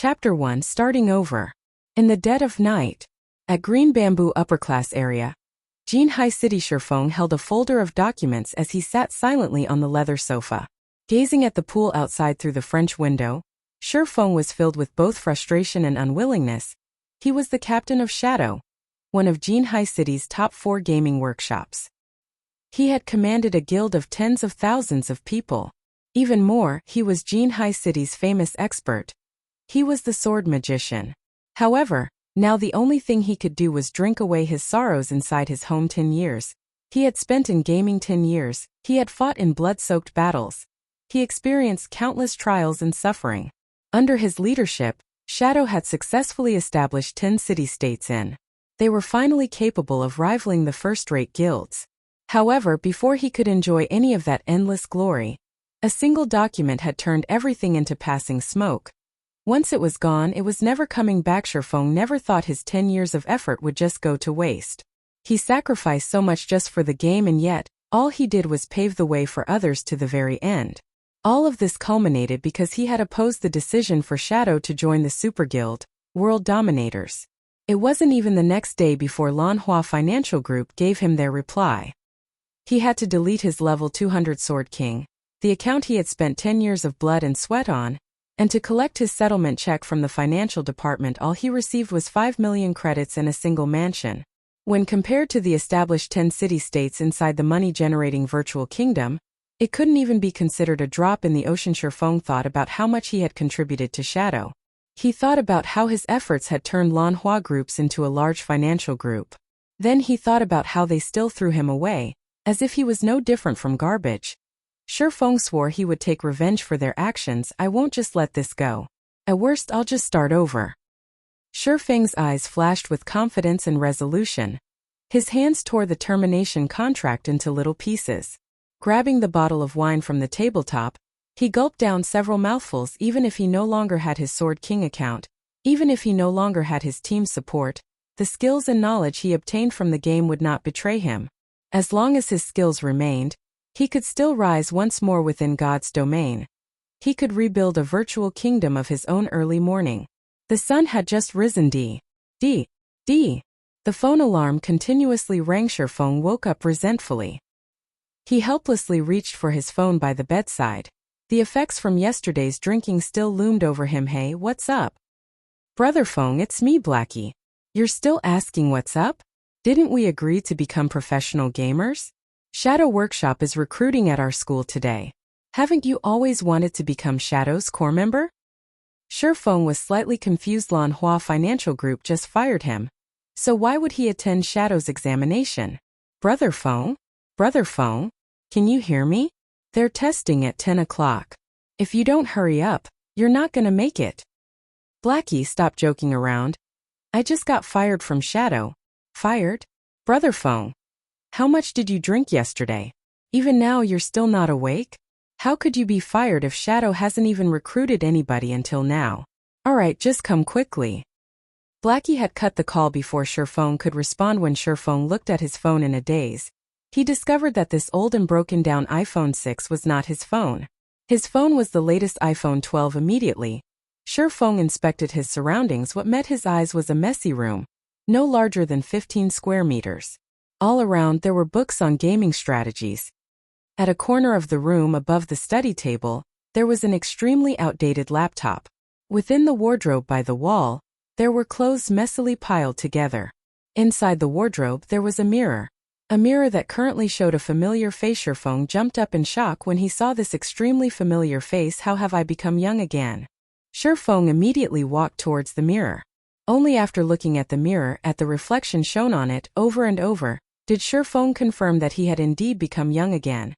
Chapter 1 Starting Over. In the dead of night. At Green Bamboo Upper-Class Area. Jinhai City Shifeng held a folder of documents as he sat silently on the leather sofa. Gazing at the pool outside through the French window, Shifeng was filled with both frustration and unwillingness. He was the captain of Shadow, one of Jinhai City's top 4 gaming workshops. He had commanded a guild of tens of thousands of people. Even more, he was Jinhai City's famous expert. He was the sword magician. However, now the only thing he could do was drink away his sorrows inside his home 10 years. He had spent in gaming 10 years, he had fought in blood-soaked battles. He experienced countless trials and suffering. Under his leadership, Shadow had successfully established 10 city-states in. They were finally capable of rivaling the first-rate guilds. However, before he could enjoy any of that endless glory, a single document had turned everything into passing smoke. Once it was gone, it was never coming back. Shifeng never thought his 10 years of effort would just go to waste. He sacrificed so much just for the game, and yet, all he did was pave the way for others to the very end. All of this culminated because he had opposed the decision for Shadow to join the Super Guild, World Dominators. It wasn't even the next day before Lanhua Financial Group gave him their reply. He had to delete his level 200 Sword King, the account he had spent 10 years of blood and sweat on, and to collect his settlement check from the financial department. All he received was 5 million credits and a single mansion. When compared to the established 10 city-states inside the money-generating virtual kingdom, it couldn't even be considered a drop in the ocean. Shifeng thought about how much he had contributed to Shadow. He thought about how his efforts had turned Lanhua groups into a large financial group. Then he thought about how they still threw him away, as if he was no different from garbage. Shifeng swore he would take revenge for their actions. I won't just let this go. At worst, I'll just start over. Shifeng's eyes flashed with confidence and resolution. His hands tore the termination contract into little pieces. Grabbing the bottle of wine from the tabletop, he gulped down several mouthfuls. Even if he no longer had his Sword King account, even if he no longer had his team's support, the skills and knowledge he obtained from the game would not betray him. As long as his skills remained, he could still rise once more within God's domain. He could rebuild a virtual kingdom of his own. Early morning. The sun had just risen. The phone alarm continuously rang. Shifeng woke up resentfully. He helplessly reached for his phone by the bedside. The effects from yesterday's drinking still loomed over him. Hey, what's up? Brother Feng, it's me, Blackie. You're still asking what's up? Didn't we agree to become professional gamers? Shadow Workshop is recruiting at our school today. Haven't you always wanted to become Shadow's core member? Shifeng was slightly confused. Lanhua Financial Group just fired him. So why would he attend Shadow's examination? Brother Feng? Brother Feng? Can you hear me? They're testing at 10 o'clock. If you don't hurry up, you're not gonna make it. Blackie, stop joking around. I just got fired from Shadow. Fired? Brother Feng. How much did you drink yesterday? Even now you're still not awake? How could you be fired if Shadow hasn't even recruited anybody until now? Alright, just come quickly. Blackie had cut the call before Shifeng could respond. When Shifeng looked at his phone in a daze, he discovered that this old and broken down iPhone 6 was not his phone. His phone was the latest iPhone 12. Immediately, Shifeng inspected his surroundings. What met his eyes was a messy room, no larger than 15 square meters. All around there were books on gaming strategies. At a corner of the room above the study table, there was an extremely outdated laptop. Within the wardrobe by the wall, there were clothes messily piled together. Inside the wardrobe there was a mirror that currently showed a familiar face. Shifeng jumped up in shock when he saw this extremely familiar face. How have I become young again? Shifeng immediately walked towards the mirror. Only after looking at the mirror, at the reflection shown on it over and over, did Shifeng confirm that he had indeed become young again.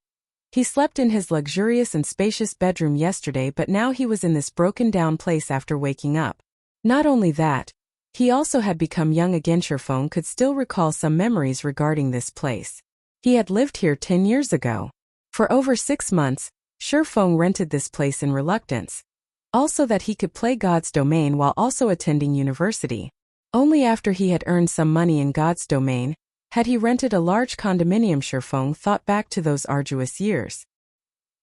He slept in his luxurious and spacious bedroom yesterday, but now he was in this broken-down place after waking up. Not only that, he also had become young again. Shifeng could still recall some memories regarding this place. He had lived here 10 years ago. For over 6 months, Shifeng rented this place in reluctance. Also that he could play God's domain while also attending university. Only after he had earned some money in God's domain had he rented a large condominium. Shifeng thought back to those arduous years.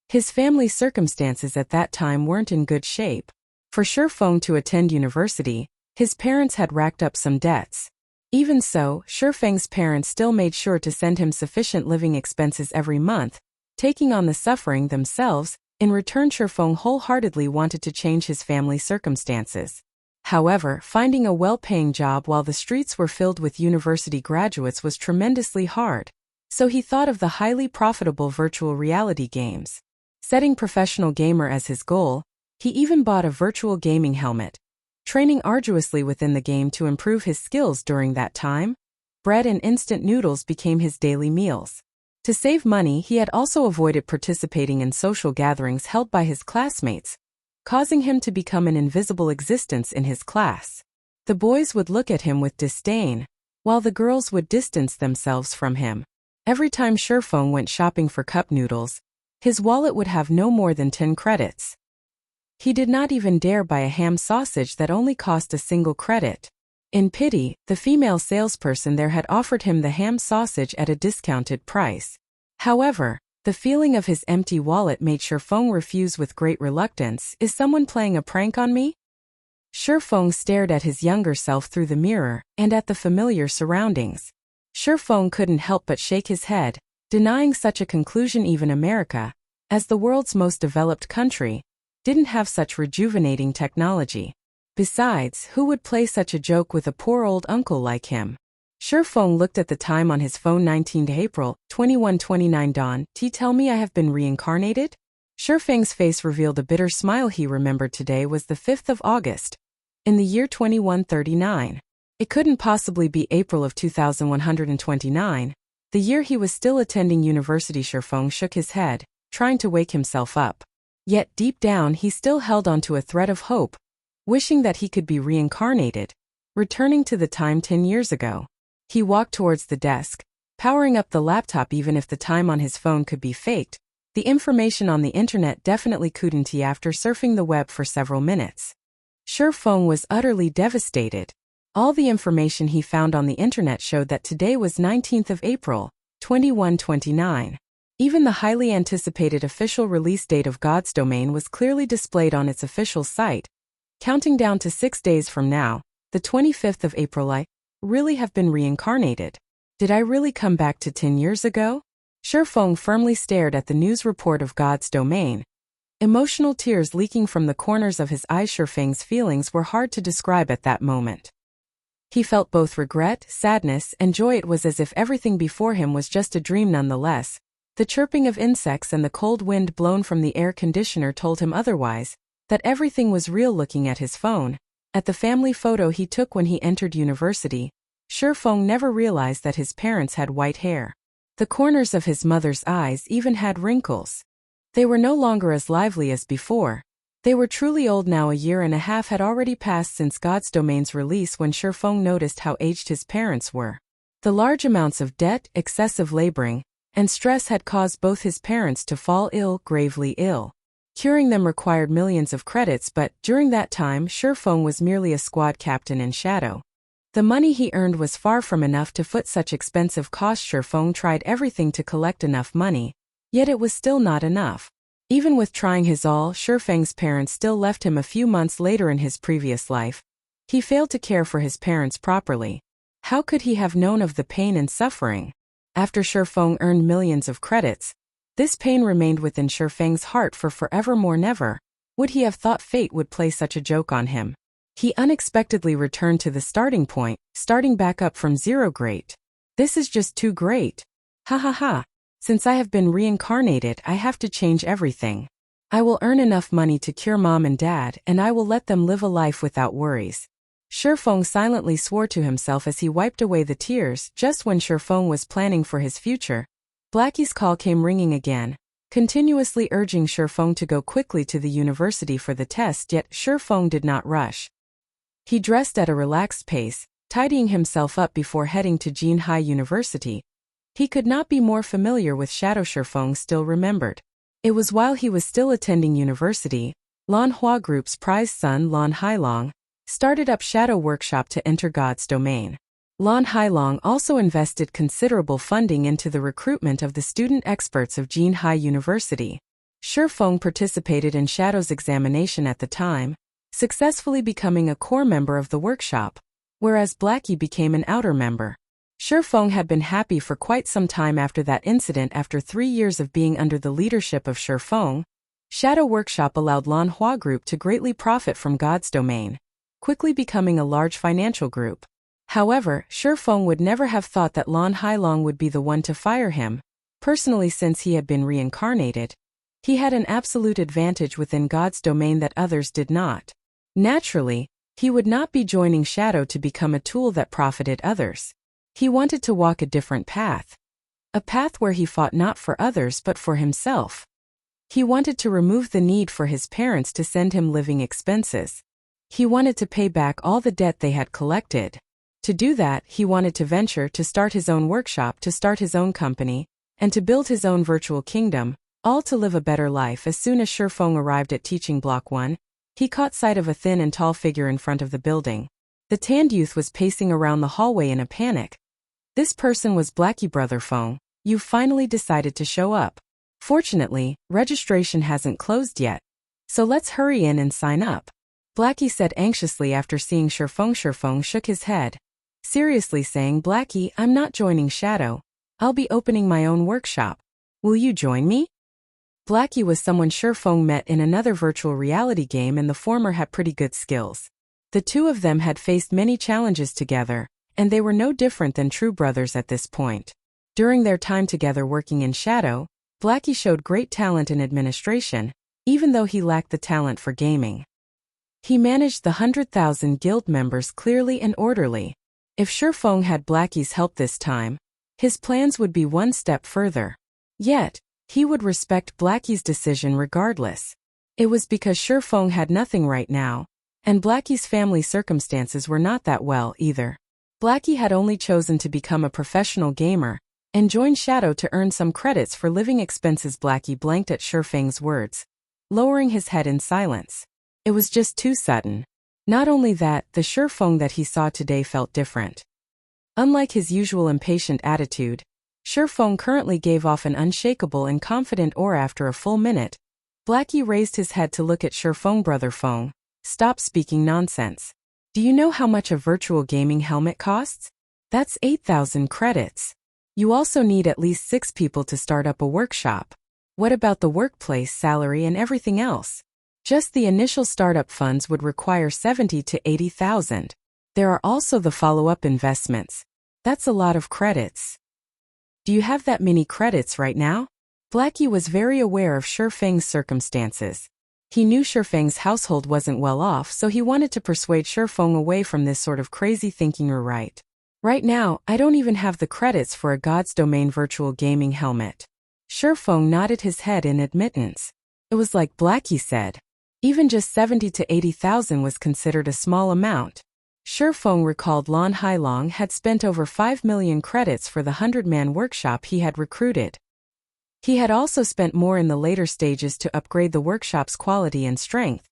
His family's circumstances at that time weren't in good shape. For Shifeng to attend university, his parents had racked up some debts. Even so, Shifeng's parents still made sure to send him sufficient living expenses every month, taking on the suffering themselves. In return, Shifeng wholeheartedly wanted to change his family circumstances. However, finding a well-paying job while the streets were filled with university graduates was tremendously hard. So he thought of the highly profitable virtual reality games. Setting professional gamer as his goal, he even bought a virtual gaming helmet. Training arduously within the game to improve his skills during that time, bread and instant noodles became his daily meals. To save money, he had also avoided participating in social gatherings held by his classmates, causing him to become an invisible existence in his class. The boys would look at him with disdain, while the girls would distance themselves from him. Every time Shifeng went shopping for cup noodles, his wallet would have no more than 10 credits. He did not even dare buy a ham sausage that only cost a single credit. In pity, the female salesperson there had offered him the ham sausage at a discounted price. However, the feeling of his empty wallet made Shifeng refuse with great reluctance. Is someone playing a prank on me? Shifeng stared at his younger self through the mirror and at the familiar surroundings. Shifeng couldn't help but shake his head, denying such a conclusion. Even America, as the world's most developed country, didn't have such rejuvenating technology. Besides, who would play such a joke with a poor old uncle like him? Shifeng looked at the time on his phone. 19 April, 21:29 dawn. Tell me I have been reincarnated? Shifeng's face revealed a bitter smile. He remembered today was the 5th of August. In the year 2139. It couldn't possibly be April of 2129, the year he was still attending university. Shifeng shook his head, trying to wake himself up. Yet deep down he still held on to a thread of hope, wishing that he could be reincarnated, returning to the time 10 years ago. He walked towards the desk, powering up the laptop. Even if the time on his phone could be faked, the information on the internet definitely couldn't. After surfing the web for several minutes, Shifeng was utterly devastated. All the information he found on the internet showed that today was 19th of April, 2129. Even the highly anticipated official release date of God's domain was clearly displayed on its official site, counting down to 6 days from now, the 25th of April. I really have been reincarnated. Did I really come back to 10 years ago? Shifeng firmly stared at the news report of God's domain, emotional tears leaking from the corners of his eyes. Shifeng's feelings were hard to describe at that moment. He felt both regret, sadness, and joy. It was as if everything before him was just a dream. Nonetheless, the chirping of insects and the cold wind blown from the air conditioner told him otherwise, that everything was real. Looking at his phone, at the family photo he took when he entered university, Shifeng never realized that his parents had white hair. The corners of his mother's eyes even had wrinkles. They were no longer as lively as before. They were truly old now. A year and a half had already passed since God's domain's release when Shifeng noticed how aged his parents were. The large amounts of debt, excessive laboring, and stress had caused both his parents to fall ill, gravely ill. Curing them required millions of credits, but during that time Shifeng was merely a squad captain in shadow. The money he earned was far from enough to foot such expensive costs. Shifeng tried everything to collect enough money, yet it was still not enough. Even with trying his all, Shifeng's parents still left him a few months later. In his previous life, he failed to care for his parents properly. How could he have known of the pain and suffering? After Shifeng earned millions of credits, this pain remained within Shifeng's heart for forevermore. Never would he have thought fate would play such a joke on him. He unexpectedly returned to the starting point, starting back up from zero. Great. This is just too great. Ha ha ha. Since I have been reincarnated, I have to change everything. I will earn enough money to cure mom and dad, and I will let them live a life without worries. Shifeng silently swore to himself as he wiped away the tears. Just when Shifeng was planning for his future, Blackie's call came ringing again, continuously urging Shifeng to go quickly to the university for the test. Yet Shifeng did not rush. He dressed at a relaxed pace, tidying himself up before heading to Jinhai University. He could not be more familiar with Shadow. Shifeng still remembered. It was while he was still attending university, Lan Hua Group's prized son Lan Hailong started up Shadow Workshop to enter God's domain. Lan Hailong also invested considerable funding into the recruitment of the student experts of Jinhai University. Shifeng participated in Shadow's examination at the time, successfully becoming a core member of the workshop, whereas Blackie became an outer member. Shifeng had been happy for quite some time after that incident. After 3 years of being under the leadership of Shifeng, Shadow Workshop allowed Lan Hua Group to greatly profit from God's domain, quickly becoming a large financial group. However, Shifeng would never have thought that Lan Hailong would be the one to fire him. Personally, since he had been reincarnated, he had an absolute advantage within God's domain that others did not. Naturally, he would not be joining Shadow to become a tool that profited others. He wanted to walk a different path. A path where he fought not for others but for himself. He wanted to remove the need for his parents to send him living expenses. He wanted to pay back all the debt they had collected. To do that, he wanted to venture to start his own workshop, to start his own company, and to build his own virtual kingdom, all to live a better life. As soon as Shifeng arrived at Teaching Block 1, he caught sight of a thin and tall figure in front of the building. The tanned youth was pacing around the hallway in a panic. This person was Blackie. Brother Feng, you've finally decided to show up. Fortunately, registration hasn't closed yet, so let's hurry in and sign up, Blackie said anxiously after seeing Shifeng. Shifeng shook his head, seriously saying, Blackie, I'm not joining Shadow. I'll be opening my own workshop. Will you join me? Blackie was someone Shifeng met in another virtual reality game, and the former had pretty good skills. The two of them had faced many challenges together, and they were no different than true brothers at this point. During their time together working in Shadow, Blackie showed great talent in administration, even though he lacked the talent for gaming. He managed the 100,000 guild members clearly and orderly. If Shifeng had Blackie's help this time, his plans would be one step further. Yet, he would respect Blackie's decision regardless. It was because Shifeng had nothing right now, and Blackie's family circumstances were not that well either. Blackie had only chosen to become a professional gamer and join Shadow to earn some credits for living expenses. Blackie blanked at Shifeng's words, lowering his head in silence. It was just too sudden. Not only that, the Shifeng that he saw today felt different. Unlike his usual impatient attitude, Shifeng currently gave off an unshakable and confident aura. After a full minute, Blackie raised his head to look at Shifeng. Brother Feng, stop speaking nonsense. Do you know how much a virtual gaming helmet costs? That's 8,000 credits. You also need at least 6 people to start up a workshop. What about the workplace salary and everything else? Just the initial startup funds would require 70 to 80,000. There are also the follow-up investments. That's a lot of credits. Do you have that many credits right now? Blackie was very aware of Shifeng's circumstances. He knew Shifeng's household wasn't well off, so he wanted to persuade Shifeng away from this sort of crazy thinking. You're right. Right now, I don't even have the credits for a God's Domain virtual gaming helmet. Shifeng nodded his head in admittance. It was like Blackie said. Even just 70 to 80,000 was considered a small amount. Shifeng recalled Lan Hailong had spent over 5 million credits for the 100-man workshop he had recruited. He had also spent more in the later stages to upgrade the workshop's quality and strength.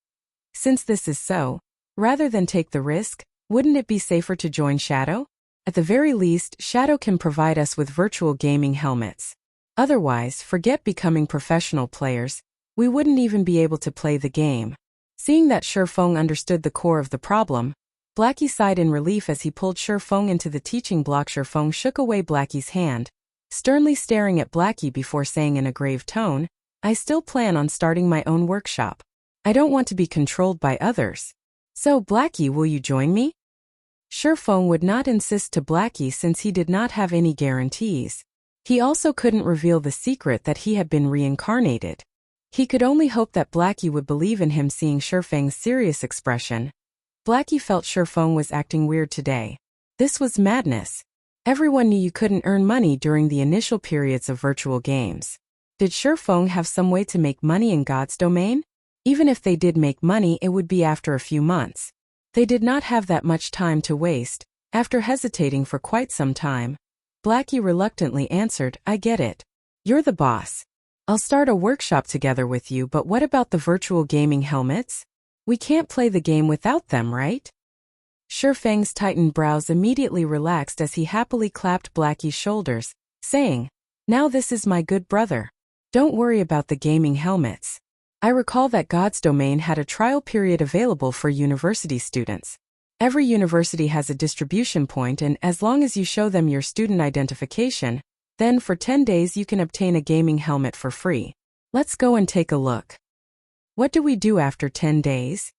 Since this is so, rather than take the risk, wouldn't it be safer to join Shadow? At the very least, Shadow can provide us with virtual gaming helmets. Otherwise, forget becoming professional players. We wouldn't even be able to play the game. Seeing that Shifeng understood the core of the problem, Blackie sighed in relief as he pulled Shifeng into the teaching block. Shifeng shook away Blackie's hand, sternly staring at Blackie before saying in a grave tone, I still plan on starting my own workshop. I don't want to be controlled by others. So, Blackie, will you join me? Shifeng would not insist to Blackie since he did not have any guarantees. He also couldn't reveal the secret that he had been reincarnated. He could only hope that Blackie would believe in him. Seeing Shifeng's serious expression, Blackie felt Shifeng was acting weird today. This was madness. Everyone knew you couldn't earn money during the initial periods of virtual games. Did Shifeng have some way to make money in God's domain? Even if they did make money, it would be after a few months. They did not have that much time to waste. After hesitating for quite some time, Blackie reluctantly answered, I get it. You're the boss. I'll start a workshop together with you, but what about the virtual gaming helmets? We can't play the game without them, right? Shifeng's tightened brows immediately relaxed as he happily clapped Blackie's shoulders, saying, Now this is my good brother. Don't worry about the gaming helmets. I recall that God's Domain had a trial period available for university students. Every university has a distribution point, and as long as you show them your student identification, then for 10 days you can obtain a gaming helmet for free. Let's go and take a look. What do we do after 10 days?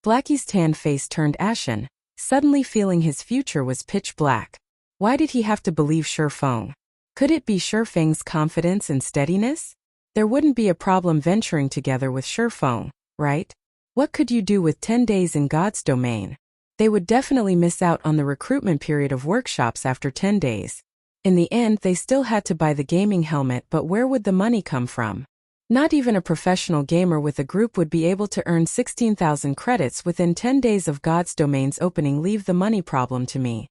Blackie's tan face turned ashen, suddenly feeling his future was pitch black. Why did he have to believe Shifeng? Could it be Shifeng's confidence and steadiness? There wouldn't be a problem venturing together with Shifeng, right? What could you do with 10 days in God's Domain? They would definitely miss out on the recruitment period of workshops after 10 days. In the end, they still had to buy the gaming helmet, but where would the money come from? Not even a professional gamer with a group would be able to earn 16,000 credits within 10 days of God's Domain's opening. Leave the money problem to me.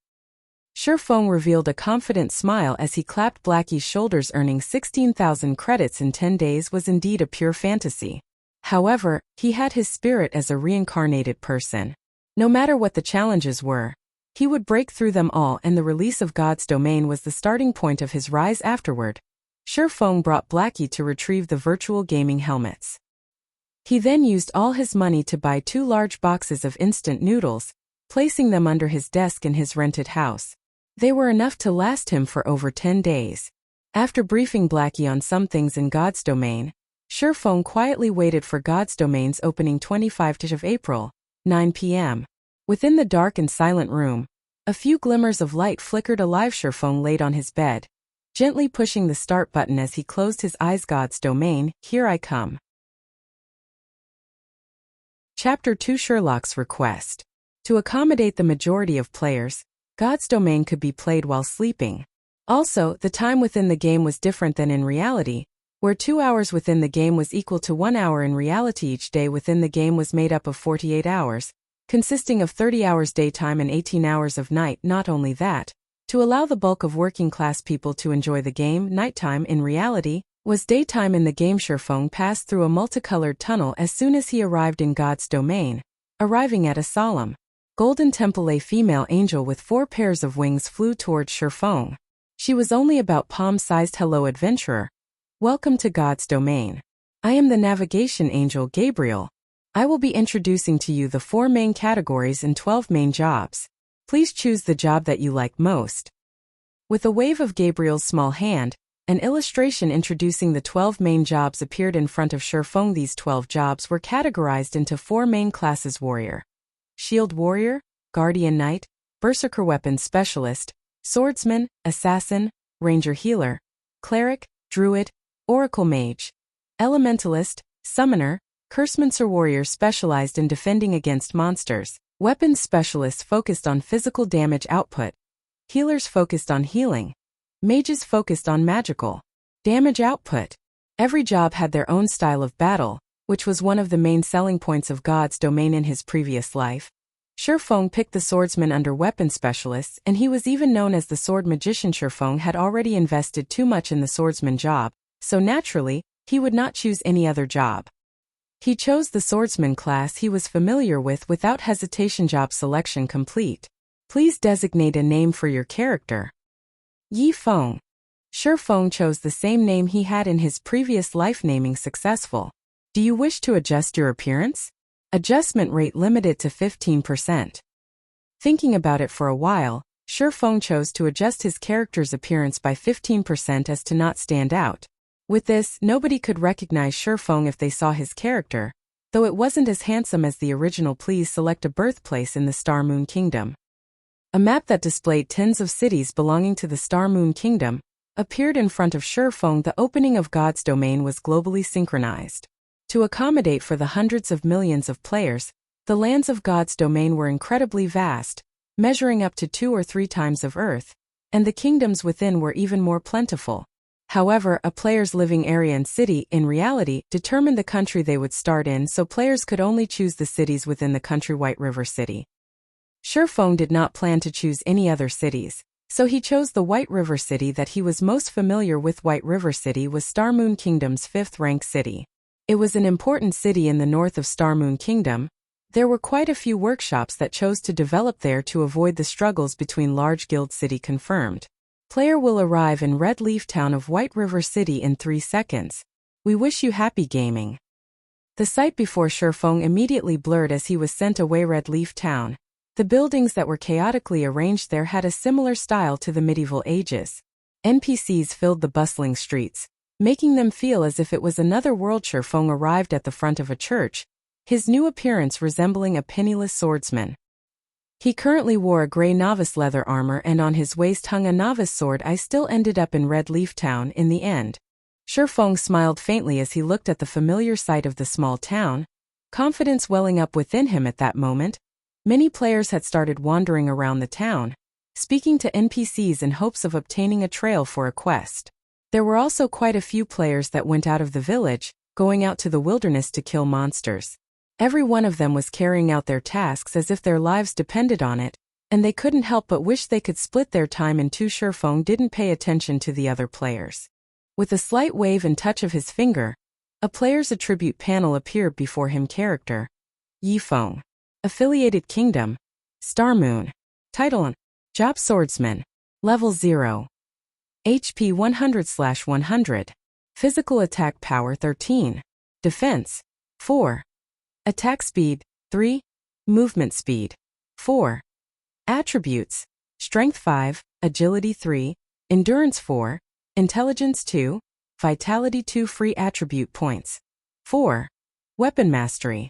Shifeng revealed a confident smile as he clapped Blackie's shoulders. Earning 16,000 credits in 10 days was indeed a pure fantasy. However, he had his spirit as a reincarnated person. No matter what the challenges were, he would break through them all, and the release of God's Domain was the starting point of his rise afterward. Shifeng brought Blackie to retrieve the virtual gaming helmets. He then used all his money to buy 2 large boxes of instant noodles, placing them under his desk in his rented house. They were enough to last him for over 10 days. After briefing Blackie on some things in God's Domain, Shifeng quietly waited for God's Domain's opening 25th of April, 9 p.m. Within the dark and silent room, a few glimmers of light flickered alive. Shifeng laid on his bed, gently pushing the start button as he closed his eyes. God's Domain, here I come. Chapter 2: Sherlock's Request. To accommodate the majority of players, God's Domain could be played while sleeping. Also, the time within the game was different than in reality, where 2 hours within the game was equal to 1 hour in reality. Each day within the game was made up of 48 hours, consisting of 30 hours daytime and 18 hours of night. Not only that, to allow the bulk of working-class people to enjoy the game, nighttime in reality was daytime in the game. Shifeng passed through a multicolored tunnel as soon as he arrived in God's Domain. Arriving at a solemn, golden temple, a female angel with 4 pairs of wings flew towards Shifeng. She was only about palm-sized. Hello, adventurer. Welcome to God's Domain. I am the navigation angel Gabriel. I will be introducing to you the 4 main categories and 12 main jobs. Please choose the job that you like most. With a wave of Gabriel's small hand, an illustration introducing the 12 main jobs appeared in front of Shifeng. These 12 jobs were categorized into 4 main classes: warrior, shield warrior, guardian knight, berserker weapon specialist, swordsman, assassin, ranger healer, cleric, druid, oracle mage, elementalist, summoner, cursemancer. Warrior specialized in defending against monsters. Weapons specialists focused on physical damage output. Healers focused on healing. Mages focused on magical damage output. Every job had their own style of battle, which was one of the main selling points of God's Domain in his previous life. Shifeng picked the swordsman under weapon specialists, and he was even known as the sword magician. Shifeng had already invested too much in the swordsman job, so naturally, he would not choose any other job. He chose the swordsman class he was familiar with without hesitation. Job selection complete. Please designate a name for your character. Yi Feng. Shifeng chose the same name he had in his previous life. Naming successful. Do you wish to adjust your appearance? Adjustment rate limited to 15%. Thinking about it for a while, Shifeng chose to adjust his character's appearance by 15% as to not stand out. With this, nobody could recognize Shifeng if they saw his character, though it wasn't as handsome as the original. Please select a birthplace in the Star Moon Kingdom. A map that displayed tens of cities belonging to the Star Moon Kingdom appeared in front of Shifeng. The opening of God's Domain was globally synchronized. To accommodate for the hundreds of millions of players, the lands of God's Domain were incredibly vast, measuring up to 2 or 3 times of Earth, and the kingdoms within were even more plentiful. However, a player's living area and city, in reality, determined the country they would start in, so players could only choose the cities within the country. White River City. Shifeng did not plan to choose any other cities, so he chose the White River City that he was most familiar with. White River City was Star Moon Kingdom's 5th-ranked city. It was an important city in the north of Star Moon Kingdom. There were quite a few workshops that chose to develop there to avoid the struggles between large guild city. Confirmed. Player will arrive in Red Leaf Town of White River City in 3 seconds. We wish you happy gaming. The sight before Shifeng immediately blurred as he was sent away. Red Leaf Town. The buildings that were chaotically arranged there had a similar style to the medieval ages. NPCs filled the bustling streets, making them feel as if it was another world. Shifeng arrived at the front of a church, his new appearance resembling a penniless swordsman. He currently wore a gray novice leather armor and on his waist hung a novice sword. I still ended up in Red Leaf Town in the end. Shifeng smiled faintly as he looked at the familiar sight of the small town, confidence welling up within him at that moment. Many players had started wandering around the town, speaking to NPCs in hopes of obtaining a trail for a quest. There were also quite a few players that went out of the village, going out to the wilderness to kill monsters. Every one of them was carrying out their tasks as if their lives depended on it, and they couldn't help but wish they could split their time in two. Shifeng didn't pay attention to the other players. With a slight wave and touch of his finger, a player's attribute panel appeared before him. Character: Yifeng. Affiliated Kingdom: Star Moon. Title: Job Swordsman. Level 0. HP 100/100. Physical attack power 13. Defense 4. Attack speed 3. Movement speed 4. Attributes: Strength 5, Agility 3, Endurance 4, Intelligence 2, Vitality 2. Free attribute points 4. Weapon Mastery.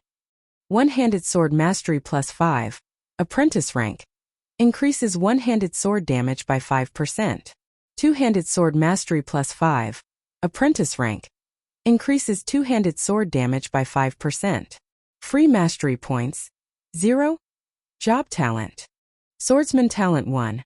One-handed sword mastery plus 5. Apprentice rank. Increases one-handed sword damage by 5%. Two-handed sword mastery plus 5. Apprentice rank. Increases two-handed sword damage by 5%. Free mastery points 0. Job talent. Swordsman talent 1.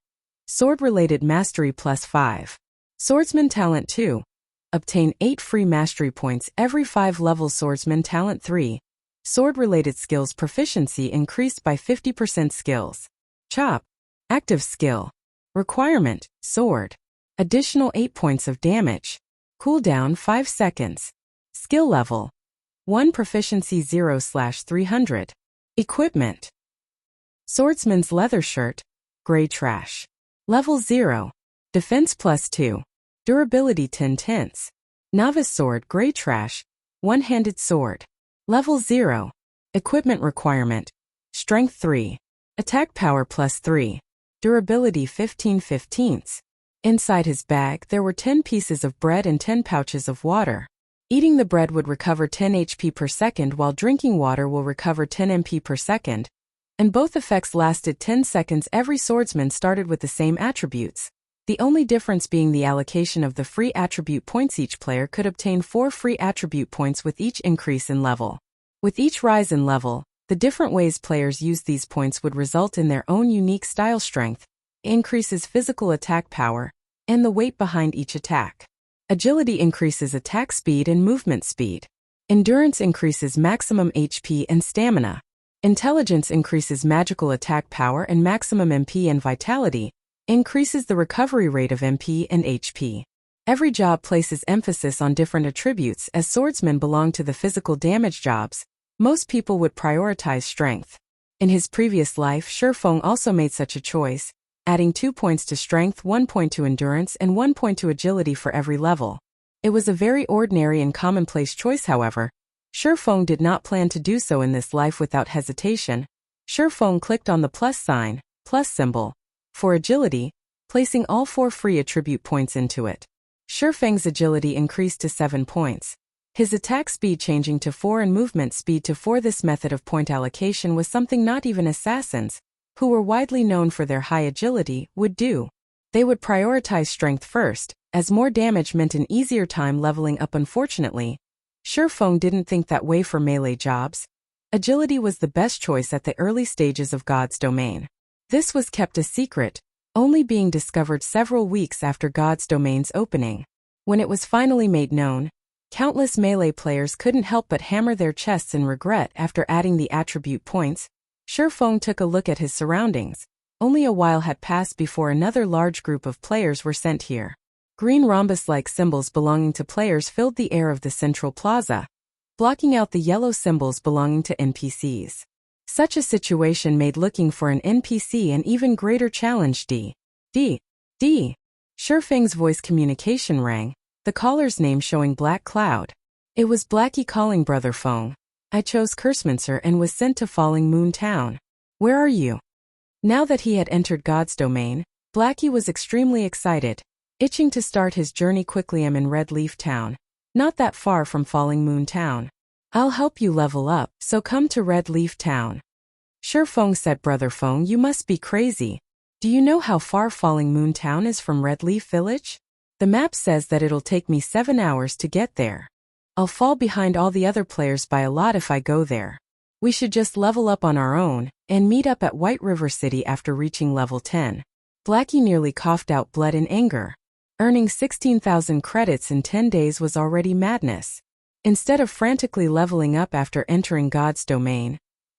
Sword-related mastery plus 5. Swordsman talent 2. Obtain 8 free mastery points every 5 levels. Swordsman talent 3. Sword-related skills proficiency increased by 50%. Skills. Chop. Active skill. Requirement: sword. Additional 8 points of damage. Cooldown 5 seconds. Skill level 1. Proficiency 0/300. Equipment: Swordsman's leather shirt, gray trash. Level 0. Defense plus 2. Durability 10 tenths. Novice sword, gray trash. One-handed sword. Level 0. Equipment requirement: Strength 3. Attack power plus 3. Durability 15/15. Inside his bag there were 10 pieces of bread and 10 pouches of water. Eating the bread would recover 10 HP per second while drinking water will recover 10 MP per second, and both effects lasted 10 seconds. Every swordsman started with the same attributes, the only difference being the allocation of the free attribute points. Each player could obtain 4 free attribute points with each increase in level. With each rise in level, the different ways players use these points would result in their own unique style. Strength increases physical attack power and the weight behind each attack. Agility increases attack speed and movement speed. Endurance increases maximum HP and stamina. Intelligence increases magical attack power and maximum MP, and vitality increases the recovery rate of MP and HP. Every job places emphasis on different attributes. As swordsmen belong to the physical damage jobs, most people would prioritize strength. In his previous life, Shifeng also made such a choice, adding 2 points to strength, 1 point to endurance, and 1 point to agility for every level. It was a very ordinary and commonplace choice. However, Shifeng did not plan to do so in this life. Without hesitation, Shifeng clicked on the plus sign, plus symbol, for agility, placing all 4 free attribute points into it. Shifeng's agility increased to 7 points. His attack speed changing to 4 and movement speed to 4. This method of point allocation was something not even assassins, who were widely known for their high agility, would do. They would prioritize strength first, as more damage meant an easier time leveling up. Unfortunately, Shifeng didn't think that way for melee jobs. Agility was the best choice at the early stages of God's domain. This was kept a secret, only being discovered several weeks after God's domain's opening. When it was finally made known, countless melee players couldn't help but hammer their chests in regret. After adding the attribute points, Shifeng took a look at his surroundings. Only a while had passed before another large group of players were sent here. Green rhombus-like symbols belonging to players filled the air of the central plaza, blocking out the yellow symbols belonging to NPCs. Such a situation made looking for an NPC an even greater challenge. Shifeng's voice communication rang, the caller's name showing Black Cloud. It was Blackie calling Brother Feng. I chose Cursemancer and was sent to Falling Moon Town. Where are you? Now that he had entered God's domain, Blackie was extremely excited, itching to start his journey quickly. I'm in Red Leaf Town, not that far from Falling Moon Town. I'll help you level up, so come to Red Leaf Town. Sure Feng said. Brother Feng, you must be crazy. Do you know how far Falling Moon Town is from Red Leaf Village? The map says that it'll take me 7 hours to get there. I'll fall behind all the other players by a lot if I go there. We should just level up on our own, and meet up at White River City after reaching level 10. Blackie nearly coughed out blood in anger. Earning 16,000 credits in 10 days was already madness. Instead of frantically leveling up after entering God's domain,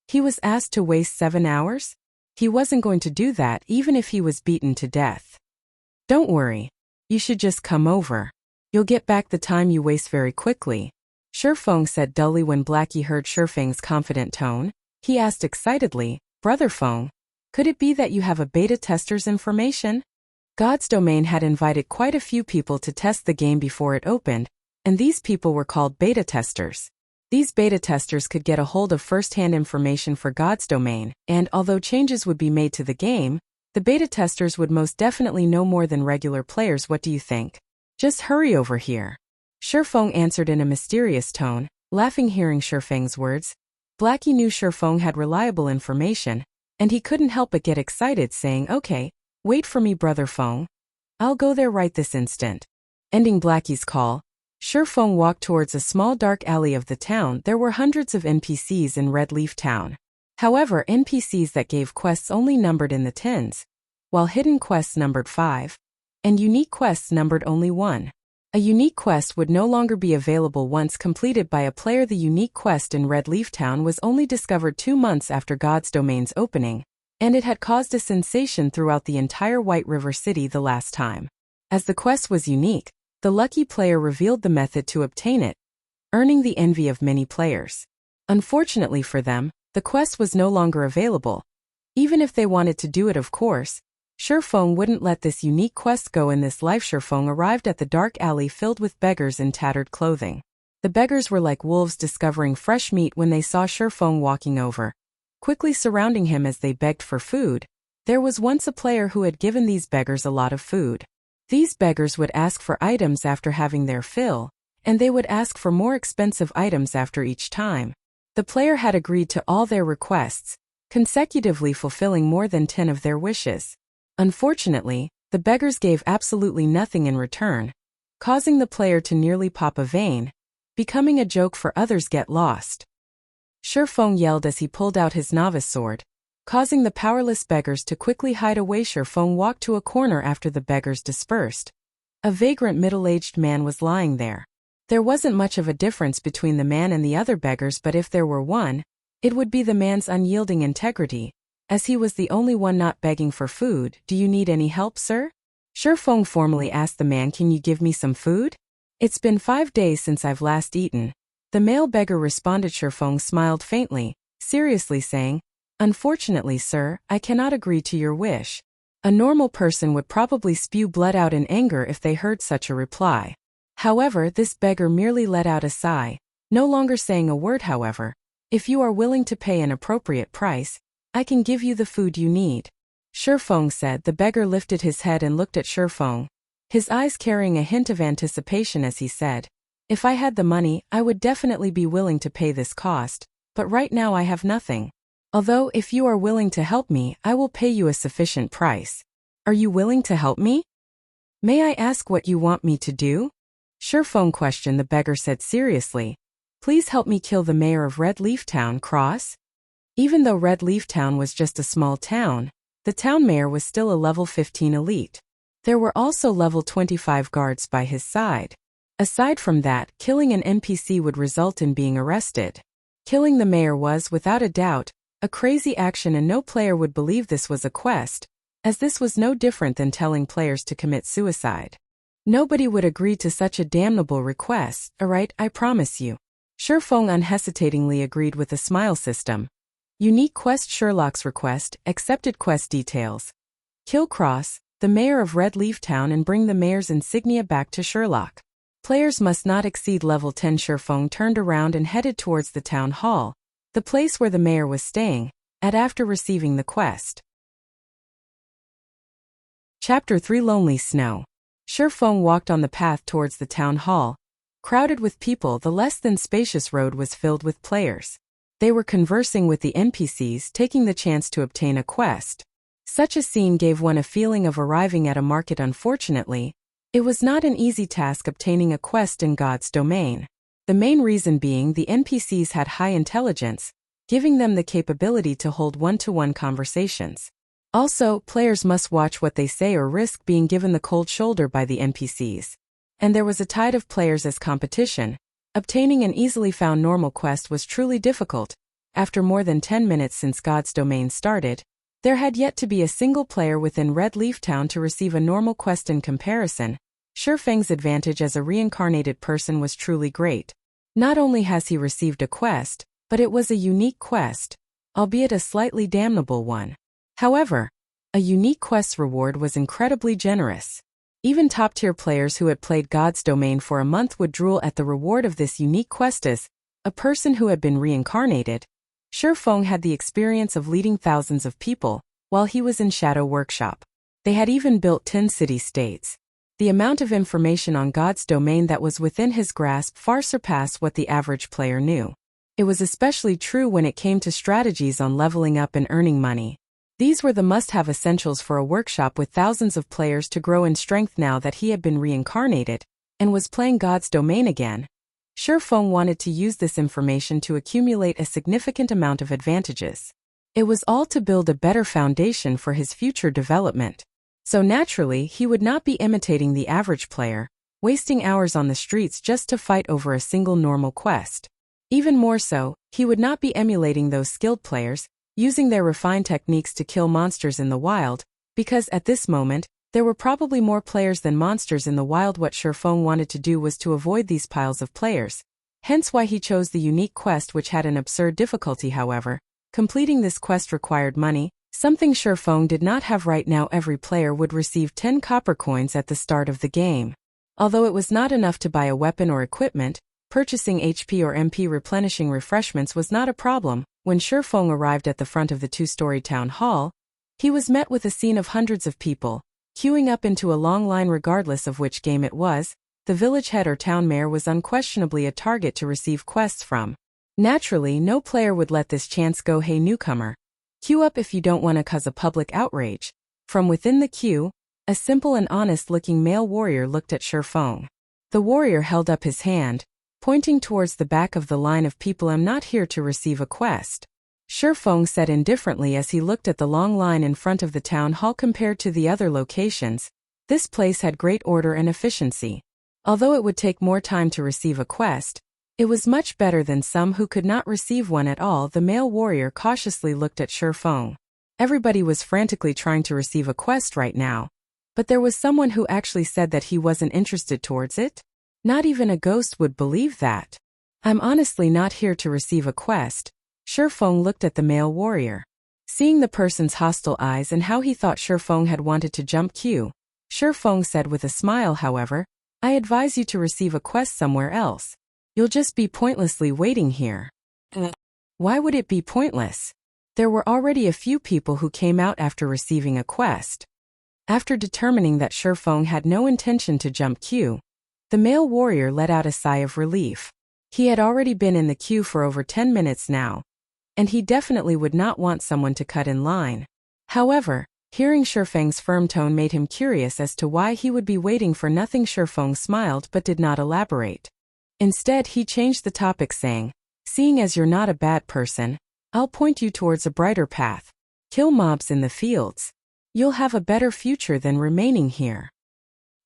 he was asked to waste 7 hours? He wasn't going to do that even if he was beaten to death. Don't worry. You should just come over. You'll get back the time you waste very quickly. Shifeng said dully. When Blackie heard Shifeng's confident tone, he asked excitedly, Brother Feng, could it be that you have a beta tester's information? God's domain had invited quite a few people to test the game before it opened, and these people were called beta testers. These beta testers could get a hold of first-hand information for God's domain, and although changes would be made to the game, the beta testers would most definitely know more than regular players. What do you think? Just hurry over here. Shifeng answered in a mysterious tone, laughing hearing Shifeng's words. Blackie knew Shifeng had reliable information, and he couldn't help but get excited, saying, Okay, wait for me, Brother Feng. I'll go there right this instant. Ending Blackie's call, Shifeng walked towards a small dark alley of the town. There were hundreds of NPCs in Red Leaf Town. However, NPCs that gave quests only numbered in the tens, while hidden quests numbered 5, and unique quests numbered only 1. A unique quest would no longer be available once completed by a player. The unique quest in Red Leaf Town was only discovered 2 months after God's domain's opening, and it had caused a sensation throughout the entire White River City the last time. As the quest was unique, the lucky player revealed the method to obtain it, earning the envy of many players. Unfortunately for them, the quest was no longer available. Even if they wanted to do it, of course, Shifeng wouldn't let this unique quest go. In this life, Shifeng arrived at the dark alley filled with beggars in tattered clothing. The beggars were like wolves discovering fresh meat when they saw Shifeng walking over, quickly surrounding him as they begged for food. There was once a player who had given these beggars a lot of food. These beggars would ask for items after having their fill, and they would ask for more expensive items after each time. The player had agreed to all their requests, consecutively fulfilling more than 10 of their wishes. Unfortunately, the beggars gave absolutely nothing in return, causing the player to nearly pop a vein, becoming a joke for others. Get lost. Shifeng yelled as he pulled out his novice sword, causing the powerless beggars to quickly hide away. Shifeng walked to a corner after the beggars dispersed. A vagrant middle-aged man was lying there. There wasn't much of a difference between the man and the other beggars, but if there were one, it would be the man's unyielding integrity, as he was the only one not begging for food. Do you need any help, sir? Shifeng formally asked the man. Can you give me some food? It's been 5 days since I've last eaten. The male beggar responded. Shifeng smiled faintly, seriously saying, Unfortunately, sir, I cannot agree to your wish. A normal person would probably spew blood out in anger if they heard such a reply. However, this beggar merely let out a sigh, no longer saying a word. However, if you are willing to pay an appropriate price, I can give you the food you need. Shifeng said. The beggar lifted his head and looked at Shifeng, his eyes carrying a hint of anticipation as he said, If I had the money, I would definitely be willing to pay this cost, but right now I have nothing. Although, if you are willing to help me, I will pay you a sufficient price. Are you willing to help me? May I ask what you want me to do? Shifeng questioned. The beggar said seriously, Please help me kill the mayor of Red Leaf Town. Cross? Even though Red Leaf Town was just a small town, the town mayor was still a level 15 elite. There were also level 25 guards by his side. Aside from that, killing an NPC would result in being arrested. Killing the mayor was, without a doubt, a crazy action, and no player would believe this was a quest, as this was no different than telling players to commit suicide. Nobody would agree to such a damnable request. Alright, I promise you. Shifeng unhesitatingly agreed with a smile system. Unique quest. Sherlock's request. Accepted. Quest details. Kill Cross, the mayor of Red Leaf Town, and bring the mayor's insignia back to Sherlock. Players must not exceed level 10. Shifeng turned around and headed towards the town hall, the place where the mayor was staying, after receiving the quest. Chapter 3 Lonely Snow. Shifeng walked on the path towards the town hall. Crowded with people, the less than spacious road was filled with players. They were conversing with the NPCs, taking the chance to obtain a quest. Such a scene gave one a feeling of arriving at a market. Unfortunately, it was not an easy task obtaining a quest in God's domain. The main reason being the NPCs had high intelligence, giving them the capability to hold one-to-one conversations. Also, players must watch what they say or risk being given the cold shoulder by the NPCs. And there was a tide of players as competition. Obtaining an easily found normal quest was truly difficult. After more than 10 minutes since God's domain started, there had yet to be a single player within Red Leaf Town to receive a normal quest. In comparison, Shifeng's advantage as a reincarnated person was truly great. Not only has he received a quest, but it was a unique quest, albeit a slightly damnable one. However, a unique quest's reward was incredibly generous. Even top-tier players who had played God's domain for a month would drool at the reward of this unique quest. As a person who had been reincarnated, Shifeng had the experience of leading thousands of people while he was in Shadow Workshop. They had even built 10 city-states. The amount of information on God's domain that was within his grasp far surpassed what the average player knew. It was especially true when it came to strategies on leveling up and earning money. These were the must-have essentials for a workshop with thousands of players to grow in strength. Now that he had been reincarnated and was playing God's domain again, Shifeng wanted to use this information to accumulate a significant amount of advantages. It was all to build a better foundation for his future development. So naturally, he would not be imitating the average player, wasting hours on the streets just to fight over a single normal quest. Even more so, he would not be emulating those skilled players, using their refined techniques to kill monsters in the wild, because at this moment, there were probably more players than monsters in the wild. What Shifeng wanted to do was to avoid these piles of players. Hence why he chose the unique quest, which had an absurd difficulty. However, completing this quest required money, something Shifeng did not have right now. Every player would receive 10 copper coins at the start of the game. Although it was not enough to buy a weapon or equipment, purchasing HP or MP replenishing refreshments was not a problem. When Shifeng arrived at the front of the 2-story town hall, he was met with a scene of hundreds of people, queuing up into a long line. Regardless of which game it was, the village head or town mayor was unquestionably a target to receive quests from. Naturally, no player would let this chance go. Hey newcomer, queue up if you don't want to cause a public outrage. From within the queue, a simple and honest-looking male warrior looked at Shifeng. The warrior held up his hand, pointing towards the back of the line of people. I'm not here to receive a quest, Shifeng said indifferently as he looked at the long line in front of the town hall. Compared to the other locations, this place had great order and efficiency. Although it would take more time to receive a quest, it was much better than some who could not receive one at all. The male warrior cautiously looked at Shifeng. Everybody was frantically trying to receive a quest right now, but there was someone who actually said that he wasn't interested towards it. Not even a ghost would believe that. I'm honestly not here to receive a quest. Shifeng looked at the male warrior. Seeing the person's hostile eyes and how he thought Shifeng had wanted to jump queue, Shifeng said with a smile, however, I advise you to receive a quest somewhere else. You'll just be pointlessly waiting here. Why would it be pointless? There were already a few people who came out after receiving a quest. After determining that Shifeng had no intention to jump queue, the male warrior let out a sigh of relief. He had already been in the queue for over 10 minutes now, and he definitely would not want someone to cut in line. However, hearing Shifeng's firm tone made him curious as to why he would be waiting for nothing. Shifeng smiled but did not elaborate. Instead, he changed the topic, saying, seeing as you're not a bad person, I'll point you towards a brighter path. Kill mobs in the fields. You'll have a better future than remaining here.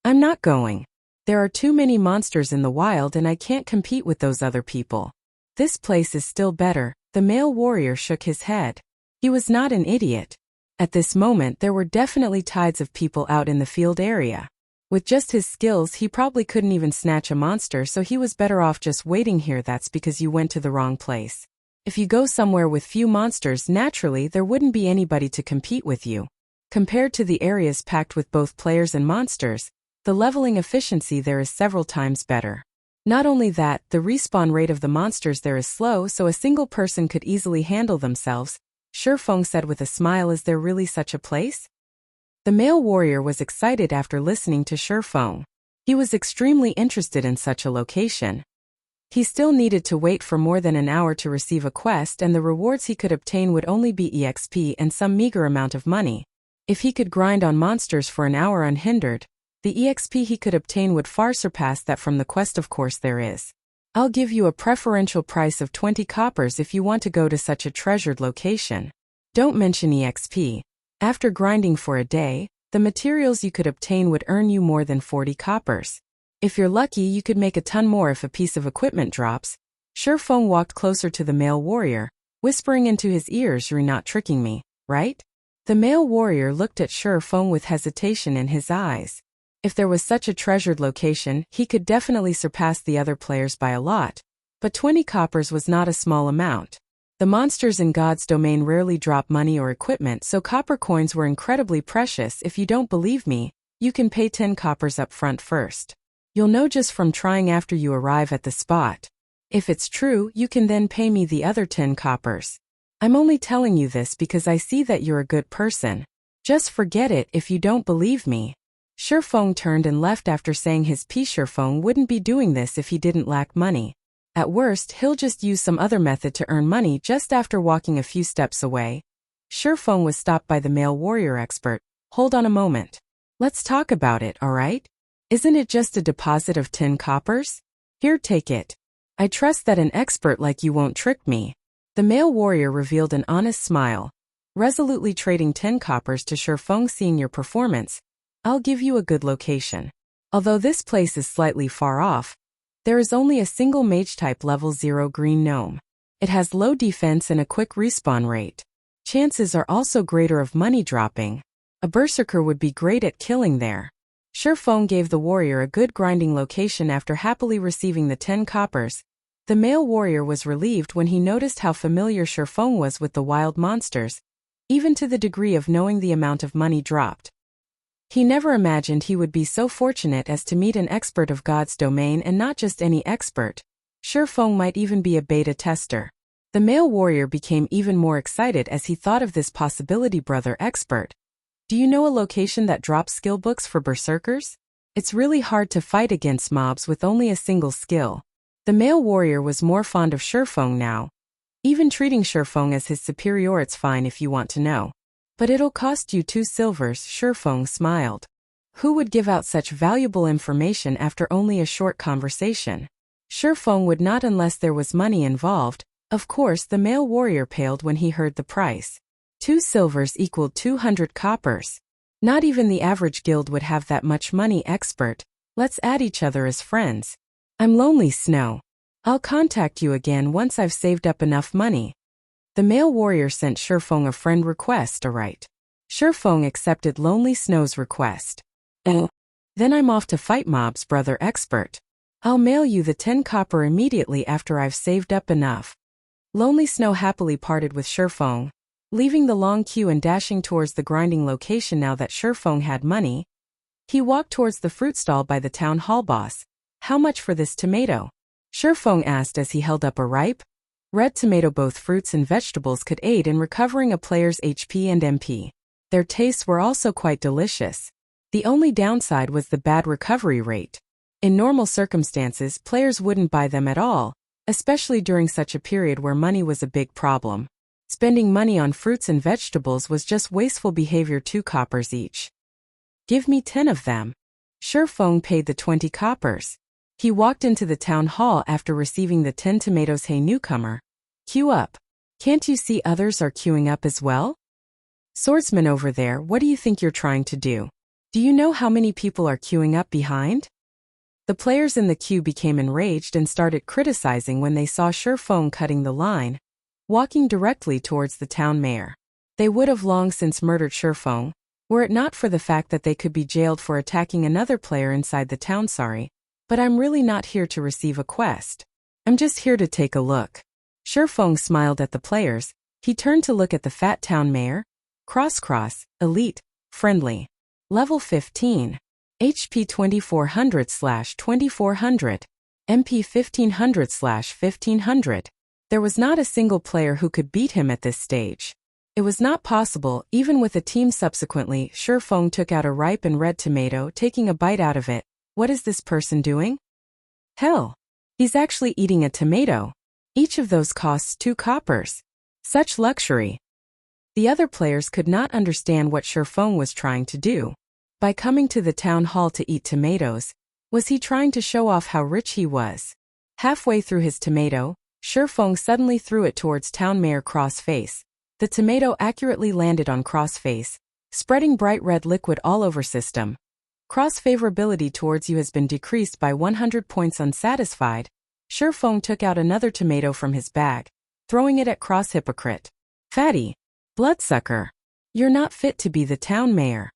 I'm not going. There are too many monsters in the wild and I can't compete with those other people. This place is still better. The male warrior shook his head. He was not an idiot. At this moment there were definitely tides of people out in the field area. With just his skills he probably couldn't even snatch a monster, so he was better off just waiting here. That's because you went to the wrong place. If you go somewhere with few monsters, naturally there wouldn't be anybody to compete with you. Compared to the areas packed with both players and monsters, The leveling efficiency there is several times better. Not only that, the respawn rate of the monsters there is slow, so a single person could easily handle themselves, Shifeng said with a smile. Is there really such a place? The male warrior was excited after listening to Shifeng. He was extremely interested in such a location. He still needed to wait for more than an hour to receive a quest, and the rewards he could obtain would only be EXP and some meager amount of money. If he could grind on monsters for an hour unhindered, the EXP he could obtain would far surpass that from the quest. Of course there is. I'll give you a preferential price of 20 coppers if you want to go to such a treasured location. Don't mention EXP. After grinding for a day, the materials you could obtain would earn you more than 40 coppers. If you're lucky, you could make a ton more if a piece of equipment drops. Shifeng walked closer to the male warrior, whispering into his ears, "You're not tricking me, right?" The male warrior looked at Shifeng with hesitation in his eyes. If there was such a treasured location, he could definitely surpass the other players by a lot. But 20 coppers was not a small amount. The monsters in God's domain rarely drop money or equipment, so copper coins were incredibly precious. If you don't believe me, you can pay 10 coppers up front first. You'll know just from trying after you arrive at the spot. If it's true, you can then pay me the other 10 coppers. I'm only telling you this because I see that you're a good person. Just forget it if you don't believe me. Shifeng turned and left after saying his piece. Shifeng wouldn't be doing this if he didn't lack money. At worst, he'll just use some other method to earn money. Just after walking a few steps away, Shifeng was stopped by the male warrior expert. Hold on a moment. Let's talk about it, alright? Isn't it just a deposit of 10 coppers? Here, take it. I trust that an expert like you won't trick me. The male warrior revealed an honest smile, resolutely trading 10 coppers to Shifeng. Seeing your performance, I'll give you a good location. Although this place is slightly far off, there is only a single mage-type level 0 green gnome. It has low defense and a quick respawn rate. Chances are also greater of money dropping. A berserker would be great at killing there. Shifeng gave the warrior a good grinding location after happily receiving the 10 coppers. The male warrior was relieved when he noticed how familiar Shifeng was with the wild monsters, even to the degree of knowing the amount of money dropped. He never imagined he would be so fortunate as to meet an expert of God's domain, and not just any expert. Shifeng might even be a beta tester. The male warrior became even more excited as he thought of this possibility. Brother expert, do you know a location that drops skill books for berserkers? It's really hard to fight against mobs with only a single skill. The male warrior was more fond of Shifeng now, even treating Shifeng as his superior. It's fine if you want to know, but it'll cost you 2 silvers. Shifeng smiled. Who would give out such valuable information after only a short conversation? Shifeng would not unless there was money involved. Of course, the male warrior paled when he heard the price. 2 silvers equaled 200 coppers. Not even the average guild would have that much money. Expert, let's add each other as friends. I'm Lonely Snow. I'll contact you again once I've saved up enough money. The male warrior sent Shifeng a friend request. Alright. Shifeng accepted Lonely Snow's request. Oh. Then I'm off to fight mobs. Brother expert, I'll mail you the 10 copper immediately after I've saved up enough. Lonely Snow happily parted with Shifeng, leaving the long queue and dashing towards the grinding location. Now that Shifeng had money, he walked towards the fruit stall by the town hall. Boss, how much for this tomato? Shifeng asked as he held up a ripe, red tomato. Both fruits and vegetables could aid in recovering a player's HP and MP. Their tastes were also quite delicious. The only downside was the bad recovery rate. In normal circumstances, players wouldn't buy them at all, especially during such a period where money was a big problem. Spending money on fruits and vegetables was just wasteful behavior. 2 coppers each. Give me 10 of them. Shifeng paid the 20 coppers. He walked into the town hall after receiving the 10 tomatoes. Hey newcomer, queue up. Can't you see others are queuing up as well? Swordsman over there, what do you think you're trying to do? Do you know how many people are queuing up behind? The players in the queue became enraged and started criticizing when they saw Shifeng cutting the line, walking directly towards the town mayor. They would have long since murdered Shifeng, were it not for the fact that they could be jailed for attacking another player inside the town. Sorry, but I'm really not here to receive a quest. I'm just here to take a look. Shifeng smiled at the players. He turned to look at the fat town mayor. Cross, elite, friendly. Level 15. HP 2400/2400, MP 1500/1500. There was not a single player who could beat him at this stage. It was not possible, even with a team. Subsequently, Shifeng took out a ripe and red tomato, taking a bite out of it. What is this person doing? Hell! He's actually eating a tomato. Each of those costs 2 coppers. Such luxury. The other players could not understand what Shifeng was trying to do. By coming to the town hall to eat tomatoes, was he trying to show off how rich he was? Halfway through his tomato, Shifeng suddenly threw it towards Town Mayor Crossface. The tomato accurately landed on Crossface, spreading bright red liquid all over system. Cross favorability towards you has been decreased by 100 points. Unsatisfied, Shifeng took out another tomato from his bag, throwing it at Cross Hypocrite. Fatty! Bloodsucker! You're not fit to be the town mayor.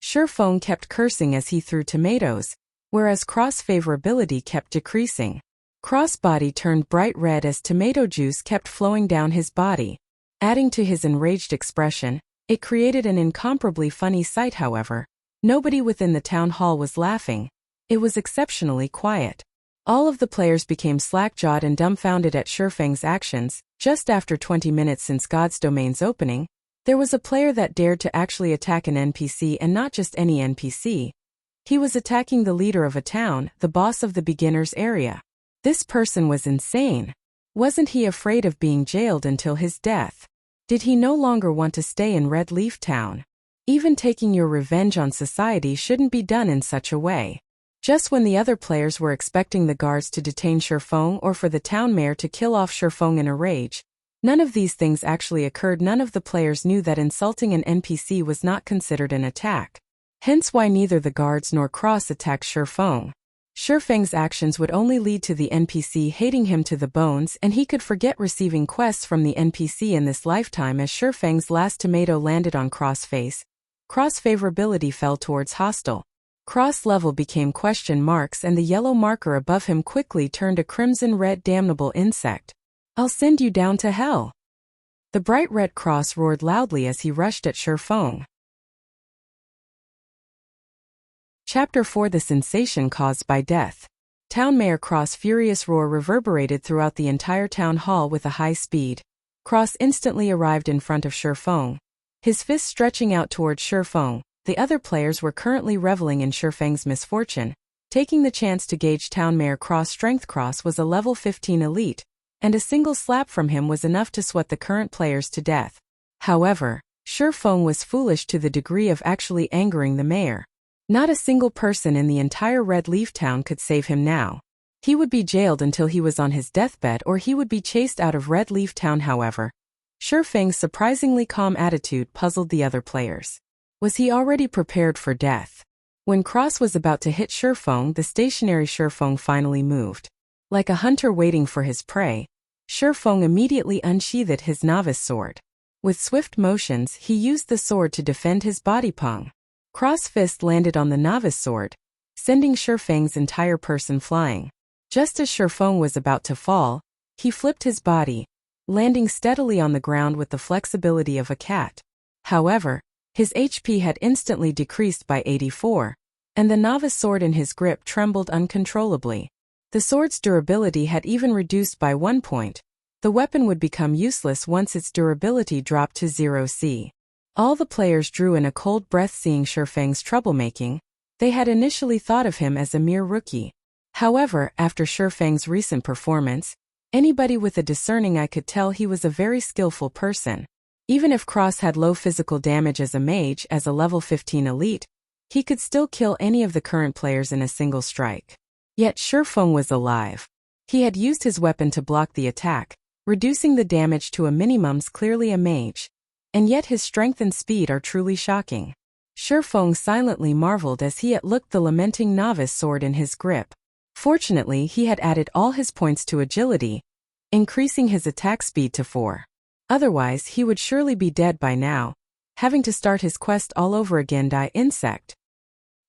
Shifeng kept cursing as he threw tomatoes, whereas Cross favorability kept decreasing. Cross body turned bright red as tomato juice kept flowing down his body. Adding to his enraged expression, it created an incomparably funny sight. However, nobody within the town hall was laughing. It was exceptionally quiet. All of the players became slack-jawed and dumbfounded at Shifeng's actions. Just after 20 minutes since God's Domain's opening, there was a player that dared to actually attack an NPC, and not just any NPC. He was attacking the leader of a town, the boss of the beginners area. This person was insane. Wasn't he afraid of being jailed until his death? Did he no longer want to stay in Red Leaf Town? Even taking your revenge on society shouldn't be done in such a way. Just when the other players were expecting the guards to detain Shifeng or for the town mayor to kill off Shifeng in a rage, none of these things actually occurred. None of the players knew that insulting an NPC was not considered an attack. Hence why neither the guards nor Cross attacked Shifeng. Shifeng's actions would only lead to the NPC hating him to the bones, and he could forget receiving quests from the NPC in this lifetime. As Shifeng's last tomato landed on Crossface, Cross favorability fell towards hostile. Cross level became question marks, and the yellow marker above him quickly turned a crimson-red damnable insect. I'll send you down to hell. The bright red cross roared loudly as he rushed at Shifeng. Chapter 4: The Sensation Caused by Death. Town Mayor Cross' furious roar reverberated throughout the entire town hall with a high speed. Cross instantly arrived in front of Shifeng, his fist stretching out towards Shifeng. The other players were currently reveling in Shifeng's misfortune, taking the chance to gauge Town Mayor Cross' strength. Cross was a level 15 elite, and a single slap from him was enough to sweat the current players to death. However, Shifeng was foolish to the degree of actually angering the mayor. Not a single person in the entire Red Leaf Town could save him now. He would be jailed until he was on his deathbed, or he would be chased out of Red Leaf Town. However, Shifeng's surprisingly calm attitude puzzled the other players. Was he already prepared for death? When Cross was about to hit Shifeng, the stationary Shifeng finally moved. Like a hunter waiting for his prey, Shifeng immediately unsheathed his novice sword. With swift motions, he used the sword to defend his body. Pong. Cross fist landed on the novice sword, sending Shifeng's entire person flying. Just as Shifeng was about to fall, he flipped his body, landing steadily on the ground with the flexibility of a cat. However, his HP had instantly decreased by 84, and the novice sword in his grip trembled uncontrollably. The sword's durability had even reduced by 1 point. The weapon would become useless once its durability dropped to 0C. All the players drew in a cold breath seeing Shifeng's troublemaking. They had initially thought of him as a mere rookie. However, after Shifeng's recent performance, anybody with a discerning eye could tell he was a very skillful person. Even if Cross had low physical damage as a mage, as a level 15 elite, he could still kill any of the current players in a single strike. Yet Shifeng was alive. He had used his weapon to block the attack, reducing the damage to a minimum. Clearly a mage. And yet his strength and speed are truly shocking. Shifeng silently marveled as he looked the lamenting novice sword in his grip. Fortunately, he had added all his points to agility, increasing his attack speed to 4. Otherwise, he would surely be dead by now, having to start his quest all over again. Die insect.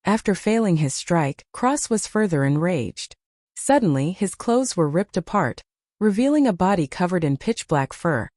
After failing his strike, Cross was further enraged. Suddenly, his clothes were ripped apart, revealing a body covered in pitch-black fur.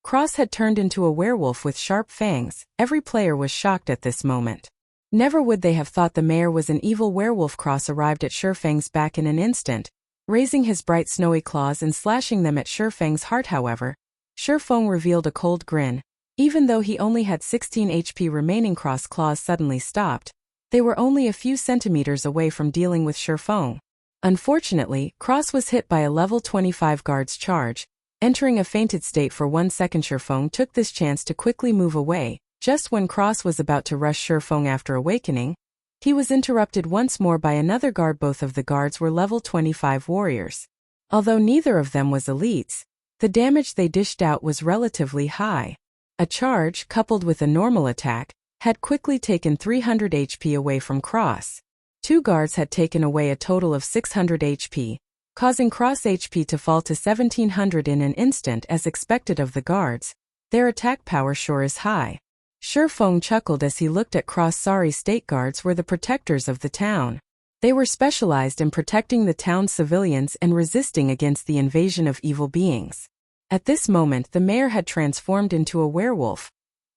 Cross had turned into a werewolf with sharp fangs. Every player was shocked at this moment. Never would they have thought the mayor was an evil werewolf. Cross arrived at Shifeng's back in an instant, raising his bright snowy claws and slashing them at Shifeng's heart. However, Shifeng revealed a cold grin. Even though he only had 16 HP remaining, Cross claws suddenly stopped. They were only a few centimeters away from dealing with Shifeng. Unfortunately, Cross was hit by a level 25 guard's charge. Entering a fainted state for 1 second, Shifeng took this chance to quickly move away. Just when Cross was about to rush Shifeng after awakening, he was interrupted once more by another guard. Both of the guards were level 25 warriors. Although neither of them was elites, the damage they dished out was relatively high. A charge, coupled with a normal attack, had quickly taken 300 HP away from Cross. 2 guards had taken away a total of 600 HP, causing Cross HP to fall to 1700 in an instant. As expected of the guards, their attack power sure is high. Shifeng chuckled as he looked at Cross. Sorry, state guards were the protectors of the town. They were specialized in protecting the town's civilians and resisting against the invasion of evil beings. At this moment, the mayor had transformed into a werewolf.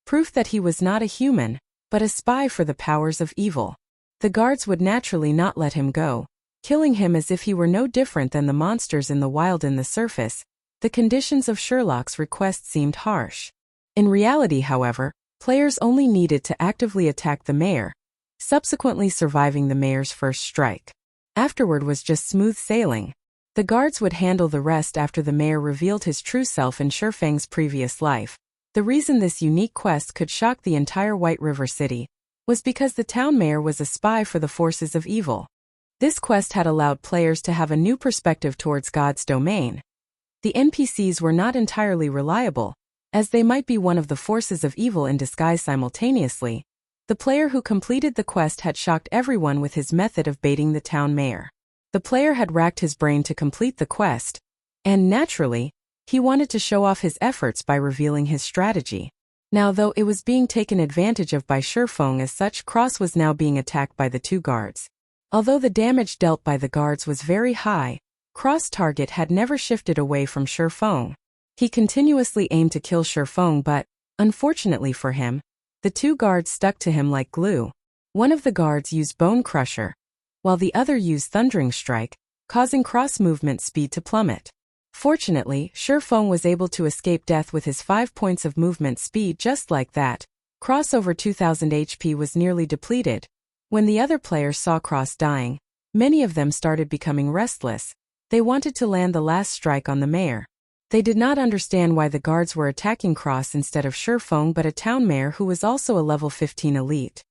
Proof that he was not a human, but a spy for the powers of evil. The guards would naturally not let him go, killing him as if he were no different than the monsters in the wild. In the surface, the conditions of Sherlock's request seemed harsh. In reality, however, players only needed to actively attack the mayor, subsequently surviving the mayor's first strike. Afterward was just smooth sailing. The guards would handle the rest after the mayor revealed his true self in Shifeng's previous life. The reason this unique quest could shock the entire White River City was because the town mayor was a spy for the forces of evil. This quest had allowed players to have a new perspective towards God's domain. The NPCs were not entirely reliable, as they might be one of the forces of evil in disguise simultaneously. The player who completed the quest had shocked everyone with his method of baiting the town mayor. The player had racked his brain to complete the quest, and naturally, he wanted to show off his efforts by revealing his strategy. Now, though it was being taken advantage of by Shifeng, as such, Cross was now being attacked by the 2 guards. Although the damage dealt by the guards was very high, Cross' target had never shifted away from Shifeng. He continuously aimed to kill Shifeng, but, unfortunately for him, the 2 guards stuck to him like glue. One of the guards used Bone Crusher, while the other used Thundering Strike, causing Cross' movement speed to plummet. Fortunately, Shifeng was able to escape death with his 5 points of movement speed. Just like that, Cross over 2000 HP was nearly depleted. When the other players saw Cross dying, many of them started becoming restless. They wanted to land the last strike on the mayor. They did not understand why the guards were attacking Cross instead of Shifeng, but a town mayor who was also a level 15 elite.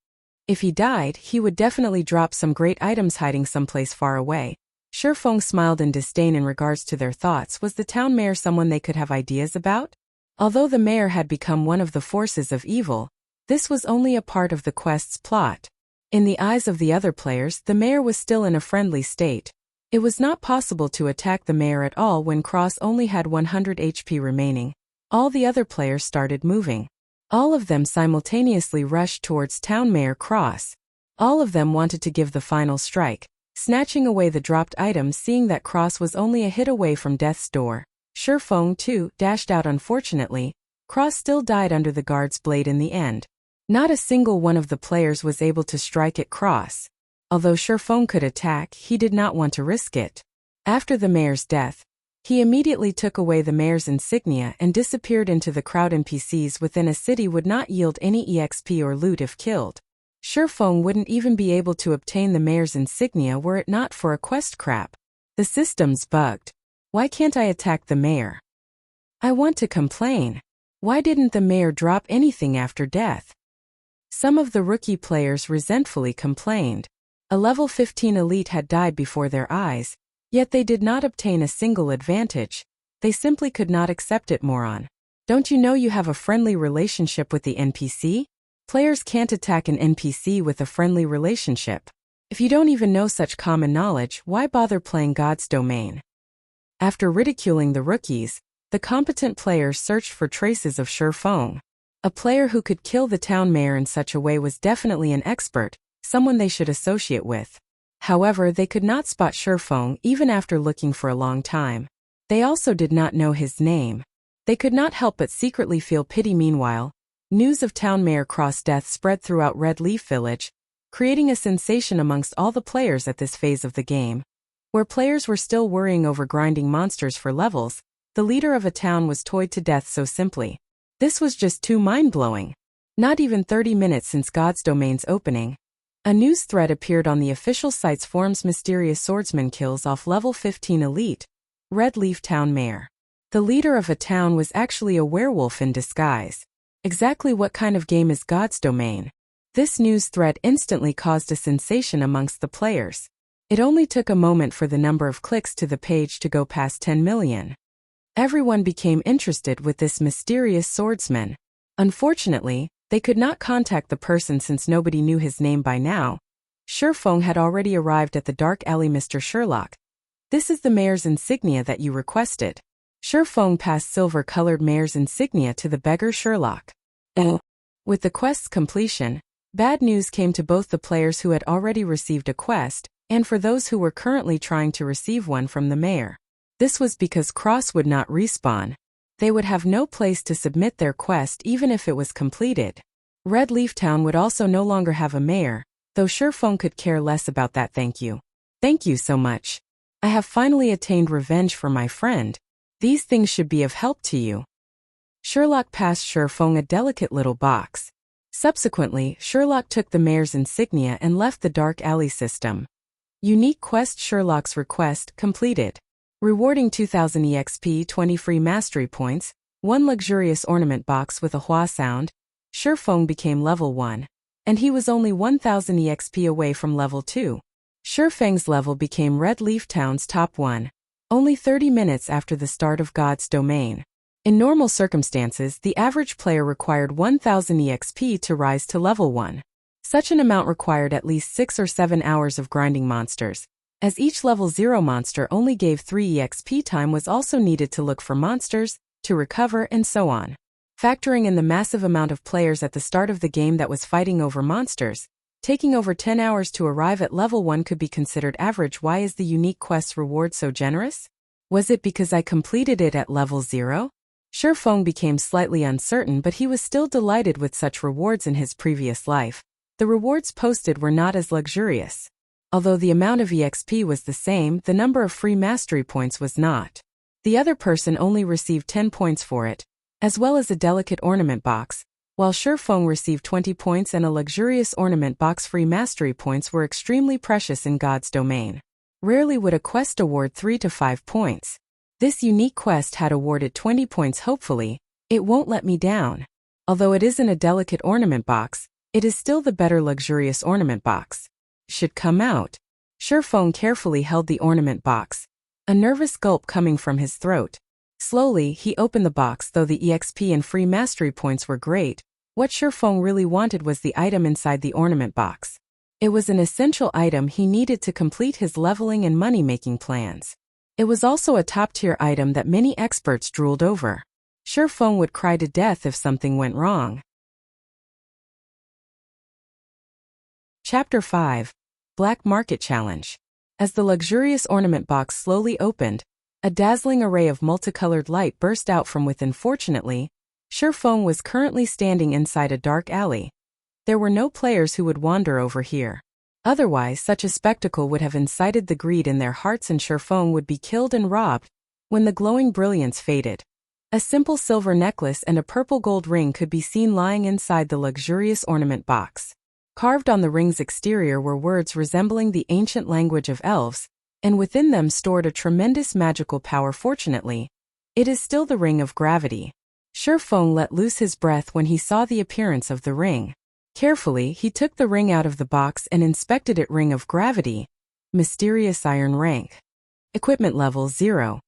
If he died, he would definitely drop some great items hiding someplace far away. Shifeng smiled in disdain in regards to their thoughts. Was the town mayor someone they could have ideas about? Although the mayor had become one of the forces of evil, this was only a part of the quest's plot. In the eyes of the other players, the mayor was still in a friendly state. It was not possible to attack the mayor at all when Cross only had 100 HP remaining. All the other players started moving. All of them simultaneously rushed towards town mayor Cross. All of them wanted to give the final strike, snatching away the dropped items. Seeing that Cross was only a hit away from death's door, Shifeng too dashed out. Unfortunately, Cross still died under the guard's blade in the end. Not a single one of the players was able to strike at Cross. Although Shifeng could attack, he did not want to risk it. After the mayor's death, he immediately took away the mayor's insignia and disappeared into the crowd. NPCs within a city would not yield any EXP or loot if killed. Shifeng wouldn't even be able to obtain the mayor's insignia were it not for a quest crap. The system's bugged. Why can't I attack the mayor? I want to complain. Why didn't the mayor drop anything after death? Some of the rookie players resentfully complained. A level 15 elite had died before their eyes, yet they did not obtain a single advantage. They simply could not accept it. Moron. Don't you know you have a friendly relationship with the NPC? Players can't attack an NPC with a friendly relationship. If you don't even know such common knowledge, why bother playing God's domain? After ridiculing the rookies, the competent players searched for traces of Shifeng. A player who could kill the town mayor in such a way was definitely an expert, someone they should associate with. However, they could not spot Shifeng even after looking for a long time. They also did not know his name. They could not help but secretly feel pity. Meanwhile, news of town mayor Cross' death spread throughout Red Leaf Village. creating a sensation amongst all the players at this phase of the game. Where players were still worrying over grinding monsters for levels, the leader of a town was toyed to death so simply. This was just too mind-blowing. Not even 30 minutes since God's Domain's opening, a news thread appeared on the official site's forums. Mysterious swordsman kills off level 15 elite Red Leaf Town Mayor. The leader of a town was actually a werewolf in disguise. Exactly what kind of game is God's Domain? This news thread instantly caused a sensation amongst the players. It only took a moment for the number of clicks to the page to go past 10 million. Everyone became interested with this mysterious swordsman. Unfortunately, they could not contact the person since nobody knew his name by now. Sherfeng had already arrived at the dark alley. Mr. Sherlock, this is the mayor's insignia that you requested. Sherfeng passed silver-colored mayor's insignia to the beggar Sherlock. With the quest's completion, bad news came to both the players who had already received a quest, and for those who were currently trying to receive one from the mayor. This was because Cross would not respawn. They would have no place to submit their quest even if it was completed. Red Leaf Town would also no longer have a mayor, though Sherfeng could care less about that. Thank you. Thank you so much. I have finally attained revenge for my friend. These things should be of help to you. Sherlock passed Sherfeng a delicate little box. Subsequently, Sherlock took the mayor's insignia and left the dark alley system. Unique quest. Sherlock's request completed. Rewarding 2000 EXP, 20 free mastery points, 1 luxurious ornament box with a hua sound. Sherfeng became level 1. And he was only 1000 EXP away from level 2. Sherfeng's level became Red Leaf Town's top 1. Only 30 minutes after the start of God's Domain. In normal circumstances, the average player required 1000 EXP to rise to level 1. Such an amount required at least 6 or 7 hours of grinding monsters, as each level 0 monster only gave 3 EXP. Time was also needed to look for monsters, to recover, and so on. Factoring in the massive amount of players at the start of the game that was fighting over monsters, taking over 10 hours to arrive at level 1 could be considered average. Why is the unique quest's reward so generous? Was it because I completed it at level 0? Sherfeng became slightly uncertain, but he was still delighted with such rewards in his previous life. The rewards posted were not as luxurious. Although the amount of EXP was the same, the number of free mastery points was not. The other person only received 10 points for it, as well as a delicate ornament box, while Sherfeng received 20 points and a luxurious ornament box. Free mastery points were extremely precious in God's Domain. Rarely would a quest award 3 to 5 points. This unique quest had awarded 20 points. Hopefully, it won't let me down. Although it isn't a delicate ornament box, it is still the better luxurious ornament box. Should come out. Sherfeng carefully held the ornament box, a nervous gulp coming from his throat. Slowly, he opened the box. Though the EXP and free mastery points were great, what Sherfeng really wanted was the item inside the ornament box. It was an essential item he needed to complete his leveling and money-making plans. It was also a top-tier item that many experts drooled over. Sherfeng would cry to death if something went wrong. Chapter 5. Black Market Challenge. As the luxurious ornament box slowly opened, a dazzling array of multicolored light burst out from within. Fortunately, Sherfeng was currently standing inside a dark alley. There were no players who would wander over here. Otherwise, such a spectacle would have incited the greed in their hearts and Sherfeng would be killed and robbed. When the glowing brilliance faded, a simple silver necklace and a purple gold ring could be seen lying inside the luxurious ornament box. Carved on the ring's exterior were words resembling the ancient language of elves, and within them stored a tremendous magical power. Fortunately, it is still the ring of gravity. Sherfeng let loose his breath when he saw the appearance of the ring. Carefully, he took the ring out of the box and inspected it. Ring of gravity. Mysterious iron rank. Equipment level 0.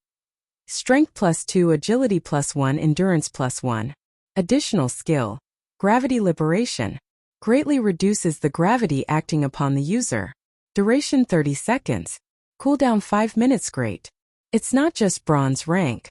Strength +2, agility +1, endurance +1. Additional skill. Gravity liberation. Greatly reduces the gravity acting upon the user. Duration 30 seconds. Cooldown 5 minutes. Great. It's not just bronze rank.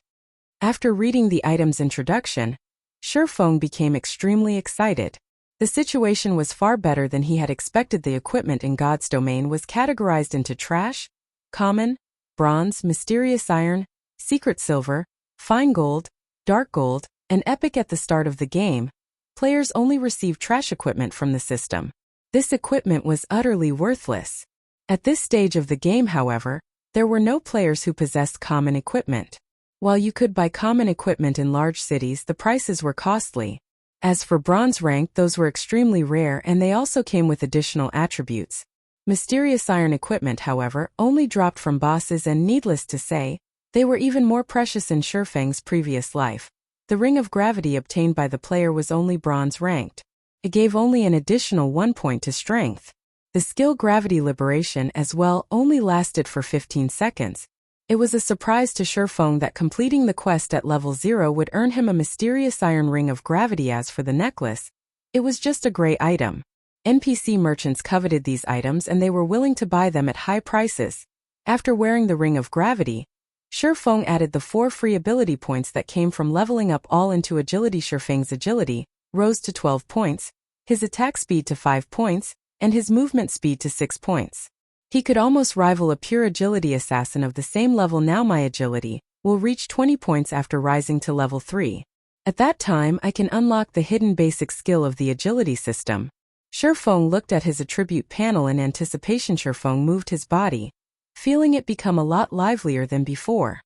After reading the item's introduction, Sherfeng became extremely excited. The situation was far better than he had expected. The equipment in God's Domain was categorized into trash, common, bronze, mysterious iron, secret silver, fine gold, dark gold, and epic. At the start of the game, players only received trash equipment from the system. This equipment was utterly worthless. At this stage of the game, however, there were no players who possessed common equipment. While you could buy common equipment in large cities, the prices were costly. As for bronze rank, those were extremely rare and they also came with additional attributes. Mysterious iron equipment, however, only dropped from bosses, and needless to say, they were even more precious in Shifeng's previous life. The ring of gravity obtained by the player was only bronze ranked. It gave only an additional 1 point to strength. The skill Gravity Liberation as well only lasted for 15 seconds. It was a surprise to Shifeng that completing the quest at level 0 would earn him a mysterious iron ring of gravity. As for the necklace, it was just a gray item. NPC merchants coveted these items and they were willing to buy them at high prices. After wearing the ring of gravity, Shifeng added the 4 free ability points that came from leveling up all into agility. Shifeng's agility rose to 12 points, his attack speed to 5 points, and his movement speed to 6 points. He could almost rival a pure agility assassin of the same level. Now my agility will reach 20 points after rising to level 3. At that time I can unlock the hidden basic skill of the agility system. Shifeng looked at his attribute panel in anticipation. Shifeng moved his body, feeling it become a lot livelier than before.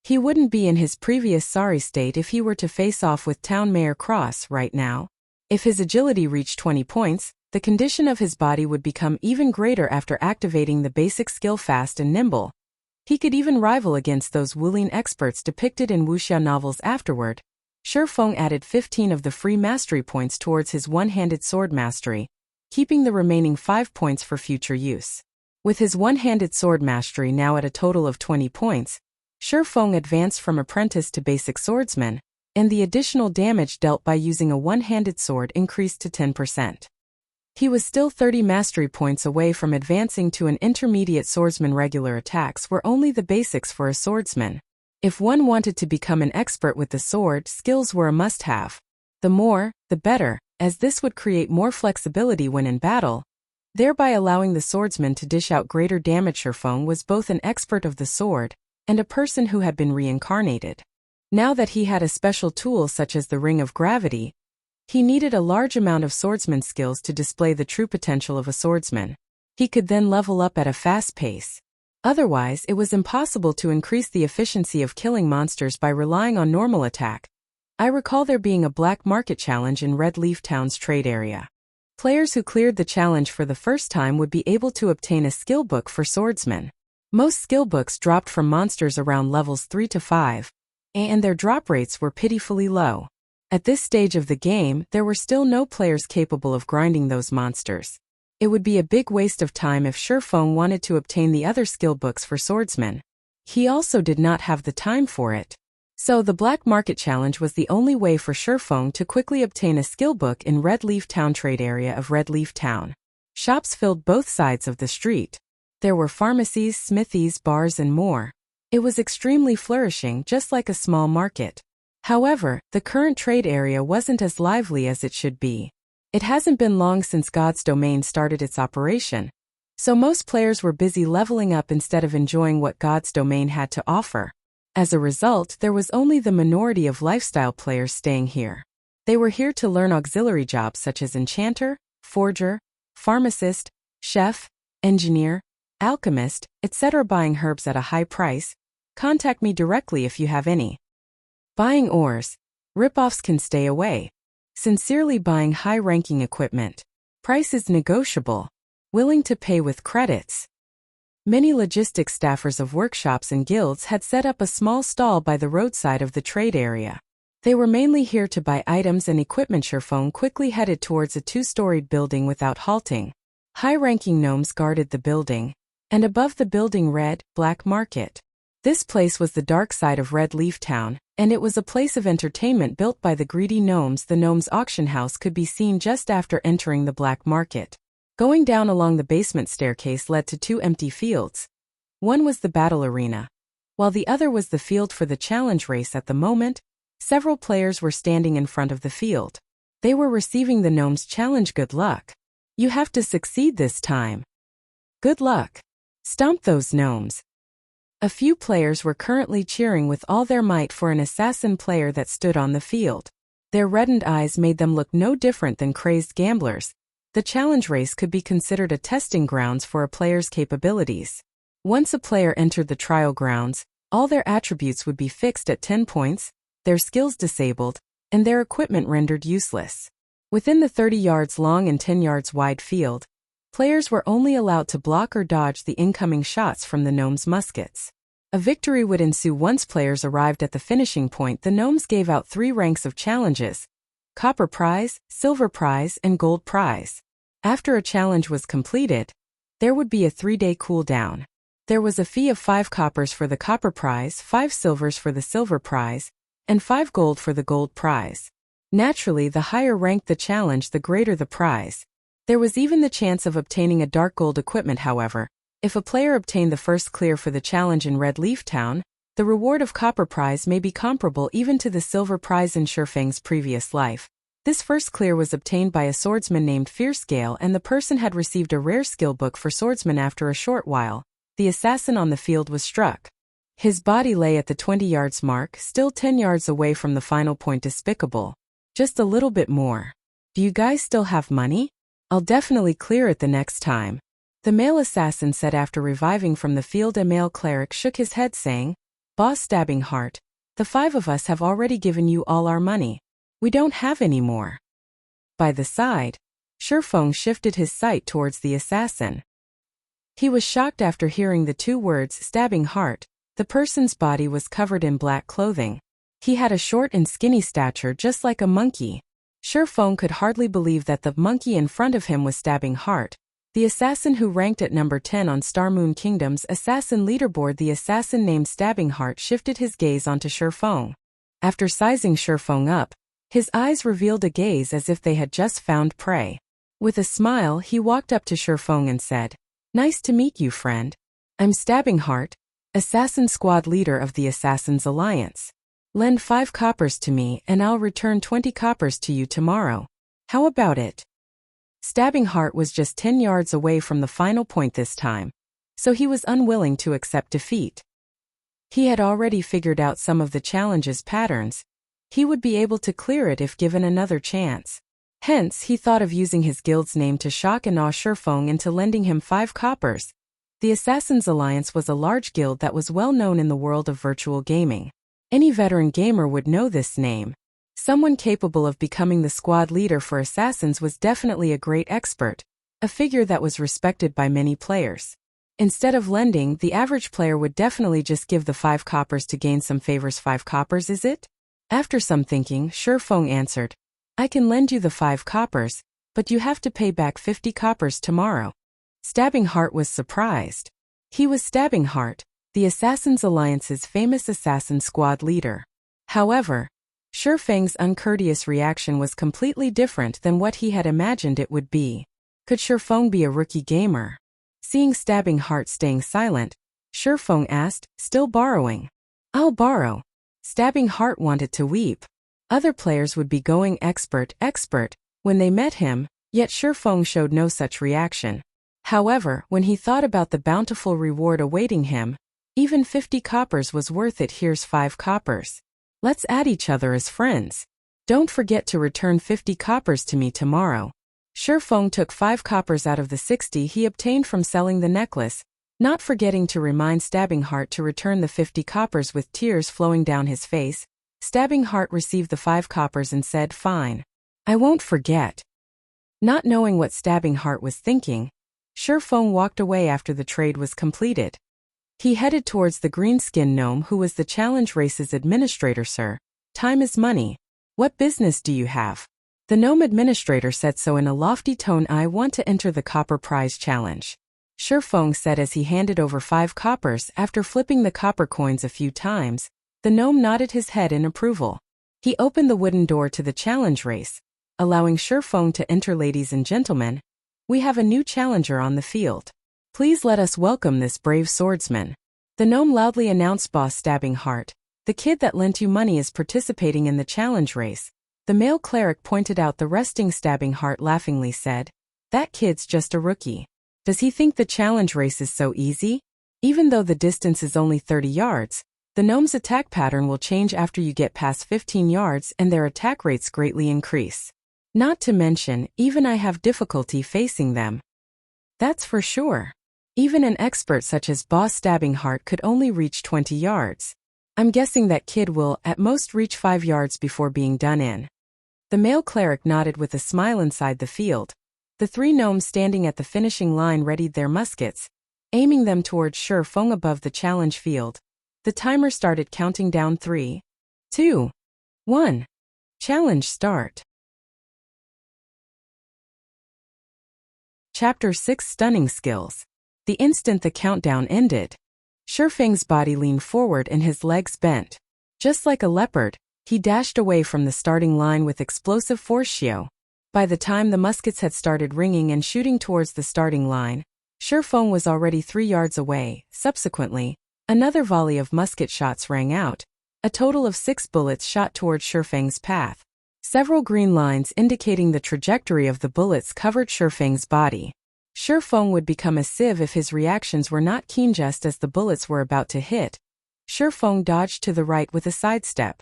He wouldn't be in his previous sorry state if he were to face off with Town Mayor Cross right now. If his agility reached 20 points, the condition of his body would become even greater after activating the basic skill Fast and Nimble. He could even rival against those Wulian experts depicted in Wuxia novels. Afterward, Shifeng added 15 of the free mastery points towards his one-handed sword mastery, keeping the remaining 5 points for future use. With his one-handed sword mastery now at a total of 20 points, Shifeng advanced from apprentice to basic swordsman, and the additional damage dealt by using a one-handed sword increased to 10%. He was still 30 mastery points away from advancing to an intermediate swordsman. Regular attacks were only the basics for a swordsman. If one wanted to become an expert with the sword, skills were a must-have. The more, the better, as this would create more flexibility when in battle, thereby allowing the swordsman to dish out greater damage. Shifeng was both an expert of the sword and a person who had been reincarnated. Now that he had a special tool such as the Ring of Gravity, he needed a large amount of swordsman skills to display the true potential of a swordsman. He could then level up at a fast pace. Otherwise, it was impossible to increase the efficiency of killing monsters by relying on normal attack. I recall there being a black market challenge in Red Leaf Town's trade area. Players who cleared the challenge for the first time would be able to obtain a skill book for swordsmen. Most skill books dropped from monsters around levels 3 to 5, and their drop rates were pitifully low. At this stage of the game, there were still no players capable of grinding those monsters. It would be a big waste of time if Shifeng wanted to obtain the other skill books for swordsmen. He also did not have the time for it. So the Black Market Challenge was the only way for Shifeng to quickly obtain a skill book in Red Leaf Town trade area of Red Leaf Town. Shops filled both sides of the street. There were pharmacies, smithies, bars and more. It was extremely flourishing, just like a small market. However, the current trade area wasn't as lively as it should be. It hasn't been long since God's Domain started its operation, so most players were busy leveling up instead of enjoying what God's Domain had to offer. As a result, there was only the minority of lifestyle players staying here. They were here to learn auxiliary jobs such as enchanter, forger, pharmacist, chef, engineer, alchemist, etc. Buying herbs at a high price. Contact me directly if you have any. Buying ores. Ripoffs can stay away. Sincerely buying high-ranking equipment. Price is negotiable. Willing to pay with credits. Many logistics staffers of workshops and guilds had set up a small stall by the roadside of the trade area. They were mainly here to buy items and equipment. Shifeng quickly headed towards a 2-storied building without halting. High-ranking gnomes guarded the building, and above the building read, Black Market. This place was the dark side of Red Leaf Town, and it was a place of entertainment built by the greedy gnomes. The gnomes' auction house could be seen just after entering the Black Market. Going down along the basement staircase led to 2 empty fields. One was the battle arena, while the other was the field for the challenge race. At the moment, several players were standing in front of the field. They were receiving the gnomes' challenge. Good luck. You have to succeed this time. Good luck. Stomp those gnomes. A few players were currently cheering with all their might for an assassin player that stood on the field. Their reddened eyes made them look no different than crazed gamblers. the challenge race could be considered a testing grounds for a player's capabilities. Once a player entered the trial grounds, all their attributes would be fixed at 10 points, their skills disabled, and their equipment rendered useless. Within the 30 yards long and 10 yards wide field, players were only allowed to block or dodge the incoming shots from the gnomes' muskets. A victory would ensue once players arrived at the finishing point. The gnomes gave out 3 ranks of challenges: copper prize, silver prize, and gold prize. After a challenge was completed, there would be a 3-day cooldown. There was a fee of 5 coppers for the copper prize, 5 silvers for the silver prize, and 5 gold for the gold prize. Naturally, the higher ranked the challenge, the greater the prize. There was even the chance of obtaining a dark gold equipment. However, if a player obtained the first clear for the challenge in Red Leaf Town, the reward of copper prize may be comparable even to the silver prize in Shurfeng's previous life. This first clear was obtained by a swordsman named Fiercegale, and the person had received a rare skill book for swordsman. After a short while, the assassin on the field was struck. His body lay at the 20 yards mark, still 10 yards away from the final point. Despicable. Just a little bit more. Do you guys still have money? I'll definitely clear it the next time, the male assassin said after reviving from the field. A male cleric shook his head saying, "Boss Stabbing Heart, the 5 of us have already given you all our money. We don't have any more." By the side, Shurfeng shifted his sight towards the assassin. He was shocked after hearing the 2 words stabbing heart. The person's body was covered in black clothing. He had a short and skinny stature, just like a monkey. Shurfeng could hardly believe that the monkey in front of him was Stabbing Heart, the assassin who ranked at number 10 on Star Moon Kingdom's assassin leaderboard. The assassin named Stabbing Heart shifted his gaze onto Shurfeng. After sizing Shurfeng up, his eyes revealed a gaze as if they had just found prey. With a smile, he walked up to Shurfeng and said, "Nice to meet you, friend. I'm Stabbing Heart, assassin squad leader of the Assassin's Alliance. Lend 5 coppers to me and I'll return 20 coppers to you tomorrow. How about it?" Stabbing Heart was just 10 yards away from the final point this time, so he was unwilling to accept defeat. He had already figured out some of the challenge's patterns. He would be able to clear it if given another chance. Hence, he thought of using his guild's name to shock and awe Shurfeng into lending him 5 coppers. The Assassin's Alliance was a large guild that was well known in the world of virtual gaming. Any veteran gamer would know this name. Someone capable of becoming the squad leader for assassins was definitely a great expert, a figure that was respected by many players. Instead of lending, the average player would definitely just give the 5 coppers to gain some favors. 5 coppers, is it? After some thinking, Shurfeng answered, "I can lend you the 5 coppers, but you have to pay back 50 coppers tomorrow." Stabbing Heart was surprised. He was Stabbing Heart, the Assassin's Alliance's famous assassin squad leader. However, Shurfeng's uncourteous reaction was completely different than what he had imagined it would be. Could Shurfeng be a rookie gamer? Seeing Stabbing Heart staying silent, Shurfeng asked, "Still borrowing?" "I'll borrow." Stabbing Heart wanted to weep. Other players would be going expert when they met him, yet Shurfeng showed no such reaction. However, when he thought about the bountiful reward awaiting him, even 50 coppers was worth it. "Here's 5 coppers. Let's add each other as friends. Don't forget to return 50 coppers to me tomorrow." Shurfeng took 5 coppers out of the 60 he obtained from selling the necklace, not forgetting to remind Stabbing Heart to return the 50 coppers. With tears flowing down his face, Stabbing Heart received the 5 coppers and said, "Fine. I won't forget." Not knowing what Stabbing Heart was thinking, Shurfeng walked away after the trade was completed. He headed towards the green-skinned gnome who was the challenge race's administrator. "Sir, time is money. What business do you have?" The gnome administrator said so in a lofty tone. "I want to enter the copper prize challenge," Shurfeng said as he handed over 5 coppers. After flipping the copper coins a few times, the gnome nodded his head in approval. He opened the wooden door to the challenge race, allowing Shurfeng to enter. "Ladies and gentlemen, we have a new challenger on the field. Please let us welcome this brave swordsman." The gnome loudly announced. "Boss Stabbing Heart, the kid that lent you money is participating in the challenge race." The male cleric pointed out the resting Stabbing Heart laughingly said, "That kid's just a rookie. Does he think the challenge race is so easy?" Even though the distance is only 30 yards, the gnome's attack pattern will change after you get past 15 yards and their attack rates greatly increase. Not to mention, even I have difficulty facing them. That's for sure. Even an expert such as Boss Stabbing Heart could only reach 20 yards. I'm guessing that kid will, at most, reach 5 yards before being done in. The male cleric nodded with a smile inside the field. The 3 gnomes standing at the finishing line readied their muskets, aiming them towards Shi Feng above the challenge field. The timer started counting down 3, 2, 1. Challenge start. Chapter 6 Stunning Skills. The instant the countdown ended, Shi Feng's body leaned forward and his legs bent. Just like a leopard, he dashed away from the starting line with explosive force. By the time the muskets had started ringing and shooting towards the starting line, Shi Feng was already 3 yards away. Subsequently, another volley of musket shots rang out. A total of 6 bullets shot towards Shi Feng's path. Several green lines indicating the trajectory of the bullets covered Shi Feng's body. Shi Feng would become a sieve if his reactions were not keen. Just as the bullets were about to hit, Shi Feng dodged to the right with a sidestep.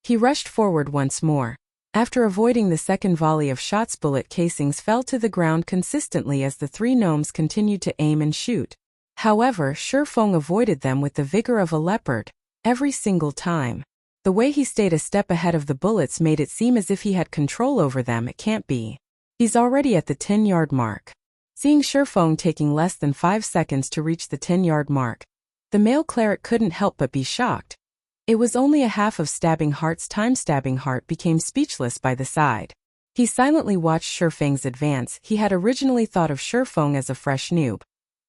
He rushed forward once more. After avoiding the second volley of shots, bullet casings fell to the ground consistently as the 3 gnomes continued to aim and shoot. However, Shi Feng avoided them with the vigor of a leopard, every single time. The way he stayed a step ahead of the bullets made it seem as if he had control over them. It can't be. He's already at the 10-yard mark. Seeing Shi Feng taking less than 5 seconds to reach the 10-yard mark, the male cleric couldn't help but be shocked. It was only a half of Stabbing Heart's time. Stabbing Heart became speechless by the side. He silently watched Shi Feng's advance. He had originally thought of Shi Feng as a fresh noob,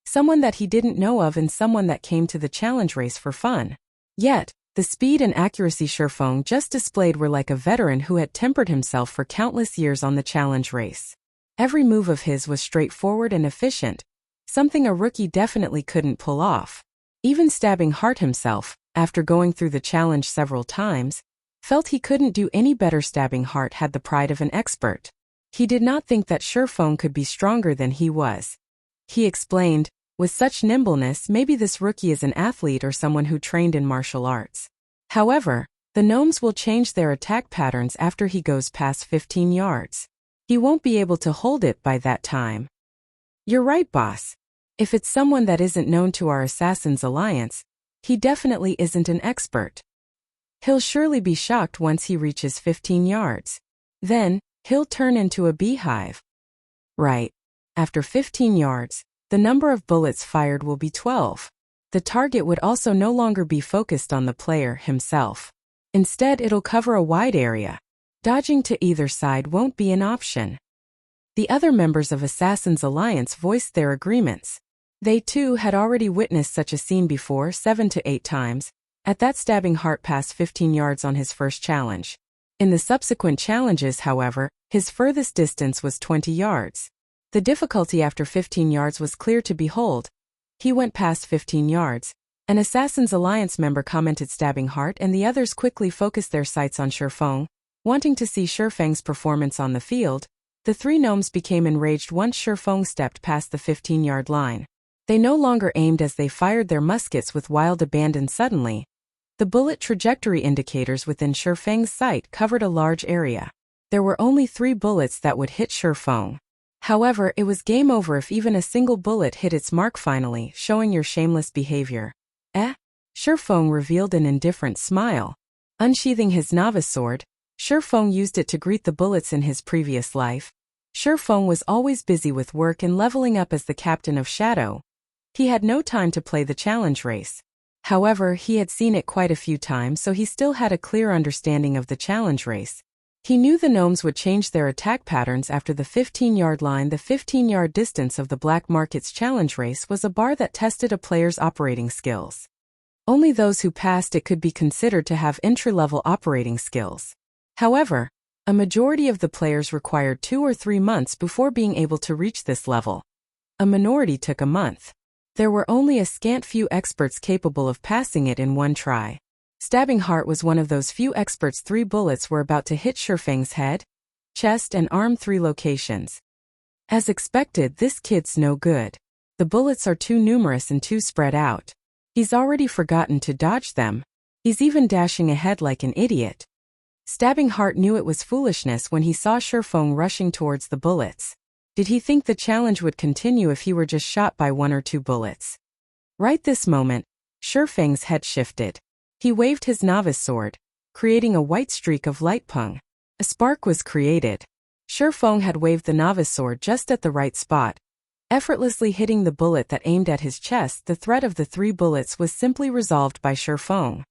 someone that he didn't know of and someone that came to the challenge race for fun. Yet, the speed and accuracy Shi Feng just displayed were like a veteran who had tempered himself for countless years on the challenge race. Every move of his was straightforward and efficient, something a rookie definitely couldn't pull off. Even Stabbing Heart himself, after going through the challenge several times, felt he couldn't do any better. Stabbing Heart had the pride of an expert. He did not think that Shi Feng could be stronger than he was. He explained, with such nimbleness, maybe this rookie is an athlete or someone who trained in martial arts. However, the gnomes will change their attack patterns after he goes past 15 yards. He won't be able to hold it by that time. You're right, boss. If it's someone that isn't known to our Assassin's Alliance, he definitely isn't an expert. He'll surely be shocked once he reaches 15 yards. Then, he'll turn into a beehive. Right. After 15 yards, the number of bullets fired will be 12. The target would also no longer be focused on the player himself. Instead, it'll cover a wide area. Dodging to either side won't be an option. The other members of Assassin's Alliance voiced their agreements. They too had already witnessed such a scene before 7 to 8 times. At that, Stabbing Heart passed 15 yards on his first challenge. In the subsequent challenges, however, his furthest distance was 20 yards. The difficulty after 15 yards was clear to behold. He went past 15 yards. An Assassin's Alliance member commented Stabbing Heart, and the others quickly focused their sights on Shi Feng. Wanting to see Shi Feng's performance on the field, the 3 gnomes became enraged once Shi Feng stepped past the 15-yard line. They no longer aimed as they fired their muskets with wild abandon. Suddenly, the bullet trajectory indicators within Shi Feng's sight covered a large area. There were only 3 bullets that would hit Shi Feng. However, it was game over if even a single bullet hit its mark. Finally, showing your shameless behavior. Shi Feng revealed an indifferent smile. Unsheathing his novice sword, Shi Feng used it to greet the bullets. In his previous life, Shi Feng was always busy with work and leveling up as the captain of Shadow. He had no time to play the challenge race. However, he had seen it quite a few times, so he still had a clear understanding of the challenge race. He knew the gnomes would change their attack patterns after the 15-yard line. The 15-yard distance of the Black Market's challenge race was a bar that tested a player's operating skills. Only those who passed it could be considered to have entry-level operating skills. However, a majority of the players required 2 or 3 months before being able to reach this level. A minority took a month. There were only a scant few experts capable of passing it in one try. Stabbing Heart was one of those few experts. 3 bullets were about to hit Shi Feng's head, chest and arm, 3 locations. As expected, this kid's no good. The bullets are too numerous and too spread out. He's already forgotten to dodge them. He's even dashing ahead like an idiot. Stabbing Heart knew it was foolishness when he saw Shifeng rushing towards the bullets. Did he think the challenge would continue if he were just shot by 1 or 2 bullets? Right this moment, Shifeng's head shifted. He waved his novice sword, creating a white streak of light pung. A spark was created. Shifeng had waved the novice sword just at the right spot, effortlessly hitting the bullet that aimed at his chest. The threat of the 3 bullets was simply resolved by Shifeng.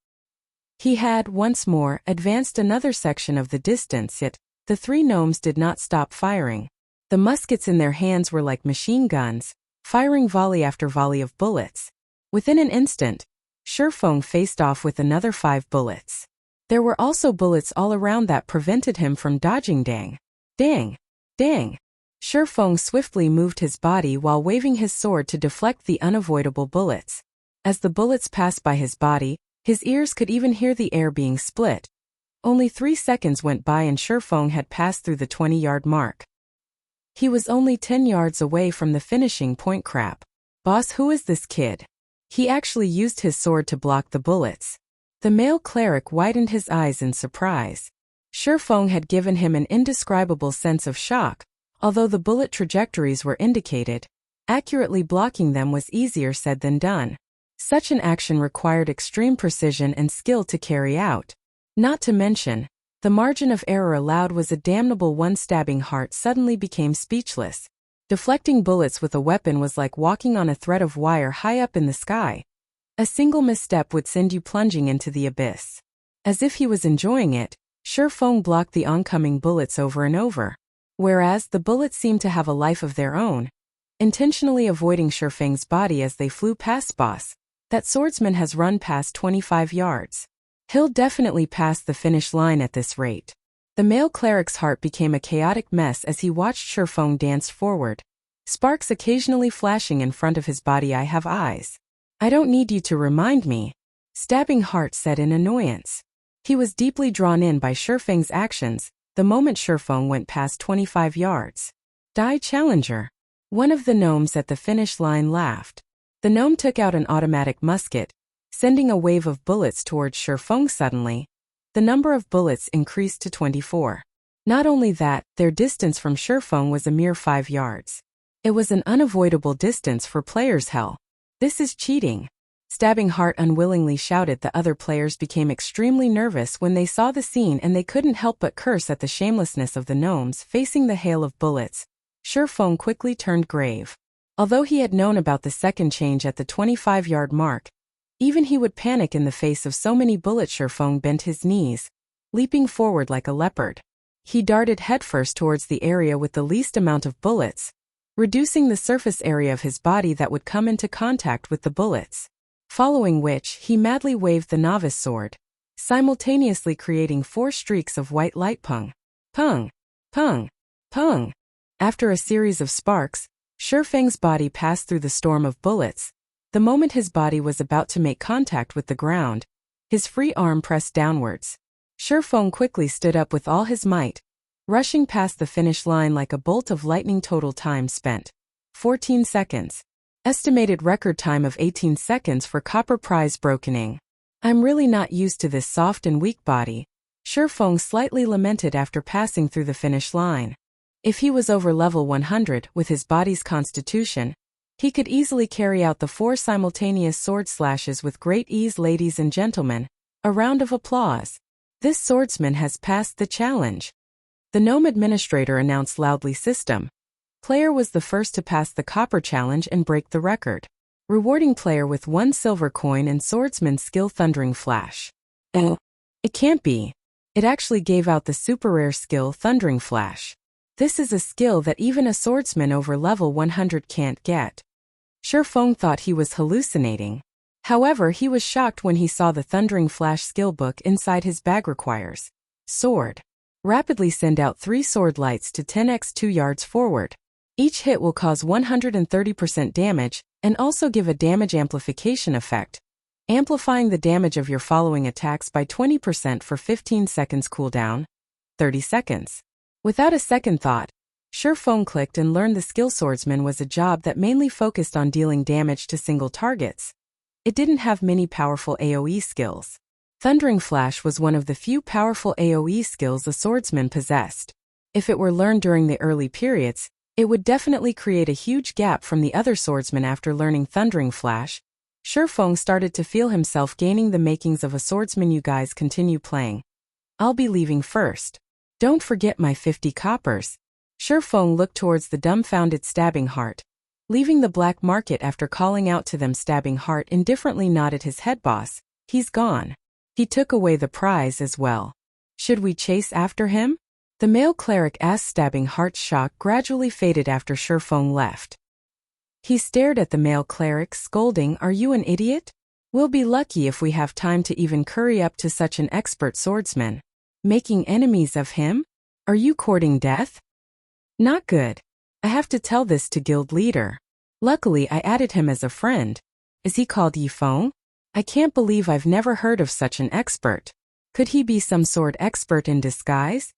He had, once more, advanced another section of the distance, yet the 3 gnomes did not stop firing. The muskets in their hands were like machine guns, firing volley after volley of bullets. Within an instant, Shifeng faced off with another 5 bullets. There were also bullets all around that prevented him from dodging. Dang! Dang! Dang! Shifeng swiftly moved his body while waving his sword to deflect the unavoidable bullets. As the bullets passed by his body, his ears could even hear the air being split. Only 3 seconds went by and Shifeng had passed through the 20-yard mark. He was only 10 yards away from the finishing point. Crap. Boss, who is this kid? He actually used his sword to block the bullets. The male cleric widened his eyes in surprise. Shifeng had given him an indescribable sense of shock. Although the bullet trajectories were indicated, accurately blocking them was easier said than done. Such an action required extreme precision and skill to carry out. Not to mention, the margin of error allowed was a damnable one. Stabbing Heart suddenly became speechless. Deflecting bullets with a weapon was like walking on a thread of wire high up in the sky. A single misstep would send you plunging into the abyss. As if he was enjoying it, Shifeng blocked the oncoming bullets over and over. Whereas the bullets seemed to have a life of their own, intentionally avoiding Shifeng's body as they flew past. Boss, that swordsman has run past 25 yards. He'll definitely pass the finish line at this rate. The male cleric's heart became a chaotic mess as he watched Shifeng dance forward, sparks occasionally flashing in front of his body. I have eyes. I don't need you to remind me, Stabbing Heart said in annoyance. He was deeply drawn in by Shifeng's actions the moment Shifeng went past 25 yards. Die Challenger. One of the gnomes at the finish line laughed. The gnome took out an automatic musket, sending a wave of bullets towards Shifeng. Suddenly, the number of bullets increased to 24. Not only that, their distance from Shifeng was a mere 5 yards. It was an unavoidable distance for players. Hell, this is cheating. Stabbing Heart unwillingly shouted. The other players became extremely nervous when they saw the scene and they couldn't help but curse at the shamelessness of the gnomes facing the hail of bullets. Shifeng quickly turned grave. Although he had known about the second change at the 25-yard mark, even he would panic in the face of so many bullets. Shifeng bent his knees, leaping forward like a leopard. He darted headfirst towards the area with the least amount of bullets, reducing the surface area of his body that would come into contact with the bullets. Following which, he madly waved the novice sword, simultaneously creating 4 streaks of white light. Pung, pung, pung, pung. After a series of sparks, Shifeng's body passed through the storm of bullets. The moment his body was about to make contact with the ground, his free arm pressed downwards. Shifeng quickly stood up with all his might, rushing past the finish line like a bolt of lightning. Total time spent: 14 seconds. Estimated record time of 18 seconds for copper prize. Brokening. I'm really not used to this soft and weak body, Shifeng slightly lamented after passing through the finish line. If he was over level 100 with his body's constitution, he could easily carry out the 4 simultaneous sword slashes with great ease. Ladies and gentlemen, a round of applause. This swordsman has passed the challenge. The gnome administrator announced loudly. System player was the first to pass the copper challenge and break the record, rewarding player with 1 silver coin and swordsman skill. Thundering Flash. It can't be. It actually gave out the super rare skill Thundering Flash. This is a skill that even a swordsman over level 100 can't get. Shifeng thought he was hallucinating. However, he was shocked when he saw the Thundering Flash skill book inside his bag. Requires sword. Rapidly send out 3 sword lights to 10x 2 yards forward. Each hit will cause 130% damage and also give a damage amplification effect, amplifying the damage of your following attacks by 20% for 15 seconds. Cooldown: 30 seconds. Without a second thought, Shifeng clicked and learned the skill. Swordsman was a job that mainly focused on dealing damage to single targets. It didn't have many powerful AoE skills. Thundering Flash was one of the few powerful AoE skills a swordsman possessed. If it were learned during the early periods, it would definitely create a huge gap from the other swordsmen. After learning Thundering Flash, Shifeng started to feel himself gaining the makings of a swordsman. You guys continue playing. I'll be leaving first. Don't forget my 50 coppers. Shifeng looked towards the dumbfounded Stabbing Heart. Leaving the black market after calling out to them, Stabbing Heart indifferently nodded his head. Boss, he's gone. He took away the prize as well. Should we chase after him? The male cleric asked. Stabbing Heart's shock gradually faded after Shifeng left. He stared at the male cleric, scolding, "Are you an idiot? We'll be lucky if we have time to even curry up to such an expert swordsman. Making enemies of him? Are you courting death? Not good. I have to tell this to guild leader. Luckily I added him as a friend. Is he called Yifeng? I can't believe I've never heard of such an expert. Could he be some sword expert in disguise?"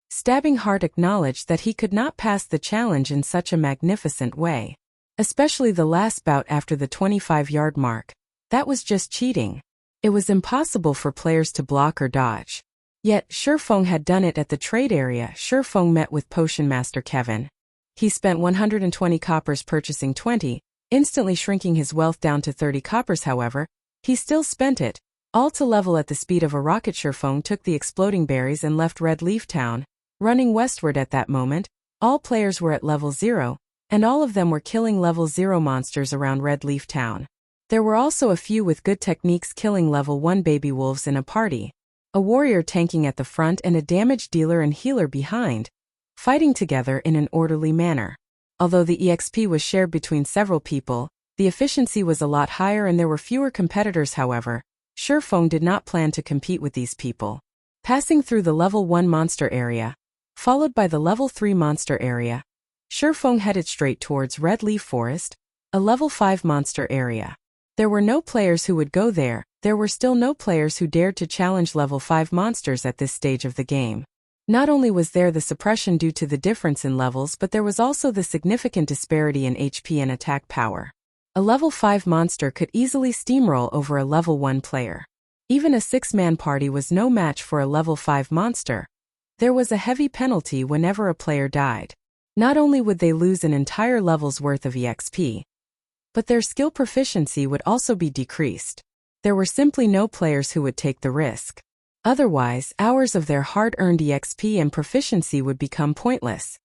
Stabbing Heart acknowledged that he could not pass the challenge in such a magnificent way. Especially the last bout after the 25-yard mark. That was just cheating. It was impossible for players to block or dodge. Yet, Shifeng had done it at the trade area. Shifeng met with Potion Master Kevin. He spent 120 coppers purchasing 20, instantly shrinking his wealth down to 30 coppers. However, he still spent it, all to level at the speed of a rocket. Shifeng took the exploding berries and left Red Leaf Town, running westward. At that moment, all players were at level 0, and all of them were killing level 0 monsters around Red Leaf Town. There were also a few with good techniques killing level 1 baby wolves in a party. A warrior tanking at the front and a damage dealer and healer behind, fighting together in an orderly manner. Although the EXP was shared between several people, the efficiency was a lot higher and there were fewer competitors. However, Shifeng did not plan to compete with these people. Passing through the level 1 monster area, followed by the level 3 monster area, Shifeng headed straight towards Red Leaf Forest, a level 5 monster area. There were no players who would go there. There were still no players who dared to challenge level 5 monsters at this stage of the game. Not only was there the suppression due to the difference in levels, but there was also the significant disparity in HP and attack power. A level 5 monster could easily steamroll over a level 1 player. Even a 6-man party was no match for a level 5 monster. There was a heavy penalty whenever a player died. Not only would they lose an entire level's worth of EXP, but their skill proficiency would also be decreased. There were simply no players who would take the risk. Otherwise, hours of their hard-earned EXP and proficiency would become pointless.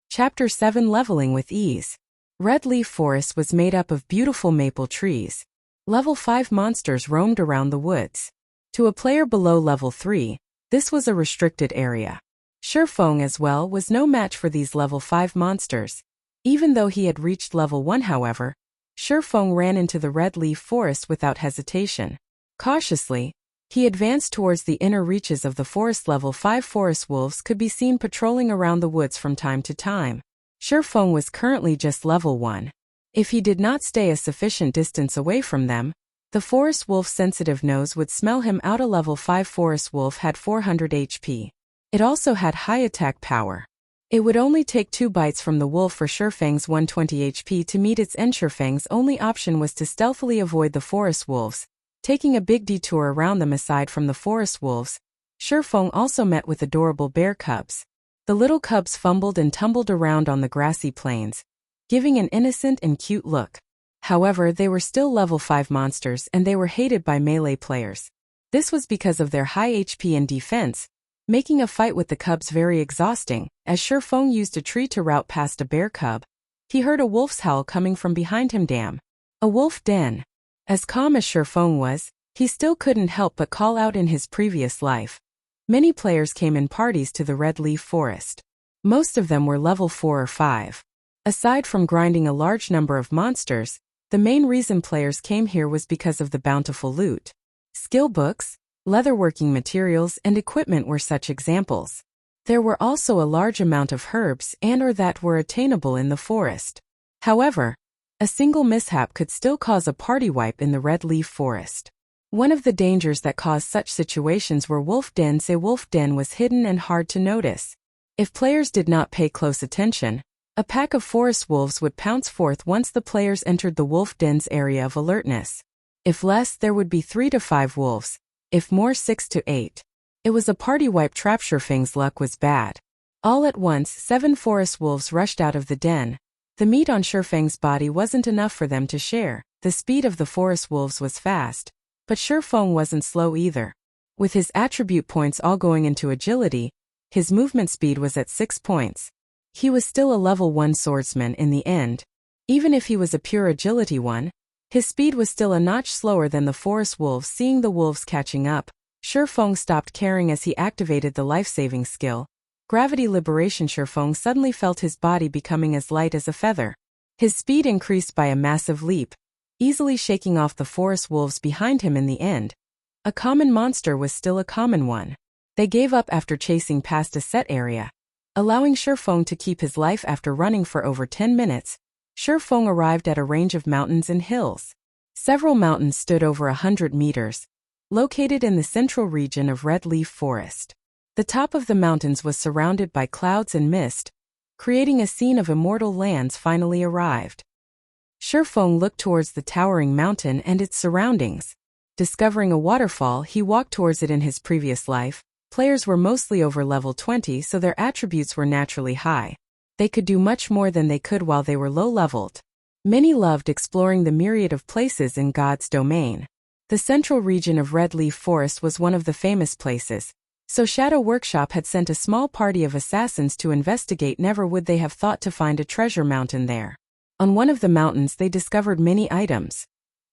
Chapter 7: Leveling with Ease. Red Leaf Forest was made up of beautiful maple trees. Level 5 monsters roamed around the woods. To a player below level 3, this was a restricted area. Shifeng as well was no match for these level 5 monsters. Even though he had reached level 1, however, Shifeng ran into the Red Leaf Forest without hesitation. Cautiously, he advanced towards the inner reaches of the forest. Level 5 forest wolves could be seen patrolling around the woods from time to time. Shifeng was currently just level 1. If he did not stay a sufficient distance away from them, the forest wolf's sensitive nose would smell him out. A level 5 forest wolf had 400 HP. It also had high attack power. It would only take 2 bites from the wolf for Shifeng's 120 HP to meet its end. Shifeng's only option was to stealthily avoid the forest wolves, taking a big detour around them. Aside from the forest wolves, Shifeng also met with adorable bear cubs. The little cubs fumbled and tumbled around on the grassy plains, giving an innocent and cute look. However, they were still level 5 monsters and they were hated by melee players. This was because of their high HP and defense, making a fight with the cubs very exhausting. As Shifeng used a tree to route past a bear cub, he heard a wolf's howl coming from behind him. Damn. A wolf den. As calm as Shifeng was, he still couldn't help but call out. In his previous life, many players came in parties to the Red Leaf Forest. Most of them were level 4 or 5. Aside from grinding a large number of monsters, the main reason players came here was because of the bountiful loot. Skill books, leatherworking materials, and equipment were such examples. There were also a large amount of herbs and or that were attainable in the forest. However, a single mishap could still cause a party wipe in the Red Leaf Forest. One of the dangers that caused such situations were wolf dens. A wolf den was hidden and hard to notice. If players did not pay close attention, A pack of forest wolves would pounce forth once the players entered the wolf den's area of alertness. If less, there would be 3 to 5 wolves. If more, 6 to 8. It was a party wipe. Trapshurfeng's luck was bad. All at once, 7 forest wolves rushed out of the den. The meat on Shurfeng's body wasn't enough for them to share. The speed of the forest wolves was fast, but Shurfeng wasn't slow either. With his attribute points all going into agility, his movement speed was at 6 points. He was still a level 1 swordsman in the end. Even if he was a pure agility one, his speed was still a notch slower than the forest wolves. Seeing the wolves catching up, Shurfeng stopped caring as he activated the life-saving skill. Gravity liberation. Shurfeng suddenly felt his body becoming as light as a feather. His speed increased by a massive leap, easily shaking off the forest wolves behind him in the end. A common monster was still a common one. They gave up after chasing past a set area, allowing Shurfeng to keep his life after running for over 10 minutes. Shurfeng arrived at a range of mountains and hills. Several mountains stood over 100 meters, located in the central region of Red Leaf Forest. The top of the mountains was surrounded by clouds and mist, creating a scene of immortal lands. Finally arrived. Shurfeng looked towards the towering mountain and its surroundings. Discovering a waterfall, he walked towards it. In his previous life, players were mostly over level 20, so their attributes were naturally high. They could do much more than they could while they were low-leveled. Many loved exploring the myriad of places in God's domain. The central region of Red Leaf Forest was one of the famous places, so Shadow Workshop had sent a small party of assassins to investigate. Never would they have thought to find a treasure mountain there. On one of the mountains they discovered many items,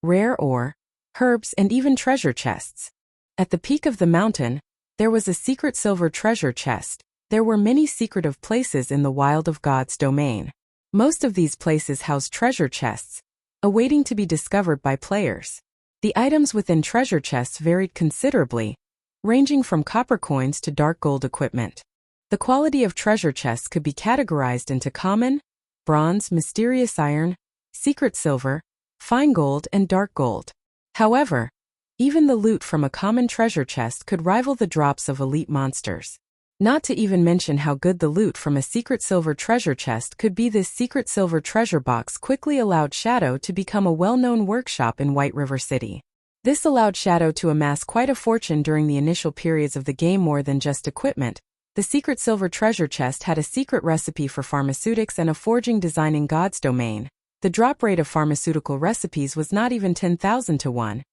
rare ore, herbs, and even treasure chests. At the peak of the mountain, there was a secret silver treasure chest. There were many secretive places in the wild of God's domain. Most of these places housed treasure chests, awaiting to be discovered by players. The items within treasure chests varied considerably, ranging from copper coins to dark gold equipment. The quality of treasure chests could be categorized into common, bronze, mysterious iron, secret silver, fine gold, and dark gold. However, even the loot from a common treasure chest could rival the drops of elite monsters. Not to even mention how good the loot from a secret silver treasure chest could be. This secret silver treasure box quickly allowed Shadow to become a well-known workshop in White River City. This allowed Shadow to amass quite a fortune during the initial periods of the game. More than just equipment, the secret silver treasure chest had a secret recipe for pharmaceutics and a forging design in God's domain. The drop rate of pharmaceutical recipes was not even 10,000 to 1.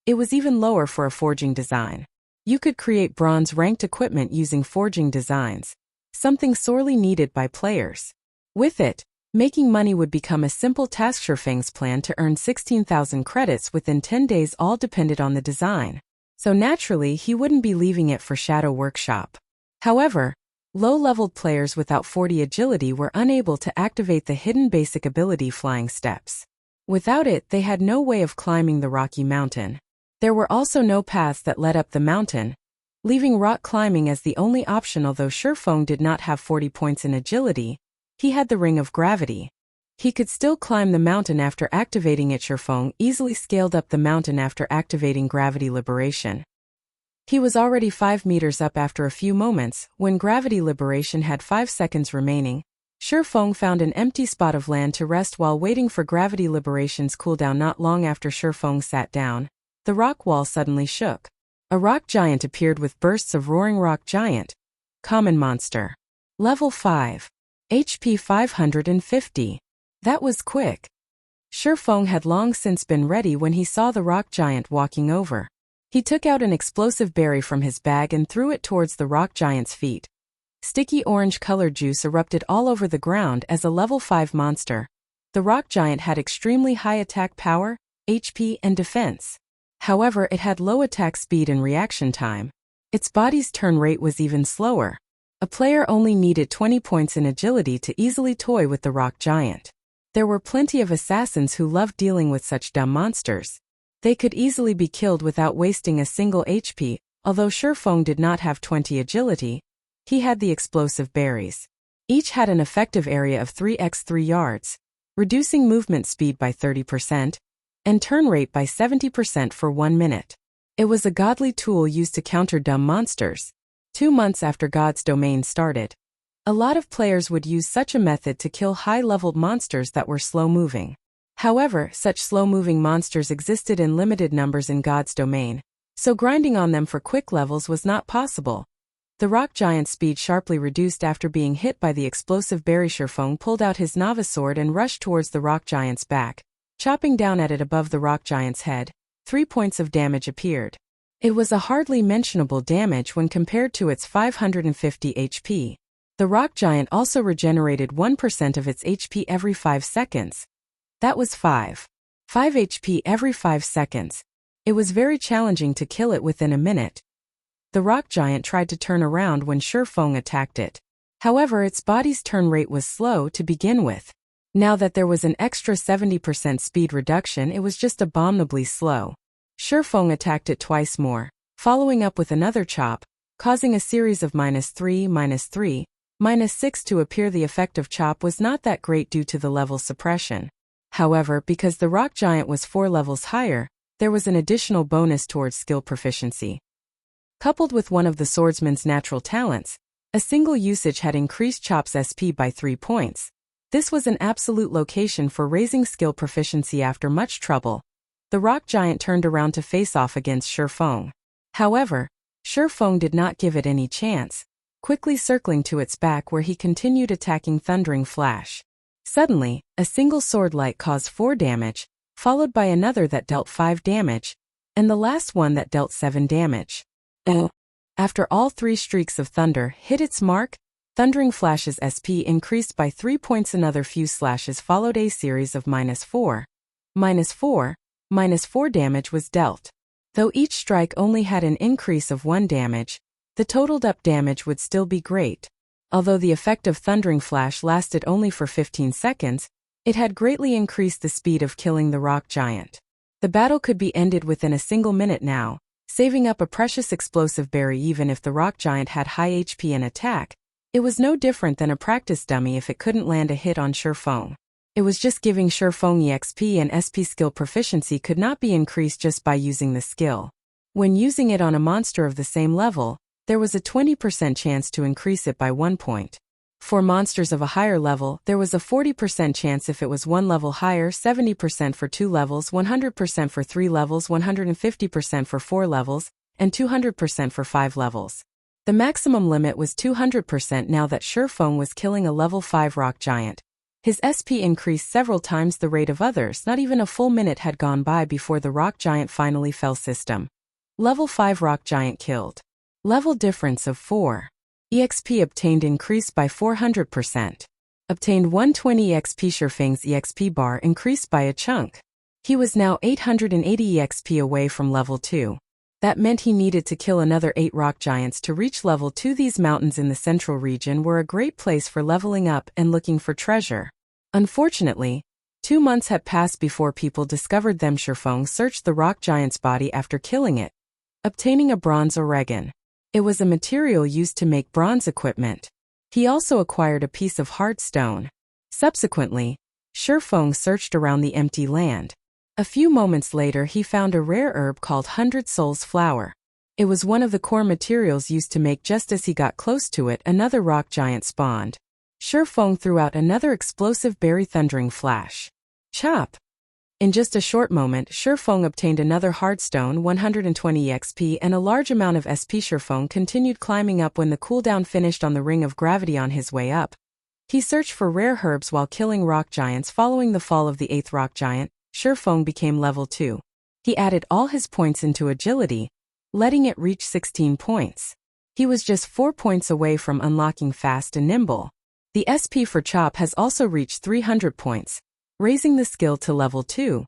It was even lower for a forging design. You could create bronze-ranked equipment using forging designs, something sorely needed by players. With it, making money would become a simple task. Shurfeng's plan to earn 16,000 credits within 10 days all depended on the design, so naturally he wouldn't be leaving it for Shadow Workshop. However, low-leveled players without 40 agility were unable to activate the hidden basic ability Flying Steps. Without it, they had no way of climbing the rocky mountain. There were also no paths that led up the mountain, leaving rock climbing as the only option. Although Shurfeng did not have 40 points in agility, he had the Ring of Gravity. He could still climb the mountain after activating it. Shurfeng easily scaled up the mountain after activating Gravity Liberation. He was already 5 meters up after a few moments. When Gravity Liberation had 5 seconds remaining, Shurfeng found an empty spot of land to rest while waiting for Gravity Liberation's cooldown. Not long after Shurfeng sat down, the rock wall suddenly shook. A rock giant appeared with bursts of roaring. Rock giant, common monster. Level 5. HP 550. That was quick. Shurfeng had long since been ready when he saw the rock giant walking over. He took out an explosive berry from his bag and threw it towards the rock giant's feet. Sticky orange-colored juice erupted all over the ground. As a level 5 monster, the rock giant had extremely high attack power, HP, and defense. However, it had low attack speed and reaction time. Its body's turn rate was even slower. A player only needed 20 points in agility to easily toy with the rock giant. There were plenty of assassins who loved dealing with such dumb monsters. They could easily be killed without wasting a single HP. Although Shurfeng did not have 20 agility, he had the explosive berries. Each had an effective area of 3x3 yards, reducing movement speed by 30%, and turn rate by 70% for 1 minute. It was a godly tool used to counter dumb monsters. 2 months after God's domain started, A lot of players would use such a method to kill high-leveled monsters that were slow-moving. However, such slow-moving monsters existed in limited numbers in God's domain, so grinding on them for quick levels was not possible. The rock giant's speed sharply reduced after being hit by the explosive berry. Sherfeng pulled out his Nava sword and rushed towards the rock giant's back, chopping down at it above the rock giant's head. 3 points of damage appeared. It was a hardly mentionable damage when compared to its 550 HP. The rock giant also regenerated 1% of its HP every 5 seconds. That was 5 HP every 5 seconds. It was very challenging to kill it within a minute. The rock giant tried to turn around when Sherfeng attacked it. However, its body's turn rate was slow to begin with. Now that there was an extra 70% speed reduction, it was just abominably slow. Sherfeng attacked it twice more, following up with another chop, causing a series of -3, -3, -6 to appear. The effect of chop was not that great due to the level suppression. However, because the rock giant was 4 levels higher, there was an additional bonus towards skill proficiency. Coupled with one of the swordsman's natural talents, a single usage had increased Chop's SP by 3 points. This was an absolute location for raising skill proficiency after much trouble. The rock giant turned around to face off against Sherfeng. However, Sherfeng did not give it any chance, quickly circling to its back where he continued attacking Thundering Flash. Suddenly, a single sword light caused 4 damage, followed by another that dealt 5 damage, and the last one that dealt 7 damage. After all 3 streaks of thunder hit its mark, Thundering Flash's SP increased by 3 points. Another few slashes followed. A series of -4, -4, -4 damage was dealt. Though each strike only had an increase of 1 damage, the totaled up damage would still be great. Although the effect of Thundering Flash lasted only for 15 seconds, it had greatly increased the speed of killing the rock giant. The battle could be ended within a single minute now, saving up a precious explosive berry. Even if the rock giant had high HP and attack, it was no different than a practice dummy if it couldn't land a hit on Sherfeng. It was just giving Sherfeng EXP, and SP skill proficiency could not be increased just by using the skill. When using it on a monster of the same level, there was a 20% chance to increase it by 1 point. For monsters of a higher level, there was a 40% chance if it was 1 level higher, 70% for 2 levels, 100% for 3 levels, 150% for 4 levels, and 200% for 5 levels. The maximum limit was 200% now that Sherfeng was killing a level 5 rock giant. His SP increased several times the rate of others. Not even a full minute had gone by before the rock giant finally fell. System. Level 5 rock giant killed. Level difference of 4. EXP obtained increased by 400%. Obtained 120 EXP. Sherfeng's EXP bar increased by a chunk. He was now 880 EXP away from level 2. That meant he needed to kill another 8 rock giants to reach level 2. These mountains in the central region were a great place for leveling up and looking for treasure. Unfortunately, 2 months had passed before people discovered them. Sherfeng searched the rock giant's body after killing it, obtaining a bronze oregon. It was a material used to make bronze equipment. He also acquired a piece of hard stone. Subsequently, Sherfeng searched around the empty land. A few moments later he found a rare herb called 100 Souls Flower. It was one of the core materials used to make. Just as he got close to it, another rock giant spawned. Sherfeng threw out another explosive berry. Thundering Flash. Chop! In just a short moment, Sherfeng obtained another hardstone, 120 EXP, and a large amount of SP. Sherfeng continued climbing up when the cooldown finished on the ring of gravity. On his way up, he searched for rare herbs while killing rock giants. Following the fall of the 8th rock giant, Sherfeng became level 2. He added all his points into agility, letting it reach 16 points. He was just 4 points away from unlocking fast and nimble. The SP for Chop has also reached 300 points, raising the skill to level 2.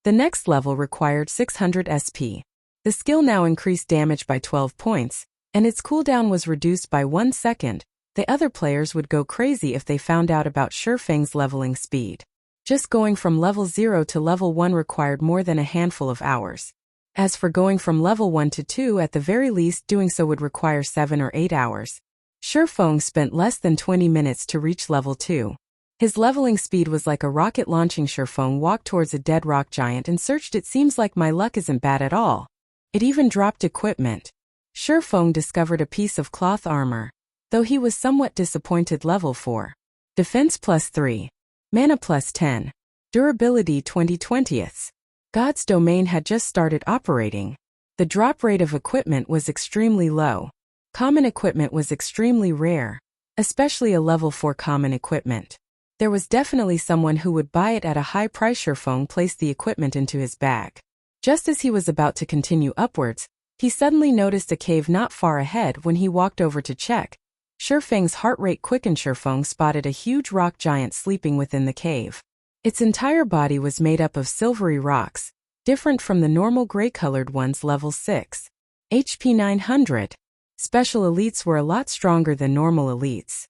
The next level required 600 SP. The skill now increased damage by 12 points, and its cooldown was reduced by 1 second. The other players would go crazy if they found out about Sherfeng's leveling speed. Just going from level 0 to level 1 required more than a handful of hours. As for going from level 1 to 2, at the very least doing so would require 7 or 8 hours. Sherfeng spent less than 20 minutes to reach level 2. His leveling speed was like a rocket launching. Sherfeng walked towards a dead rock giant and searched. It seems like my luck isn't bad at all. It even dropped equipment. Sherfeng discovered a piece of cloth armor. though he was somewhat disappointed. Level 4. Defense +3. Mana +10. Durability 20/20. God's domain had just started operating. The drop rate of equipment was extremely low. Common equipment was extremely rare, especially a level 4 common equipment. There was definitely someone who would buy it at a high price. Shifeng placed the equipment into his bag. Just as he was about to continue upwards, he suddenly noticed a cave not far ahead. When he walked over to check, Shifeng's heart rate quickened. Shifeng spotted a huge rock giant sleeping within the cave. Its entire body was made up of silvery rocks, different from the normal gray-colored ones. Level 6. HP 900. Special elites were a lot stronger than normal elites.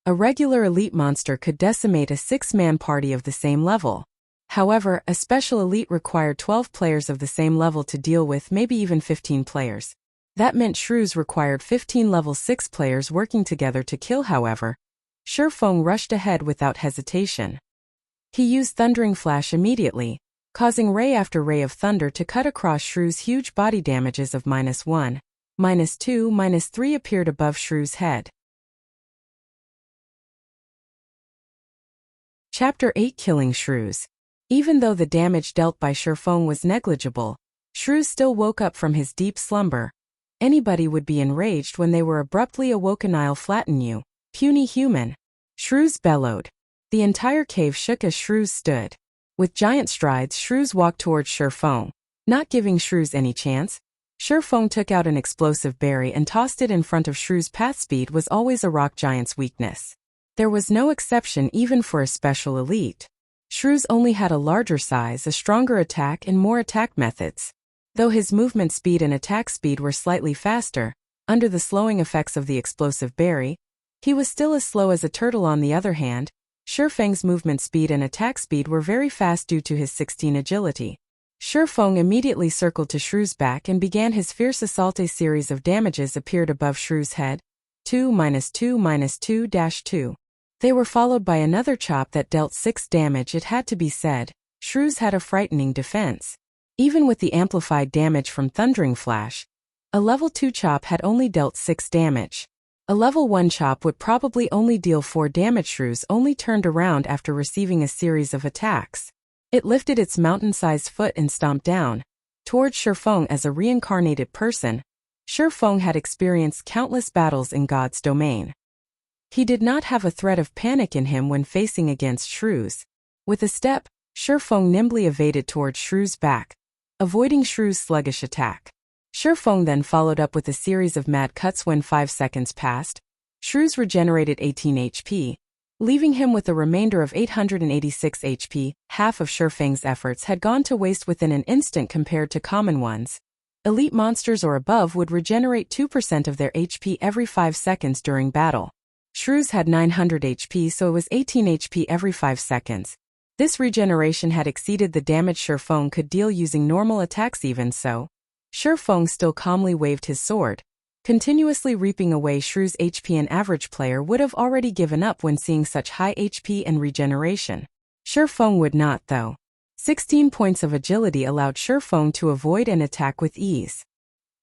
A regular elite monster could decimate a 6-man party of the same level. However, a special elite required 12 players of the same level to deal with, maybe even 15 players. That meant shrews required 15 level 6 players working together to kill. However, Shifeng rushed ahead without hesitation. He used Thundering Flash immediately, causing ray after ray of thunder to cut across Shrew's huge body. Damages of -1, -2, -3 appeared above Shrew's head. Chapter 8. Killing Shrews. Even though the damage dealt by Shifeng was negligible, Shrew still woke up from his deep slumber. Anybody would be enraged when they were abruptly awoken. "I'll flatten you, puny human," Shrews bellowed. The entire cave shook as Shrews stood. With giant strides, Shrews walked towards Shifeng. Not giving Shrews any chance, Shifeng took out an explosive berry and tossed it in front of Shrews. Path speed was always a rock giant's weakness. There was no exception even for a special elite. Shrews only had a larger size, a stronger attack, and more attack methods. Though his movement speed and attack speed were slightly faster, under the slowing effects of the explosive berry, he was still as slow as a turtle. On the other hand, Shifeng's movement speed and attack speed were very fast due to his 16 agility. Shifeng immediately circled to Shrew's back and began his fierce assault. A series of damages appeared above Shrew's head. 2 -2 -2-2. They were followed by another chop that dealt 6 damage. It had to be said, Shrews had a frightening defense. Even with the amplified damage from Thundering Flash, a level 2 chop had only dealt 6 damage. A level 1 chop would probably only deal 4 damage. Shrews only turned around after receiving a series of attacks. It lifted its mountain-sized foot and stomped down towards Shifeng. As a reincarnated person, Shifeng had experienced countless battles in God's domain. He did not have a threat of panic in him when facing against Shrews. With a step, Shifeng nimbly evaded towards Shrew's back, avoiding Shrew's sluggish attack. Shifeng then followed up with a series of mad cuts. When 5 seconds passed, Shrews regenerated 18 HP, leaving him with a remainder of 886 HP. Half of Shifeng's efforts had gone to waste within an instant compared to common ones. Elite monsters or above would regenerate 2% of their HP every 5 seconds during battle. Shrews had 900 HP, so it was 18 HP every 5 seconds. This regeneration had exceeded the damage Shifeng could deal using normal attacks. Even so, Shifeng still calmly waved his sword, continuously reaping away Shrew's HP. An average player would have already given up when seeing such high HP and regeneration. Shifeng would not, though. 16 points of agility allowed Shifeng to avoid and attack with ease.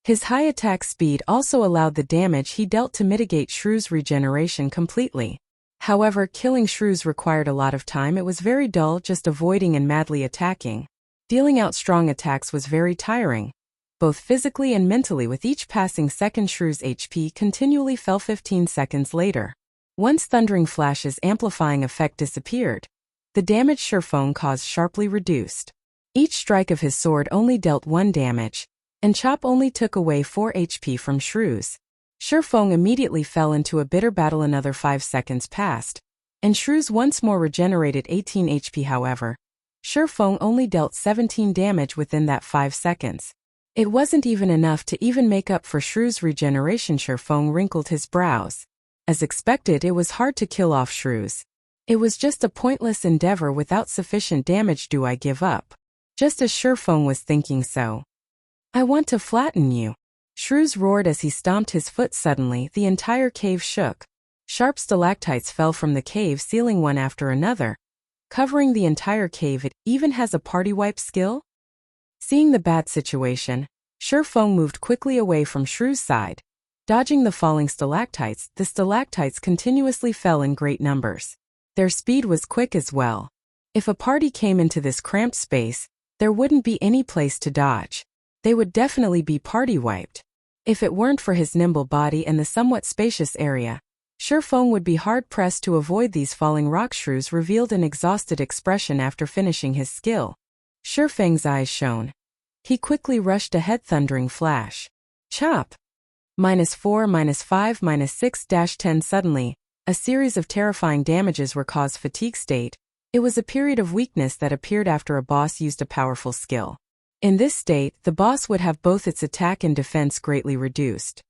His high attack speed also allowed the damage he dealt to mitigate Shrew's regeneration completely. However, killing Shrews required a lot of time. It was very dull just avoiding and madly attacking. Dealing out strong attacks was very tiring, both physically and mentally. With each passing second, Shrew's HP continually fell. 15 seconds later, once Thundering Flash's amplifying effect disappeared, the damage Shifeng caused sharply reduced. Each strike of his sword only dealt 1 damage, and chop only took away 4 HP from Shrews. Shifeng immediately fell into a bitter battle. Another 5 seconds passed, and Shrews once more regenerated 18 HP. However, Shifeng only dealt 17 damage within that 5 seconds. It wasn't even enough to even make up for Shrew's regeneration. Shifeng wrinkled his brows. As expected, it was hard to kill off Shrews. It was just a pointless endeavor without sufficient damage. Do I give up? Just as Shifeng was thinking so, "I want to flatten you," Shrews roared as he stomped his foot. Suddenly, the entire cave shook. Sharp stalactites fell from the cave ceiling one after another, covering the entire cave. It even has a party wipe skill? Seeing the bad situation, Shifeng moved quickly away from Shrew's side. Dodging the falling stalactites, the stalactites continuously fell in great numbers. Their speed was quick as well. If a party came into this cramped space, there wouldn't be any place to dodge. They would definitely be party wiped. If it weren't for his nimble body and the somewhat spacious area, Shifeng would be hard-pressed to avoid these falling rock. Shrews revealed an exhausted expression after finishing his skill. Shifeng's eyes shone. He quickly rushed ahead. Thundering flash. Chop! -4, -5, -6-10. Suddenly, a series of terrifying damages were caused. Fatigue state. It was a period of weakness that appeared after a boss used a powerful skill. In this state, the boss would have both its attack and defense greatly reduced.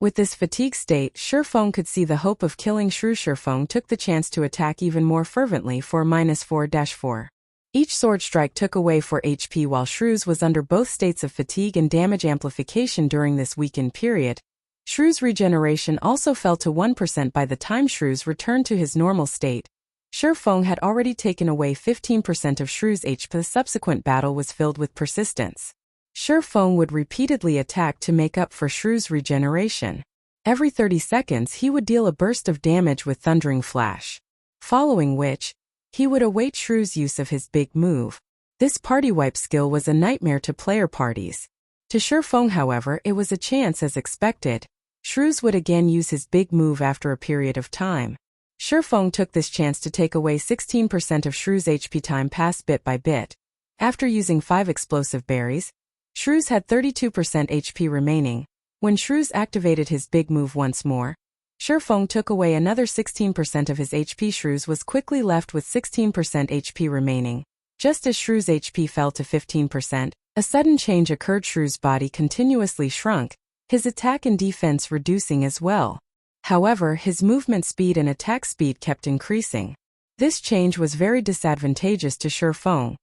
With this fatigue state, Shifeng could see the hope of killing Shrew. Shifeng took the chance to attack even more fervently for -4-4. Each sword strike took away 4 HP while Shrew's was under both states of fatigue and damage amplification during this weakened period. Shrew's regeneration also fell to 1% by the time Shrew's returned to his normal state. Shifeng had already taken away 15% of Shrew's HP. The subsequent battle was filled with persistence. Shifeng would repeatedly attack to make up for Shrew's regeneration. Every 30 seconds he would deal a burst of damage with Thundering Flash. Following which, he would await Shrew's use of his big move. This party wipe skill was a nightmare to player parties. To Shifeng, however, it was a chance. As expected, Shrew's would again use his big move after a period of time. Shifeng took this chance to take away 16% of Shrew's HP. Time passed bit by bit. After using 5 explosive berries, Shrew's had 32% HP remaining. When Shrew's activated his big move once more, Shifeng took away another 16% of his HP. Shrew's was quickly left with 16% HP remaining. Just as Shrew's HP fell to 15%, a sudden change occurred. Shrew's body continuously shrunk, his attack and defense reducing as well. However, his movement speed and attack speed kept increasing. This change was very disadvantageous to Shifeng.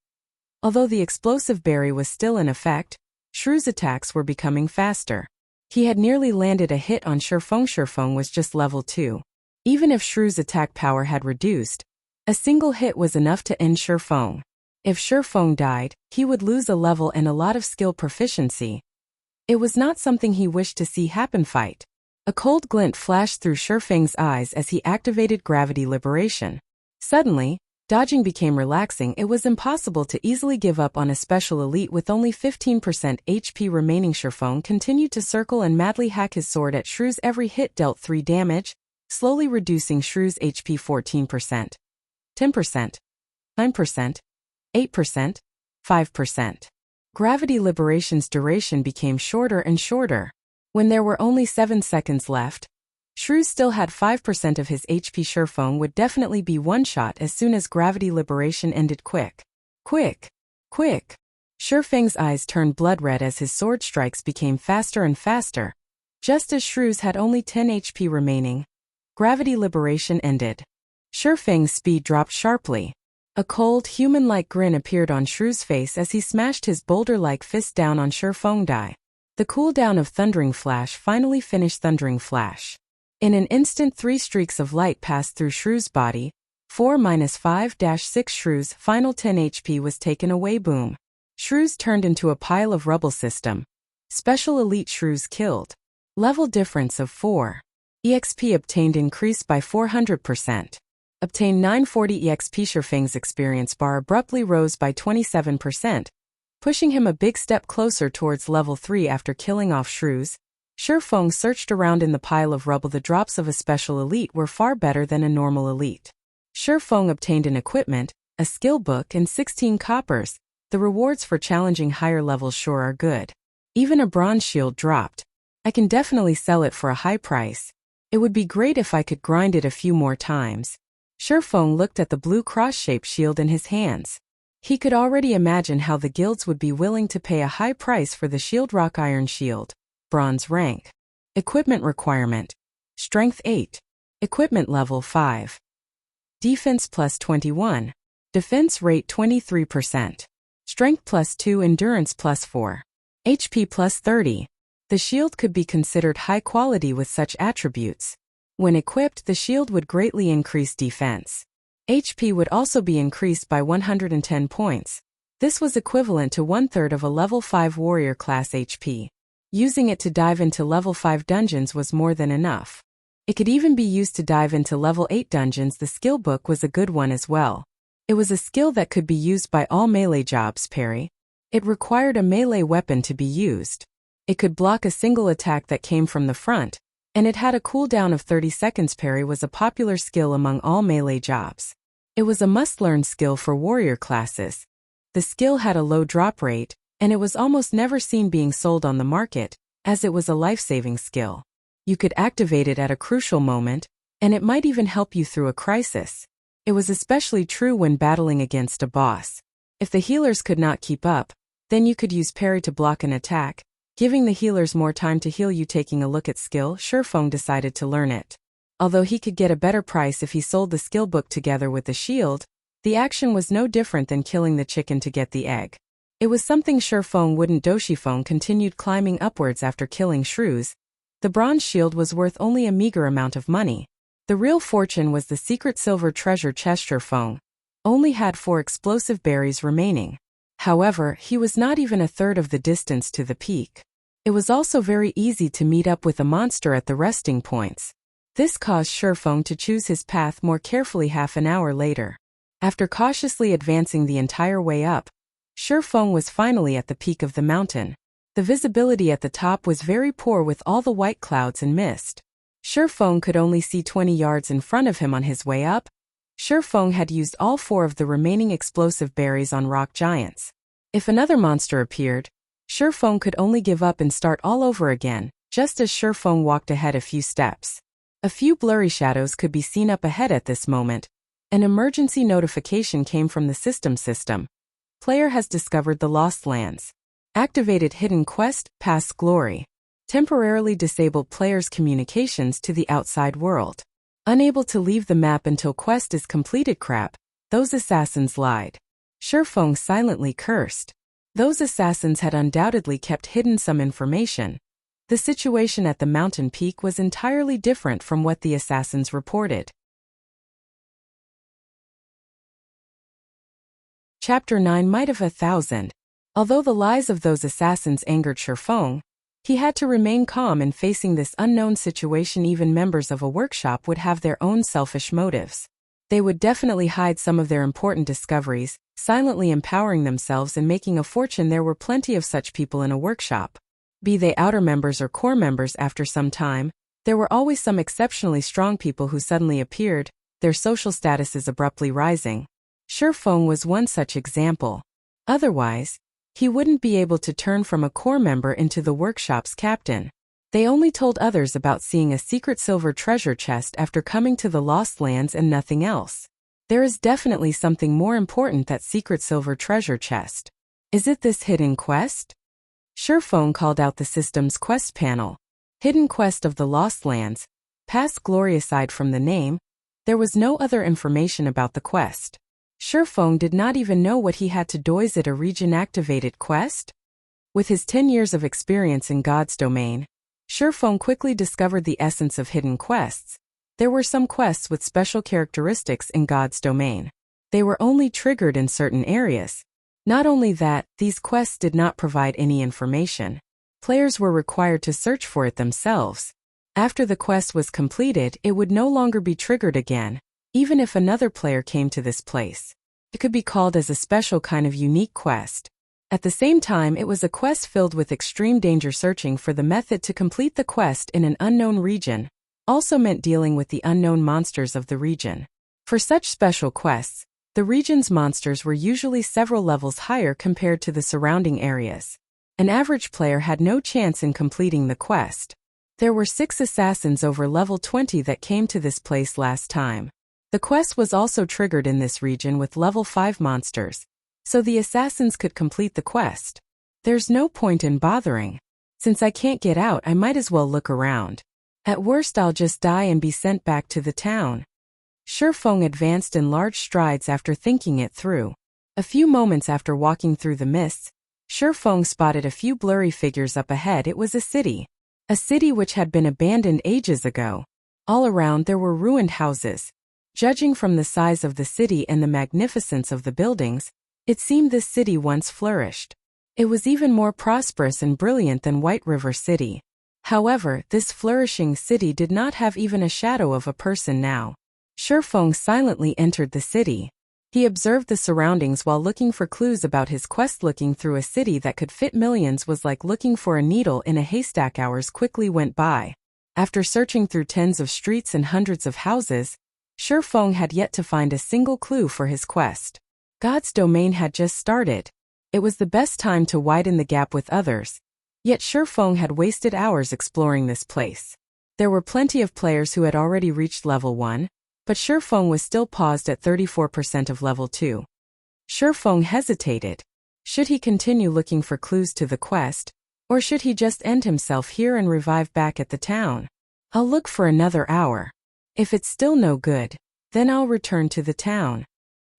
Although the explosive berry was still in effect, Shrew's attacks were becoming faster. He had nearly landed a hit on Shifeng. Shifeng was just level 2. Even if Shrew's attack power had reduced, a single hit was enough to end Shifeng. If Shifeng died, he would lose a level and a lot of skill proficiency. It was not something he wished to see happen. Fight. A cold glint flashed through Shifeng's eyes as he activated gravity liberation. Suddenly, dodging became relaxing. It was impossible to easily give up on a special elite with only 15% HP remaining. Shifeng continued to circle and madly hack his sword at Shrew's. Every hit dealt 3 damage, slowly reducing Shrew's HP. 14%, 10%, 9%, 8%, 5%. Gravity liberation's duration became shorter and shorter. When there were only 7 seconds left, Shrew still had 5% of his HP. Shifeng would definitely be one-shot as soon as gravity liberation ended. Quick. Quick. Quick. Shifeng's eyes turned blood red as his sword strikes became faster and faster. Just as Shrew's had only 10 HP remaining, gravity liberation ended. Shifeng's speed dropped sharply. A cold, human-like grin appeared on Shrew's face as he smashed his boulder-like fist down on Shifeng. The cooldown of Thundering Flash finally finished. Thundering Flash. In an instant, 3 streaks of light passed through Shrew's body. 4-5-6. Shrew's final 10 HP was taken away. Boom. Shrew's turned into a pile of rubble. System. Special Elite Shrew's killed. Level difference of 4. EXP obtained increased by 400%. Obtained 940 EXP. Shifeng's experience bar abruptly rose by 27%, pushing him a big step closer towards level 3 after killing off Shrew's. Shifeng searched around in the pile of rubble. The drops of a special elite were far better than a normal elite. Shifeng obtained an equipment, a skill book and 16 coppers. The rewards for challenging higher levels sure are good. Even a bronze shield dropped. I can definitely sell it for a high price. It would be great if I could grind it a few more times. Shifeng looked at the blue cross-shaped shield in his hands. He could already imagine how the guilds would be willing to pay a high price for the shield. Rock Iron Shield. Bronze rank. Equipment requirement. Strength 8. Equipment level 5. Defense plus 21. Defense rate 23%. Strength plus 2. Endurance plus 4. HP plus 30. The shield could be considered high quality with such attributes. When equipped, the shield would greatly increase defense. HP would also be increased by 110 points. This was equivalent to 1/3 of a level 5 warrior class HP. Using it to dive into level 5 dungeons was more than enough. It could even be used to dive into level 8 dungeons. The skill book was a good one as well. It was a skill that could be used by all melee jobs parry. It required a melee weapon to be used. It could block a single attack that came from the front, and it had a cooldown of 30 seconds. Parry was a popular skill among all melee jobs. It was a must-learn skill for warrior classes. The skill had a low drop rate, and it was almost never seen being sold on the market, as it was a life-saving skill. You could activate it at a crucial moment, and it might even help you through a crisis. It was especially true when battling against a boss. If the healers could not keep up, then you could use parry to block an attack, giving the healers more time to heal you. Taking a look at skill, Shifeng decided to learn it. Although he could get a better price if he sold the skill book together with the shield, the action was no different than killing the chicken to get the egg. It was something Shifeng wouldn't do. Shifeng continued climbing upwards after killing shrews. The bronze shield was worth only a meager amount of money. The real fortune was the secret silver treasure chest. Shifeng only had 4 explosive berries remaining. However, he was not even a third of the distance to the peak. It was also very easy to meet up with a monster at the resting points. This caused Shifeng to choose his path more carefully. Half an hour later, after cautiously advancing the entire way up, Shifeng was finally at the peak of the mountain. The visibility at the top was very poor with all the white clouds and mist. Shifeng could only see 20 yards in front of him on his way up. Shifeng had used all 4 of the remaining explosive berries on rock giants. If another monster appeared, Shifeng could only give up and start all over again. Just as Shifeng walked ahead a few steps, a few blurry shadows could be seen up ahead. At this moment, an emergency notification came from the system. Player has discovered the Lost Lands. Activated hidden quest, Past Glory. Temporarily disabled players' communications to the outside world. Unable to leave the map until quest is completed. Crap, those assassins lied. Shifeng silently cursed. Those assassins had undoubtedly kept hidden some information. The situation at the mountain peak was entirely different from what the assassins reported. Chapter 9. Might of 1,000. Although the lies of those assassins angered Shifeng, he had to remain calm in facing this unknown situation. Even members of a workshop would have their own selfish motives. They would definitely hide some of their important discoveries, silently empowering themselves and making a fortune. There were plenty of such people in a workshop. Be they outer members or core members. After some time, there were always some exceptionally strong people who suddenly appeared, their social statuses abruptly rising. Shifeng was one such example. Otherwise, he wouldn't be able to turn from a core member into the workshop's captain. They only told others about seeing a secret silver treasure chest after coming to the Lost Lands and nothing else. There is definitely something more important. That secret silver treasure chest. Is it this hidden quest? Shifeng called out the system's quest panel. Hidden quest of the Lost Lands, Past Glory. Aside from the name, there was no other information about the quest. Shifeng did not even know what he had to do. Is it a region-activated quest? With his 10 years of experience in God's domain, Shifeng quickly discovered the essence of hidden quests. There were some quests with special characteristics in God's domain. They were only triggered in certain areas. Not only that, these quests did not provide any information. Players were required to search for it themselves. After the quest was completed, it would no longer be triggered again. Even if another player came to this place, it could be called as a special kind of unique quest. At the same time, it was a quest filled with extreme danger. Searching for the method to complete the quest in an unknown region also meant dealing with the unknown monsters of the region. For such special quests, the region's monsters were usually several levels higher compared to the surrounding areas. An average player had no chance in completing the quest. There were 6 assassins over level 20 that came to this place last time. The quest was also triggered in this region with level 5 monsters, so the assassins could complete the quest. There's no point in bothering. Since I can't get out, I might as well look around. At worst, I'll just die and be sent back to the town. Shifeng advanced in large strides after thinking it through. A few moments after walking through the mists, Shifeng spotted a few blurry figures up ahead. It was a city. A city which had been abandoned ages ago. All around there were ruined houses. Judging from the size of the city and the magnificence of the buildings, it seemed this city once flourished. It was even more prosperous and brilliant than White River City. However, this flourishing city did not have even a shadow of a person now. Shifeng silently entered the city. He observed the surroundings while looking for clues about his quest. Looking through a city that could fit millions was like looking for a needle in a haystack. Hours quickly went by. After searching through tens of streets and hundreds of houses, Shifeng had yet to find a single clue for his quest. God's domain had just started. It was the best time to widen the gap with others. Yet Shifeng had wasted hours exploring this place. There were plenty of players who had already reached level 1, but Shifeng was still paused at 34% of level 2. Shifeng hesitated. Should he continue looking for clues to the quest, or should he just end himself here and revive back at the town? I'll look for another hour. If it's still no good, then I'll return to the town.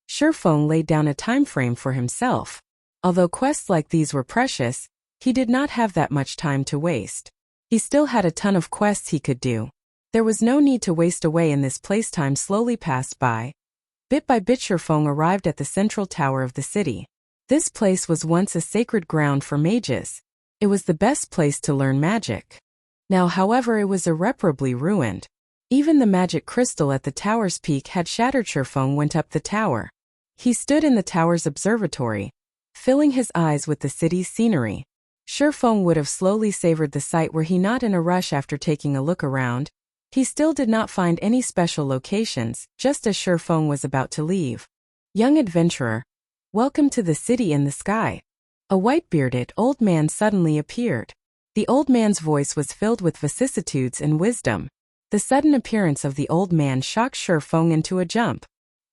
Shifeng laid down a time frame for himself. Although quests like these were precious, he did not have that much time to waste. He still had a ton of quests he could do. There was no need to waste away in this place. Time slowly passed by. Bit by bit Shifeng arrived at the central tower of the city. This place was once a sacred ground for mages. It was the best place to learn magic. Now, however, it was irreparably ruined. Even the magic crystal at the tower's peak had shattered. Shifeng went up the tower. He stood in the tower's observatory, filling his eyes with the city's scenery. Shifeng would have slowly savored the sight were he not in a rush. After taking a look around, he still did not find any special locations. Just as Shifeng was about to leave, "Young adventurer, welcome to the city in the sky." A white-bearded old man suddenly appeared. The old man's voice was filled with vicissitudes and wisdom. The sudden appearance of the old man shocked Shifeng into a jump.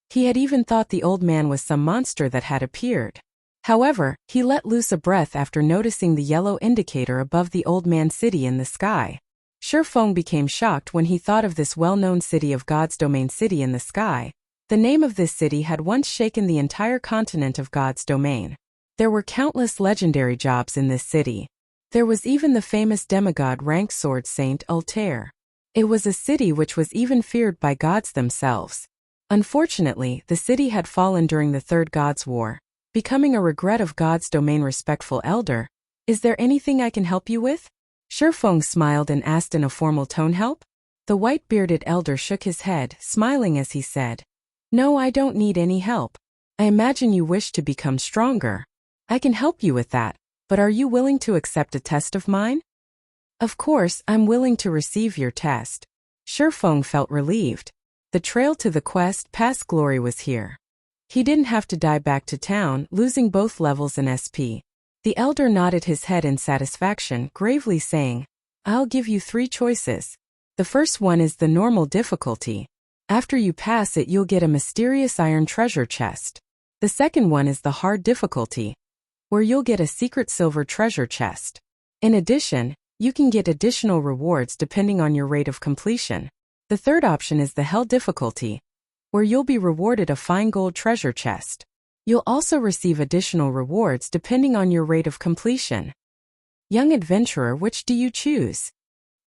He had even thought the old man was some monster that had appeared. However, he let loose a breath after noticing the yellow indicator above the old man's city in the sky. Shifeng became shocked when he thought of this well-known city of God's domain. City in the sky. The name of this city had once shaken the entire continent of God's domain. There were countless legendary jobs in this city. There was even the famous demigod-ranked sword Saint Altair. It was a city which was even feared by gods themselves. Unfortunately, the city had fallen during the Third God's War, becoming a regret of God's domain. Respectful elder, is there anything I can help you with? Shifeng smiled and asked in a formal tone. Help? The white-bearded elder shook his head, smiling as he said, "No, I don't need any help. I imagine you wish to become stronger. I can help you with that, but are you willing to accept a test of mine?" "Of course, I'm willing to receive your test." Shifeng felt relieved. The trail to the quest past glory was here. He didn't have to die back to town, losing both levels and SP. The elder nodded his head in satisfaction, gravely saying, "I'll give you 3 choices. The first one is the normal difficulty. After you pass it, you'll get a mysterious iron treasure chest. The second one is the hard difficulty, where you'll get a secret silver treasure chest. In addition, you can get additional rewards depending on your rate of completion. The third option is the hell difficulty, where you'll be rewarded a fine gold treasure chest. You'll also receive additional rewards depending on your rate of completion." Young adventurer, which do you choose?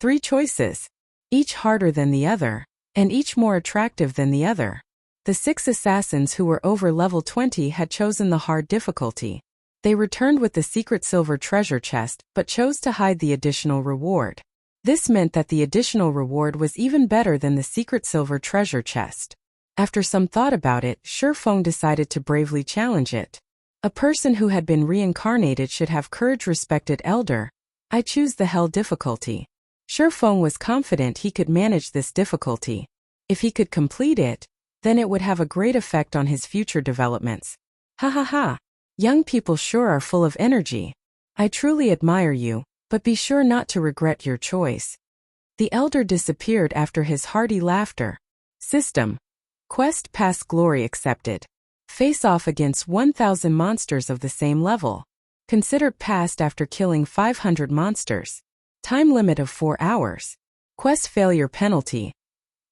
3 choices, each harder than the other, and each more attractive than the other. The 6 assassins who were over level 20 had chosen the hard difficulty. They returned with the secret silver treasure chest, but chose to hide the additional reward. This meant that the additional reward was even better than the secret silver treasure chest. After some thought about it, Shifeng decided to bravely challenge it. A person who had been reincarnated should have courage. Respected elder, I choose the hell difficulty. Shifeng was confident he could manage this difficulty. If he could complete it, then it would have a great effect on his future developments. Ha ha ha. Young people sure are full of energy. I truly admire you, but be sure not to regret your choice. The elder disappeared after his hearty laughter. System. Quest past glory accepted. Face off against 1,000 monsters of the same level. Considered passed after killing 500 monsters. Time limit of 4 hours. Quest failure penalty.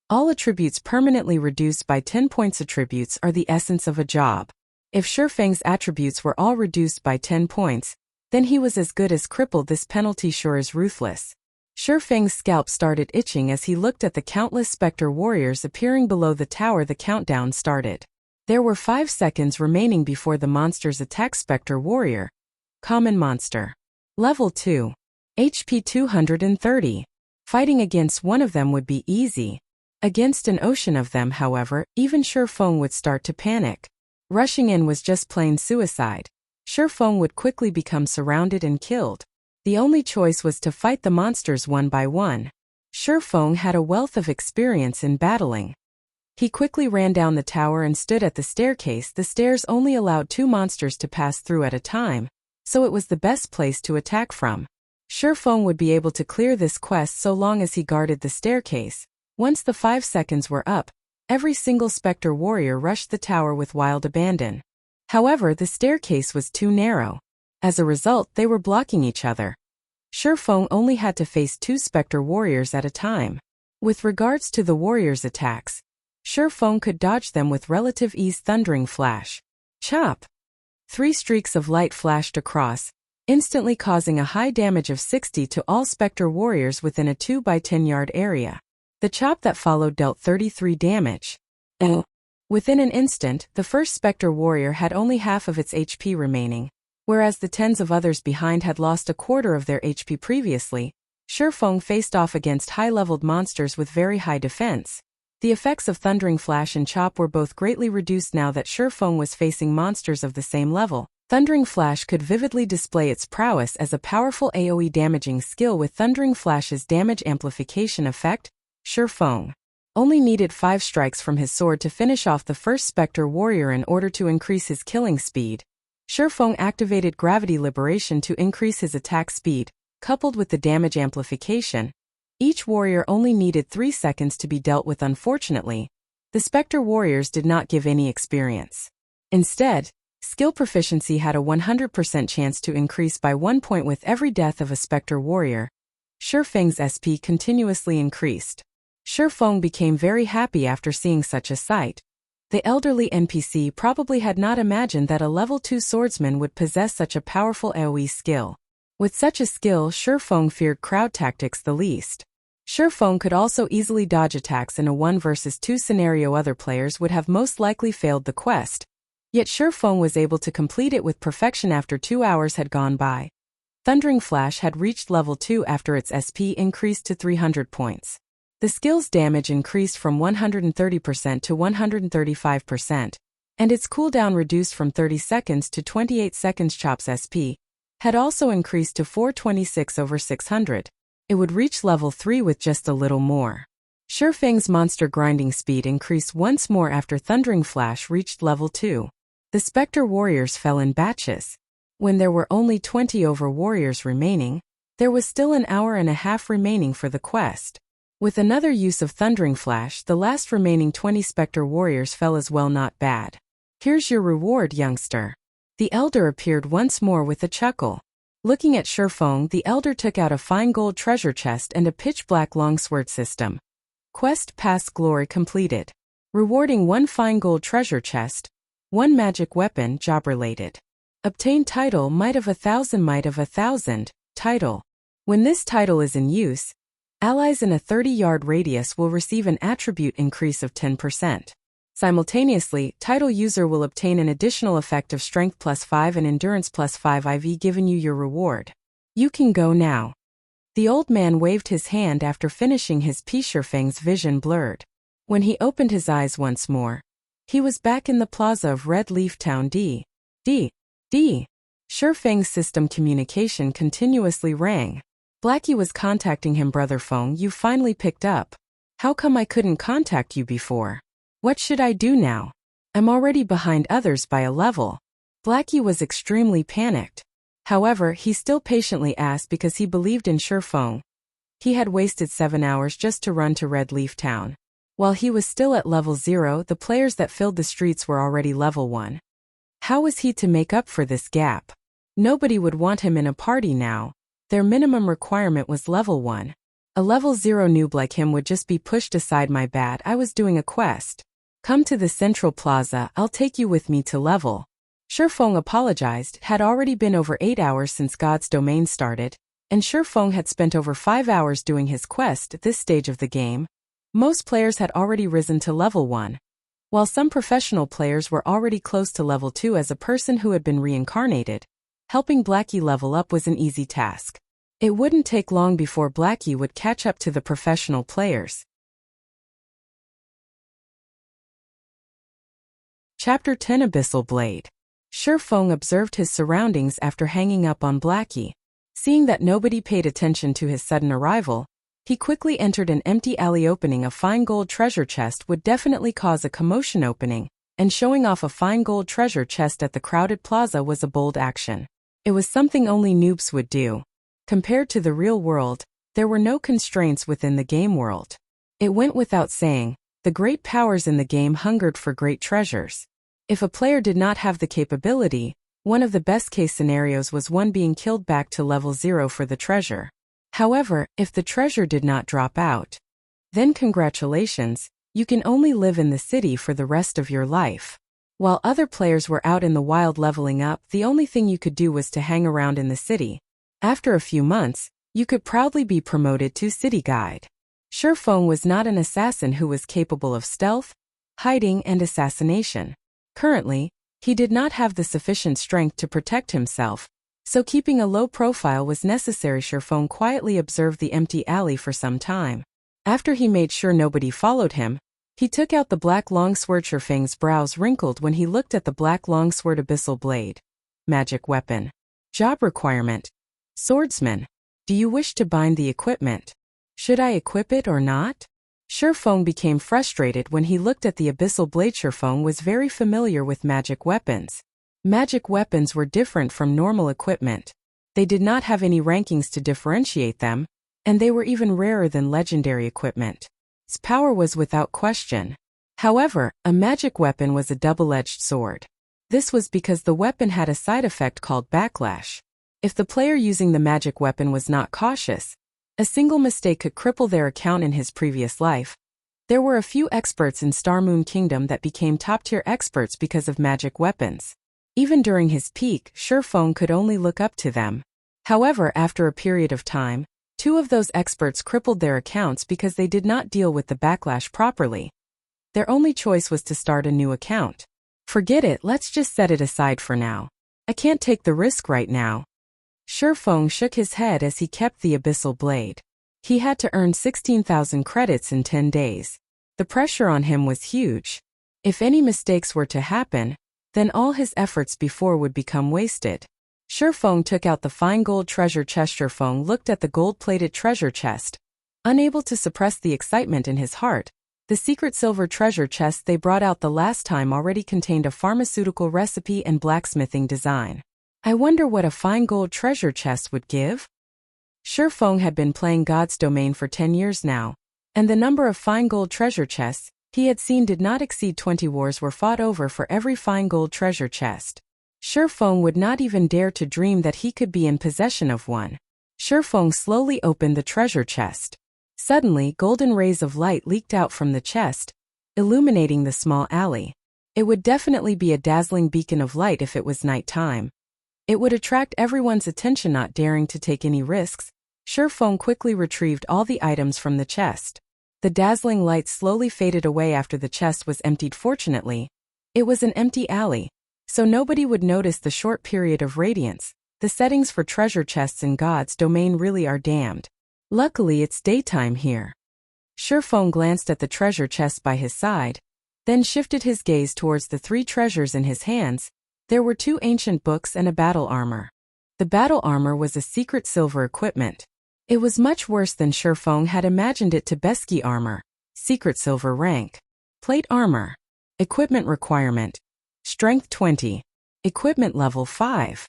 All attributes permanently reduced by 10 points. Attributes are the essence of a job. If Shifeng's attributes were all reduced by 10 points, then he was as good as crippled. This penalty sure is ruthless. Shifeng's scalp started itching as he looked at the countless specter warriors appearing below the tower. The countdown started. There were 5 seconds remaining before the monsters attacked. Specter warrior, Common monster. Level 2. HP 230. Fighting against one of them would be easy. Against an ocean of them, however, even Shifeng would start to panic. Rushing in was just plain suicide. Shifeng would quickly become surrounded and killed. The only choice was to fight the monsters one by one. Shifeng had a wealth of experience in battling. He quickly ran down the tower and stood at the staircase. The stairs only allowed 2 monsters to pass through at a time, so it was the best place to attack from. Shifeng would be able to clear this quest so long as he guarded the staircase. Once the 5 seconds were up, every single Spectre warrior rushed the tower with wild abandon. However, the staircase was too narrow. As a result, they were blocking each other. Shifeng only had to face 2 Spectre warriors at a time. With regards to the warriors' attacks, Shifeng could dodge them with relative ease. Thundering flash. Chop! 3 streaks of light flashed across, instantly causing a high damage of 60 to all Spectre warriors within a 2 by 10 yard area. The chop that followed dealt 33 damage. Within an instant, the first Spectre warrior had only half of its HP remaining, whereas the tens of others behind had lost a quarter of their HP previously. Shifeng faced off against high-leveled monsters with very high defense. The effects of Thundering Flash and Chop were both greatly reduced now that Shifeng was facing monsters of the same level. Thundering Flash could vividly display its prowess as a powerful AoE damaging skill with Thundering Flash's damage amplification effect. Shifeng only needed 5 strikes from his sword to finish off the first Spectre warrior in order to increase his killing speed. Shifeng activated Gravity Liberation to increase his attack speed, coupled with the damage amplification. Each warrior only needed 3 seconds to be dealt with. Unfortunately, the Spectre warriors did not give any experience. Instead, skill proficiency had a 100% chance to increase by 1 point with every death of a Spectre warrior. Shifeng's SP continuously increased. Shifeng became very happy after seeing such a sight. The elderly NPC probably had not imagined that a level 2 swordsman would possess such a powerful AoE skill. With such a skill, Shifeng feared crowd tactics the least. Shifeng could also easily dodge attacks in a 1 versus 2 scenario. Other players would have most likely failed the quest. Yet Shifeng was able to complete it with perfection after 2 hours had gone by. Thundering Flash had reached level 2 after its SP increased to 300 points. The skill's damage increased from 130% to 135%, and its cooldown reduced from 30 seconds to 28 seconds. Chop's SP had also increased to 426 over 600. It would reach level 3 with just a little more. Shifeng's monster grinding speed increased once more after Thundering Flash reached level 2. The Spectre warriors fell in batches. When there were only 20 over warriors remaining, there was still an hour and a half remaining for the quest. With another use of Thundering Flash, the last remaining 20 Spectre warriors fell as well. Not bad. Here's your reward, youngster. The Elder appeared once more with a chuckle. Looking at Shifeng, the Elder took out a fine gold treasure chest and a pitch-black longsword system. Quest Pass Glory completed. Rewarding 1 fine gold treasure chest, 1 magic weapon, job-related. Obtain title Might of 1,000. Might of 1,000, title. When this title is in use, allies in a 30-yard radius will receive an attribute increase of 10%. Simultaneously, title user will obtain an additional effect of Strength +5 and Endurance +5 IV, giving you your reward. You can go now. The old man waved his hand after finishing his piece. Shifeng's vision blurred. When he opened his eyes once more, he was back in the plaza of Red Leaf Town. Shifeng's system communication continuously rang. Blackie was contacting him. Brother Feng, you finally picked up. How come I couldn't contact you before? What should I do now? I'm already behind others by a level. Blackie was extremely panicked. However, he still patiently asked because he believed in Shifeng. He had wasted 7 hours just to run to Red Leaf Town. While he was still at level 0, the players that filled the streets were already level 1. How was he to make up for this gap? Nobody would want him in a party now. Their minimum requirement was level 1. A level 0 noob like him would just be pushed aside. My bad, I was doing a quest. Come to the central plaza, I'll take you with me to level. Shifeng apologized. It had already been over 8 hours since God's Domain started, and Shifeng had spent over 5 hours doing his quest. At this stage of the game, most players had already risen to level 1, while some professional players were already close to level 2. As a person who had been reincarnated, Helping Blackie level up was an easy task. It wouldn't take long before Blackie would catch up to the professional players. Chapter 10 Abyssal Blade. Shifeng observed his surroundings after hanging up on Blackie. Seeing that nobody paid attention to his sudden arrival, he quickly entered an empty alley. Opening a fine gold treasure chest would definitely cause a commotion. Opening and showing off a fine gold treasure chest at the crowded plaza was a bold action. It was something only noobs would do. Compared to the real world, there were no constraints within the game world. It went without saying, the great powers in the game hungered for great treasures. If a player did not have the capability, one of the best-case scenarios was one being killed back to level 0 for the treasure. However, if the treasure did not drop out, then congratulations, you can only live in the city for the rest of your life. While other players were out in the wild leveling up, the only thing you could do was to hang around in the city. After a few months, you could proudly be promoted to city guide. Shifeng was not an assassin who was capable of stealth, hiding, and assassination. Currently, he did not have the sufficient strength to protect himself, so keeping a low profile was necessary. Shifeng quietly observed the empty alley for some time. After he made sure nobody followed him, he took out the black longsword. Shifeng's brows wrinkled when he looked at the black longsword. Abyssal Blade. Magic weapon. Job requirement. Swordsman. Do you wish to bind the equipment? Should I equip it or not? Shifeng became frustrated when he looked at the Abyssal Blade. Shifeng was very familiar with magic weapons. Magic weapons were different from normal equipment. They did not have any rankings to differentiate them, and they were even rarer than legendary equipment. Its power was without question. However, a magic weapon was a double-edged sword. This was because the weapon had a side effect called backlash. If the player using the magic weapon was not cautious, a single mistake could cripple their account. In his previous life, there were a few experts in Star Moon Kingdom that became top-tier experts because of magic weapons. Even during his peak, Shifeng could only look up to them. However, after a period of time, 2 of those experts crippled their accounts because they did not deal with the backlash properly. Their only choice was to start a new account. Forget it, let's just set it aside for now. I can't take the risk right now. Shifeng shook his head as he kept the Abyssal Blade. He had to earn 16,000 credits in 10 days. The pressure on him was huge. If any mistakes were to happen, then all his efforts before would become wasted. Shifeng took out the fine gold treasure chest. Shifeng looked at the gold-plated treasure chest, unable to suppress the excitement in his heart. The secret silver treasure chest they brought out the last time already contained a pharmaceutical recipe and blacksmithing design. I wonder what a fine gold treasure chest would give? Shifeng had been playing God's Domain for 10 years now, and the number of fine gold treasure chests he had seen did not exceed 20. Wars were fought over for every fine gold treasure chest. Shifeng would not even dare to dream that he could be in possession of one. Shifeng slowly opened the treasure chest. Suddenly, golden rays of light leaked out from the chest, illuminating the small alley. It would definitely be a dazzling beacon of light if it was night time. It would attract everyone's attention. Not daring to take any risks, Shifeng quickly retrieved all the items from the chest. The dazzling light slowly faded away after the chest was emptied. Fortunately, it was an empty alley, so nobody would notice the short period of radiance. The settings for treasure chests in God's Domain really are damned. Luckily, it's daytime here. Shifeng glanced at the treasure chest by his side, then shifted his gaze towards the 3 treasures in his hands. There were 2 ancient books and a battle armor. The battle armor was a secret silver equipment. It was much worse than Shifeng had imagined it to. Besky armor, secret silver rank. Plate armor. Equipment requirement. Strength 20. Equipment level 5.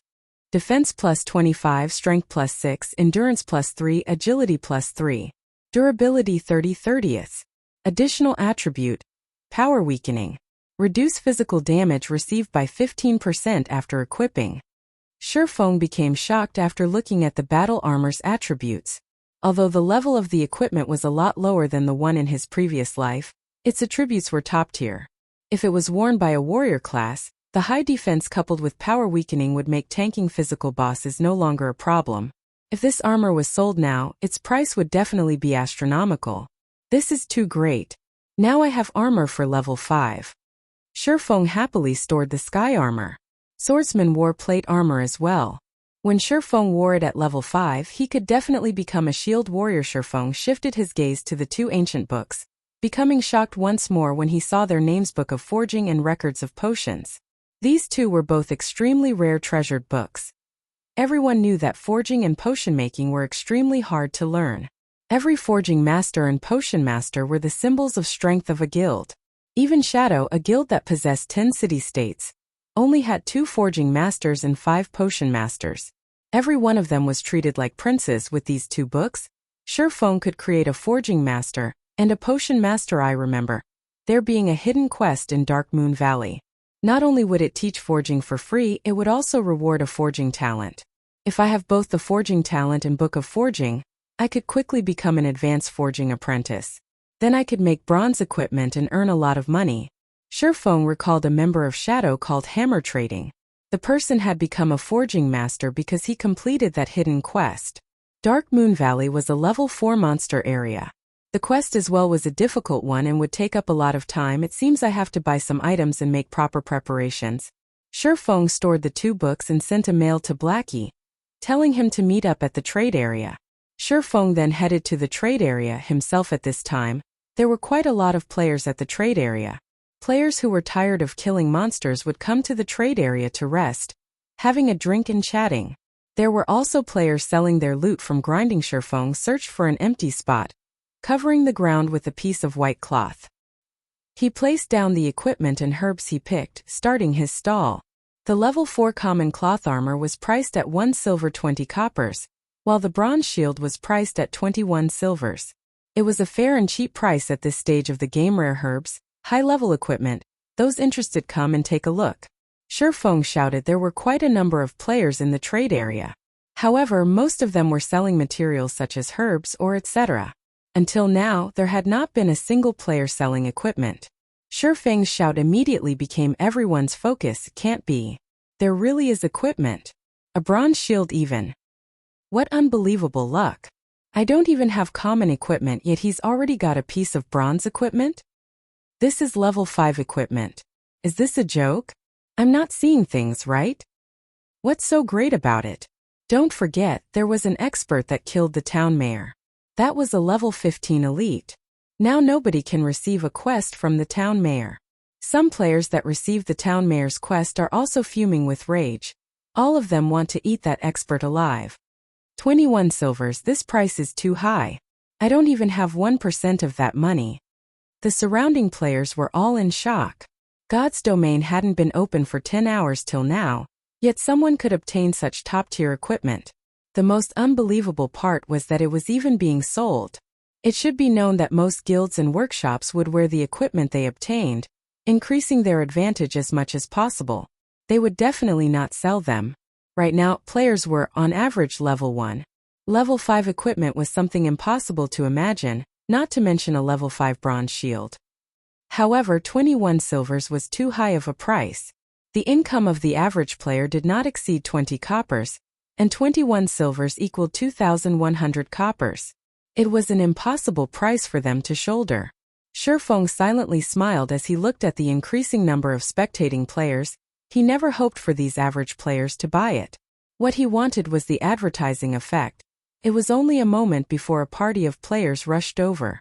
Defense plus 25, strength plus 6, endurance plus 3, agility plus 3. Durability 30/30. Additional attribute. Power weakening. Reduce physical damage received by 15% after equipping. Shifeng became shocked after looking at the battle armor's attributes. Although the level of the equipment was a lot lower than the one in his previous life, its attributes were top tier. If it was worn by a warrior class, the high defense coupled with power weakening would make tanking physical bosses no longer a problem. If this armor was sold now, its price would definitely be astronomical. This is too great. Now I have armor for level 5. Shifeng happily stored the sky armor. Swordsman wore plate armor as well. When Shifeng wore it at level 5, he could definitely become a shield warrior. Shifeng shifted his gaze to the two ancient books, becoming shocked once more when he saw their names: Book of Forging and Records of Potions. These two were both extremely rare, treasured books. Everyone knew that forging and potion making were extremely hard to learn. Every forging master and potion master were the symbols of strength of a guild. Even Shadow, a guild that possessed 10 city-states, only had 2 forging masters and 5 potion masters. Every one of them was treated like princes. With these 2 books, Shifeng could create a forging master and a potion master. I remember there being a hidden quest in Dark Moon Valley. Not only would it teach forging for free, it would also reward a forging talent. If I have both the forging talent and Book of Forging, I could quickly become an advanced forging apprentice. Then I could make bronze equipment and earn a lot of money. Shifeng recalled a member of Shadow called Hammer Trading. The person had become a forging master because he completed that hidden quest. Dark Moon Valley was a level 4 monster area. The quest as well was a difficult one and would take up a lot of time. It seems I have to buy some items and make proper preparations. Shifeng stored the 2 books and sent a mail to Blackie, telling him to meet up at the trade area. Shifeng then headed to the trade area himself. At this time, there were quite a lot of players at the trade area. Players who were tired of killing monsters would come to the trade area to rest, having a drink and chatting. There were also players selling their loot from grinding. Shifeng searched for an empty spot, covering the ground with a piece of white cloth. He placed down the equipment and herbs he picked, starting his stall. The level 4 common cloth armor was priced at 1 silver 20 coppers, while the bronze shield was priced at 21 silvers. It was a fair and cheap price at this stage of the game. Rare herbs, high-level equipment, those interested come and take a look. Shifeng shouted. There were quite a number of players in the trade area. However, most of them were selling materials such as herbs or etc. Until now, there had not been a single player selling equipment. Shifeng's shout immediately became everyone's focus. Can't be. There really is equipment. A bronze shield even. What unbelievable luck. I don't even have common equipment, yet he's already got a piece of bronze equipment? This is level 5 equipment. Is this a joke? I'm not seeing things right? What's so great about it? Don't forget, there was an expert that killed the town mayor. That was a level 15 elite. Now nobody can receive a quest from the town mayor. Some players that received the town mayor's quest are also fuming with rage. All of them want to eat that expert alive. 21 silvers, this price is too high. I don't even have 1% of that money. The surrounding players were all in shock. God's domain hadn't been open for 10 hours till now, yet someone could obtain such top-tier equipment. The most unbelievable part was that it was even being sold. It should be known that most guilds and workshops would wear the equipment they obtained, increasing their advantage as much as possible. They would definitely not sell them. Right now, players were, on average, level 1. Level 5 equipment was something impossible to imagine, not to mention a level 5 bronze shield. However, 21 silvers was too high of a price. The income of the average player did not exceed 20 coppers, and 21 silvers equaled 2,100 coppers. It was an impossible price for them to shoulder. Shifeng silently smiled as he looked at the increasing number of spectating players. He never hoped for these average players to buy it. What he wanted was the advertising effect. It was only a moment before a party of players rushed over.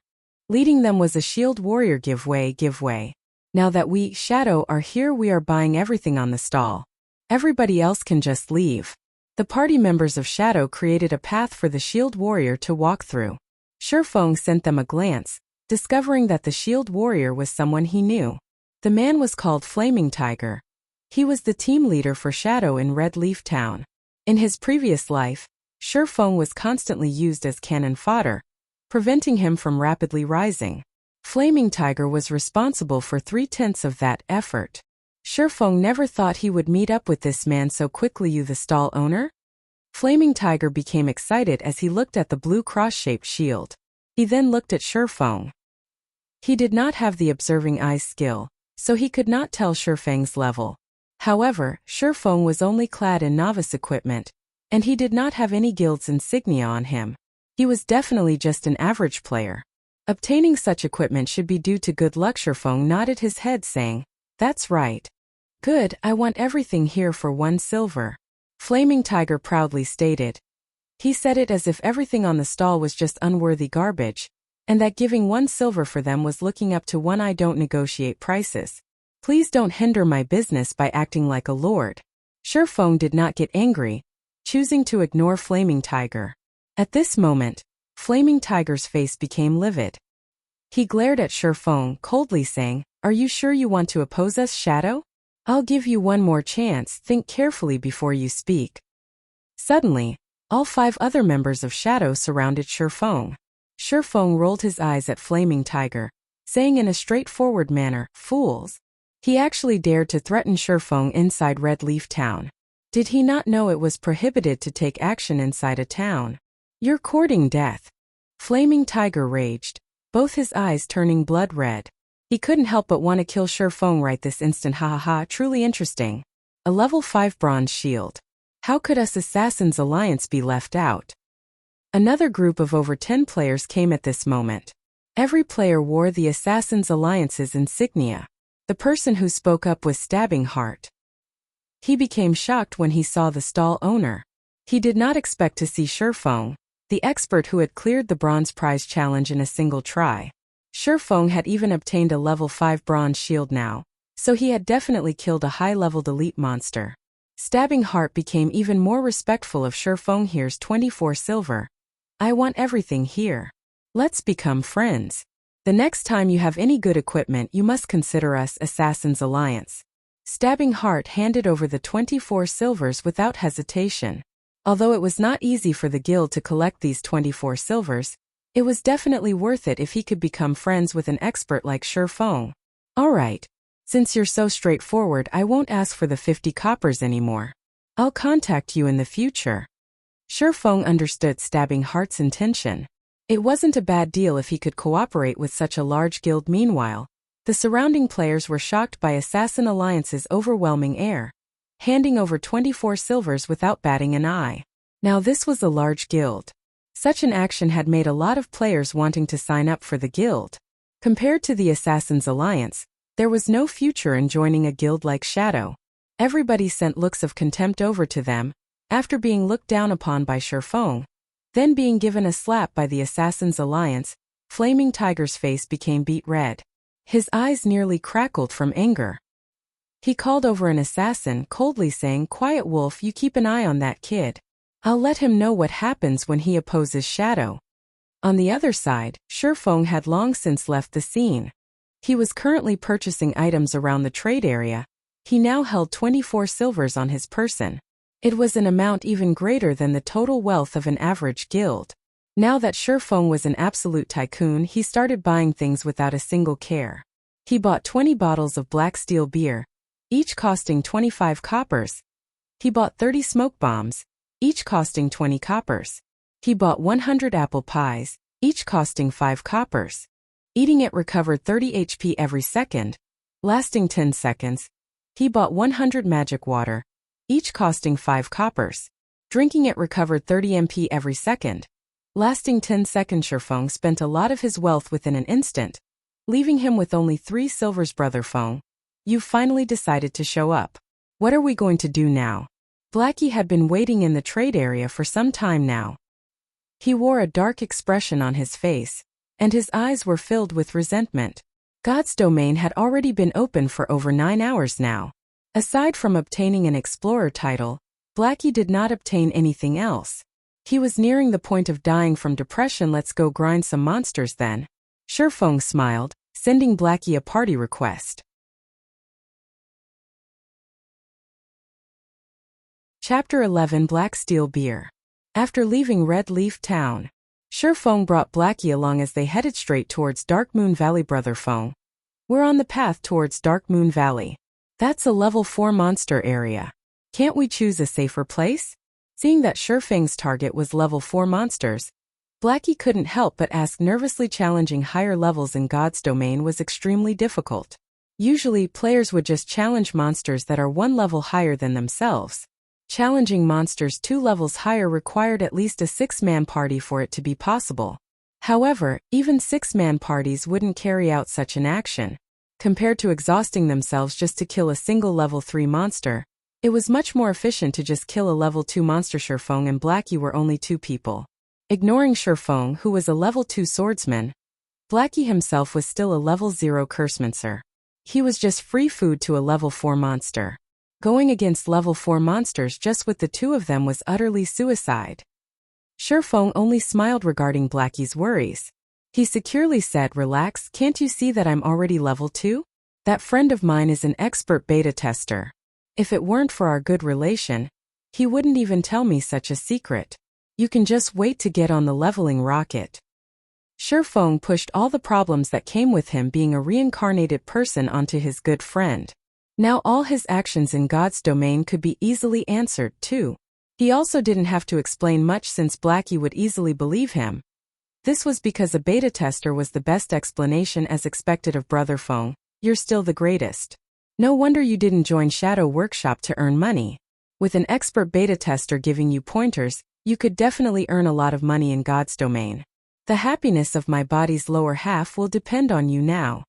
Leading them was a shield warrior. Give way, give way. Now that we, Shadow, are here, we are buying everything on the stall. Everybody else can just leave. The party members of Shadow created a path for the shield warrior to walk through. Shifeng sent them a glance, discovering that the shield warrior was someone he knew. The man was called Flaming Tiger. He was the team leader for Shadow in Red Leaf Town. In his previous life, Shifeng was constantly used as cannon fodder, preventing him from rapidly rising. Flaming Tiger was responsible for 3/10 of that effort. Shifeng never thought he would meet up with this man so quickly. You, the stall owner? Flaming Tiger became excited as he looked at the blue cross-shaped shield. He then looked at Shifeng. He did not have the observing eyes skill, so he could not tell Shifeng's level. However, Shifeng was only clad in novice equipment, and he did not have any guild's insignia on him. He was definitely just an average player. Obtaining such equipment should be due to good luck. Shifeng nodded his head saying, "That's right. Good, I want everything here for 1 silver." Flaming Tiger proudly stated. He said it as if everything on the stall was just unworthy garbage, and that giving 1 silver for them was looking up to one. I don't negotiate prices. Please don't hinder my business by acting like a lord. Shifeng did not get angry, choosing to ignore Flaming Tiger. At this moment, Flaming Tiger's face became livid. He glared at Shifeng coldly saying, "Are you sure you want to oppose us, Shadow? I'll give you one more chance, think carefully before you speak." Suddenly, all 5 other members of Shadow surrounded Shifeng. Shifeng rolled his eyes at Flaming Tiger, saying in a straightforward manner, "Fools." He actually dared to threaten Shifeng inside Red Leaf Town. Did he not know it was prohibited to take action inside a town? "You're courting death." Flaming Tiger raged, both his eyes turning blood red. He couldn't help but want to kill Shifeng right this instant. Ha ha ha, truly interesting. A level 5 bronze shield. How could us Assassins Alliance be left out? Another group of over 10 players came at this moment. Every player wore the Assassins Alliance's insignia. The person who spoke up was Stabbing Heart. He became shocked when he saw the stall owner. He did not expect to see Shifeng, the expert who had cleared the bronze prize challenge in a single try. Shifeng had even obtained a level 5 bronze shield now, so he had definitely killed a high-leveled elite monster. Stabbing Heart became even more respectful of Shifeng. "Here's 24 silver. I want everything here. Let's become friends. The next time you have any good equipment, you must consider us Assassins Alliance." Stabbing Heart handed over the 24 silvers without hesitation. Although it was not easy for the guild to collect these 24 silvers, it was definitely worth it if he could become friends with an expert like Shifeng. "Alright, since you're so straightforward, I won't ask for the 50 coppers anymore. I'll contact you in the future." Shifeng understood Stabbing Heart's intention. It wasn't a bad deal if he could cooperate with such a large guild. Meanwhile, the surrounding players were shocked by Assassin Alliance's overwhelming air, handing over 24 silvers without batting an eye. Now this was a large guild. Such an action had made a lot of players wanting to sign up for the guild. Compared to the Assassins Alliance, there was no future in joining a guild like Shadow. Everybody sent looks of contempt over to them, after being looked down upon by Shifeng, then being given a slap by the Assassins Alliance. Flaming Tiger's face became beet red. His eyes nearly crackled from anger. He called over an assassin, coldly saying, "Quiet Wolf, you keep an eye on that kid. I'll let him know what happens when he opposes Shadow." On the other side, Shifeng had long since left the scene. He was currently purchasing items around the trade area. He now held 24 silvers on his person. It was an amount even greater than the total wealth of an average guild. Now that Shifeng was an absolute tycoon, he started buying things without a single care. He bought 20 bottles of black steel beer, each costing 25 coppers. He bought 30 smoke bombs, each costing 20 coppers. He bought 100 apple pies, each costing 5 coppers. Eating it recovered 30 HP every second, lasting 10 seconds. He bought 100 magic water, each costing 5 coppers. Drinking it recovered 30 MP every second, lasting 10 seconds. Shifeng spent a lot of his wealth within an instant, leaving him with only 3 silvers. "Brother Feng, you've finally decided to show up. What are we going to do now?" Blackie had been waiting in the trade area for some time now. He wore a dark expression on his face, and his eyes were filled with resentment. God's domain had already been open for over 9 hours now. Aside from obtaining an explorer title, Blackie did not obtain anything else. He was nearing the point of dying from depression. "Let's go grind some monsters then." Shifeng smiled, sending Blackie a party request. Chapter 11, Black Steel Beer. After leaving Red Leaf Town, Shifeng brought Blackie along as they headed straight towards Dark Moon Valley. "Brother Feng, we're on the path towards Dark Moon Valley. That's a level 4 monster area. Can't we choose a safer place?" Seeing that Shifeng's target was level 4 monsters, Blackie couldn't help but ask nervously. Challenging higher levels in God's domain was extremely difficult. Usually, players would just challenge monsters that are 1 level higher than themselves. Challenging monsters 2 levels higher required at least a 6-man party for it to be possible. However, even 6-man parties wouldn't carry out such an action. Compared to exhausting themselves just to kill a single level 3 monster, It was much more efficient to just kill a level 2 monster. Shifeng and Blackie were only 2 people. Ignoring Shifeng, who was a level 2 swordsman, Blackie himself was still a level 0 cursemancer. He was just free food to a level 4 monster. Going against level 4 monsters just with the 2 of them was utterly suicide. Shifeng only smiled regarding Blackie's worries. He securely said, "Relax, can't you see that I'm already level 2? That friend of mine is an expert beta tester. If it weren't for our good relation, he wouldn't even tell me such a secret. You can just wait to get on the leveling rocket." Shifeng pushed all the problems that came with him being a reincarnated person onto his good friend. Now all his actions in God's domain could be easily answered too. He also didn't have to explain much since Blackie would easily believe him. This was because a beta tester was the best explanation as expected of Brother Feng. "You're still the greatest. No wonder you didn't join Shadow Workshop to earn money. With an expert beta tester giving you pointers, you could definitely earn a lot of money in God's domain. The happiness of my body's lower half will depend on you now."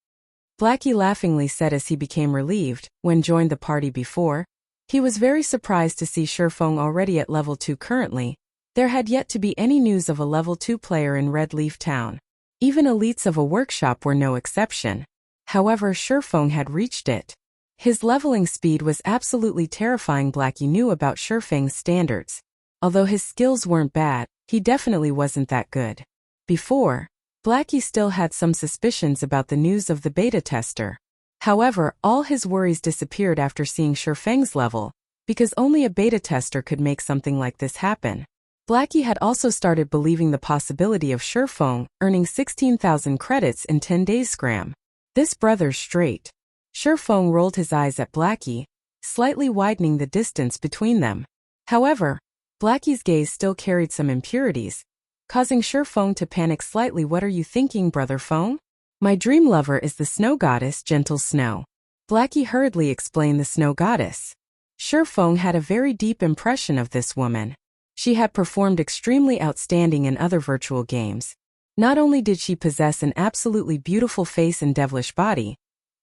Blackie laughingly said as he became relieved. When joined the party before, he was very surprised to see Shifeng already at level 2 currently. There had yet to be any news of a level 2 player in Red Leaf Town. Even elites of a workshop were no exception. However, Shifeng had reached it. His leveling speed was absolutely terrifying. Blackie knew about Shifeng's standards. Although his skills weren't bad, he definitely wasn't that good. Before, Blackie still had some suspicions about the news of the beta tester. However, all his worries disappeared after seeing Shifeng's level, because only a beta tester could make something like this happen. Blackie had also started believing the possibility of Shifeng earning 16,000 credits in 10 days. Scram. This brother's straight. Shifeng rolled his eyes at Blackie, slightly widening the distance between them. However, Blackie's gaze still carried some impurities, causing Shifeng to panic slightly. "What are you thinking, Brother Feng? My dream lover is the snow goddess, Gentle Snow." Blackie hurriedly explained the snow goddess. Shifeng had a very deep impression of this woman. She had performed extremely outstanding in other virtual games. Not only did she possess an absolutely beautiful face and devilish body,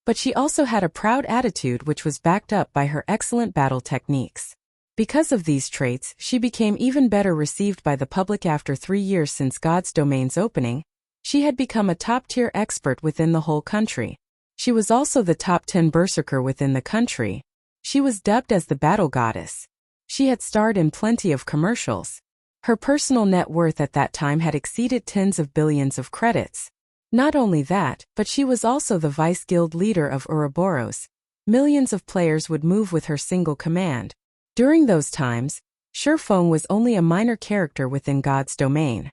but she also had a proud attitude which was backed up by her excellent battle techniques. Because of these traits, she became even better received by the public. After 3 years since God's domain's opening, she had become a top-tier expert within the whole country. She was also the top 10 berserker within the country. She was dubbed as the Battle Goddess. She had starred in plenty of commercials. Her personal net worth at that time had exceeded tens of billions of credits. Not only that, but she was also the vice guild leader of Ouroboros. Millions of players would move with her single command. During those times, Shifeng was only a minor character within God's domain.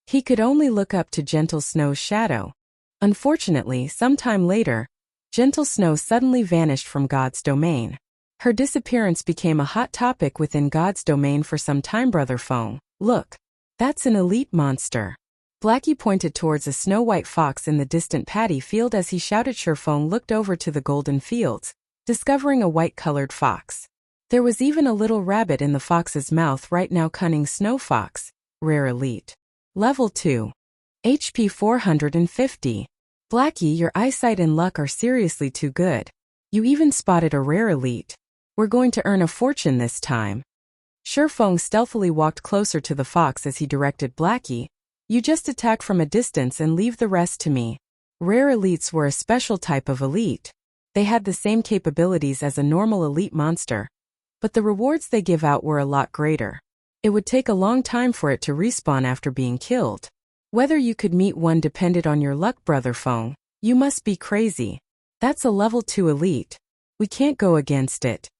He could only look up to Gentle Snow's shadow. Unfortunately, sometime later, Gentle Snow suddenly vanished from God's domain. Her disappearance became a hot topic within God's domain for some time. "Brother Feng, look, that's an elite monster." Blackie pointed towards a snow-white fox in the distant paddy field as he shouted. Shifeng looked over to the golden fields, discovering a white-colored fox. There was even a little rabbit in the fox's mouth right now. "Cunning snow fox, rare elite. Level 2. HP 450. Blackie, your eyesight and luck are seriously too good. You even spotted a rare elite. We're going to earn a fortune this time." Shifeng stealthily walked closer to the fox as he directed Blackie. "You just attack from a distance and leave the rest to me." Rare elites were a special type of elite. They had the same capabilities as a normal elite monster, but the rewards they give out were a lot greater. It would take a long time for it to respawn after being killed. Whether you could meet one depended on your luck. "Brother Feng, you must be crazy. That's a level 2 elite. We can't go against it."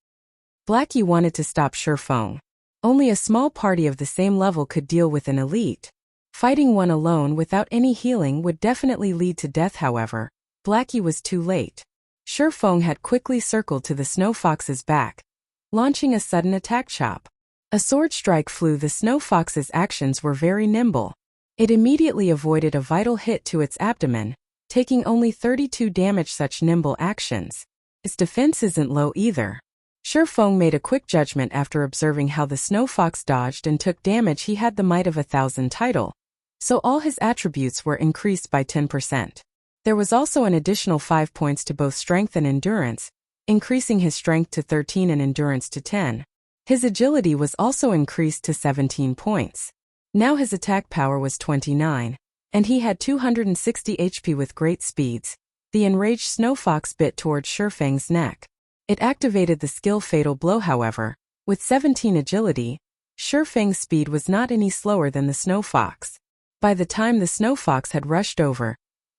Blackie wanted to stop Shifeng. Only a small party of the same level could deal with an elite. Fighting one alone without any healing would definitely lead to death. However, Blackie was too late. Shifeng had quickly circled to the snow fox's back, launching a sudden attack chop. A sword strike flew. The snow fox's actions were very nimble. It immediately avoided a vital hit to its abdomen, taking only 32 damage. Such nimble actions. Its defense isn't low either. Shifeng made a quick judgment after observing how the snow fox dodged and took damage. He had the might of 1,000 title, so all his attributes were increased by 10%. There was also an additional 5 points to both strength and endurance, increasing his strength to 13 and endurance to 10. His agility was also increased to 17 points. Now his attack power was 29, and he had 260 HP with great speeds. The enraged Snow Fox bit towards Shifeng's neck. It activated the skill Fatal Blow however. With 17 agility, Shifeng's speed was not any slower than the Snow Fox. By the time the Snow Fox had rushed over,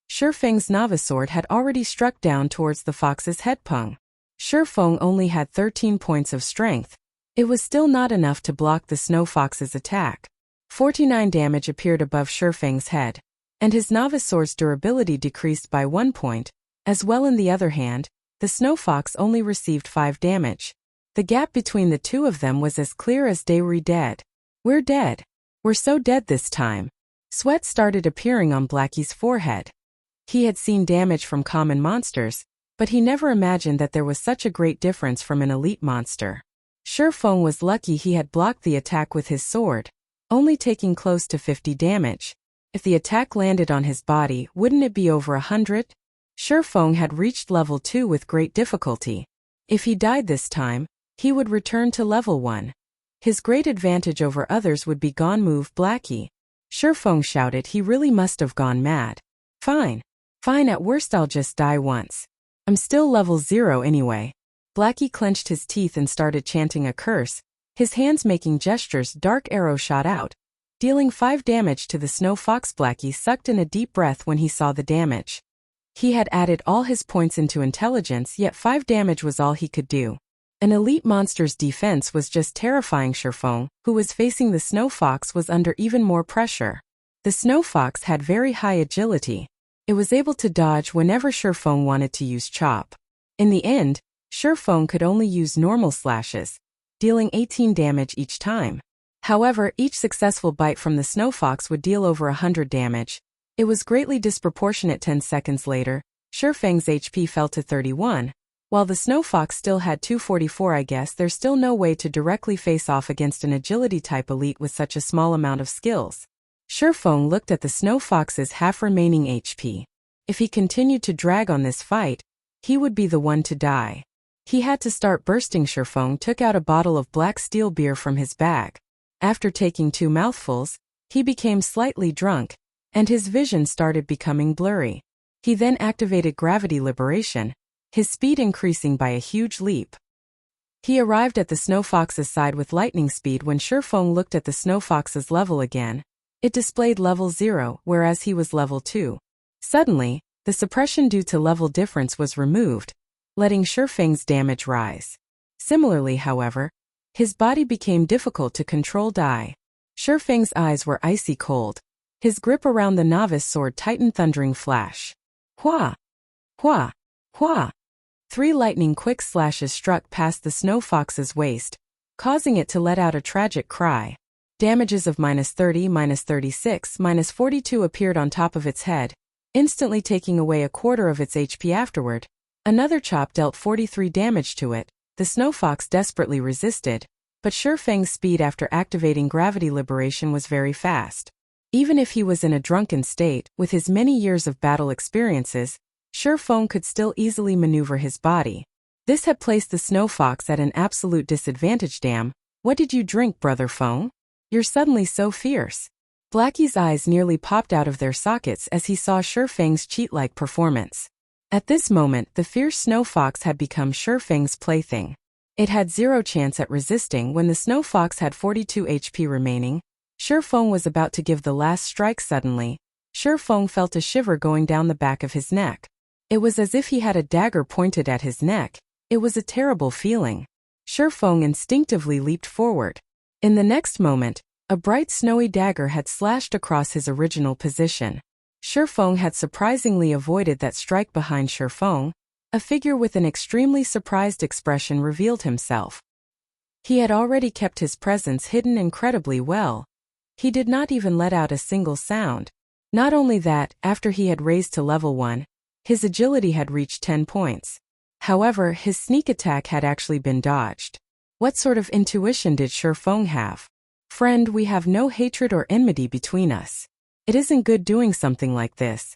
Shifeng's Novice Sword had already struck down towards the fox's head. Shifeng only had 13 points of strength. It was still not enough to block the Snow Fox's attack. 49 damage appeared above Shifeng's head, and his Novice Sword's durability decreased by 1 point. As well, on the other hand, the Snow Fox only received 5 damage. The gap between the two of them was as clear as day. We're dead. We're dead. We're so dead this time. Sweat started appearing on Blackie's forehead. He had seen damage from common monsters, but he never imagined that there was such a great difference from an elite monster. Shifeng was lucky he had blocked the attack with his sword, only taking close to 50 damage. If the attack landed on his body, wouldn't it be over 100? Shifeng had reached level 2 with great difficulty. If he died this time, he would return to level 1. His great advantage over others would be gone. Move Blackie. Shifeng shouted. He really must have gone mad. Fine. Fine, at worst I'll just die once. I'm still level 0 anyway. Blackie clenched his teeth and started chanting a curse, his hands making gestures. Dark arrow shot out, dealing 5 damage to the Snow Fox. Blackie sucked in a deep breath when he saw the damage. He had added all his points into intelligence, yet 5 damage was all he could do. An elite monster's defense was just terrifying. Shifeng, who was facing the Snow Fox, was under even more pressure. The Snow Fox had very high agility. It was able to dodge whenever Shifeng wanted to use chop. In the end, Shifeng could only use normal slashes, dealing 18 damage each time. However, each successful bite from the Snow Fox would deal over 100 damage. It was greatly disproportionate. 10 seconds later, Shifeng's HP fell to 31. While the Snow Fox still had 244. I guess there's still no way to directly face off against an agility-type elite with such a small amount of skills. Shifeng looked at the Snow Fox's half-remaining HP. If he continued to drag on this fight, he would be the one to die. He had to start bursting. Shifeng took out a bottle of black steel beer from his bag. After taking 2 mouthfuls, he became slightly drunk, and his vision started becoming blurry. He then activated gravity liberation, his speed increasing by a huge leap. He arrived at the Snow Fox's side with lightning speed. When Shifeng looked at the Snow Fox's level again, it displayed level 0, whereas he was level 2. Suddenly, the suppression due to level difference was removed, letting Shifeng's damage rise. Similarly, however, his body became difficult to control. Shifeng's eyes were icy cold. His grip around the Novice Sword tightened. Thundering flash. Hua! Hua! Hua! 3 lightning-quick slashes struck past the Snow Fox's waist, causing it to let out a tragic cry. Damages of -30, -36, -42 appeared on top of its head, instantly taking away a quarter of its HP afterward. Another chop dealt 43 damage to it. The Snow Fox desperately resisted, but Shifeng's speed after activating gravity liberation was very fast. Even if he was in a drunken state, with his many years of battle experiences, Shifeng could still easily maneuver his body. This had placed the Snow Fox at an absolute disadvantage. Damn, what did you drink, Brother Feng? You're suddenly so fierce. Blackie's eyes nearly popped out of their sockets as he saw Shifeng's cheat-like performance. At this moment, the fierce Snow Fox had become Shifeng's plaything. It had 0 chance at resisting. When the Snow Fox had 42 HP remaining, Shifeng was about to give the last strike. Suddenly, Shifeng felt a shiver going down the back of his neck. It was as if he had a dagger pointed at his neck. It was a terrible feeling. Shifeng instinctively leaped forward. In the next moment, a bright snowy dagger had slashed across his original position. Shifeng had surprisingly avoided that strike. Behind Shifeng, a figure with an extremely surprised expression revealed himself. He had already kept his presence hidden incredibly well. He did not even let out a single sound. Not only that, after he had raised to level 1, his agility had reached 10 points. However, his sneak attack had actually been dodged. What sort of intuition did Shifeng have? Friend, we have no hatred or enmity between us. It isn't good doing something like this.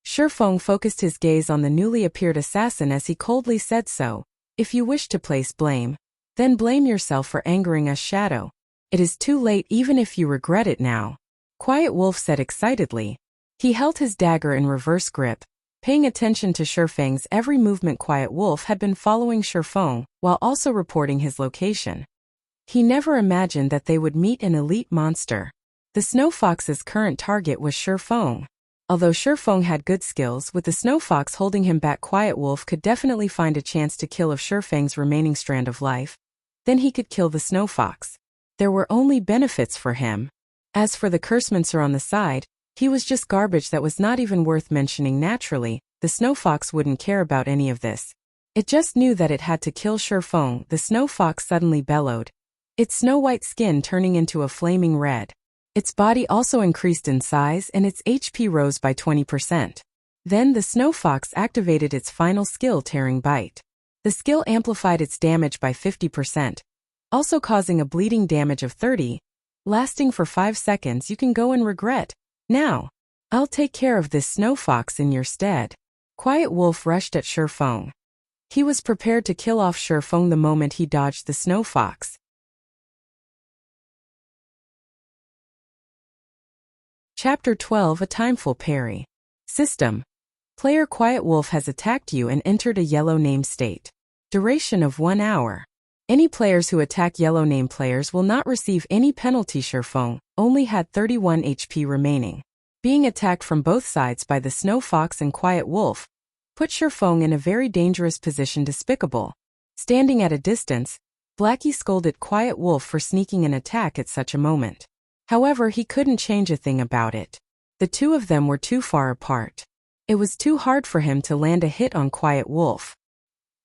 Shifeng focused his gaze on the newly appeared assassin as he coldly said so. If you wish to place blame, then blame yourself for angering us, Shadow. It is too late even if you regret it now, Quiet Wolf said excitedly. He held his dagger in reverse grip, paying attention to Shifeng's every movement. Quiet Wolf had been following Shifeng while also reporting his location. He never imagined that they would meet an elite monster. The Snow Fox's current target was Shifeng. Although Shifeng had good skills, with the Snow Fox holding him back, Quiet Wolf could definitely find a chance to kill of Shifeng's remaining strand of life. Then he could kill the Snow Fox. There were only benefits for him. As for the Cursemancer on the side, he was just garbage that was not even worth mentioning. Naturally, the Snow Fox wouldn't care about any of this. It just knew that it had to kill Shifeng. The Snow Fox suddenly bellowed, its snow-white skin turning into a flaming red. Its body also increased in size and its HP rose by 20%. Then the Snow Fox activated its final skill, Tearing Bite. The skill amplified its damage by 50%, also causing a bleeding damage of 30, lasting for 5 seconds. You can go and regret. Now, I'll take care of this Snow Fox in your stead. Quiet Wolf rushed at Shifeng. He was prepared to kill off Shifeng the moment he dodged the Snow Fox. Chapter 12: A Timeful Parry. System. Player Quiet Wolf has attacked you and entered a yellow name state. Duration of 1 hour. Any players who attack yellow name players will not receive any penalty. Shifeng only had 31 HP remaining. Being attacked from both sides by the Snow Fox and Quiet Wolf put Shifeng in a very dangerous position. Despicable. Standing at a distance, Blackie scolded Quiet Wolf for sneaking an attack at such a moment. However, he couldn't change a thing about it. The two of them were too far apart. It was too hard for him to land a hit on Quiet Wolf.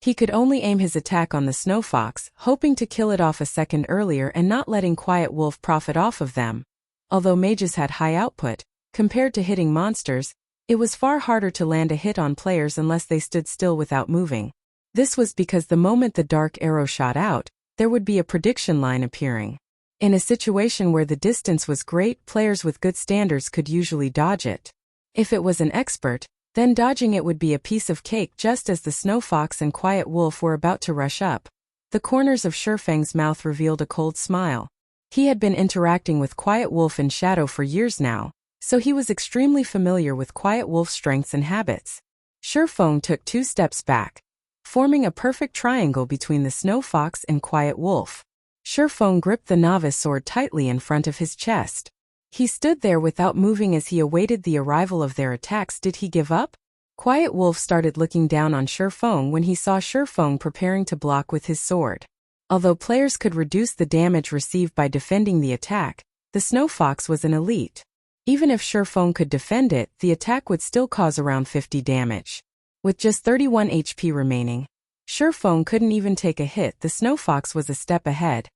He could only aim his attack on the Snow Fox, hoping to kill it off a second earlier and not letting Quiet Wolf profit off of them. Although mages had high output, compared to hitting monsters, it was far harder to land a hit on players unless they stood still without moving. This was because the moment the dark arrow shot out, there would be a prediction line appearing. In a situation where the distance was great, players with good standards could usually dodge it. If it was an expert, then dodging it would be a piece of cake. Just as the Snow Fox and Quiet Wolf were about to rush up, the corners of Shifeng's mouth revealed a cold smile. He had been interacting with Quiet Wolf in shadow for years now, so he was extremely familiar with Quiet Wolf's strengths and habits. Shifeng took 2 steps back, forming a perfect triangle between the Snow Fox and Quiet Wolf. Shifeng gripped the novice sword tightly in front of his chest. He stood there without moving as he awaited the arrival of their attacks. Did he give up? Quiet Wolf started looking down on Shifeng when he saw Shifeng preparing to block with his sword. Although players could reduce the damage received by defending the attack, the Snow Fox was an elite. Even if Shifeng could defend it, the attack would still cause around 50 damage. With just 31 HP remaining, Shifeng couldn't even take a hit. The Snow Fox was a step ahead,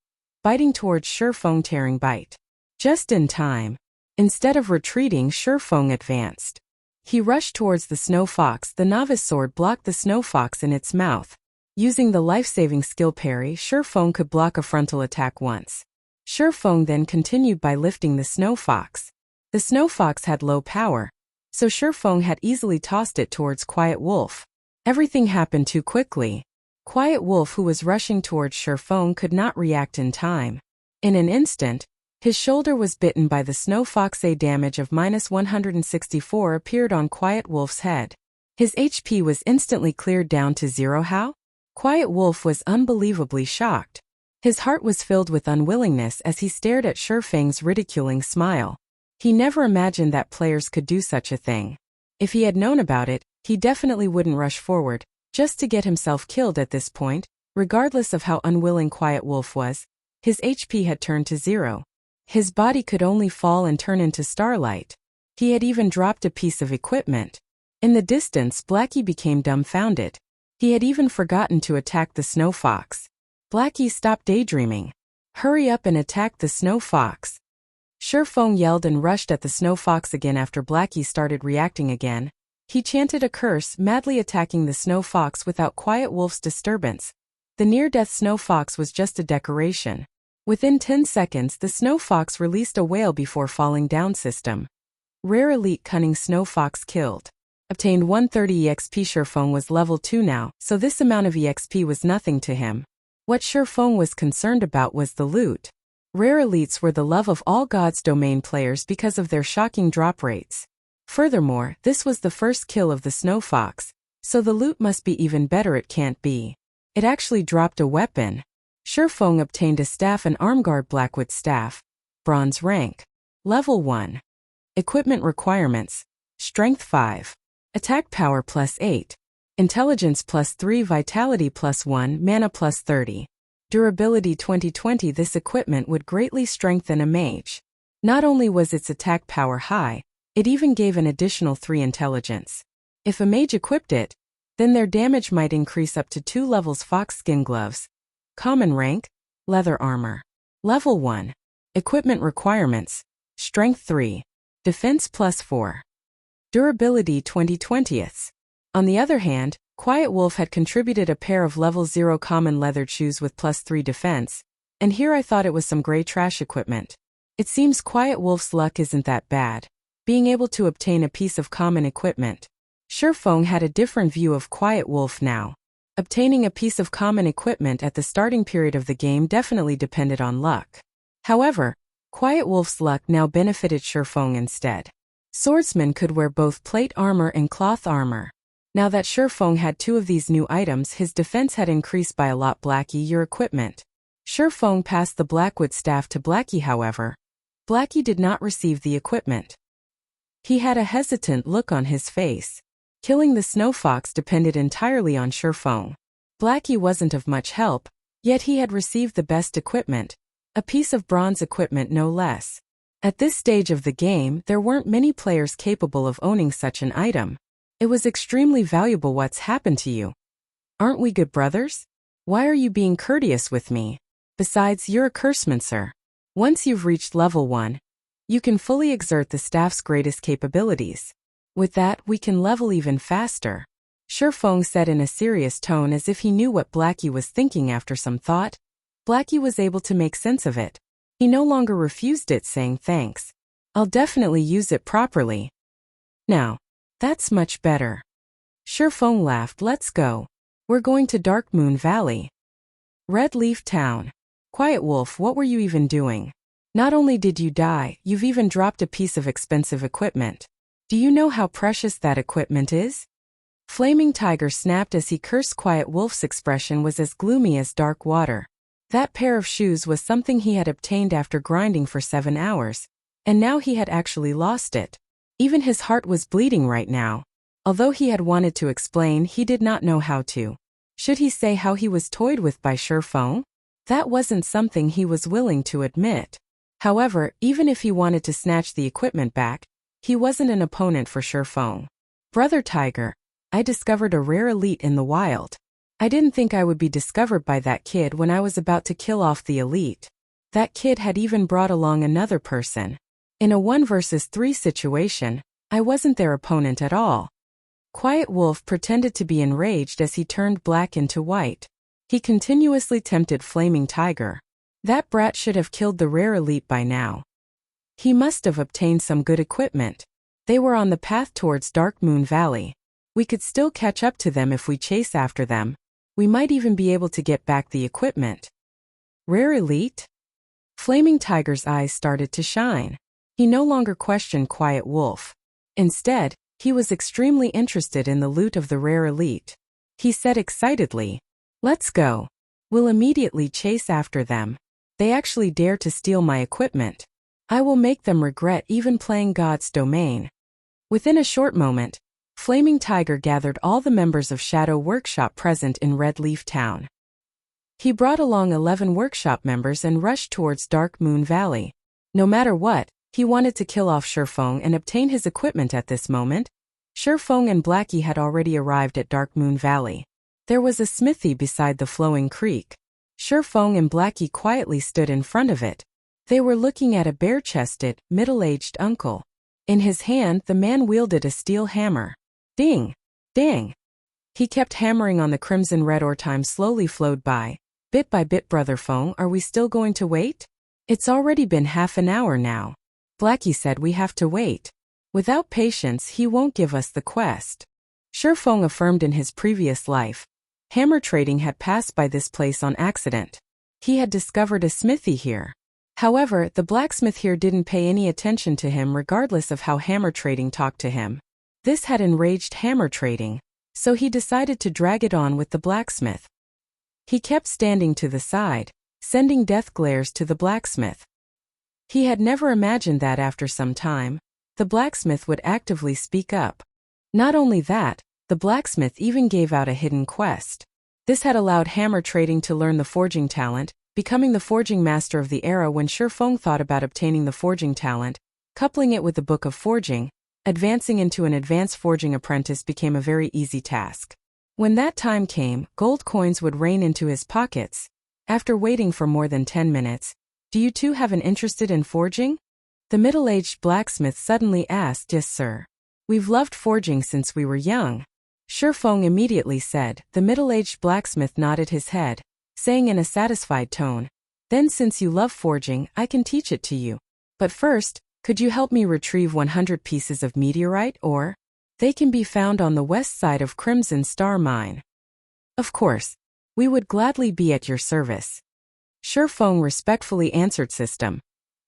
biting towards Shifeng. Tearing Bite. Just in time. Instead of retreating, Shifeng advanced. He rushed towards the Snow Fox. The novice sword blocked the Snow Fox in its mouth. Using the life-saving skill parry, Shifeng could block a frontal attack once. Shifeng then continued by lifting the Snow Fox. The Snow Fox had low power, so Shifeng had easily tossed it towards Quiet Wolf. Everything happened too quickly. Quiet Wolf, who was rushing towards Shifeng, could not react in time. In an instant, his shoulder was bitten by the Snow Fox. A damage of -164 appeared on Quiet Wolf's head. His HP was instantly cleared down to 0. How? Quiet Wolf was unbelievably shocked. His heart was filled with unwillingness as he stared at Shifeng's ridiculing smile. He never imagined that players could do such a thing. If he had known about it, he definitely wouldn't rush forward, just to get himself killed at this point. Regardless of how unwilling Quiet Wolf was, his HP had turned to 0. His body could only fall and turn into starlight. He had even dropped a piece of equipment. In the distance, Blackie became dumbfounded. He had even forgotten to attack the Snow Fox. Blackie stopped daydreaming. Hurry up and attack the Snow Fox. Shifeng yelled and rushed at the Snow Fox again after Blackie started reacting again. He chanted a curse, madly attacking the Snow Fox without Quiet Wolf's disturbance. The near-death Snow Fox was just a decoration. Within 10 seconds, the Snow Fox released a wail before falling down. System. Rare elite cunning Snow Fox killed. Obtained 130 EXP. Shifeng was level 2 now, so this amount of EXP was nothing to him. What Shifeng was concerned about was the loot. Rare elites were the love of all God's domain players because of their shocking drop rates. Furthermore, this was the first kill of the Snow Fox, so the loot must be even better. It can't be. It actually dropped a weapon. Shifeng obtained a staff, an armguard Blackwood staff. Bronze rank. Level 1. Equipment requirements. Strength 5. Attack power +8. Intelligence +3. Vitality +1. Mana +30. Durability 2020. This equipment would greatly strengthen a mage. Not only was its attack power high, it even gave an additional 3 intelligence. If a mage equipped it, then their damage might increase up to 2 levels. Fox skin gloves. Common rank. Leather armor. Level 1. Equipment requirements. Strength 3. Defense +4. Durability 20/20. On the other hand, Quiet Wolf had contributed a pair of level 0 common leathered shoes with +3 defense, and here I thought it was some gray trash equipment. It seems Quiet Wolf's luck isn't that bad, being able to obtain a piece of common equipment. Shifeng had a different view of Quiet Wolf now. Obtaining a piece of common equipment at the starting period of the game definitely depended on luck. However, Quiet Wolf's luck now benefited Shifeng instead. Swordsman could wear both plate armor and cloth armor. Now that Shifeng had 2 of these new items, his defense had increased by a lot. Blackie, your equipment. Shifeng passed the Blackwood staff to Blackie. However, Blackie did not receive the equipment. He had a hesitant look on his face. Killing the Snow Fox depended entirely on Shifeng. Blackie wasn't of much help, yet he had received the best equipment, a piece of bronze equipment no less. At this stage of the game, there weren't many players capable of owning such an item. It was extremely valuable. What's happened to you? Aren't we good brothers? Why are you being courteous with me? Besides, you're a cursemancer. Once you've reached level 1, you can fully exert the staff's greatest capabilities. With that, we can level even faster. Shifeng said in a serious tone, as if he knew what Blackie was thinking. After some thought, Blackie was able to make sense of it. He no longer refused it, saying thanks. I'll definitely use it properly. Now, that's much better. Shifeng laughed. Let's go. We're going to Dark Moon Valley. Red Leaf Town. Quiet Wolf, what were you even doing? Not only did you die, you've even dropped a piece of expensive equipment. Do you know how precious that equipment is? Flaming Tiger snapped as he cursed. Quiet Wolf's expression was as gloomy as dark water. That pair of shoes was something he had obtained after grinding for 7 hours, and now he had actually lost it. Even his heart was bleeding right now. Although he had wanted to explain, he did not know how to. Should he say how he was toyed with by Shifeng? That wasn't something he was willing to admit. However, even if he wanted to snatch the equipment back, he wasn't an opponent for Shifeng. Brother Tiger, I discovered a rare elite in the wild. I didn't think I would be discovered by that kid when I was about to kill off the elite. That kid had even brought along another person. In a 1 versus 3 situation, I wasn't their opponent at all. Quiet Wolf pretended to be enraged as he turned black into white. He continuously tempted Flaming Tiger. That brat should have killed the rare elite by now. He must have obtained some good equipment. They were on the path towards Dark Moon Valley. We could still catch up to them if we chase after them. We might even be able to get back the equipment. Rare elite? Flaming Tiger's eyes started to shine. He no longer questioned Quiet Wolf. Instead, he was extremely interested in the loot of the rare elite. He said excitedly, "Let's go. We'll immediately chase after them. They actually dare to steal my equipment. I will make them regret even playing God's domain." Within a short moment, Flaming Tiger gathered all the members of Shadow Workshop present in Red Leaf Town. He brought along 11 workshop members and rushed towards Dark Moon Valley. No matter what, he wanted to kill off Shifeng and obtain his equipment at this moment. Shifeng and Blackie had already arrived at Dark Moon Valley. There was a smithy beside the flowing creek. Shifeng and Blackie quietly stood in front of it. They were looking at a bare-chested, middle-aged uncle. In his hand, the man wielded a steel hammer. Ding! Ding! He kept hammering on the crimson red ore. Time slowly flowed by. Bit by bit. Brother Feng, are we still going to wait? It's already been half an hour now. Blackie said we have to wait. Without patience he won't give us the quest. Shifeng affirmed in his previous life. Hammer trading had passed by this place on accident. He had discovered a smithy here. However, the blacksmith here didn't pay any attention to him regardless of how hammer trading talked to him. This had enraged hammer trading, so he decided to drag it on with the blacksmith. He kept standing to the side, sending death glares to the blacksmith. He had never imagined that after some time, the blacksmith would actively speak up. Not only that, the blacksmith even gave out a hidden quest. This had allowed hammer trading to learn the forging talent, becoming the forging master of the era. When Shifeng thought about obtaining the forging talent, coupling it with the book of forging, advancing into an advanced forging apprentice became a very easy task. When that time came, gold coins would rain into his pockets. After waiting for more than 10 minutes, "Do you two have an interest in forging?" The middle-aged blacksmith suddenly asked. "Yes, sir. We've loved forging since we were young." Shifeng immediately said. The middle-aged blacksmith nodded his head, saying in a satisfied tone, "Then since you love forging, I can teach it to you. But first, could you help me retrieve 100 pieces of meteorite ore? They can be found on the west side of Crimson Star Mine." "Of course. We would gladly be at your service." Shifeng respectfully answered. System.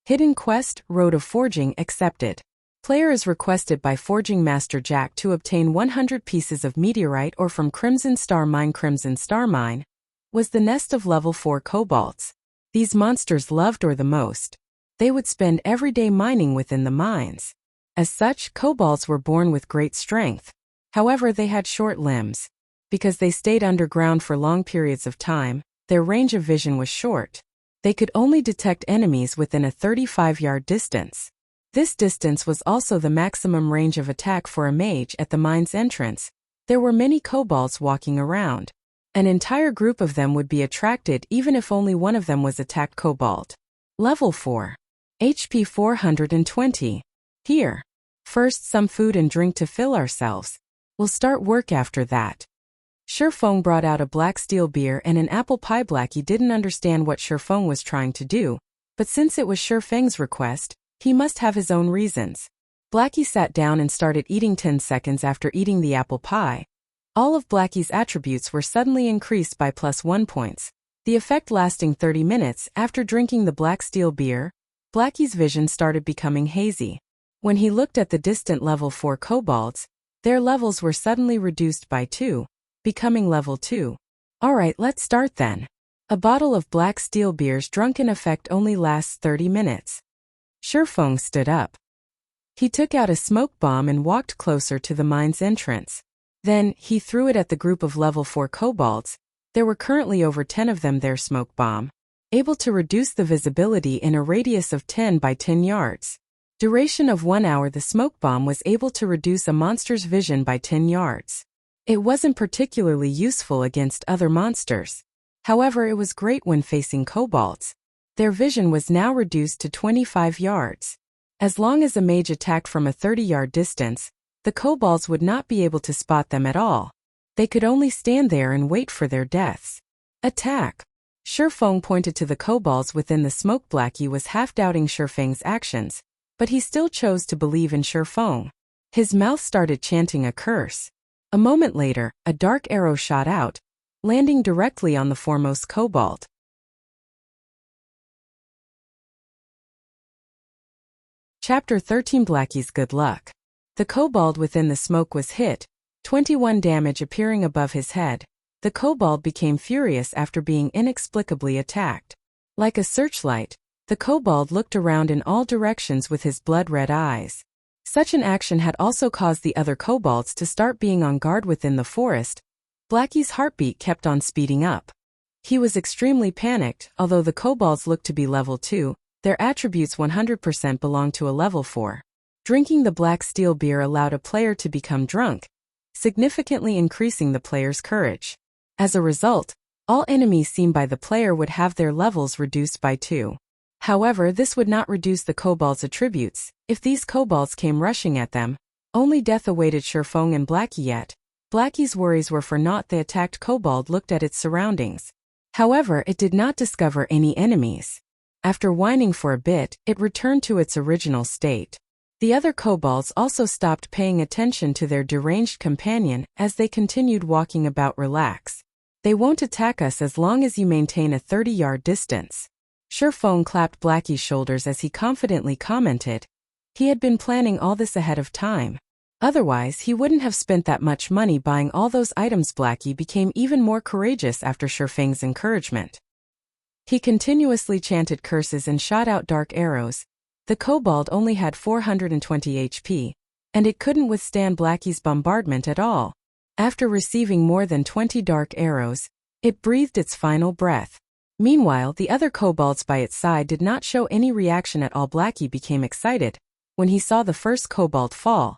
Hidden quest, Road of Forging accepted. Player is requested by Forging Master Jack to obtain 100 pieces of meteorite ore from Crimson Star Mine. Crimson Star Mine was the nest of level 4 kobolds. These monsters loved ore the most. They would spend every day mining within the mines. As such, kobolds were born with great strength. However, they had short limbs. Because they stayed underground for long periods of time, their range of vision was short. They could only detect enemies within a 35-yard distance. This distance was also the maximum range of attack for a mage at the mine's entrance. There were many kobolds walking around. An entire group of them would be attracted even if only one of them was attacked. Kobold. Level 4. HP 420. Here. First some food and drink to fill ourselves. We'll start work after that. Shifeng brought out a black steel beer and an apple pie. Blackie didn't understand what Shifeng was trying to do, but since it was Shifeng's request, he must have his own reasons. Blackie sat down and started eating. 10 seconds after eating the apple pie, all of Blackie's attributes were suddenly increased by +1 points. The effect lasting 30 minutes. After drinking the black steel beer, Blackie's vision started becoming hazy. When he looked at the distant level 4 kobolds, their levels were suddenly reduced by 2, becoming level 2. Alright, let's start then. A bottle of black steel beer's drunken effect only lasts 30 minutes. Shifeng stood up. He took out a smoke bomb and walked closer to the mine's entrance. Then, he threw it at the group of level 4 kobolds. There were currently over 10 of them. Their smoke bomb, able to reduce the visibility in a radius of 10 by 10 yards. Duration of 1 hour. The smoke bomb was able to reduce a monster's vision by 10 yards. It wasn't particularly useful against other monsters. However, it was great when facing kobolds. Their vision was now reduced to 25 yards. As long as a mage attacked from a 30-yard distance, the kobolds would not be able to spot them at all. They could only stand there and wait for their deaths. Attack! Shifeng pointed to the kobolds within the smoke. Blackie was half doubting Shifeng's actions, but he still chose to believe in Shifeng. His mouth started chanting a curse. A moment later, a dark arrow shot out, landing directly on the foremost kobold. Chapter 13. Blackie's good luck. The kobold within the smoke was hit, 21 damage appearing above his head. The kobold became furious after being inexplicably attacked. Like a searchlight, the kobold looked around in all directions with his blood-red eyes. Such an action had also caused the other kobolds to start being on guard within the forest. Blackie's heartbeat kept on speeding up. He was extremely panicked. Although the kobolds looked to be level 2, their attributes 100% belonged to a level 4. Drinking the black steel beer allowed a player to become drunk, significantly increasing the player's courage. As a result, all enemies seen by the player would have their levels reduced by 2. However, this would not reduce the kobolds' attributes. If these kobolds came rushing at them, only death awaited Shifeng and Blackie. Yet Blackie's worries were for naught. The attacked kobold looked at its surroundings. However, it did not discover any enemies. After whining for a bit, it returned to its original state. The other kobolds also stopped paying attention to their deranged companion as they continued walking about. Relax. They won't attack us as long as you maintain a 30-yard distance. Sherfong clapped Blackie's shoulders as he confidently commented. He had been planning all this ahead of time. Otherwise, he wouldn't have spent that much money buying all those items. Blackie became even more courageous after Sherfeng's encouragement. He continuously chanted curses and shot out dark arrows. The kobold only had 420 HP, and it couldn't withstand Blackie's bombardment at all. After receiving more than 20 dark arrows, it breathed its final breath. Meanwhile, the other kobolds by its side did not show any reaction at all. Blackie became excited when he saw the first kobold fall.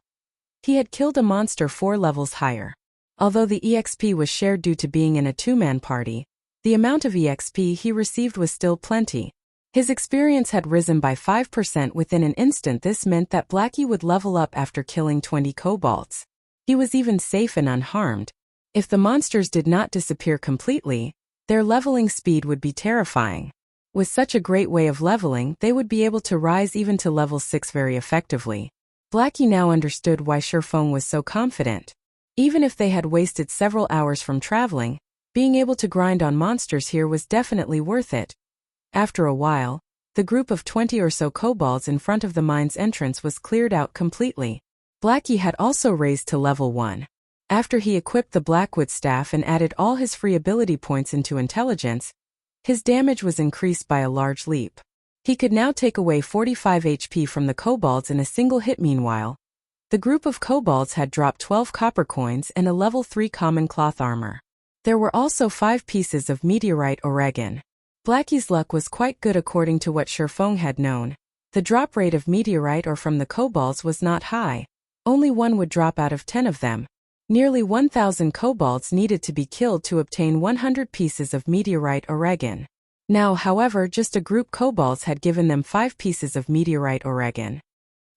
He had killed a monster 4 levels higher. Although the EXP was shared due to being in a 2-man party, the amount of EXP he received was still plenty. His experience had risen by 5% within an instant. This meant that Blackie would level up after killing 20 kobolds. He was even safe and unharmed. If the monsters did not disappear completely, their leveling speed would be terrifying. With such a great way of leveling, they would be able to rise even to level 6 very effectively. Blackie now understood why Sherfong was so confident. Even if they had wasted several hours from traveling, being able to grind on monsters here was definitely worth it. After a while, the group of 20 or so kobolds in front of the mine's entrance was cleared out completely. Blackie had also raised to level 1. After he equipped the Blackwood staff and added all his free ability points into intelligence, his damage was increased by a large leap. He could now take away 45 HP from the kobolds in a single hit. Meanwhile, the group of kobolds had dropped 12 copper coins and a level 3 common cloth armor. There were also 5 pieces of meteorite oregon. Blackie's luck was quite good according to what Sherfong had known. The drop rate of meteorite ore from the kobolds was not high. Only 1 would drop out of 10 of them. Nearly 1,000 kobolds needed to be killed to obtain 100 pieces of meteorite oregon. Now, however, just a group kobolds had given them 5 pieces of meteorite oregon.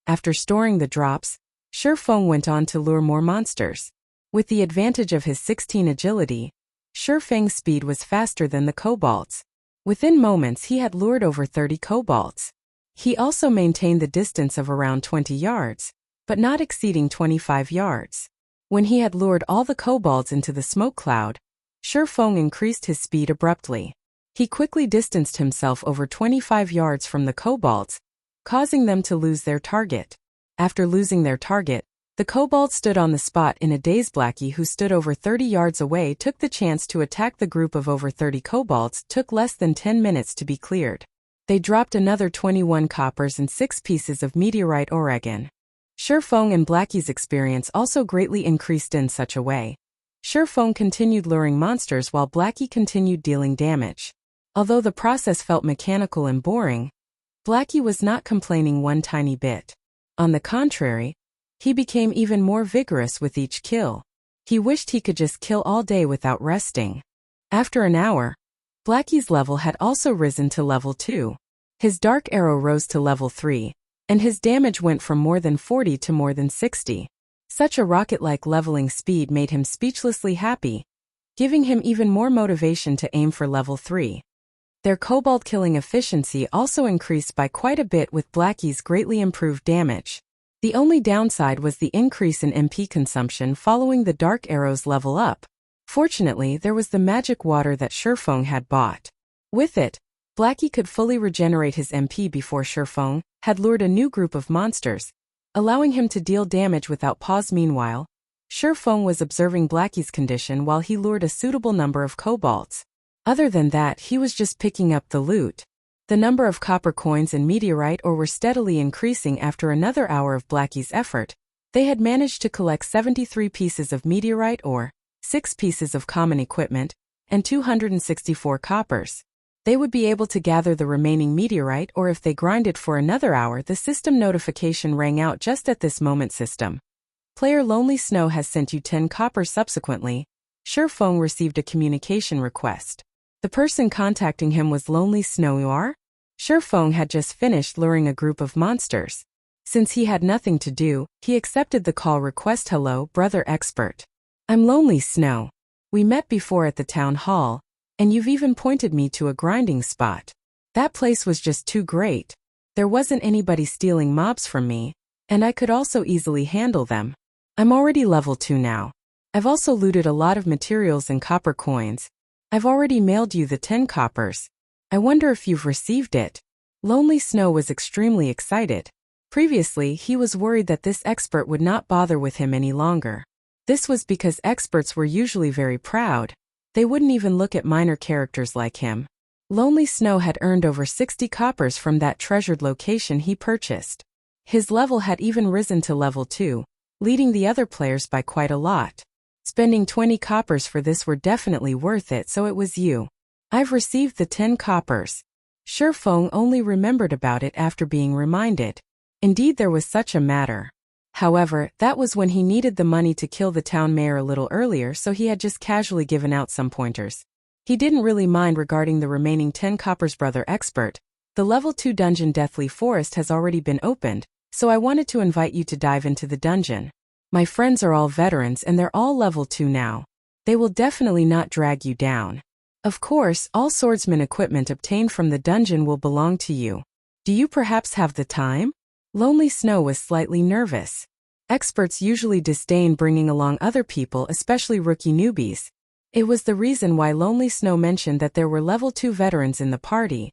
After storing the drops, Sherfong went on to lure more monsters. With the advantage of his 16 agility, Sherfeng's speed was faster than the kobolds. Within moments he had lured over 30 kobolds. He also maintained the distance of around 20 yards, but not exceeding 25 yards. When he had lured all the kobolds into the smoke cloud, Sherfong increased his speed abruptly. He quickly distanced himself over 25 yards from the kobolds, causing them to lose their target. After losing their target, the kobolds stood on the spot in a daze. Blackie, who stood over 30 yards away, took the chance to attack the group of over 30 kobolds. Took less than 10 minutes to be cleared. They dropped another 21 coppers and 6 pieces of meteorite oregon. Sherfong and Blackie's experience also greatly increased in such a way. Sherfong continued luring monsters while Blackie continued dealing damage. Although the process felt mechanical and boring, Blackie was not complaining one tiny bit. On the contrary, he became even more vigorous with each kill. He wished he could just kill all day without resting. After an hour, Blackie's level had also risen to level 2. His dark arrow rose to level 3. And his damage went from more than 40 to more than 60. Such a rocket-like leveling speed made him speechlessly happy, giving him even more motivation to aim for level 3. Their kobold killing efficiency also increased by quite a bit with Blackie's greatly improved damage. The only downside was the increase in MP consumption following the dark arrow's level up. Fortunately, there was the magic water that Sherfong had bought. With it, Blackie could fully regenerate his MP before Sherfong had lured a new group of monsters, allowing him to deal damage without pause. Meanwhile, Sherfong was observing Blackie's condition while he lured a suitable number of kobolds. Other than that, he was just picking up the loot. The number of copper coins and meteorite ore were steadily increasing. After another hour of Blackie's effort, they had managed to collect 73 pieces of meteorite ore, 6 pieces of common equipment, and 264 coppers. They would be able to gather the remaining meteorite, or if they grinded for another hour. The system notification rang out just at this moment. System player Lonely Snow has sent you 10 coppers. Subsequently, Sherfong received a communication request. The person contacting him was Lonely Snow. You are? Sherfong had just finished luring a group of monsters. Since he had nothing to do, he accepted the call request. Hello, brother expert. I'm Lonely Snow. We met before at the town hall, and you've even pointed me to a grinding spot. That place was just too great. There wasn't anybody stealing mobs from me, And I could also easily handle them. I'm already level 2 now. I've also looted a lot of materials and copper coins. I've already mailed you the 10 coppers. I wonder if you've received it. Lonely Snow was extremely excited. Previously, he was worried that this expert would not bother with him any longer. This was because experts were usually very proud. They wouldn't even look at minor characters like him. Lonely Snow had earned over 60 coppers from that treasured location he purchased. His level had even risen to level 2, leading the other players by quite a lot. Spending 20 coppers for this were definitely worth it, so it was you. I've received the 10 coppers. Shifeng only remembered about it after being reminded. Indeed, there was such a matter. However, that was when he needed the money to kill the town mayor a little earlier, so he had just casually given out some pointers. He didn't really mind regarding the remaining 10 coppers. Brother Expert, the level 2 dungeon Deathly Forest has already been opened, so I wanted to invite you to dive into the dungeon. My friends are all veterans and they're all level 2 now. They will definitely not drag you down. Of course, all swordsman equipment obtained from the dungeon will belong to you. Do you perhaps have the time? Lonely Snow was slightly nervous. Experts usually disdain bringing along other people, especially rookie newbies. It was the reason why Lonely Snow mentioned that there were level 2 veterans in the party.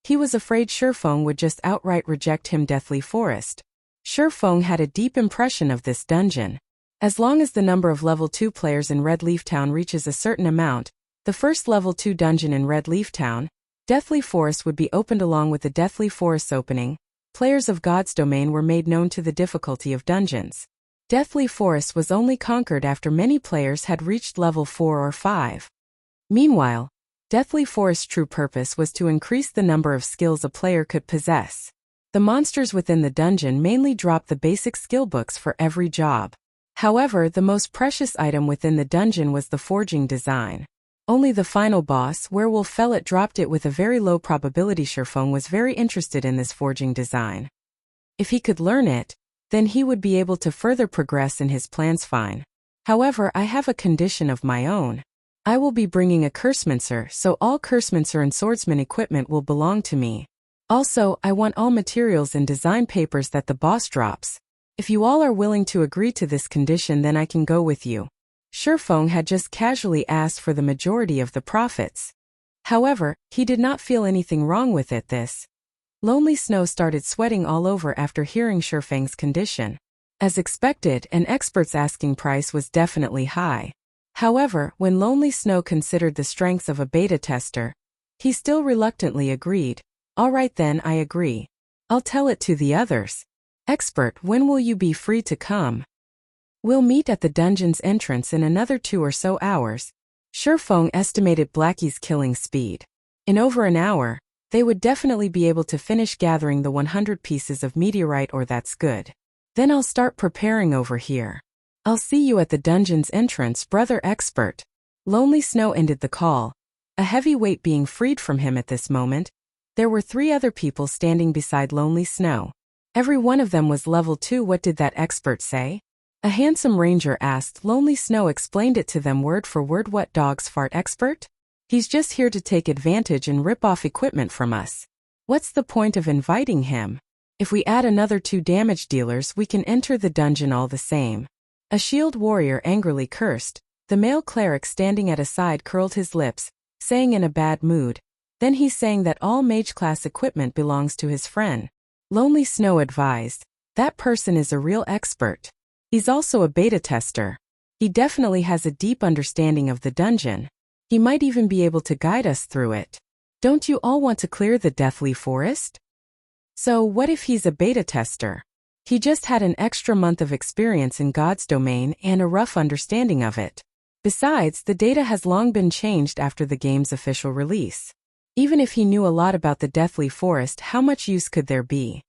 He was afraid Shifeng would just outright reject him. Deathly Forest. Shifeng had a deep impression of this dungeon. As long as the number of level 2 players in Red Leaf Town reaches a certain amount, the first level 2 dungeon in Red Leaf Town, Deathly Forest, would be opened. Along with the Deathly Forest's opening, players of God's Domain were made known to the difficulty of dungeons. Deathly Forest was only conquered after many players had reached level 4 or 5. Meanwhile, Deathly Forest's true purpose was to increase the number of skills a player could possess. The monsters within the dungeon mainly dropped the basic skill books for every job. However, the most precious item within the dungeon was the forging design. Only the final boss, Werewolf Fellet, dropped it with a very low probability. Shifeng was very interested in this forging design. If he could learn it, then he would be able to further progress in his plans. Fine. However, I have a condition of my own. I will be bringing a cursemancer, so all cursemancer and swordsman equipment will belong to me. Also, I want all materials and design papers that the boss drops. If you all are willing to agree to this condition, then I can go with you. Shifeng had just casually asked for the majority of the profits. However, he did not feel anything wrong with it. Lonely Snow started sweating all over after hearing Shifeng's condition. As expected, an expert's asking price was definitely high. However, when Lonely Snow considered the strengths of a beta tester, he still reluctantly agreed. Alright then, I agree. I'll tell it to the others. Expert, when will you be free to come? We'll meet at the dungeon's entrance in another 2 or so hours. Shifeng estimated Blackie's killing speed. In over an hour, they would definitely be able to finish gathering the 100 pieces of meteorite. Or that's good. Then I'll start preparing over here. I'll see you at the dungeon's entrance, Brother Expert. Lonely Snow ended the call. A heavy weight being freed from him at this moment. There were 3 other people standing beside Lonely Snow. Every one of them was level 2. What did that expert say? A handsome ranger asked. Lonely Snow explained it to them word for word. What dogs fart, expert? He's just here to take advantage and rip off equipment from us. What's the point of inviting him? If we add another 2 damage dealers, we can enter the dungeon all the same. A shield warrior angrily cursed. The male cleric standing at a side curled his lips, saying in a bad mood. Then he's saying that all mage class equipment belongs to his friend. Lonely Snow advised. That person is a real expert. He's also a beta tester. He definitely has a deep understanding of the dungeon. He might even be able to guide us through it. Don't you all want to clear the Deathly Forest? So what if he's a beta tester? He just had an extra month of experience in God's Domain and a rough understanding of it. Besides, the data has long been changed after the game's official release. Even if he knew a lot about the Deathly Forest, how much use could there be?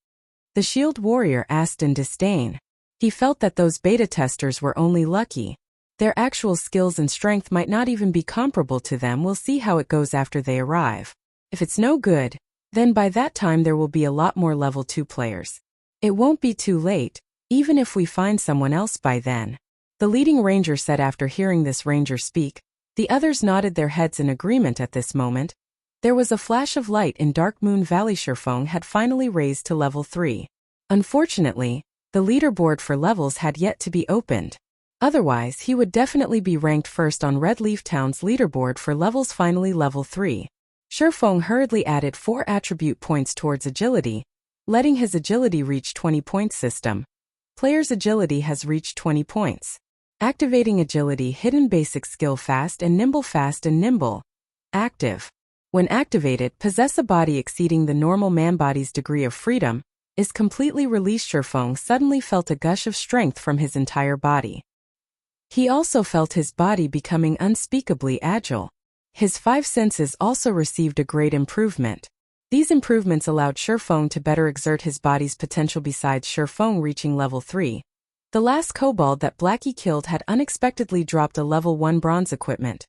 The shield warrior asked in disdain. He felt that those beta testers were only lucky. Their actual skills and strength might not even be comparable to them. We'll see how it goes after they arrive. If it's no good, then by that time there will be a lot more level 2 players. It won't be too late, even if we find someone else by then. The leading ranger said after hearing this ranger speak. The others nodded their heads in agreement at this moment. There was a flash of light in Dark Moon Valley. Shifeng had finally raised to level 3. Unfortunately, The leaderboard for levels had yet to be opened. Otherwise, he would definitely be ranked first on Red Leaf Town's leaderboard for levels. Finally, level 3. Shifeng hurriedly added 4 attribute points towards agility, letting his agility reach 20 points. System. Player's agility has reached 20 points. Activating agility hidden basic skill fast and nimble. Fast and nimble. Active. When activated, possess a body exceeding the normal man body's degree of freedom, is completely released. Shifeng suddenly felt a gush of strength from his entire body. He also felt his body becoming unspeakably agile. His 5 senses also received a great improvement. These improvements allowed Shifeng to better exert his body's potential. Besides Shifeng reaching level 3, the last kobold that Blackie killed had unexpectedly dropped a level 1 bronze equipment.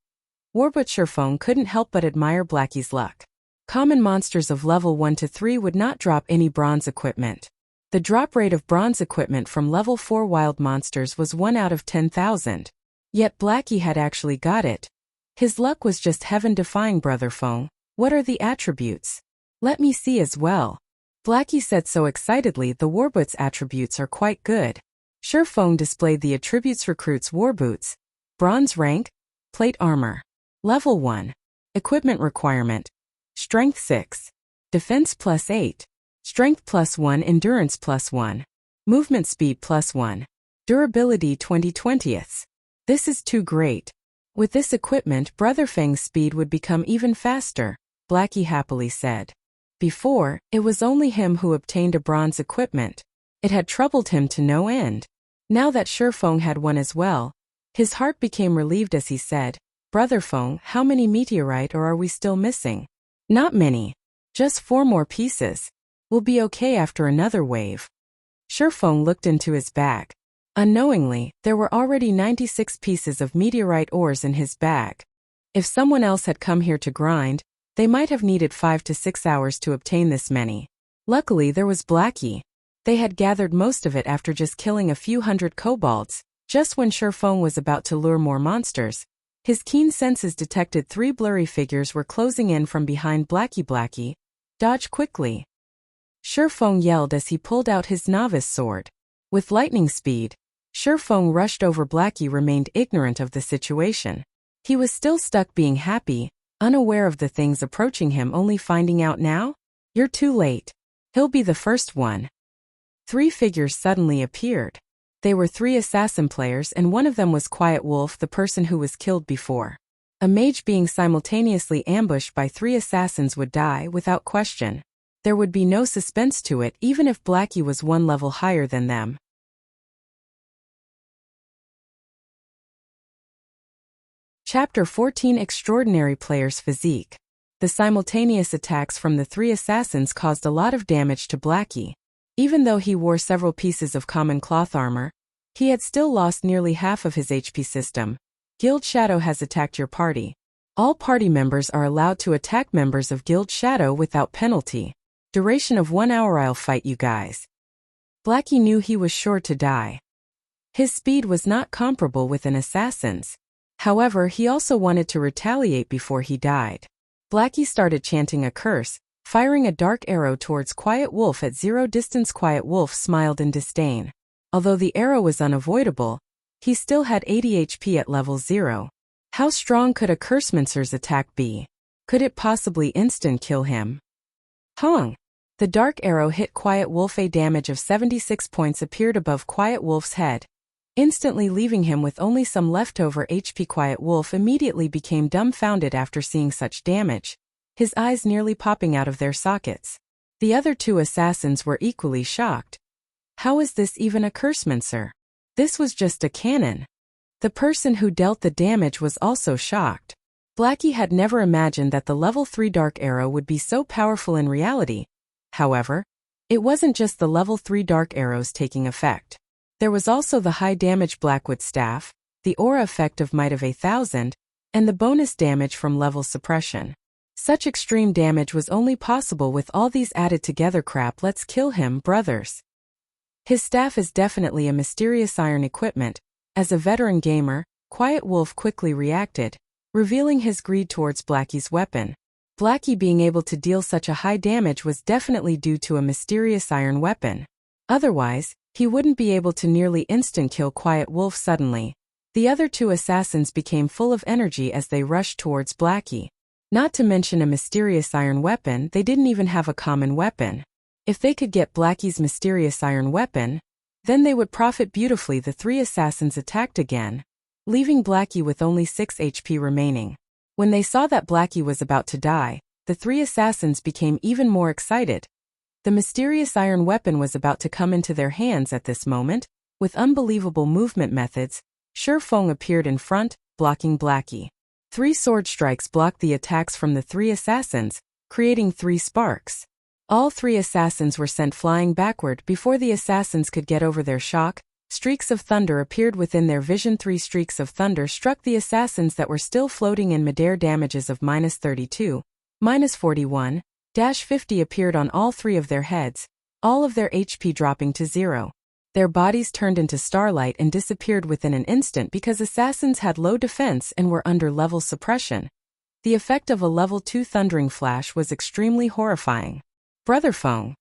Warbut Shifeng couldn't help but admire Blackie's luck. Common monsters of level 1 to 3 would not drop any bronze equipment. The drop rate of bronze equipment from level 4 wild monsters was 1 out of 10,000. Yet Blackie had actually got it. His luck was just heaven-defying. Brother Feng, what are the attributes? Let me see as well. Blackie said so excitedly. The Warbut's attributes are quite good. Shifeng displayed the attributes. Recruits Warboots. Bronze rank. Plate armor. Level 1. Equipment requirement. Strength 6. Defense +8. Strength +1. Endurance +1. Movement speed +1. Durability 20/20. This is too great. With this equipment, Brother Feng's speed would become even faster, Blackie happily said. Before, it was only him who obtained a bronze equipment. It had troubled him to no end. Now that Shifeng had one as well, his heart became relieved as he said, Brother Feng, how many meteorite or are we still missing? Not many. Just 4 more pieces. We'll be okay after another wave. Shifeng looked into his bag. Unknowingly, there were already 96 pieces of meteorite ores in his bag. If someone else had come here to grind, they might have needed 5 to 6 hours to obtain this many. Luckily there was Blackie. They had gathered most of it after just killing a few hundred kobolds. Just when Shifeng was about to lure more monsters, his keen senses detected 3 blurry figures were closing in from behind Blackie. Blackie, dodge quickly. Shifeng yelled as he pulled out his novice sword. With lightning speed, Shifeng rushed over. Blackie remained ignorant of the situation. He was still stuck being happy, unaware of the things approaching him. Only finding out now? You're too late. He'll be the first one. 3 figures suddenly appeared. They were 3 assassin players and one of them was Quiet Wolf, the person who was killed before. A mage being simultaneously ambushed by 3 assassins would die without question. There would be no suspense to it even if Blackie was 1 level higher than them. Chapter 14 Extraordinary Player's Physique. The simultaneous attacks from the 3 assassins caused a lot of damage to Blackie. Even though he wore several pieces of common cloth armor, he had still lost nearly half of his HP. System. Guild Shadow has attacked your party. All party members are allowed to attack members of Guild Shadow without penalty. Duration of 1 hour. I'll fight you guys. Blackie knew he was sure to die. His speed was not comparable with an assassin's. However, he also wanted to retaliate before he died. Blackie started chanting a curse, firing a dark arrow towards Quiet Wolf at 0 distance. Quiet Wolf smiled in disdain. Although the arrow was unavoidable, he still had 80 HP at level 0. How strong could a Cursemancer's attack be? Could it possibly instant kill him? Hong! The dark arrow hit Quiet Wolf. A damage of 76 points appeared above Quiet Wolf's head, instantly leaving him with only some leftover HP. Quiet Wolf immediately became dumbfounded after seeing such damage, his eyes nearly popping out of their sockets. The other 2 assassins were equally shocked. How is this even a Cursemancer? This was just a cannon. The person who dealt the damage was also shocked. Blackie had never imagined that the level 3 dark arrow would be so powerful in reality. However, it wasn't just the level 3 dark arrows taking effect. There was also the high damage Blackwood staff, the aura effect of Might of 1,000, and the bonus damage from level suppression. Such extreme damage was only possible with all these added together. Crap, let's kill him, brothers. His staff is definitely a mysterious iron equipment. As a veteran gamer, Quiet Wolf quickly reacted, revealing his greed towards Blackie's weapon. Blackie being able to deal such a high damage was definitely due to a mysterious iron weapon. Otherwise, He wouldn't be able to nearly instant-kill Quiet Wolf suddenly. The other two assassins became full of energy as they rushed towards Blackie. Not to mention a mysterious iron weapon, they didn't even have a common weapon. If they could get Blackie's mysterious iron weapon, then they would profit beautifully. The three assassins attacked again, leaving Blackie with only 6 HP remaining. When they saw that Blackie was about to die, the three assassins became even more excited. The mysterious iron weapon was about to come into their hands at this moment. With unbelievable movement methods, Shi Feng appeared in front, blocking Blackie. 3 sword strikes blocked the attacks from the 3 assassins, creating 3 sparks. All 3 assassins were sent flying backward before the assassins could get over their shock. Streaks of thunder appeared within their vision. 3 streaks of thunder struck the assassins that were still floating in midair. Damages of -32, -41, -50 appeared on all 3 of their heads, all of their HP dropping to 0. Their bodies turned into starlight and disappeared within an instant because assassins had low defense and were under level suppression. The effect of a level 2 thundering flash was extremely horrifying. Brother Feng.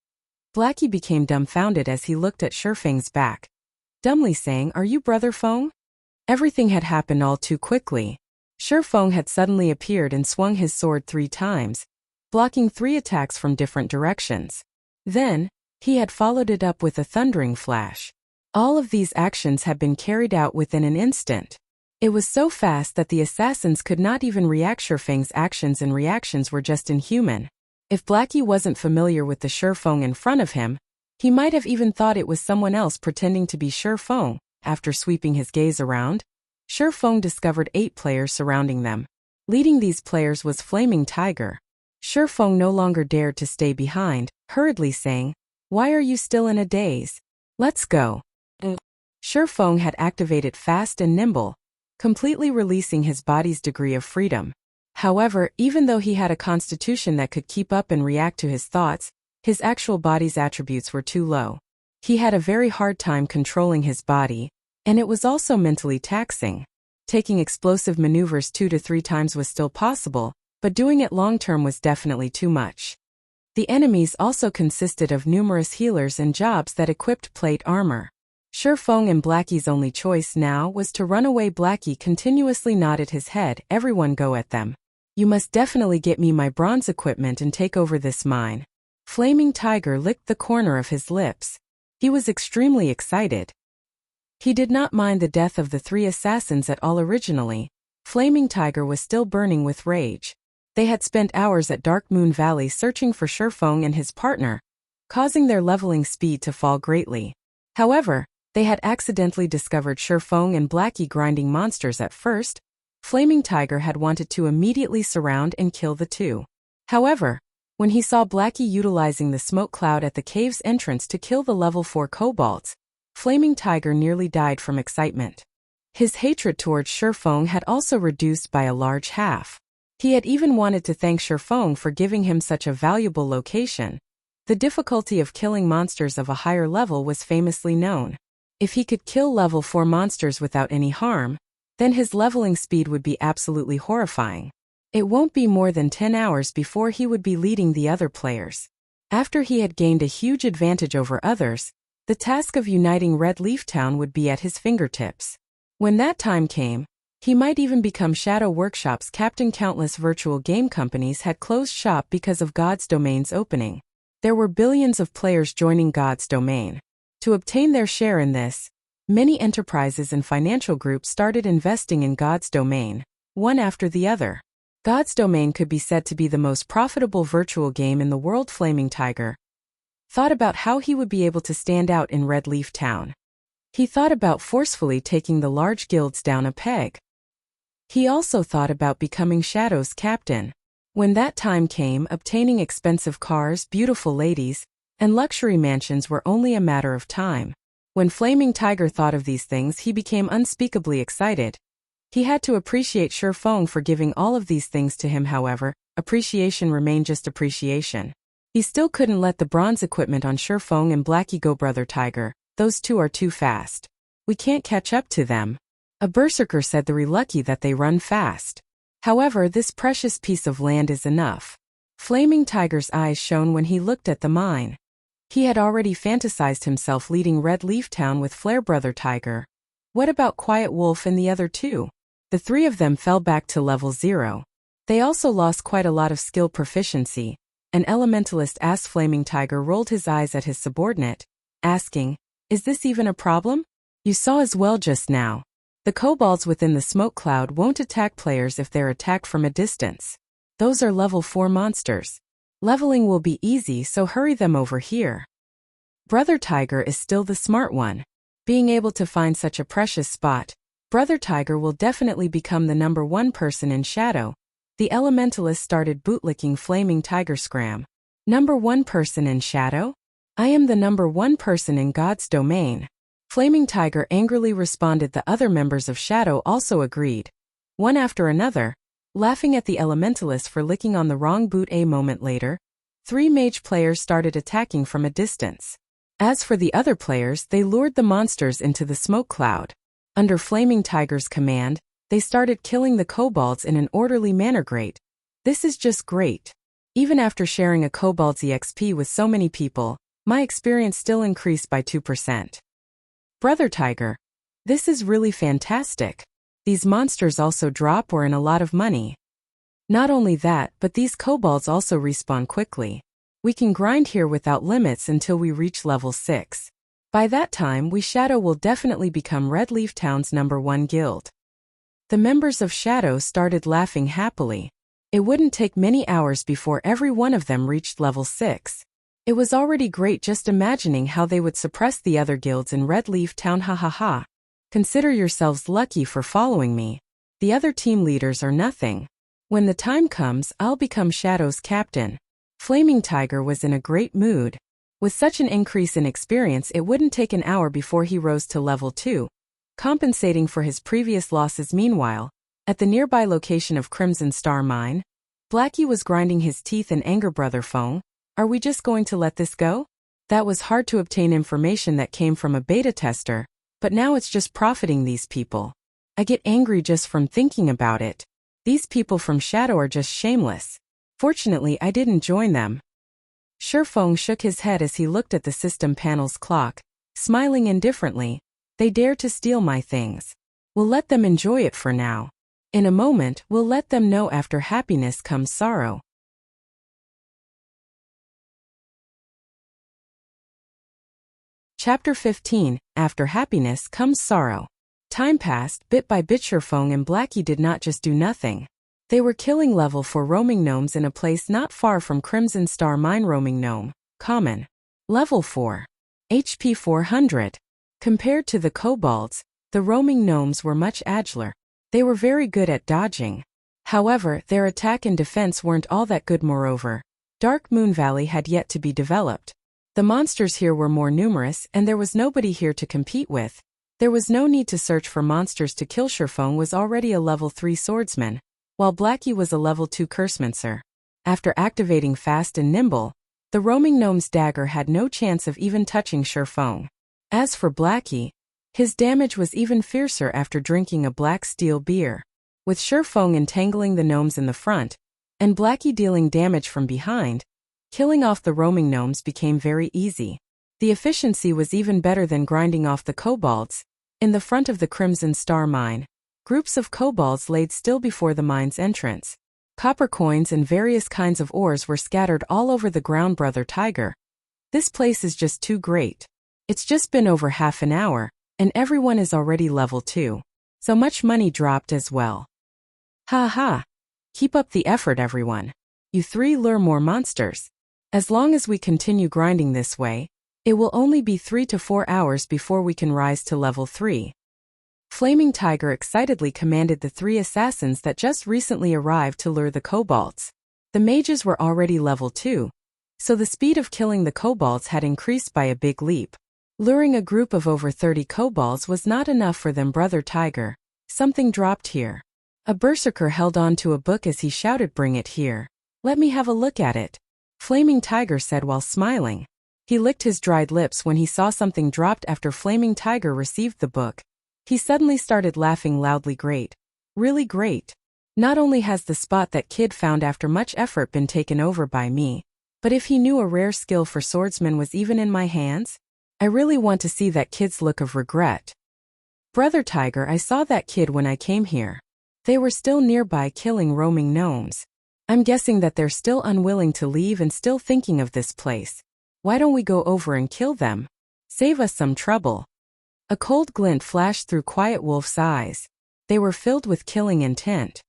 Blackie became dumbfounded as he looked at Shi Feng's back, dumbly saying, "Are you Brother Feng?" Everything had happened all too quickly. Shi Feng had suddenly appeared and swung his sword 3 times, blocking 3 attacks from different directions. Then, he had followed it up with a thundering flash. All of these actions had been carried out within an instant. It was so fast that the assassins could not even react. Shi Feng's actions and reactions were just inhuman. If Blackie wasn't familiar with the Shi Feng in front of him, he might have even thought it was someone else pretending to be Shi Feng. After sweeping his gaze around, Shi Feng discovered 8 players surrounding them. Leading these players was Flaming Tiger. Shi Feng no longer dared to stay behind, hurriedly saying, "Why are you still in a daze? Let's go." Shi Feng had activated fast and nimble, completely releasing his body's degree of freedom. However, even though he had a constitution that could keep up and react to his thoughts, his actual body's attributes were too low. He had a very hard time controlling his body, and it was also mentally taxing. Taking explosive maneuvers 2 to 3 times was still possible, but doing it long-term was definitely too much. The enemies also consisted of numerous healers and jobs that equipped plate armor. Shi Feng and Blackie's only choice now was to run away. Blackie continuously nodded his head. "Everyone go at them. You must definitely get me my bronze equipment and take over this mine." Flaming Tiger licked the corner of his lips. He was extremely excited. He did not mind the death of the 3 assassins at all. Originally, Flaming Tiger was still burning with rage. They had spent hours at Dark Moon Valley searching for Shi Feng and his partner, causing their leveling speed to fall greatly. However, they had accidentally discovered Shi Feng and Blackie grinding monsters at first. Flaming Tiger had wanted to immediately surround and kill the 2. However, when he saw Blackie utilizing the smoke cloud at the cave's entrance to kill the level 4 kobolds, Flaming Tiger nearly died from excitement. His hatred towards Shi Feng had also reduced by a large half. He had even wanted to thank Shi Feng for giving him such a valuable location. The difficulty of killing monsters of a higher level was famously known. If he could kill level 4 monsters without any harm, then his leveling speed would be absolutely horrifying. It won't be more than 10 hours before he would be leading the other players. After he had gained a huge advantage over others, the task of uniting Red Leaf Town would be at his fingertips. When that time came, he might even become Shadow Workshop's captain. Countless virtual game companies had closed shop because of God's Domain's opening. There were billions of players joining God's Domain. To obtain their share in this, many enterprises and financial groups started investing in God's Domain, one after the other. God's Domain could be said to be the most profitable virtual game in the world. Flaming Tiger thought about how he would be able to stand out in Red Leaf Town. He thought about forcefully taking the large guilds down a peg. He also thought about becoming Shadow's captain. When that time came, obtaining expensive cars, beautiful ladies, and luxury mansions were only a matter of time. When Flaming Tiger thought of these things, he became unspeakably excited. He had to appreciate Shi Feng for giving all of these things to him. However, appreciation remained just appreciation. He still couldn't let the bronze equipment on Shi Feng and Blackie go. "Brother Tiger, those 2 are too fast. We can't catch up to them." A berserker said, "They're lucky that they run fast. However, this precious piece of land is enough." Flaming Tiger's eyes shone when he looked at the mine. He had already fantasized himself leading Red Leaf Town with Flare Brother Tiger. What about Quiet Wolf and the other two? The three of them fell back to level 0. They also lost quite a lot of skill proficiency. An elementalist ass Flaming Tiger rolled his eyes at his subordinate, asking, "Is this even a problem? You saw as well just now. The kobolds within the smoke cloud won't attack players if they're attacked from a distance. Those are level 4 monsters. Leveling will be easy, so hurry them over here." Brother Tiger is still the smart one. Being able to find such a precious spot, Brother Tiger will definitely become the number 1 person in Shadow. The elementalist started bootlicking Flaming Tiger Scram. Number 1 person in Shadow? I am the number 1 person in God's domain. Flaming Tiger angrily responded. The other members of Shadow also agreed, one after another, laughing at the elementalist for licking on the wrong boot. A moment later, 3 mage players started attacking from a distance. As for the other players, they lured the monsters into the smoke cloud. Under Flaming Tiger's command, they started killing the kobolds in an orderly manner. Great. This is just great. Even after sharing a kobold's EXP with so many people, my experience still increased by 2%. Brother Tiger, this is really fantastic. These monsters also drop or in a lot of money. Not only that, but these kobolds also respawn quickly. We can grind here without limits until we reach level 6. By that time, we Shadow will definitely become Red Leaf Town's number 1 guild. The members of Shadow started laughing happily. It wouldn't take many hours before every one of them reached level 6. It was already great just imagining how they would suppress the other guilds in Red Leaf Town. Ha ha ha. Consider yourselves lucky for following me. The other team leaders are nothing. When the time comes, I'll become Shadow's captain. Flaming Tiger was in a great mood. With such an increase in experience, it wouldn't take an hour before he rose to level 2, compensating for his previous losses. Meanwhile, at the nearby location of Crimson Star Mine, Blackie was grinding his teeth in anger. Brother Fong, are we just going to let this go? That was hard to obtain information that came from a beta tester, but now it's just profiting these people. I get angry just from thinking about it. These people from Shadow are just shameless. Fortunately, I didn't join them. Shifeng shook his head as he looked at the system panel's clock, smiling indifferently. They dare to steal my things. We'll let them enjoy it for now. In a moment, we'll let them know after happiness comes sorrow. Chapter 15, After Happiness Comes Sorrow. Time passed, bit by bit. Shifeng and Blackie did not just do nothing. They were killing level 4 roaming gnomes in a place not far from Crimson Star Mine. Roaming gnome, common. Level 4. HP 400. Compared to the kobolds, the roaming gnomes were much agiler. They were very good at dodging. However, their attack and defense weren't all that good. Moreover, Dark Moon Valley had yet to be developed. The monsters here were more numerous, and there was nobody here to compete with. There was no need to search for monsters to kill. Shifeng was already a level 3 swordsman, while Blackie was a level 2 cursemancer. After activating Fast and Nimble, the roaming gnome's dagger had no chance of even touching Shifeng. As for Blackie, his damage was even fiercer after drinking a black steel beer. With Shifeng entangling the gnomes in the front, and Blackie dealing damage from behind, killing off the roaming gnomes became very easy. The efficiency was even better than grinding off the kobolds. In the front of the Crimson Star Mine, groups of kobolds laid still before the mine's entrance. Copper coins and various kinds of ores were scattered all over the ground. Brother Tiger, this place is just too great. It's just been over half an hour, and everyone is already level 2. So much money dropped as well. Ha ha. Keep up the effort, everyone. You 3 lure more monsters. As long as we continue grinding this way, it will only be 3 to 4 hours before we can rise to level 3. Flaming Tiger excitedly commanded the 3 assassins that just recently arrived to lure the kobolds. The mages were already level 2, so the speed of killing the kobolds had increased by a big leap. Luring a group of over 30 kobolds was not enough for them. Brother Tiger, something dropped here. A berserker held on to a book as he shouted, "Bring it here. Let me have a look at it," Flaming Tiger said while smiling. He licked his dried lips when he saw something dropped. After Flaming Tiger received the book, he suddenly started laughing loudly. Great. Really great. Not only has the spot that kid found after much effort been taken over by me, But if he knew a rare skill for swordsman was even in my hands? I really want to see that kid's look of regret. Brother Tiger, I saw that kid when I came here. They were still nearby killing roaming gnomes. I'm guessing that they're still unwilling to leave and still thinking of this place. Why don't we go over and kill them? Save us some trouble. A cold glint flashed through Quiet Wolf's eyes. They were filled with killing intent.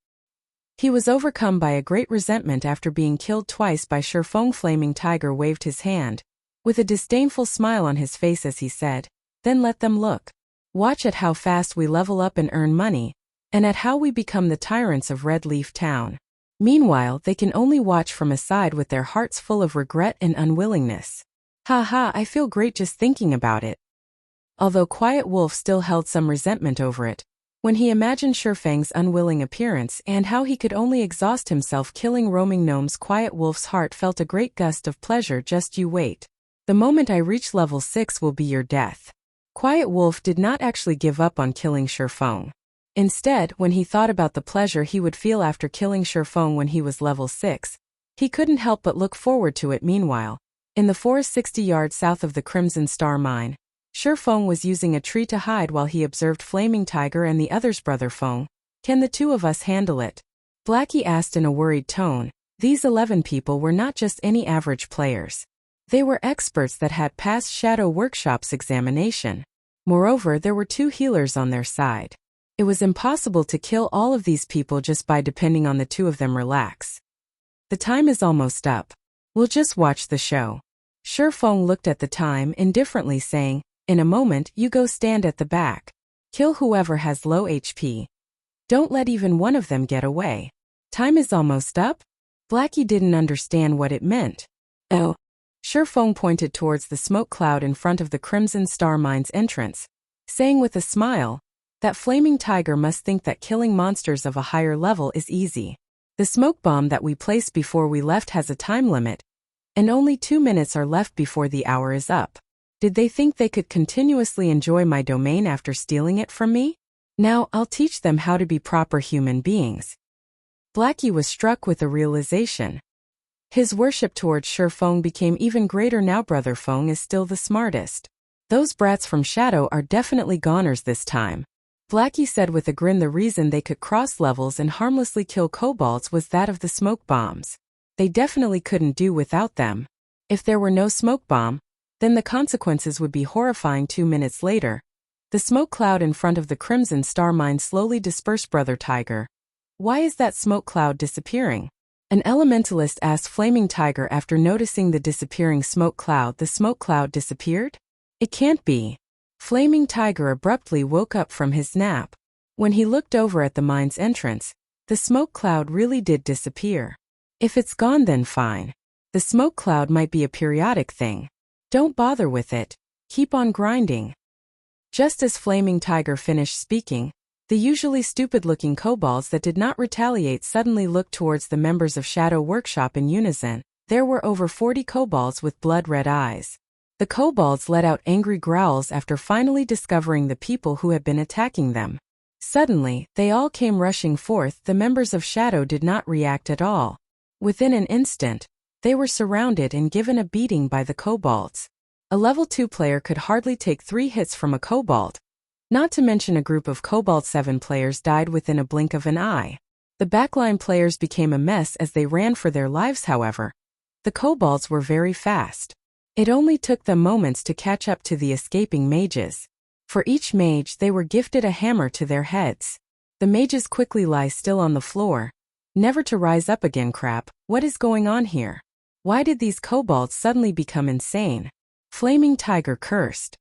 He was overcome by a great resentment after being killed twice by Shifeng. Flaming Tiger waved his hand, with a disdainful smile on his face as he said, "Then let them look. Watch at how fast we level up and earn money, and at how we become the tyrants of Red Leaf Town." Meanwhile, they can only watch from aside with their hearts full of regret and unwillingness. Ha, I feel great just thinking about it. Although Quiet Wolf still held some resentment over it, when he imagined Shifeng's unwilling appearance and how he could only exhaust himself killing roaming gnomes, Quiet Wolf's heart felt a great gust of pleasure. Just you wait. The moment I reach level 6 will be your death. Quiet Wolf did not actually give up on killing Shifeng. Instead, when he thought about the pleasure he would feel after killing Shifeng when he was level 6, he couldn't help but look forward to it. Meanwhile, in the forest 60 yards south of the Crimson Star Mine, Shifeng was using a tree to hide while he observed Flaming Tiger and the others. Brother Feng, can the two of us handle it? Blackie asked in a worried tone. These 11 people were not just any average players. They were experts that had passed Shadow Workshop's examination. Moreover, there were 2 healers on their side. It was impossible to kill all of these people just by depending on the 2 of them. Relax. The time is almost up. We'll just watch the show. Shifeng looked at the time indifferently, saying, "In a moment, you go stand at the back. Kill whoever has low HP. Don't let even one of them get away." Time is almost up? Blackie didn't understand what it meant. Oh. Shifeng pointed towards the smoke cloud in front of the Crimson Star Mine's entrance, saying with a smile, that Flaming Tiger must think that killing monsters of a higher level is easy. The smoke bomb that we placed before we left has a time limit, and only 2 minutes are left before the hour is up. Did they think they could continuously enjoy my domain after stealing it from me? Now I'll teach them how to be proper human beings. Blackie was struck with a realization. His worship towards Shifeng became even greater now. Brother Feng is still the smartest. Those brats from Shadow are definitely goners this time. Blackie said with a grin. The reason they could cross levels and harmlessly kill kobolds was that of the smoke bombs. They definitely couldn't do without them. If there were no smoke bomb, then the consequences would be horrifying. 2 minutes later, the smoke cloud in front of the Crimson Star Mine slowly dispersed. Brother Tiger, why is that smoke cloud disappearing? An elementalist asked Flaming Tiger after noticing the disappearing smoke cloud. The smoke cloud disappeared? It can't be. Flaming Tiger abruptly woke up from his nap. When he looked over at the mine's entrance, the smoke cloud really did disappear. If it's gone, then fine. The smoke cloud might be a periodic thing. Don't bother with it. Keep on grinding. Just as Flaming Tiger finished speaking, the usually stupid-looking kobolds that did not retaliate suddenly looked towards the members of Shadow Workshop in unison. There were over 40 kobolds with blood-red eyes. The kobolds let out angry growls after finally discovering the people who had been attacking them. Suddenly, they all came rushing forth. The members of Shadow did not react at all. Within an instant, they were surrounded and given a beating by the kobolds. A level 2 player could hardly take 3 hits from a kobold. Not to mention a group of Kobold 7 players died within a blink of an eye. The backline players became a mess as they ran for their lives. However, the kobolds were very fast. It only took them moments to catch up to the escaping mages. For each mage they were gifted a hammer to their heads. The mages quickly lie still on the floor, never to rise up again. Crap, what is going on here? Why did these kobolds suddenly become insane? Flaming Tiger cursed.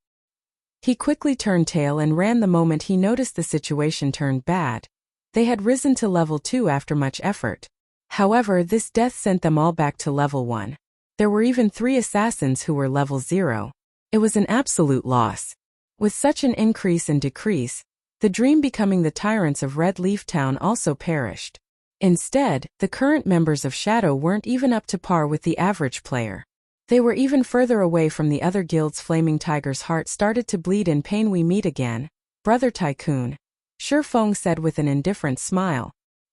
He quickly turned tail and ran the moment he noticed the situation turned bad. They had risen to level 2 after much effort. However, this death sent them all back to level 1. There were even 3 assassins who were level 0. It was an absolute loss. With such an increase and decrease, the dream becoming the tyrants of Red Leaf Town also perished. Instead, the current members of Shadow weren't even up to par with the average player. They were even further away from the other guilds. Flaming Tiger's heart started to bleed in pain. We meet again, Brother Tycoon, Shifeng said with an indifferent smile.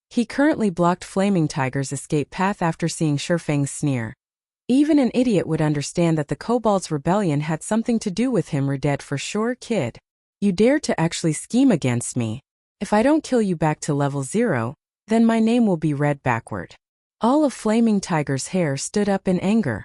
He currently blocked Flaming Tiger's escape path after seeing Shifeng's sneer. Even an idiot would understand that the kobold's rebellion had something to do with him. "We're dead for sure, kid. You dare to actually scheme against me. If I don't kill you back to level 0, then my name will be read backward." All of Flaming Tiger's hair stood up in anger.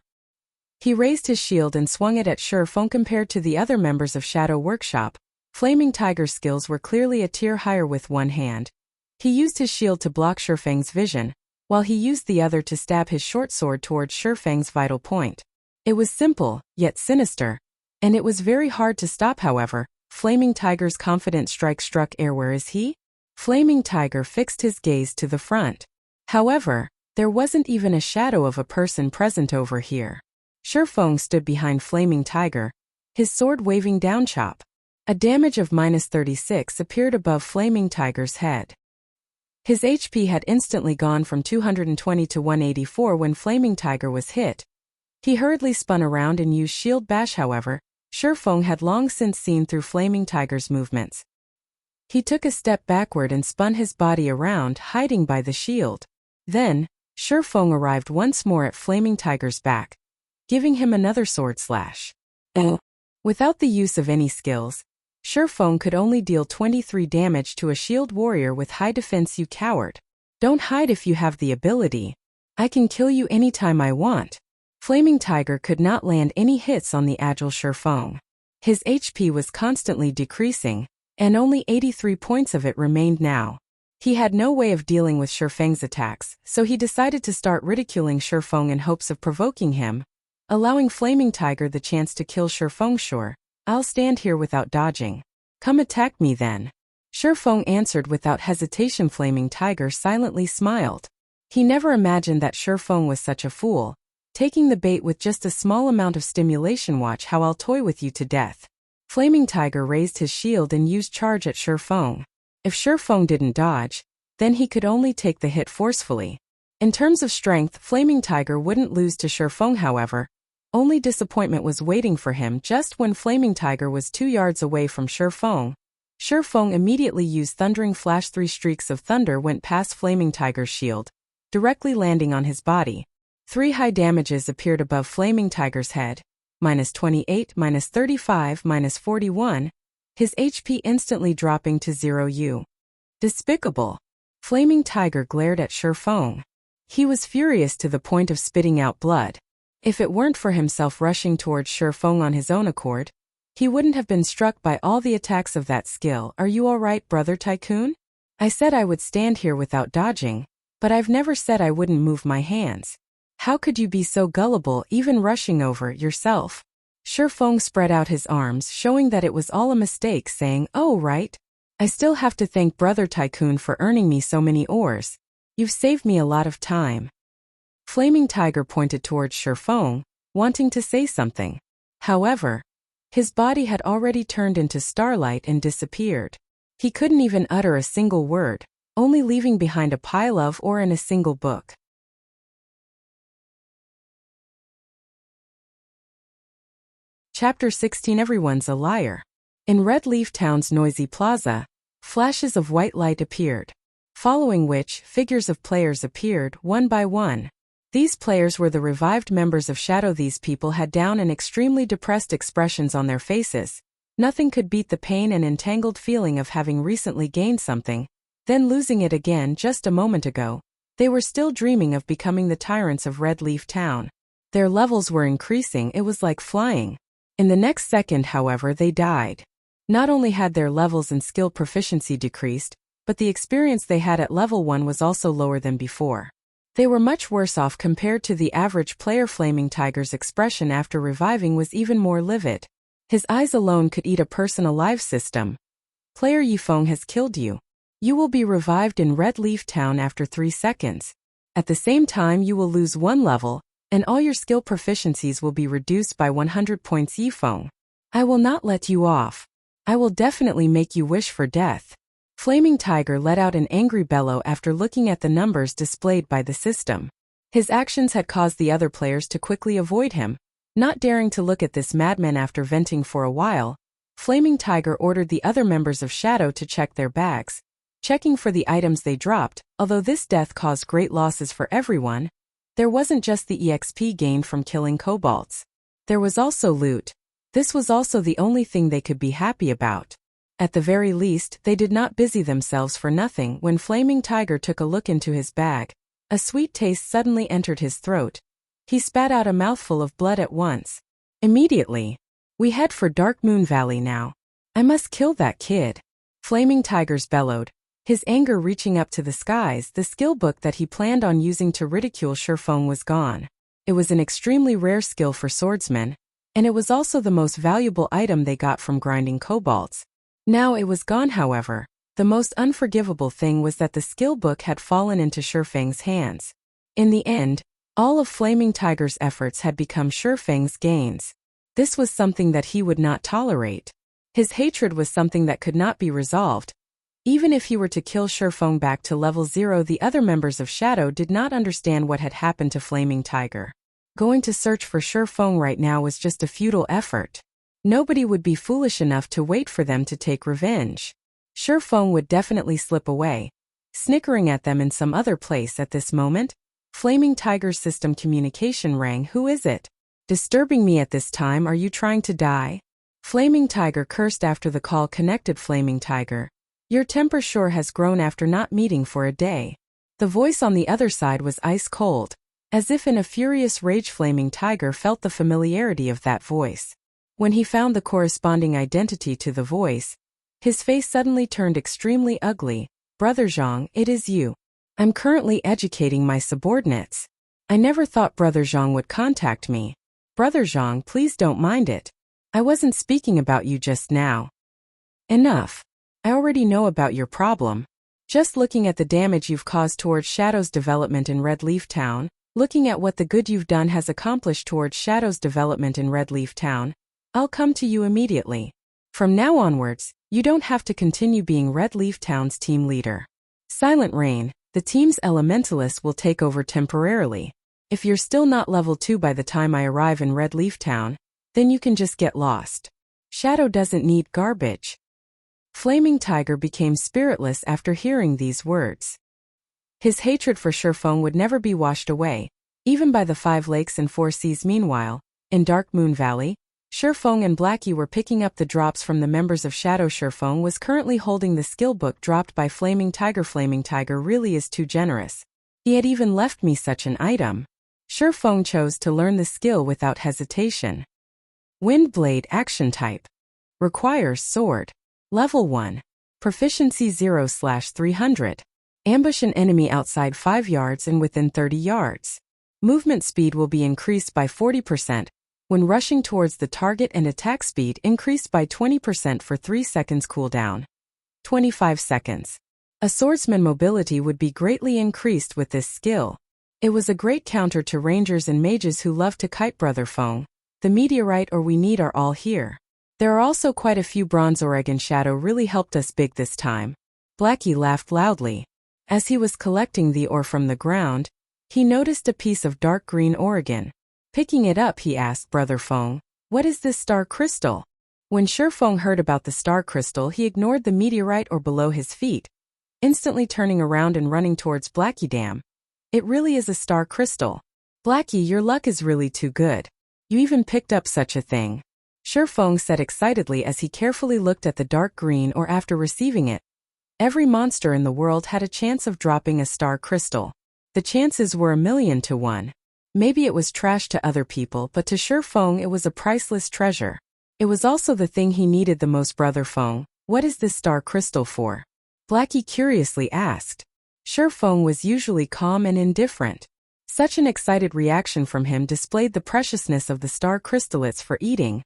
He raised his shield and swung it at Shifeng. Compared to the other members of Shadow Workshop, Flaming Tiger's skills were clearly a tier higher. With one hand, he used his shield to block Shifeng's vision, while he used the other to stab his short sword towards Shifeng's vital point. It was simple, yet sinister, and it was very hard to stop. However, Flaming Tiger's confident strike struck air. "Where is he?" Flaming Tiger fixed his gaze to the front. However, there wasn't even a shadow of a person present over here. Shifeng stood behind Flaming Tiger, his sword waving down. Chop. A damage of -36 appeared above Flaming Tiger's head. His HP had instantly gone from 220 to 184 when Flaming Tiger was hit. He hurriedly spun around and used Shield Bash. However, Shifeng had long since seen through Flaming Tiger's movements. He took a step backward and spun his body around, hiding by the shield. Then, Shifeng arrived once more at Flaming Tiger's back, giving him another sword slash. Without the use of any skills, Shifeng could only deal 23 damage to a shield warrior with high defense. "You coward. Don't hide if you have the ability. I can kill you anytime I want." Flaming Tiger could not land any hits on the agile Shifeng. His HP was constantly decreasing, and only 83 points of it remained now. He had no way of dealing with Shifeng's attacks, so he decided to start ridiculing Shifeng in hopes of provoking him, allowing Flaming Tiger the chance to kill Shifeng. "Sure, I'll stand here without dodging. Come attack me then." Shifeng answered without hesitation. Flaming Tiger silently smiled. He never imagined that Shifeng was such a fool, taking the bait with just a small amount of stimulation. "Watch how I'll toy with you to death." Flaming Tiger raised his shield and used charge at Shifeng. If Shifeng didn't dodge, then he could only take the hit forcefully. In terms of strength, Flaming Tiger wouldn't lose to Shifeng. However, only disappointment was waiting for him. Just when Flaming Tiger was 2 yards away from Shifeng, Shifeng immediately used Thundering Flash. 3 streaks of thunder went past Flaming Tiger's shield, directly landing on his body. 3 high damages appeared above Flaming Tiger's head, -28, -35, -41, his HP instantly dropping to 0. Despicable. Flaming Tiger glared at Shifeng. He was furious to the point of spitting out blood. If it weren't for himself rushing towards Shifeng on his own accord, he wouldn't have been struck by all the attacks of that skill. "Are you alright, brother tycoon? I said I would stand here without dodging, but I've never said I wouldn't move my hands. How could you be so gullible, even rushing over yourself?" Shifeng spread out his arms, showing that it was all a mistake, saying, "Oh right. I still have to thank brother tycoon for earning me so many ores. You've saved me a lot of time." Flaming Tiger pointed towards Shifeng, wanting to say something. However, his body had already turned into starlight and disappeared. He couldn't even utter a single word, only leaving behind a pile of ore and a single book. Chapter 16. Everyone's a liar. In Red Leaf Town's noisy plaza, flashes of white light appeared, following which figures of players appeared one by one. These players were the revived members of Shadow. These people had down and extremely depressed expressions on their faces. Nothing could beat the pain and entangled feeling of having recently gained something, then losing it again just a moment ago. They were still dreaming of becoming the tyrants of Red Leaf Town. Their levels were increasing. It was like flying. In the next second, however, they died. Not only had their levels and skill proficiency decreased, but the experience they had at level 1 was also lower than before. They were much worse off compared to the average player. Flaming Tiger's expression after reviving was even more livid. His eyes alone could eat a person alive. System. Player Yifeng has killed you. You will be revived in Red Leaf Town after 3 seconds. At the same time, you will lose 1 level, and all your skill proficiencies will be reduced by 100 points. Yifeng, I will not let you off. I will definitely make you wish for death. Flaming Tiger let out an angry bellow after looking at the numbers displayed by the system. His actions had caused the other players to quickly avoid him, not daring to look at this madman. After venting for a while, Flaming Tiger ordered the other members of Shadow to check their bags, checking for the items they dropped. Although this death caused great losses for everyone, There wasn't just the EXP gained from killing kobolds. There was also loot. This was also the only thing they could be happy about. At the very least, they did not busy themselves for nothing. When Flaming Tiger took a look into his bag, a sweet taste suddenly entered his throat. He spat out a mouthful of blood at once. Immediately. We head for Dark Moon Valley now. I must kill that kid. Flaming Tigers bellowed, his anger reaching up to the skies. The skill book that he planned on using to ridicule Shifeng was gone. It was an extremely rare skill for swordsmen, and it was also the most valuable item they got from grinding kobolds. Now it was gone. However, the most unforgivable thing was that the skill book had fallen into Shifeng's hands. In the end, all of Flaming Tiger's efforts had become Shifeng's gains. This was something that he would not tolerate. His hatred was something that could not be resolved. Even if he were to kill Shifeng back to level 0, the other members of Shadow did not understand what had happened to Flaming Tiger. Going to search for Shifeng right now was just a futile effort. Nobody would be foolish enough to wait for them to take revenge. Shifeng would definitely slip away, snickering at them in some other place. At this moment, Flaming Tiger's system communication rang. Who is it? Disturbing me at this time? Are you trying to die? Flaming Tiger cursed after the call connected. Flaming Tiger, your temper sure has grown after not meeting for a day. The voice on the other side was ice cold. As if in a furious rage, Flaming Tiger felt the familiarity of that voice. When he found the corresponding identity to the voice, his face suddenly turned extremely ugly. Brother Zhang, it is you. I'm currently educating my subordinates. I never thought Brother Zhang would contact me. Brother Zhang, please don't mind it. I wasn't speaking about you just now. Enough. I already know about your problem. Just looking at the damage you've caused towards Shadow's development in Red Leaf Town, looking at what the good you've done has accomplished towards Shadow's development in Red Leaf Town, I'll come to you immediately. From now onwards, you don't have to continue being Red Leaf Town's team leader. Silent Rain, the team's elementalist, will take over temporarily. If you're still not level 2 by the time I arrive in Red Leaf Town, then you can just get lost. Shadow doesn't need garbage. Flaming Tiger became spiritless after hearing these words. His hatred for Shifeng would never be washed away, even by the 5 lakes and 4 seas. Meanwhile, in Dark Moon Valley, Shifeng and Blackie were picking up the drops from the members of Shadow. Shifeng was currently holding the skill book dropped by Flaming Tiger. Flaming Tiger really is too generous. He had even left me such an item. Shifeng chose to learn the skill without hesitation. Wind Blade Action Type. Requires Sword. Level 1. Proficiency 0/300. Ambush an enemy outside 5 yards and within 30 yards. Movement speed will be increased by 40% when rushing towards the target, and attack speed increased by 20% for 3 seconds. Cooldown 25 seconds. A swordsman mobility would be greatly increased with this skill. It was a great counter to rangers and mages who love to kite. Brother Feng, the meteorite or we need are all here. There are also quite a few bronze. Oregon Shadow really helped us big this time. Blackie laughed loudly. As he was collecting the ore from the ground, he noticed a piece of dark green Oregon. Picking it up, he asked Brother Feng, what is this star crystal? When Shifeng heard about the star crystal, he ignored the meteorite ore below his feet, instantly turning around and running towards Blackie. Damn. It really is a star crystal. Blackie, your luck is really too good. You even picked up such a thing. Shifeng said excitedly as he carefully looked at the dark green ore. After receiving it, every monster in the world had a chance of dropping a star crystal. The chances were 1,000,000 to 1. Maybe it was trash to other people, but to Shifeng it was a priceless treasure. It was also the thing he needed the most. Brother Feng, what is this star crystal for? Blackie curiously asked. Shifeng was usually calm and indifferent. Such an excited reaction from him displayed the preciousness of the star crystal. It's for eating,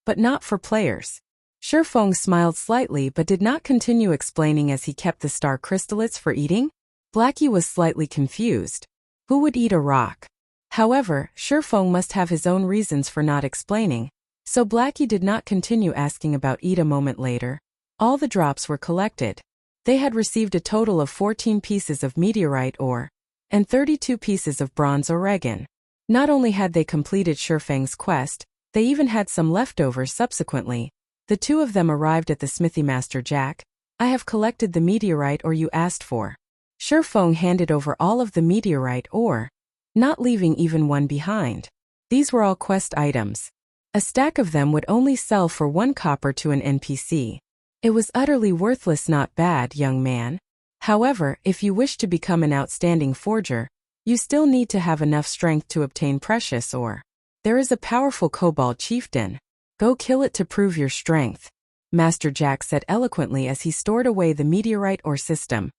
but not for players. Shifeng smiled slightly but did not continue explaining as he kept the star crystallets for eating. Blackie was slightly confused. Who would eat a rock? However, Shifeng must have his own reasons for not explaining, so Blackie did not continue asking about eat. A moment later, all the drops were collected. They had received a total of 14 pieces of meteorite ore and 32 pieces of bronze Oregon. Not only had they completed Shifeng's quest, they even had some leftovers. Subsequently, the 2 of them arrived at the smithy. Master Jack, I have collected the meteorite ore you asked for. Shifeng handed over all of the meteorite ore. not leaving even one behind. These were all quest items. A stack of them would only sell for 1 copper to an NPC. It was utterly worthless. Not bad, young man. However, if you wish to become an outstanding forger, you still need to have enough strength to obtain precious ore. There is a powerful kobold chieftain. Go kill it to prove your strength, Master Jack said eloquently as he stored away the meteorite ore system.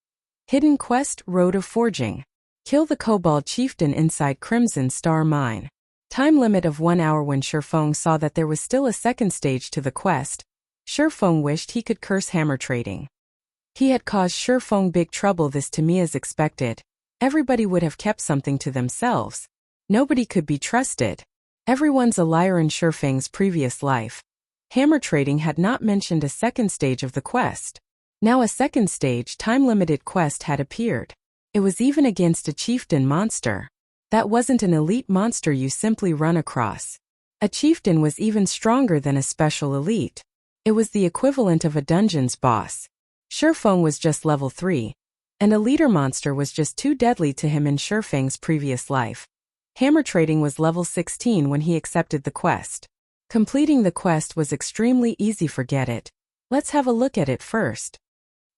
Hidden quest, Road of Forging. Kill the kobold chieftain inside Crimson Star Mine. Time limit of 1 hour. When Shifeng saw that there was still a second stage to the quest, Shifeng wished he could curse hammer trading. He had caused Shifeng big trouble. This to me as expected. Everybody would have kept something to themselves. Nobody could be trusted. Everyone's a liar in Shifeng's previous life. Hammer trading had not mentioned a second stage of the quest. Now a second stage time-limited quest had appeared. It was even against a chieftain monster. That wasn't an elite monster you simply run across. A chieftain was even stronger than a special elite. It was the equivalent of a dungeon's boss. Shifeng was just level 3. And a leader monster was just too deadly to him in Shifeng's previous life. Hammer trading was level 16 when he accepted the quest. Completing the quest was extremely easy. Forget it. Let's have a look at it first.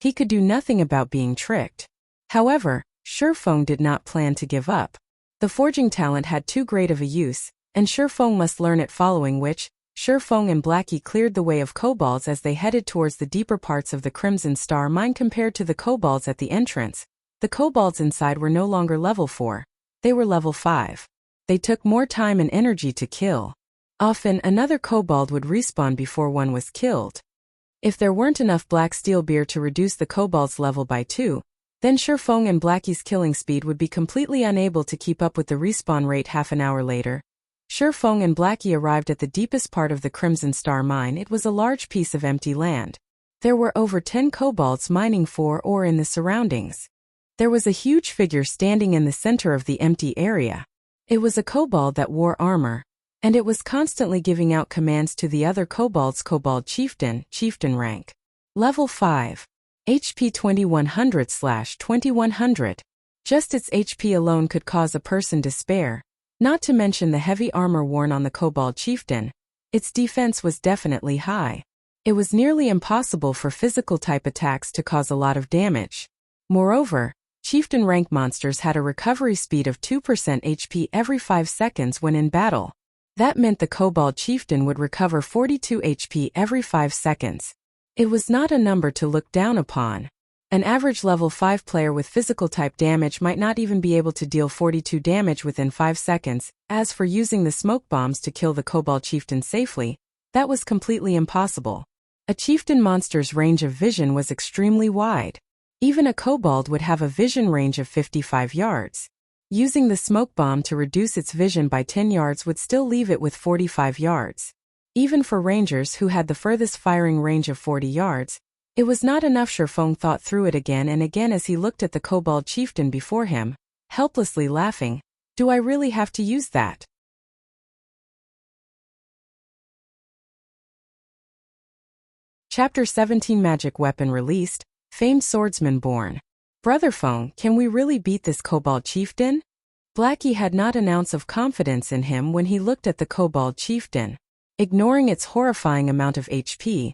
He could do nothing about being tricked. However, Shifeng did not plan to give up. The forging talent had too great of a use, and Shifeng must learn it, following which, Shifeng and Blackie cleared the way of kobolds as they headed towards the deeper parts of the Crimson Star Mine. Compared to the kobolds at the entrance, the kobolds inside were no longer level 4. They were level 5. They took more time and energy to kill. Often, another kobold would respawn before one was killed. If there weren't enough black steel beer to reduce the kobold's level by 2, then Shifeng and Blackie's killing speed would be completely unable to keep up with the respawn rate. Half an hour later, Shifeng and Blackie arrived at the deepest part of the Crimson Star Mine. It was a large piece of empty land. There were over 10 kobolds mining for ore in the surroundings. There was a huge figure standing in the center of the empty area. It was a kobold that wore armor, and it was constantly giving out commands to the other kobolds. Kobold chieftain, chieftain rank. Level 5. HP 2100/2100. Just its HP alone could cause a person despair, not to mention the heavy armor worn on the kobold chieftain. Its defense was definitely high. It was nearly impossible for physical type attacks to cause a lot of damage. Moreover, chieftain rank monsters had a recovery speed of 2% HP every 5 seconds when in battle. That meant the kobold chieftain would recover 42 HP every 5 seconds. It was not a number to look down upon. An average level 5 player with physical type damage might not even be able to deal 42 damage within 5 seconds. As for using the smoke bombs to kill the kobold chieftain safely, that was completely impossible. A chieftain monster's range of vision was extremely wide. Even a kobold would have a vision range of 55 yards. Using the smoke bomb to reduce its vision by 10 yards would still leave it with 45 yards. Even for rangers who had the furthest firing range of 40 yards, it was not enough. Shifeng thought through it again and again as he looked at the kobold chieftain before him, helplessly laughing. Do I really have to use that? Chapter 17 Magic Weapon Released, Famed Swordsman Born. Brother Feng, can we really beat this kobold chieftain? Blackie had not an ounce of confidence in him when he looked at the kobold chieftain. Ignoring its horrifying amount of HP,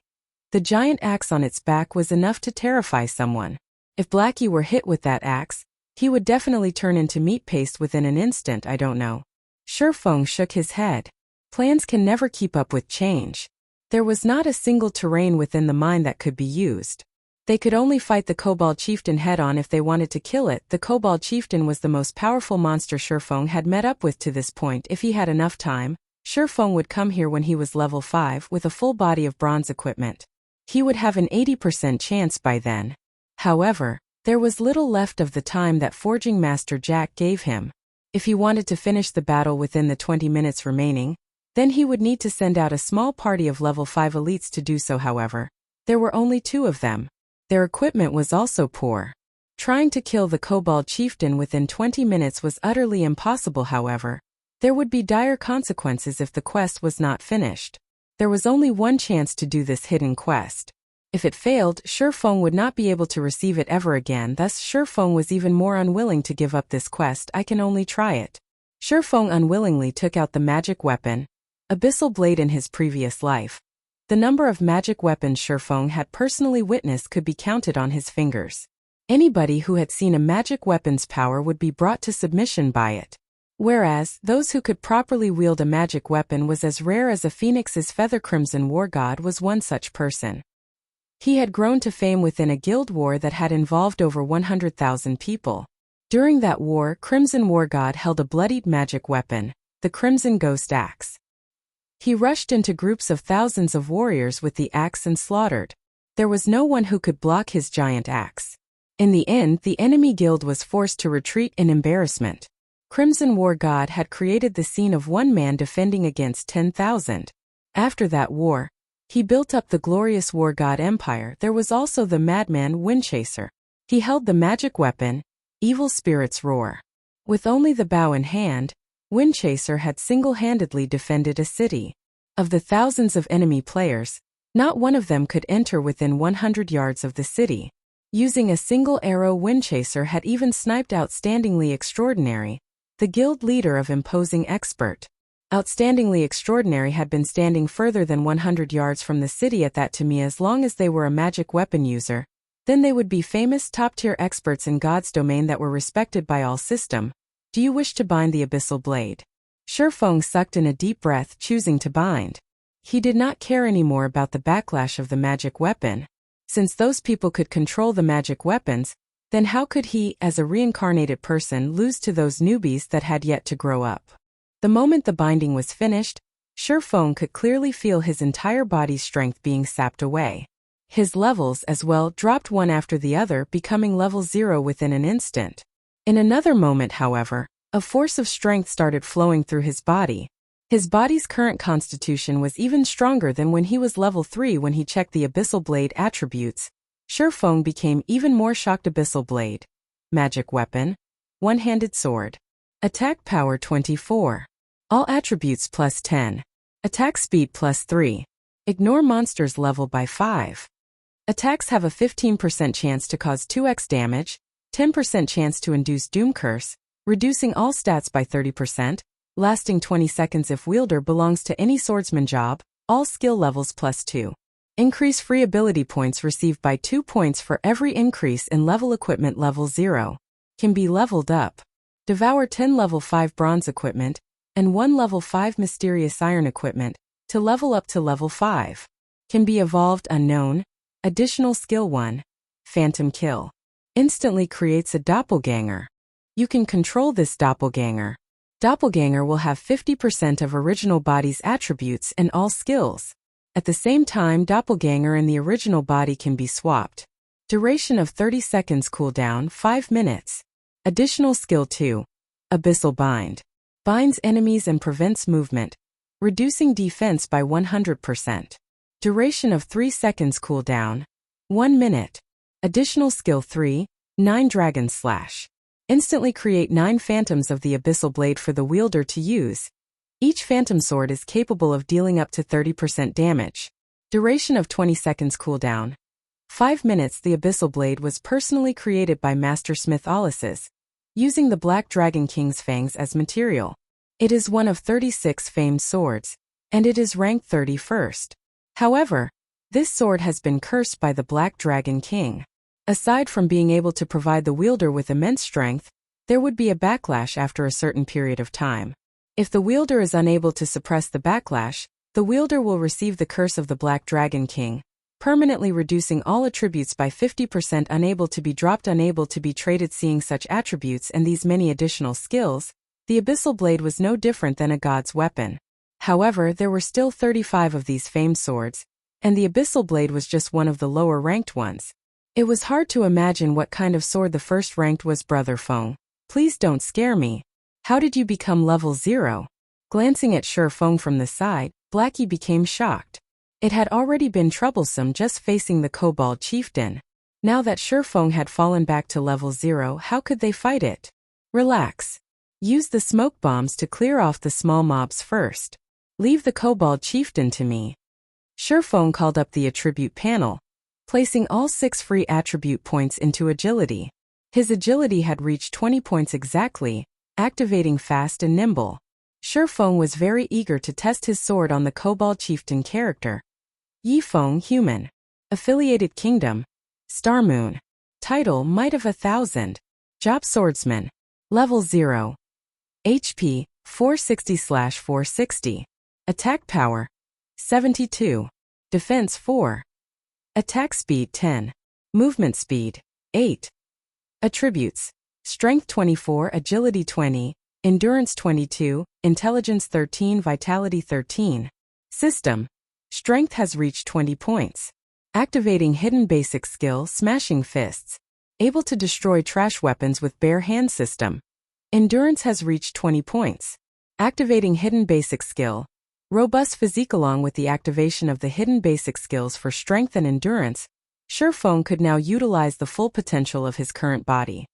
the giant axe on its back was enough to terrify someone. If Blackie were hit with that axe, he would definitely turn into meat paste within an instant. I don't know. Shifeng shook his head. Plans can never keep up with change. There was not a single terrain within the mine that could be used. They could only fight the kobold chieftain head-on if they wanted to kill it. The kobold chieftain was the most powerful monster Shifeng had met up with to this point. If he had enough time, Shifeng would come here when he was level 5 with a full body of bronze equipment. He would have an 80% chance by then. However, there was little left of the time that Forging Master Jack gave him. If he wanted to finish the battle within the 20 minutes remaining, then he would need to send out a small party of level 5 elites to do so. However, there were only 2 of them. Their equipment was also poor. Trying to kill the kobold chieftain within 20 minutes was utterly impossible. However, there would be dire consequences if the quest was not finished. There was only one chance to do this hidden quest. If it failed, Shifeng would not be able to receive it ever again. Thus Shifeng was even more unwilling to give up this quest. I can only try it. Shifeng unwillingly took out the magic weapon, Abyssal Blade in his previous life. The number of magic weapons Shifeng had personally witnessed could be counted on his fingers. Anybody who had seen a magic weapon's power would be brought to submission by it. Whereas, those who could properly wield a magic weapon was as rare as a phoenix's feather. Crimson War God was one such person. He had grown to fame within a guild war that had involved over 100,000 people. During that war, Crimson War God held a bloodied magic weapon, the Crimson Ghost Axe. He rushed into groups of thousands of warriors with the axe and slaughtered. There was no one who could block his giant axe. In the end, the enemy guild was forced to retreat in embarrassment. Crimson War God had created the scene of one man defending against 10,000. After that war, he built up the glorious War God Empire. There was also the madman Windchaser. He held the magic weapon, Evil Spirit's Roar. With only the bow in hand, Windchaser had single-handedly defended a city. Of the thousands of enemy players, not one of them could enter within 100 yards of the city. Using a single arrow, Windchaser had even sniped Outstandingly Extraordinary, the guild leader of Imposing Expert. Outstandingly Extraordinary had been standing further than 100 yards from the city at that time. As long as they were a magic weapon user, then they would be famous top-tier experts in God's domain that were respected by all system. Do you wish to bind the Abyssal Blade? Shifeng sucked in a deep breath, choosing to bind. He did not care anymore about the backlash of the magic weapon. Since those people could control the magic weapons, then how could he, as a reincarnated person, lose to those newbies that had yet to grow up? The moment the binding was finished, Shifeng could clearly feel his entire body's strength being sapped away. His levels as well dropped one after the other, becoming level 0 within an instant. In another moment, however, a force of strength started flowing through his body. His body's current constitution was even stronger than when he was level 3. When he checked the Abyssal Blade attributes, Shifeng became even more shocked. Abyssal Blade. Magic weapon. One-handed sword. Attack power 24. All attributes plus 10. Attack speed plus 3. Ignore monsters level by 5. Attacks have a 15% chance to cause 2x damage, 10% chance to induce Doom Curse, reducing all stats by 30%, lasting 20 seconds if wielder belongs to any swordsman job, all skill levels plus 2. Increase free ability points received by 2 points for every increase in level. Equipment level 0. Can be leveled up. Devour 10 level 5 bronze equipment, and 1 level 5 mysterious iron equipment, to level up to level 5. Can be evolved. Unknown. Additional skill 1. Phantom Kill. Instantly creates a doppelganger. You can control this doppelganger. Doppelganger will have 50% of original body's attributes and all skills. At the same time, doppelganger and the original body can be swapped. Duration of 30 seconds. Cooldown 5 minutes. Additional skill 2. Abyssal Bind. Binds enemies and prevents movement, reducing defense by 100%. Duration of 3 seconds. Cooldown 1 minute. Additional skill 3. 9 Dragon Slash. Instantly create 9 phantoms of the Abyssal Blade for the wielder to use. Each phantom sword is capable of dealing up to 30% damage. Duration of 20 seconds. Cooldown 5 minutes. The Abyssal Blade was personally created by Master Smith Alices, using the Black Dragon King's fangs as material. It is one of 36 famed swords, and it is ranked 31st. However, this sword has been cursed by the Black Dragon King. Aside from being able to provide the wielder with immense strength, there would be a backlash after a certain period of time. If the wielder is unable to suppress the backlash, the wielder will receive the curse of the Black Dragon King, permanently reducing all attributes by 50%. Unable to be dropped, unable to be traded. Seeing such attributes and these many additional skills, the Abyssal Blade was no different than a god's weapon. However, there were still 35 of these famed swords, and the Abyssal Blade was just one of the lower-ranked ones. It was hard to imagine what kind of sword the first-ranked was. Brother Feng, please don't scare me. How did you become level 0? Glancing at Shifeng from the side, Blackie became shocked. It had already been troublesome just facing the Kobold Chieftain. Now that Shifeng had fallen back to level 0, how could they fight it? Relax. Use the smoke bombs to clear off the small mobs first. Leave the Kobold Chieftain to me. Shifeng called up the attribute panel, placing all 6 free attribute points into agility. His agility had reached 20 points exactly. activating fast and nimble. Shifeng was very eager to test his sword on the Kobold Chieftain character. Yifeng, human. Affiliated Kingdom. Star Moon. Title, Might of 1,000. Job Swordsman. Level 0. HP, 460/460. Attack Power, 72. Defense 4. Attack Speed 10. Movement Speed, 8. Attributes: Strength 24, Agility 20, Endurance 22, Intelligence 13, Vitality 13. System: Strength has reached 20 points. Activating hidden basic skill, Smashing Fists. Able to destroy trash weapons with bare hand system. Endurance has reached 20 points. Activating hidden basic skill. Robust physique. Along with the activation of the hidden basic skills for strength and endurance, Shifeng could now utilize the full potential of his current body.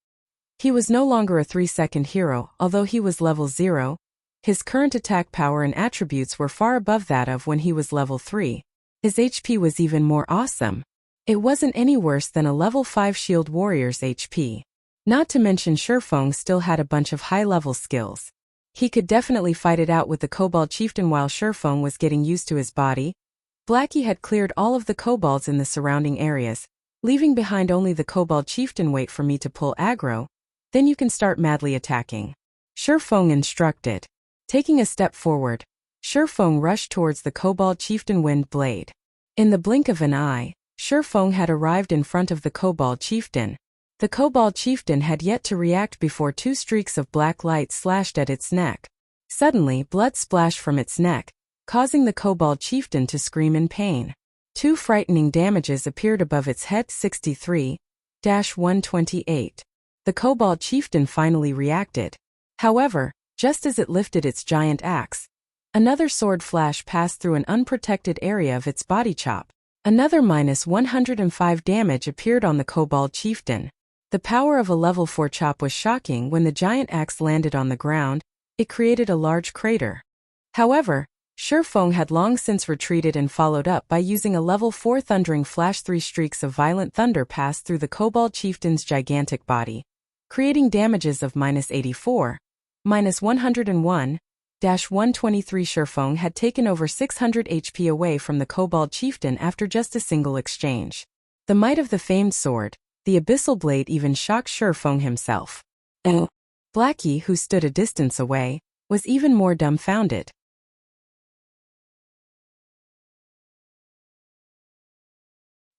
He was no longer a 3-second hero. Although he was level 0, his current attack power and attributes were far above that of when he was level 3. His HP was even more awesome. It wasn't any worse than a level 5 shield warrior's HP. Not to mention Shifeng still had a bunch of high-level skills. He could definitely fight it out with the Kobold Chieftain. While Shifeng was getting used to his body, Blackie had cleared all of the kobolds in the surrounding areas, leaving behind only the Kobold Chieftain. Wait for me to pull aggro, then you can start madly attacking, Shifeng instructed. Taking a step forward, Shifeng rushed towards the Kobold Chieftain. Wind Blade. In the blink of an eye, Shifeng had arrived in front of the Kobold Chieftain. The Kobold Chieftain had yet to react before 2 streaks of black light slashed at its neck. Suddenly, blood splashed from its neck, causing the Kobold Chieftain to scream in pain. 2 frightening damages appeared above its head. 63-128. The Kobold Chieftain finally reacted. However, just as it lifted its giant axe, another sword flash passed through an unprotected area of its body chop. Another -105 damage appeared on the Kobold Chieftain. The power of a level 4 chop was shocking. When the giant axe landed on the ground, it created a large crater. However, Shifeng had long since retreated and followed up by using a level 4 thundering flash. 3 streaks of violent thunder passed through the Kobold Chieftain's gigantic body, creating damages of -84, -101, -123. Shifeng had taken over 600 HP away from the Kobold Chieftain after just a single exchange. The might of the famed sword, the Abyssal Blade, even shocked Shifeng himself. Blackie, who stood a distance away, was even more dumbfounded.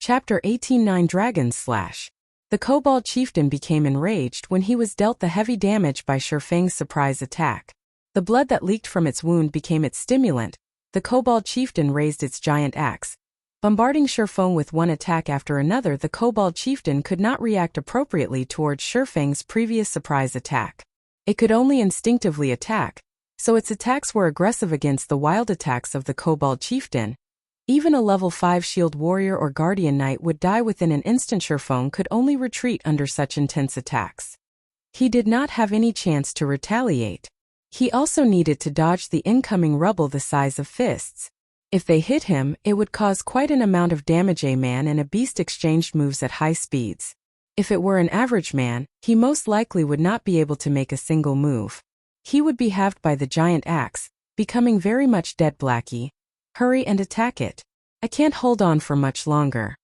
Chapter 18. 9 Dragon's Slash. The Kobold Chieftain became enraged when he was dealt the heavy damage by Shifeng's surprise attack. The blood that leaked from its wound became its stimulant. The Kobold Chieftain raised its giant axe, bombarding Shifeng with one attack after another. The Kobold Chieftain could not react appropriately towards Shifeng's previous surprise attack. It could only instinctively attack, so its attacks were aggressive against the wild attacks of the Kobold Chieftain. Even a level 5 shield warrior or guardian knight would die within an instant. Shifeng could only retreat under such intense attacks. He did not have any chance to retaliate. He also needed to dodge the incoming rubble the size of fists. If they hit him, it would cause quite an amount of damage. A man and a beast exchanged moves at high speeds. If it were an average man, he most likely would not be able to make a single move. He would be halved by the giant axe, becoming very much dead. Blackie, hurry and attack it. I can't hold on for much longer.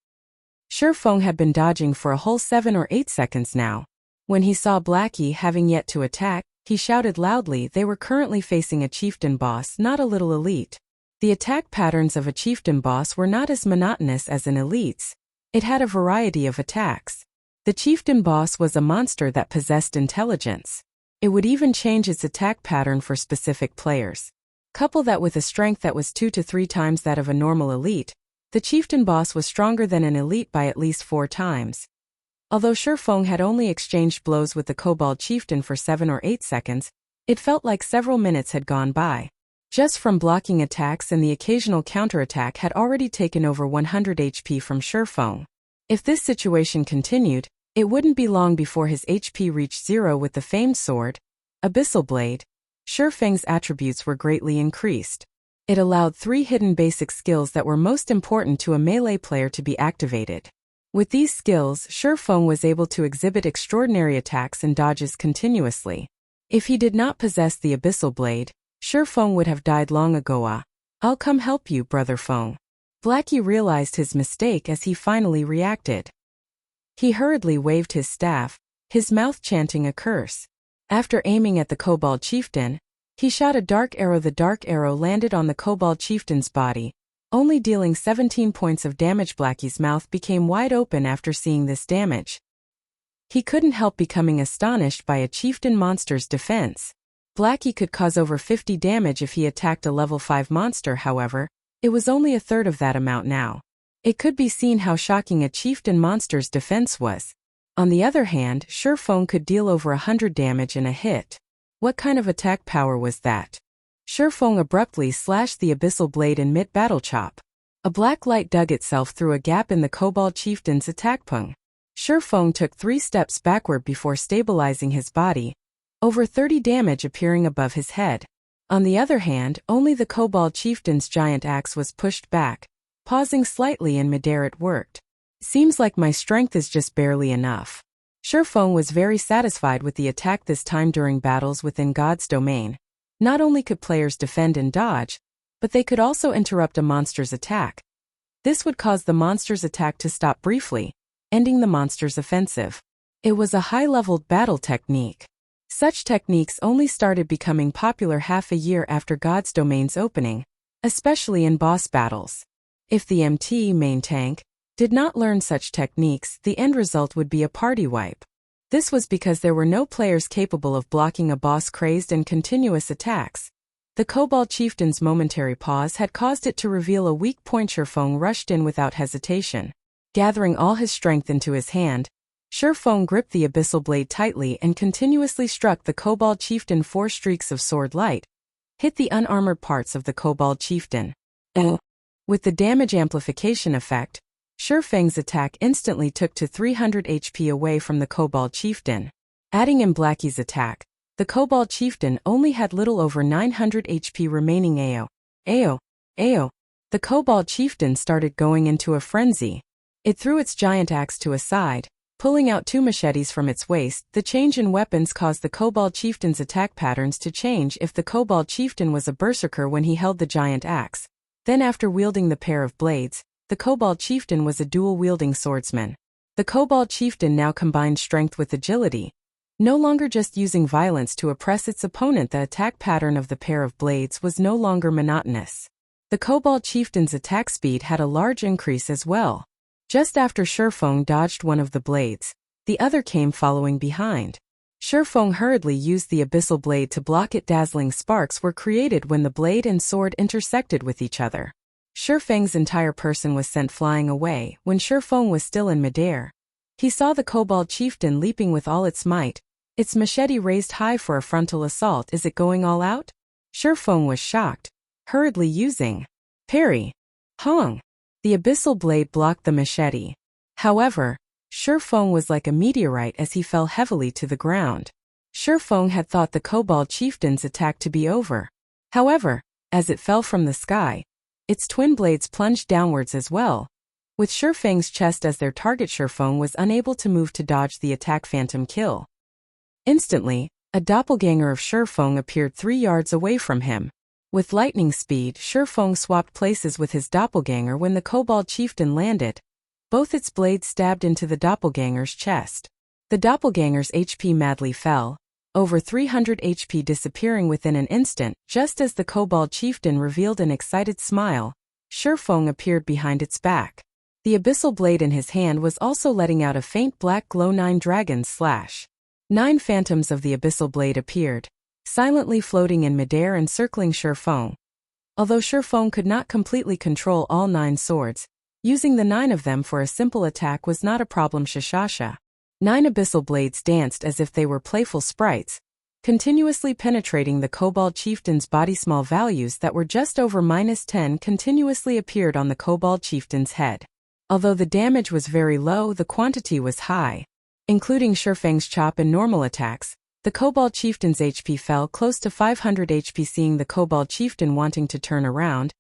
Shifeng had been dodging for a whole 7 or 8 seconds now. When he saw Blackie having yet to attack, he shouted loudly. They were currently facing a chieftain boss, not a little elite. The attack patterns of a chieftain boss were not as monotonous as an elite's. It had a variety of attacks. The chieftain boss was a monster that possessed intelligence. It would even change its attack pattern for specific players. Couple that with a strength that was 2 to 3 times that of a normal elite, the chieftain boss was stronger than an elite by at least 4 times. Although Shifeng had only exchanged blows with the Kobold Chieftain for 7 or 8 seconds, it felt like several minutes had gone by. Just from blocking attacks and the occasional counterattack had already taken over 100 HP from Shifeng. If this situation continued, it wouldn't be long before his HP reached 0 with the famed sword, Abyssal Blade. Shifeng's attributes were greatly increased. It allowed 3 hidden basic skills that were most important to a melee player to be activated. With these skills, Shifeng was able to exhibit extraordinary attacks and dodges continuously. If he did not possess the Abyssal Blade, Shifeng would have died long ago. I'll come help you, Brother Feng. Blackie realized his mistake as he finally reacted. He hurriedly waved his staff, his mouth chanting a curse. After aiming at the Kobold Chieftain, he shot a dark arrow. The dark arrow landed on the Kobold Chieftain's body, only dealing 17 points of damage. Blackie's mouth became wide open after seeing this damage. He couldn't help becoming astonished by a chieftain monster's defense. Blackie could cause over 50 damage if he attacked a level 5 monster. However, it was only a third of that amount now. It could be seen how shocking a chieftain monster's defense was. On the other hand, Shifeng could deal over 100 damage in a hit. What kind of attack power was that? Shifeng abruptly slashed the Abyssal Blade in mid-battle chop. A black light dug itself through a gap in the Kobold Chieftain's attack pung. Shifeng took 3 steps backward before stabilizing his body, over 30 damage appearing above his head. On the other hand, only the Kobold Chieftain's giant axe was pushed back, pausing slightly in midair. It worked. Seems like my strength is just barely enough. Shifeng was very satisfied with the attack this time. During battles within God's domain, not only could players defend and dodge, but they could also interrupt a monster's attack. This would cause the monster's attack to stop briefly, ending the monster's offensive. It was a high-leveled battle technique. Such techniques only started becoming popular half a year after God's domain's opening, especially in boss battles. If the MT main tank did not learn such techniques, the end result would be a party wipe. This was because there were no players capable of blocking a boss' crazed and continuous attacks. The Kobold Chieftain's momentary pause had caused it to reveal a weak point. Shifeng rushed in without hesitation. Gathering all his strength into his hand, Shifeng gripped the Abyssal Blade tightly and continuously struck the Kobold Chieftain. 4 streaks of sword light hit the unarmored parts of the Kobold Chieftain. With the damage amplification effect, Shifeng's attack instantly took to 300 HP away from the Kobold Chieftain. Adding in Blackie's attack, the Kobold Chieftain only had little over 900 HP remaining. Ayo. The Kobold Chieftain started going into a frenzy. It threw its giant axe to a side, pulling out 2 machetes from its waist. The change in weapons caused the Kobold Chieftain's attack patterns to change. If the Kobold Chieftain was a berserker when he held the giant axe, then after wielding the pair of blades, the Kobold Chieftain was a dual-wielding swordsman. The Kobold Chieftain now combined strength with agility, no longer just using violence to oppress its opponent. The attack pattern of the pair of blades was no longer monotonous. The Kobold Chieftain's attack speed had a large increase as well. Just after Shifeng dodged one of the blades, the other came following behind. Shifeng hurriedly used the Abyssal Blade to block it. Dazzling sparks were created when the blade and sword intersected with each other. Shifeng's entire person was sent flying away. When Shifeng was still in midair, he saw the Kobold Chieftain leaping with all its might, its machete raised high for a frontal assault. Is it going all out? Shifeng was shocked, hurriedly using parry. Hong! The Abyssal Blade blocked the machete. However, Shifeng was like a meteorite as he fell heavily to the ground. Shifeng had thought the Kobold Chieftain's attack to be over. However, as it fell from the sky, its twin blades plunged downwards as well. With Shifeng's chest as their target, Shifeng was unable to move to dodge the attack. Phantom kill. Instantly, a doppelganger of Shifeng appeared 3 yards away from him. With lightning speed, Shifeng swapped places with his doppelganger. When the Kobold Chieftain landed, both its blades stabbed into the doppelganger's chest. The doppelganger's HP madly fell, over 300 HP disappearing within an instant. Just as the Kobold Chieftain revealed an excited smile, Shifeng appeared behind its back. The Abyssal Blade in his hand was also letting out a faint black glow. 9 dragons slash. 9 phantoms of the Abyssal Blade appeared, silently floating in midair and circling Shifeng. Although Shifeng could not completely control all 9 swords, using the 9 of them for a simple attack was not a problem. Shashasha. 9 Abyssal Blades danced as if they were playful sprites, continuously penetrating the Kobold Chieftain's body. Small values that were just over -10 continuously appeared on the Kobold Chieftain's head. Although the damage was very low, the quantity was high. Including Shifeng's chop and normal attacks, the Kobold Chieftain's HP fell close to 500 HP. Seeing the Kobold Chieftain wanting to turn around,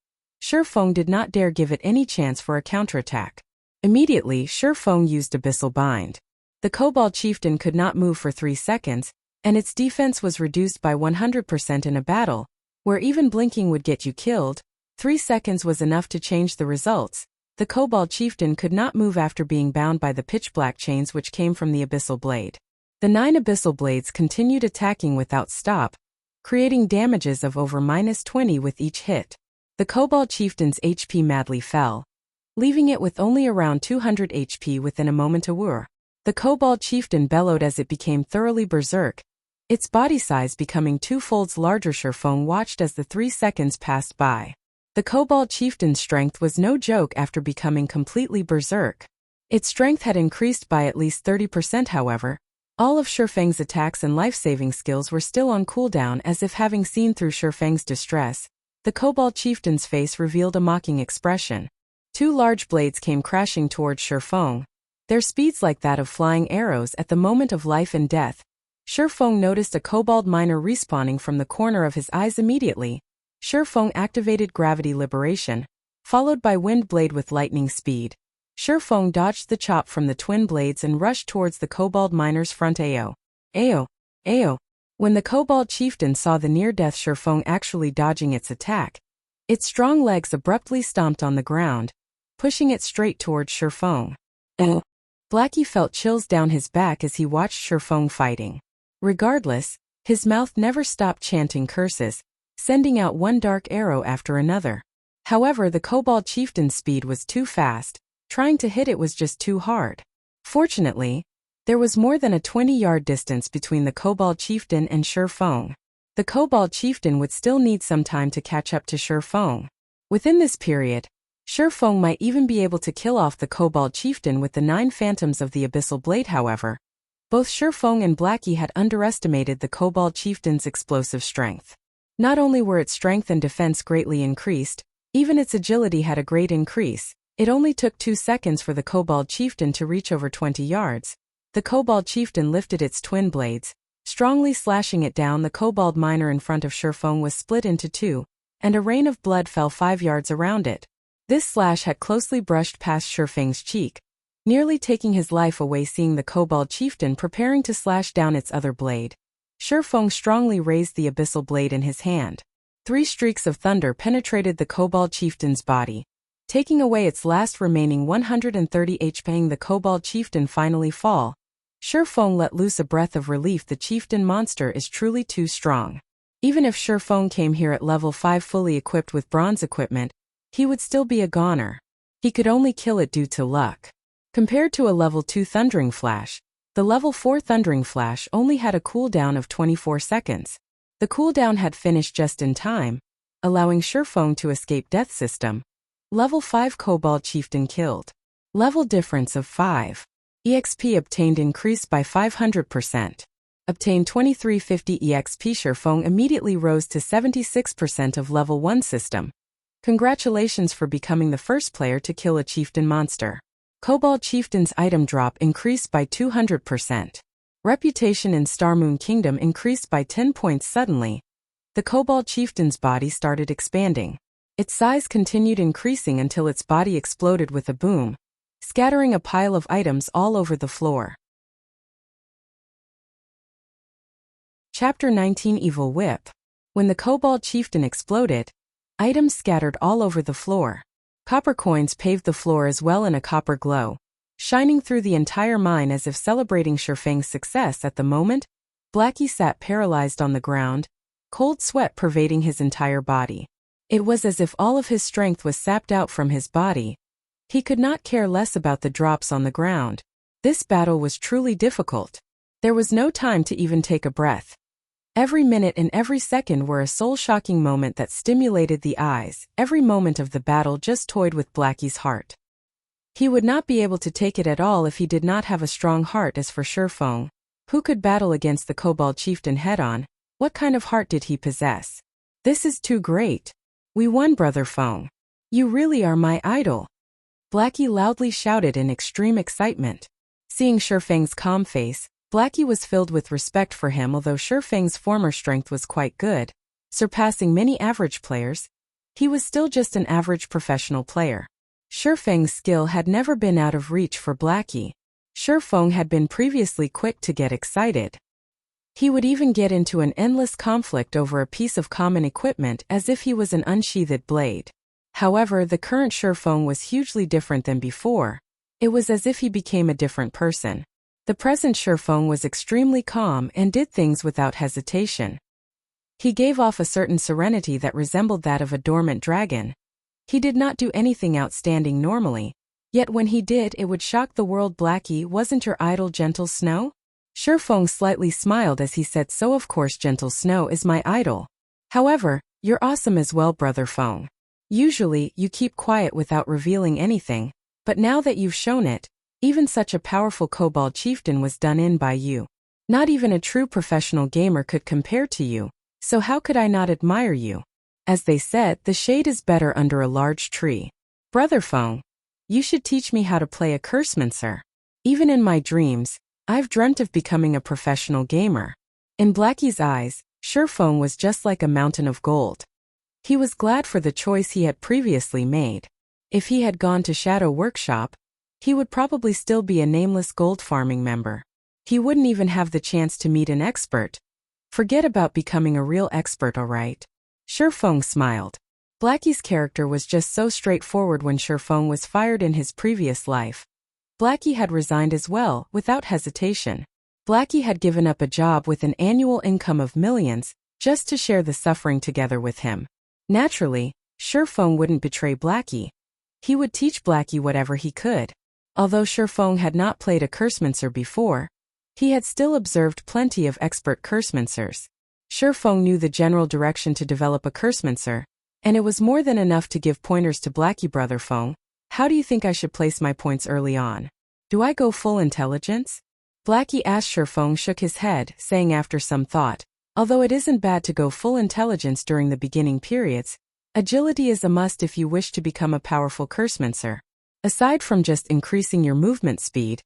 Shifeng did not dare give it any chance for a counterattack. Immediately, Shifeng used Abyssal Bind. The Kobold Chieftain could not move for 3 seconds, and its defense was reduced by 100% in a battle, where even blinking would get you killed. 3 seconds was enough to change the results. The Kobold Chieftain could not move after being bound by the pitch-black chains which came from the Abyssal Blade. The 9 Abyssal Blades continued attacking without stop, creating damages of over -20 with each hit. The Kobold Chieftain's HP madly fell, leaving it with only around 200 HP within a moment. The Kobold Chieftain bellowed as it became thoroughly berserk, its body size becoming 2 folds larger. Sherfeng watched as the 3 seconds passed by. The Kobold Chieftain's strength was no joke after becoming completely berserk. Its strength had increased by at least 30%. However, all of Sherfeng's attacks and life-saving skills were still on cooldown. As if having seen through Sherfeng's distress, the Kobold Chieftain's face revealed a mocking expression. 2 large blades came crashing towards Sherfeng, their speeds like that of flying arrows at the moment of life and death. Sherfeng noticed a kobold miner respawning from the corner of his eyes immediately. Sherfeng activated gravity liberation, followed by wind blade with lightning speed. Sherfeng dodged the chop from the twin blades and rushed towards the kobold miner's front. Ayo. When the Kobold Chieftain saw the near-death Sherfeng actually dodging its attack, its strong legs abruptly stomped on the ground, pushing it straight towards Sherfeng. Blackie felt chills down his back as he watched Sherfeng fighting. Regardless, his mouth never stopped chanting curses, sending out one dark arrow after another. However, the Kobold Chieftain's speed was too fast, trying to hit it was just too hard. Fortunately, there was more than a 20-yard distance between the Kobold Chieftain and Sherfeng. The Kobold Chieftain would still need some time to catch up to Sherfeng. Within this period, Sherfeng might even be able to kill off the Kobold Chieftain with the 9 phantoms of the Abyssal Blade. However, both Sherfeng and Blackie had underestimated the Kobold Chieftain's explosive strength. Not only were its strength and defense greatly increased, even its agility had a great increase. It only took 2 seconds for the Kobold Chieftain to reach over 20 yards. The Kobold Chieftain lifted its twin blades, strongly slashing it down. The kobold miner in front of Sherfeng was split into 2, and a rain of blood fell 5 yards around it. This slash had closely brushed past Sherfeng's cheek, nearly taking his life away. Seeing the Kobold Chieftain preparing to slash down its other blade, Sherfeng strongly raised the Abyssal Blade in his hand. 3 streaks of thunder penetrated the Kobold Chieftain's body, taking away its last remaining 130 HP. The Kobold Chieftain finally fall. Sherfeng let loose a breath of relief. The Chieftain monster is truly too strong. Even if Sherfeng came here at level 5 fully equipped with bronze equipment, he would still be a goner. He could only kill it due to luck. Compared to a level 2 Thundering Flash, the level 4 Thundering Flash only had a cooldown of 24 seconds. The cooldown had finished just in time, allowing Sherfeng to escape death system. Level 5 Kobold Chieftain killed. Level difference of 5. EXP obtained increased by 500%. Obtained 2350 EXP. Sherfeng immediately rose to 76% of level 1 system. Congratulations for becoming the first player to kill a chieftain monster. Kobold Chieftain's item drop increased by 200%. Reputation in Starmoon Kingdom increased by 10 points. Suddenly, the Kobold Chieftain's body started expanding. Its size continued increasing until its body exploded with a boom, scattering a pile of items all over the floor. Chapter 19 Evil Whip. When the Kobold Chieftain exploded, items scattered all over the floor. Copper coins paved the floor as well in a copper glow, shining through the entire mine as if celebrating Sherfeng's success. At the moment, Blackie sat paralyzed on the ground, cold sweat pervading his entire body. It was as if all of his strength was sapped out from his body. He could not care less about the drops on the ground. This battle was truly difficult. There was no time to even take a breath. Every minute and every second were a soul-shocking moment that stimulated the eyes. Every moment of the battle just toyed with Blackie's heart. He would not be able to take it at all if he did not have a strong heart. As for Sherfeng, who could battle against the Kobold Chieftain head-on, what kind of heart did he possess? This is too great. We won, Brother Feng. You really are my idol. Blackie loudly shouted in extreme excitement. Seeing Sherfeng's calm face, Blackie was filled with respect for him. Although Sherfeng's former strength was quite good, surpassing many average players, he was still just an average professional player. Sherfeng's skill had never been out of reach for Blackie. Sherfeng had been previously quick to get excited. He would even get into an endless conflict over a piece of common equipment as if he was an unsheathed blade. However, the current Shifeng was hugely different than before. It was as if he became a different person. The present Shifeng was extremely calm and did things without hesitation. He gave off a certain serenity that resembled that of a dormant dragon. He did not do anything outstanding normally, yet when he did it would shock the world. Blackie, wasn't your idol Gentle Snow? Shifeng slightly smiled as he said, so of course Gentle Snow is my idol. However, you're awesome as well, Brother Feng. Usually, you keep quiet without revealing anything, but now that you've shown it, even such a powerful kobold chieftain was done in by you. Not even a true professional gamer could compare to you, so how could I not admire you? As they said, the shade is better under a large tree. Brother Feng, you should teach me how to play a Cursemancer. Even in my dreams, I've dreamt of becoming a professional gamer. In Blackie's eyes, Shifeng was just like a mountain of gold. He was glad for the choice he had previously made. If he had gone to Shadow Workshop, he would probably still be a nameless gold farming member. He wouldn't even have the chance to meet an expert. Forget about becoming a real expert, alright? Shifeng smiled. Blackie's character was just so straightforward. When Shifeng was fired in his previous life, Blackie had resigned as well, without hesitation. Blackie had given up a job with an annual income of millions, just to share the suffering together with him. Naturally, Shifeng wouldn't betray Blackie. He would teach Blackie whatever he could. Although Shifeng had not played a Cursemancer before, he had still observed plenty of expert Cursemancers. Shifeng knew the general direction to develop a Cursemancer, and it was more than enough to give pointers to Blackie. Brother Feng, how do you think I should place my points early on? Do I go full intelligence? Blackie asked. Shifeng shook his head, saying after some thought, although it isn't bad to go full intelligence during the beginning periods, agility is a must if you wish to become a powerful Cursemancer. Aside from just increasing your movement speed,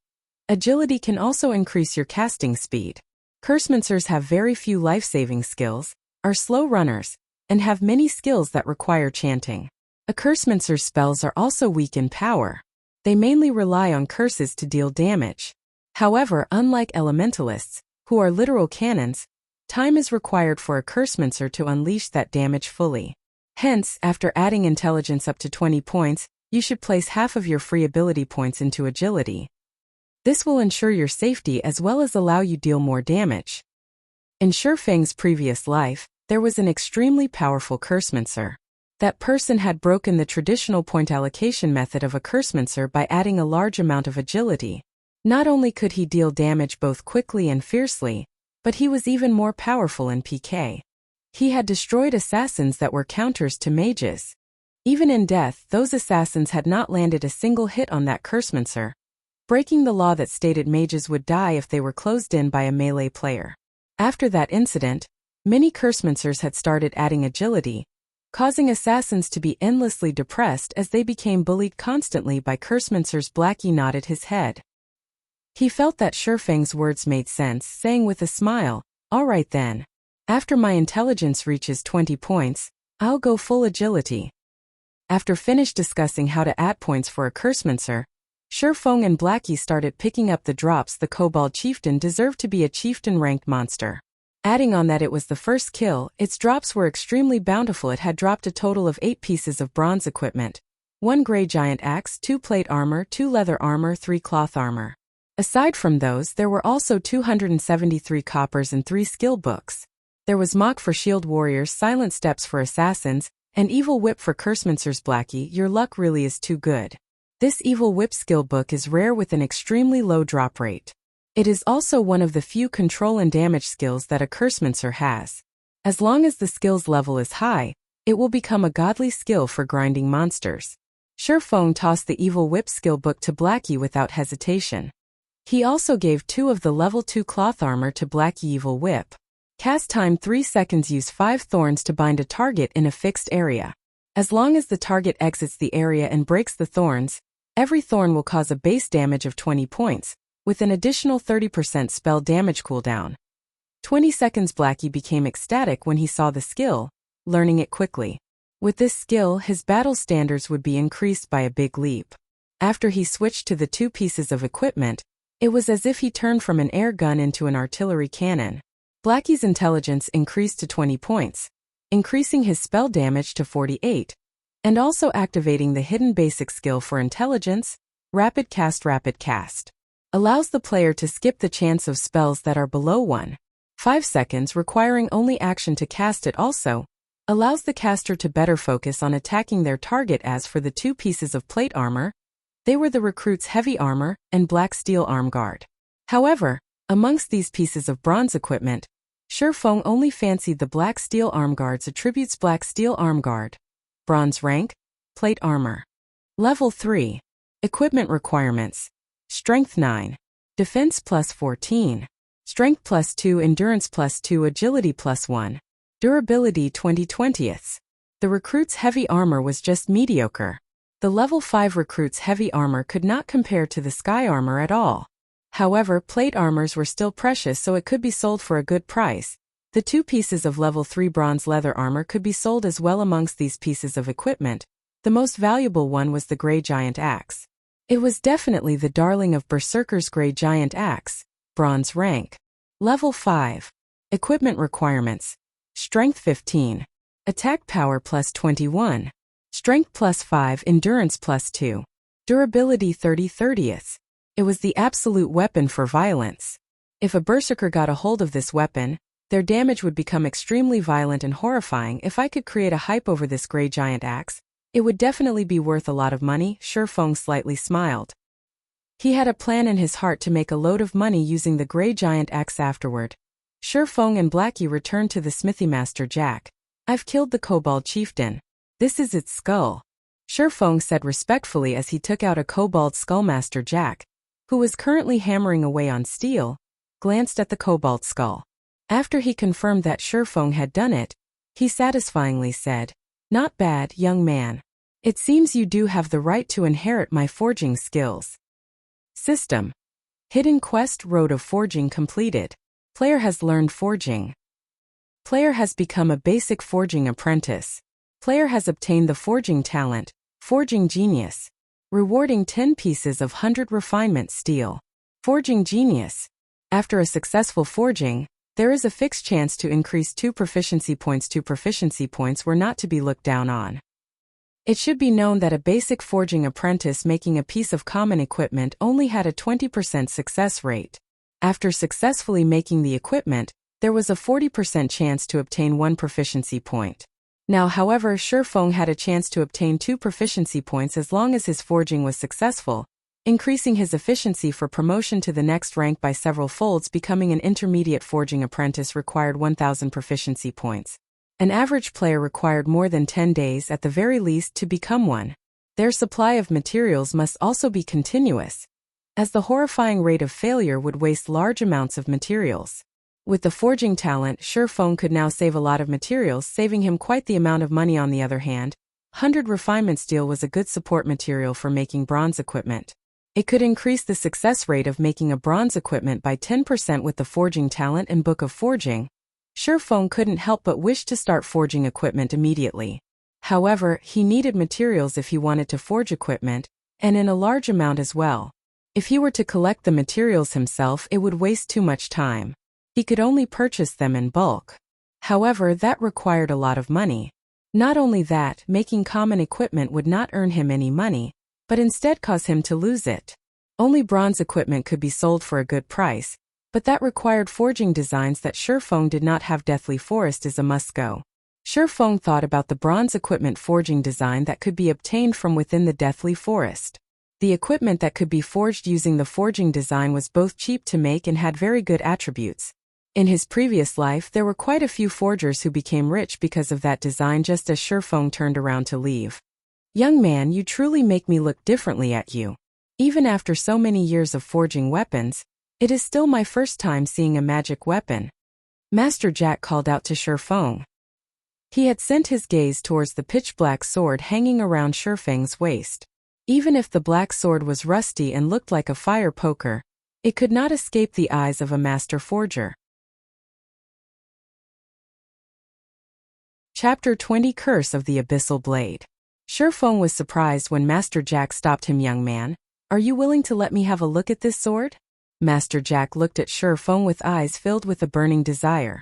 agility can also increase your casting speed. Cursemancers have very few life-saving skills, are slow runners, and have many skills that require chanting. A Cursemancer's spells are also weak in power. They mainly rely on curses to deal damage. However, unlike elementalists, who are literal cannons, time is required for a Cursemancer to unleash that damage fully. Hence, after adding intelligence up to 20 points, you should place half of your free ability points into agility. This will ensure your safety as well as allow you deal more damage. In Shifeng's previous life, there was an extremely powerful Cursemancer. That person had broken the traditional point allocation method of a Cursemancer by adding a large amount of agility. Not only could he deal damage both quickly and fiercely, but he was even more powerful in PK. He had destroyed assassins that were counters to mages. Even in death, those assassins had not landed a single hit on that Cursemancer, breaking the law that stated mages would die if they were closed in by a melee player. After that incident, many Cursemancers had started adding agility, causing assassins to be endlessly depressed as they became bullied constantly by Cursemancers. Blackie nodded his head. He felt that Shifeng's words made sense, saying with a smile, alright then. After my intelligence reaches 20 points, I'll go full agility. After finished discussing how to add points for a Cursemancer, Shifeng and Blackie started picking up the drops. The Kobold Chieftain deserved to be a chieftain-ranked monster. Adding on that it was the first kill, its drops were extremely bountiful. It had dropped a total of 8 pieces of bronze equipment, 1 gray giant axe, 2 plate armor, 2 leather armor, 3 cloth armor. Aside from those, there were also 273 coppers and 3 skill books. There was Mock for shield warriors, Silent Steps for assassins, and Evil Whip for Cursemancers. Blackie, your luck really is too good. This Evil Whip skill book is rare with an extremely low drop rate. It is also one of the few control and damage skills that a Cursemancer has. As long as the skills level is high, it will become a godly skill for grinding monsters. Shifeng tossed the Evil Whip skill book to Blackie without hesitation. He also gave 2 of the level 2 cloth armor to Blackie. Evil Whip. Cast time 3 seconds. Use 5 thorns to bind a target in a fixed area. As long as the target exits the area and breaks the thorns, every thorn will cause a base damage of 20 points, with an additional 30% spell damage cooldown. 20 seconds. Blackie became ecstatic when he saw the skill, learning it quickly. With this skill, his battle standards would be increased by a big leap. After he switched to the 2 pieces of equipment, it was as if he turned from an air gun into an artillery cannon. Blackie's intelligence increased to 20 points, increasing his spell damage to 48, and also activating the hidden basic skill for intelligence, Rapid Cast. Allows the player to skip the chance of spells that are below 1.5 seconds, requiring only action to cast it. Also allows the caster to better focus on attacking their target. As for the 2 pieces of plate armor, they were the recruit's heavy armor and black steel arm guard. However, amongst these pieces of bronze equipment, Shifeng only fancied the black steel arm guard's attributes. Black steel arm guard, bronze rank, plate armor. Level 3. Equipment requirements: Strength 9, Defense plus 14, Strength plus 2, Endurance plus 2, Agility plus 1, Durability 20/20. The recruit's heavy armor was just mediocre. The level 5 recruit's heavy armor could not compare to the sky armor at all. However, plate armors were still precious, so it could be sold for a good price. The 2 pieces of level 3 bronze leather armor could be sold as well. Amongst these pieces of equipment, the most valuable one was the Grey Giant Axe. It was definitely the darling of Berserker's Grey Giant Axe, bronze rank. Level 5. Equipment requirements: Strength 15, Attack power plus 21, Strength plus 5, Endurance plus 2, Durability 30/30. It was the absolute weapon for violence. If a berserker got a hold of this weapon, their damage would become extremely violent and horrifying. If I could create a hype over this Grey Giant Axe, it would definitely be worth a lot of money. Shifeng slightly smiled. He had a plan in his heart to make a load of money using the Grey Giant Axe afterward. Shifeng and Blackie returned to the smithy. Master Jack, I've killed the Kobold Chieftain. This is its skull, Shifeng said respectfully as he took out a kobold skull. Master Jack, who was currently hammering away on steel, glanced at the kobold skull. After he confirmed that Shifeng had done it, he satisfyingly said, "Not bad, young man. It seems you do have the right to inherit my forging skills." System: Hidden Quest: Road of Forging completed. Player has learned forging. Player has become a basic forging apprentice. Player has obtained the forging talent, Forging Genius, rewarding 10 pieces of 100 refinement steel. Forging Genius. After a successful forging, there is a fixed chance to increase 2 proficiency points. 2 proficiency points were not to be looked down on. It should be known that a basic forging apprentice making a piece of common equipment only had a 20% success rate. After successfully making the equipment, there was a 40% chance to obtain 1 proficiency point. Now, however, Shifeng had a chance to obtain 2 proficiency points as long as his forging was successful, increasing his efficiency for promotion to the next rank by several folds. Becoming an intermediate forging apprentice required 1,000 proficiency points. An average player required more than 10 days at the very least to become one. Their supply of materials must also be continuous, as the horrifying rate of failure would waste large amounts of materials. With the forging talent, Shifeng could now save a lot of materials, saving him quite the amount of money. On the other hand, 100 refinement steel was a good support material for making bronze equipment. It could increase the success rate of making a bronze equipment by 10% with the forging talent and Book of Forging. Shifeng couldn't help but wish to start forging equipment immediately. However, he needed materials if he wanted to forge equipment, and in a large amount as well. If he were to collect the materials himself, it would waste too much time. He could only purchase them in bulk. However, that required a lot of money. Not only that, making common equipment would not earn him any money, but instead cause him to lose it. Only bronze equipment could be sold for a good price, but that required forging designs that Shifeng did not have. Deathly Forest is a must-go. Shifeng thought about the bronze equipment forging design that could be obtained from within the Deathly Forest. The equipment that could be forged using the forging design was both cheap to make and had very good attributes. In his previous life, there were quite a few forgers who became rich because of that design. Just as Shifeng turned around to leave, "Young man, you truly make me look differently at you. Even after so many years of forging weapons, it is still my first time seeing a magic weapon," Master Jack called out to Shifeng. He had sent his gaze towards the pitch-black sword hanging around Shifeng's waist. Even if the black sword was rusty and looked like a fire poker, it could not escape the eyes of a master forger. Chapter 20: Curse of the Abyssal Blade. Shifeng was surprised when Master Jack stopped him. "Young man, are you willing to let me have a look at this sword?" Master Jack looked at Shi Feng with eyes filled with a burning desire.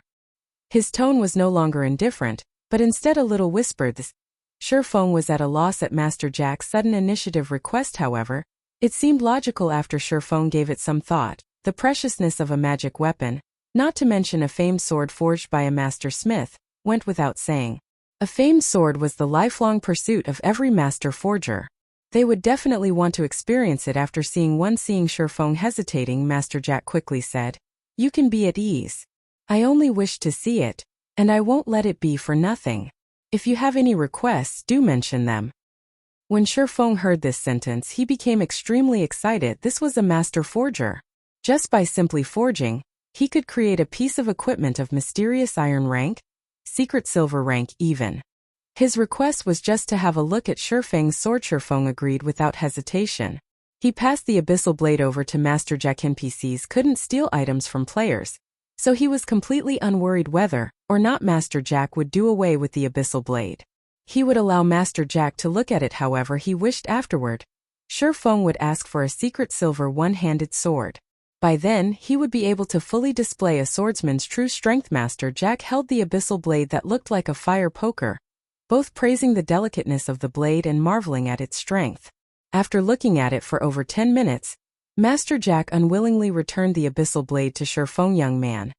His tone was no longer indifferent, but instead a little whispered. Shi Feng was at a loss at Master Jack's sudden initiative request. However, it seemed logical after Shi Feng gave it some thought. The preciousness of a magic weapon, not to mention a famed sword forged by a master smith, went without saying. A famed sword was the lifelong pursuit of every master forger. They would definitely want to experience it after seeing one. Seeing Shi Feng hesitating, Master Jack quickly said, "You can be at ease. I only wish to see it, and I won't let it be for nothing. If you have any requests, do mention them." When Shi Feng heard this sentence, he became extremely excited. This was a master forger. Just by simply forging, he could create a piece of equipment of mysterious iron rank, secret silver rank even. His request was just to have a look at Shi Feng's sword. Shi Feng agreed without hesitation. He passed the abyssal blade over to Master Jack. NPCs couldn't steal items from players, so he was completely unworried whether or not Master Jack would do away with the abyssal blade. He would allow Master Jack to look at it however he wished afterward. Shi Feng would ask for a secret silver one-handed sword. By then, he would be able to fully display a swordsman's true strength. Master Jack held the abyssal blade that looked like a fire poker, both praising the delicateness of the blade and marveling at its strength. After looking at it for over 10 minutes, Master Jack unwillingly returned the abyssal blade to Shi Feng. "Young man,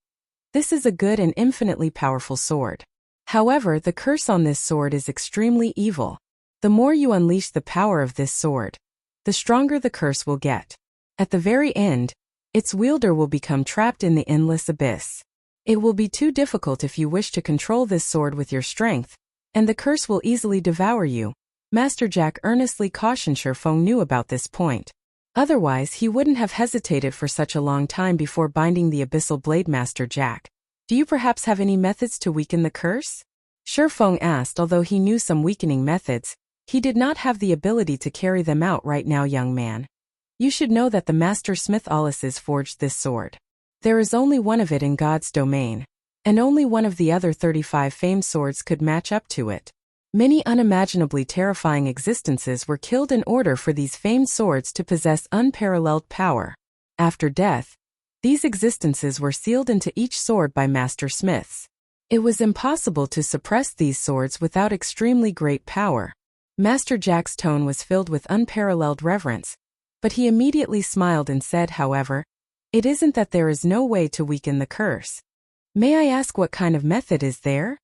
this is a good and infinitely powerful sword. However, the curse on this sword is extremely evil. The more you unleash the power of this sword, the stronger the curse will get. At the very end, its wielder will become trapped in the endless abyss. It will be too difficult if you wish to control this sword with your strength, and the curse will easily devour you." Master Jack earnestly cautioned. Shi Feng knew about this point. Otherwise, he wouldn't have hesitated for such a long time before binding the abyssal blade. "Master Jack, do you perhaps have any methods to weaken the curse?" Shi Feng asked. Although he knew some weakening methods, he did not have the ability to carry them out right now. "Young man, you should know that the master smith Alice's forged this sword. There is only one of it in God's domain, and only one of the other 35 famed swords could match up to it. Many unimaginably terrifying existences were killed in order for these famed swords to possess unparalleled power. After death, these existences were sealed into each sword by master smiths. It was impossible to suppress these swords without extremely great power." Master Jack's tone was filled with unparalleled reverence, but he immediately smiled and said, "However, it isn't that there is no way to weaken the curse. May I ask what kind of method is there?"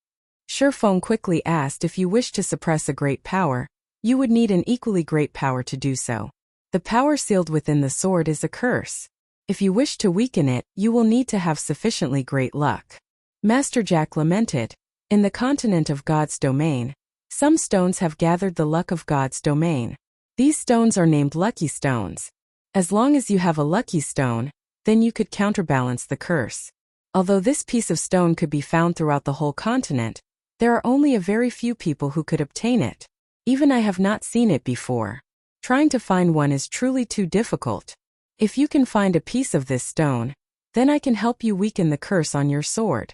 Shi Feng quickly asked. "If you wish to suppress a great power, you would need an equally great power to do so. The power sealed within the sword is a curse. If you wish to weaken it, you will need to have sufficiently great luck." Master Jack lamented. "In the continent of God's domain, some stones have gathered the luck of God's domain. These stones are named lucky stones. As long as you have a lucky stone, then you could counterbalance the curse. Although this piece of stone could be found throughout the whole continent, there are only a very few people who could obtain it. Even I have not seen it before. Trying to find one is truly too difficult. If you can find a piece of this stone, then I can help you weaken the curse on your sword."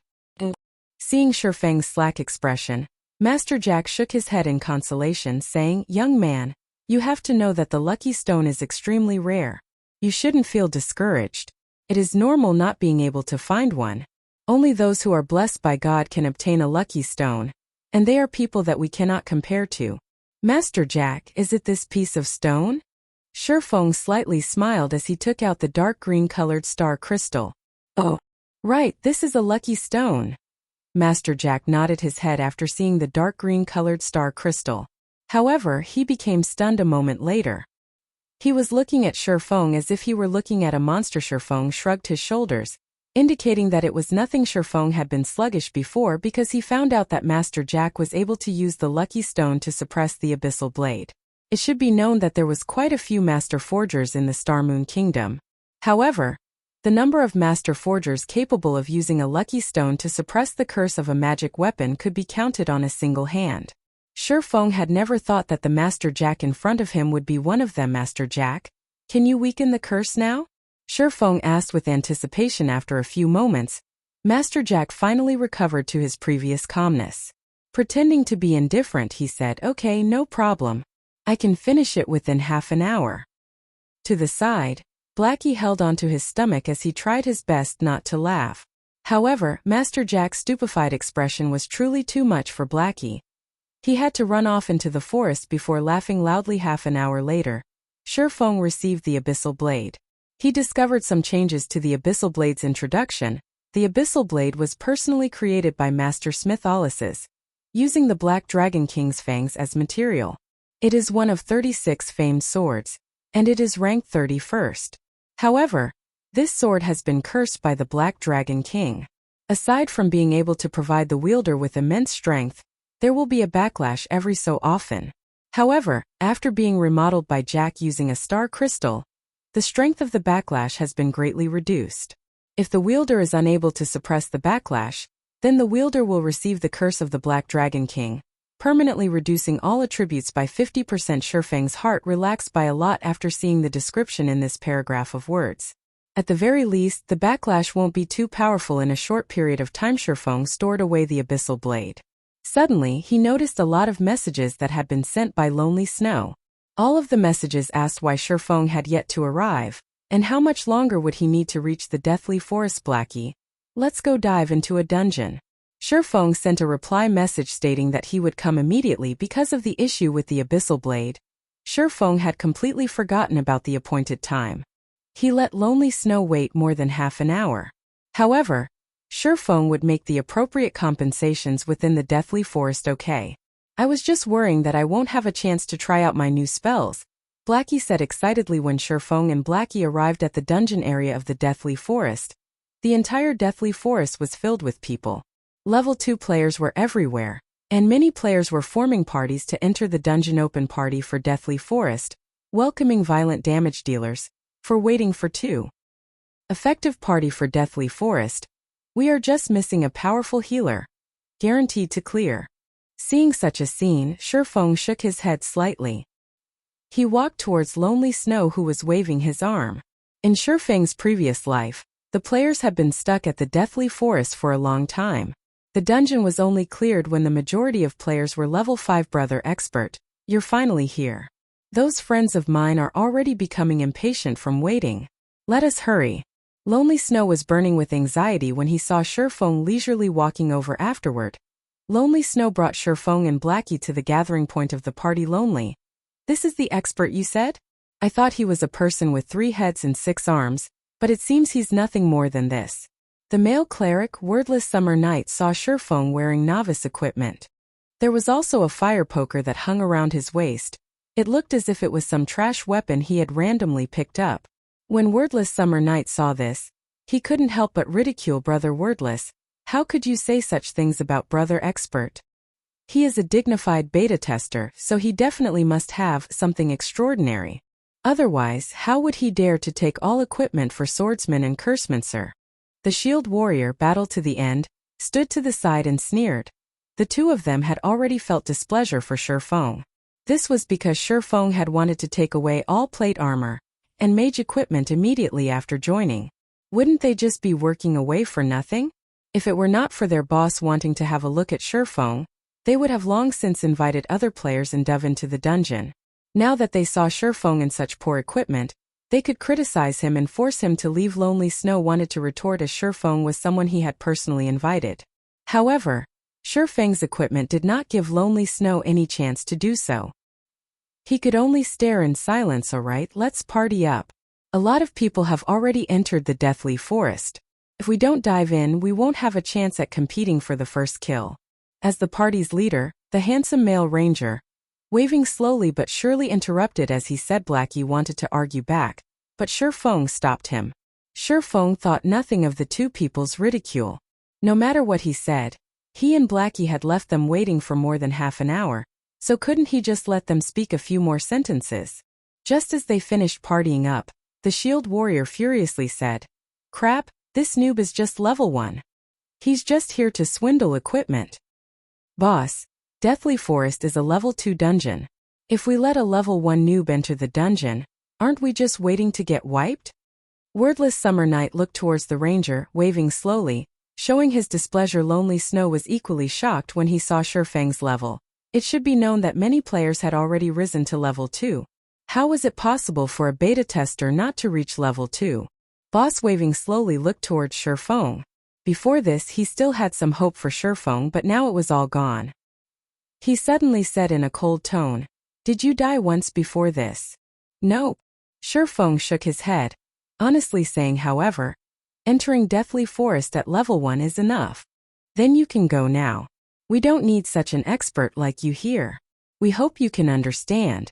Seeing Shi Feng's slack expression, Master Jack shook his head in consolation, saying, "Young man, you have to know that the lucky stone is extremely rare. You shouldn't feel discouraged. It is normal not being able to find one. Only those who are blessed by God can obtain a lucky stone, and they are people that we cannot compare to." "Master Jack, is it this piece of stone?" Shi Feng slightly smiled as he took out the dark green-colored star crystal. "Oh, right, this is a lucky stone." Master Jack nodded his head after seeing the dark green-colored star crystal. However, he became stunned a moment later. He was looking at Shi Feng as if he were looking at a monster. Shi Feng shrugged his shoulders, indicating that it was nothing. Shi Feng had been sluggish before because he found out that Master Jack was able to use the lucky stone to suppress the abyssal blade. It should be known that there was quite a few master forgers in the Star Moon Kingdom. However, the number of master forgers capable of using a lucky stone to suppress the curse of a magic weapon could be counted on a single hand. Shi Feng had never thought that the Master Jack in front of him would be one of them. "Master Jack, can you weaken the curse now?" Shi Feng asked with anticipation. After a few moments, Master Jack finally recovered to his previous calmness. Pretending to be indifferent, he said, "Okay, no problem. I can finish it within half an hour." To the side, Blackie held onto his stomach as he tried his best not to laugh. However, Master Jack's stupefied expression was truly too much for Blackie. He had to run off into the forest before laughing loudly. Half an hour later, Shifeng received the Abyssal Blade. He discovered some changes to the Abyssal Blade's introduction. The Abyssal Blade was personally created by Master Smith Alices, using the Black Dragon King's fangs as material. It is one of 36 famed swords, and it is ranked 31st. However, this sword has been cursed by the Black Dragon King. Aside from being able to provide the wielder with immense strength, there will be a backlash every so often. However, after being remodeled by Jack using a star crystal, the strength of the backlash has been greatly reduced. If the wielder is unable to suppress the backlash, then the wielder will receive the curse of the Black Dragon King, permanently reducing all attributes by 50%. Shifeng's heart relaxed by a lot after seeing the description in this paragraph of words. At the very least, the backlash won't be too powerful in a short period of time. Shifeng stored away the Abyssal Blade. Suddenly, he noticed a lot of messages that had been sent by Lonely Snow. All of the messages asked why Shifeng had yet to arrive, and how much longer would he need to reach the Deathly Forest. Blackie, let's go dive into a dungeon. Shifeng sent a reply message stating that he would come immediately because of the issue with the Abyssal Blade. Shifeng had completely forgotten about the appointed time. He let Lonely Snow wait more than half an hour. However, Shifeng would make the appropriate compensations within the Deathly Forest. Okay. I was just worrying that I won't have a chance to try out my new spells, Blackie said excitedly when Shifeng and Blackie arrived at the dungeon area of the Deathly Forest. The entire Deathly Forest was filled with people. Level 2 players were everywhere, and many players were forming parties to enter the dungeon. Open party for Deathly Forest, welcoming violent damage dealers, for waiting for 2. Effective party for Deathly Forest. We are just missing a powerful healer, guaranteed to clear. Seeing such a scene, Shifeng shook his head slightly. He walked towards Lonely Snow, who was waving his arm. In Shifeng's previous life, the players had been stuck at the Deathly Forest for a long time. The dungeon was only cleared when the majority of players were level 5. Brother Expert, you're finally here. Those friends of mine are already becoming impatient from waiting. Let us hurry. Lonely Snow was burning with anxiety when he saw Shifeng leisurely walking over afterward. Lonely Snow brought Shifeng and Blackie to the gathering point of the party. Lonely, this is the expert you said? I thought he was a person with 3 heads and 6 arms, but it seems he's nothing more than this. The male cleric, Wordless Summer Night, saw Shifeng wearing novice equipment. There was also a fire poker that hung around his waist. It looked as if it was some trash weapon he had randomly picked up. When Wordless Summer Night saw this, he couldn't help but ridicule Brother Wordless. How could you say such things about Brother Expert? He is a dignified beta tester, so he definitely must have something extraordinary. Otherwise, how would he dare to take all equipment for swordsman and cursemancer? The shield warrior, battled to the end, stood to the side and sneered. The two of them had already felt displeasure for Shifeng. This was because Shifeng had wanted to take away all plate armor and mage equipment immediately after joining. Wouldn't they just be working away for nothing? If it were not for their boss wanting to have a look at Shifeng, they would have long since invited other players and dove into the dungeon. Now that they saw Shifeng in such poor equipment, they could criticize him and force him to leave. Lonely Snow wanted to retort as Shifeng was someone he had personally invited. However, Shifeng's equipment did not give Lonely Snow any chance to do so. He could only stare in silence. Alright, let's party up. A lot of people have already entered the Deathly Forest. If we don't dive in, we won't have a chance at competing for the first kill. As the party's leader, the handsome male ranger, waving slowly but surely, interrupted as he said. Blackie wanted to argue back, but Shifeng stopped him. Shifeng thought nothing of the two people's ridicule. No matter what he said, he and Blackie had left them waiting for more than half an hour, so couldn't he just let them speak a few more sentences? Just as they finished partying up, the shield warrior furiously said, "Crap, this noob is just level 1. He's just here to swindle equipment. Boss, Deathly Forest is a level 2 dungeon. If we let a level 1 noob enter the dungeon, aren't we just waiting to get wiped?" Wordless Summer Night looked towards the ranger, waving slowly, showing his displeasure. Lonely Snow was equally shocked when he saw Shifeng's level. It should be known that many players had already risen to level 2. How was it possible for a beta tester not to reach level 2? Boss waving slowly looked towards Shifeng. Before this he still had some hope for Shifeng, but now it was all gone. He suddenly said in a cold tone, "Did you die once before this?" "No." Shifeng shook his head, honestly saying, "However, entering Deathly Forest at level 1 is enough. Then you can go now. We don't need such an expert like you here. We hope you can understand."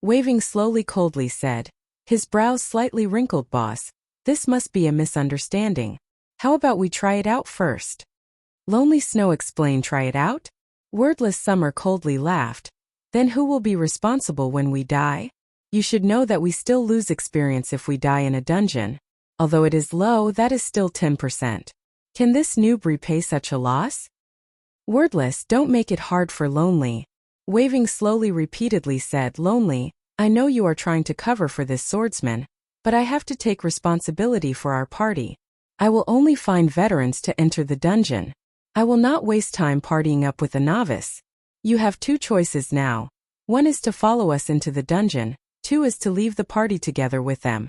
Waving slowly coldly said, his brows slightly wrinkled, "Boss, this must be a misunderstanding. How about we try it out first?" Lonely Snow explained, "Try it out?" Wordless Summer coldly laughed. "Then who will be responsible when we die? You should know that we still lose experience if we die in a dungeon. Although it is low, that is still 10%. Can this noob repay such a loss?" Wordless, "Don't make it hard for Lonely." Waving slowly repeatedly said, "Lonely, I know you are trying to cover for this swordsman, but I have to take responsibility for our party. I will only find veterans to enter the dungeon. I will not waste time partying up with a novice. You have 2 choices now. 1 is to follow us into the dungeon, 2 is to leave the party together with them."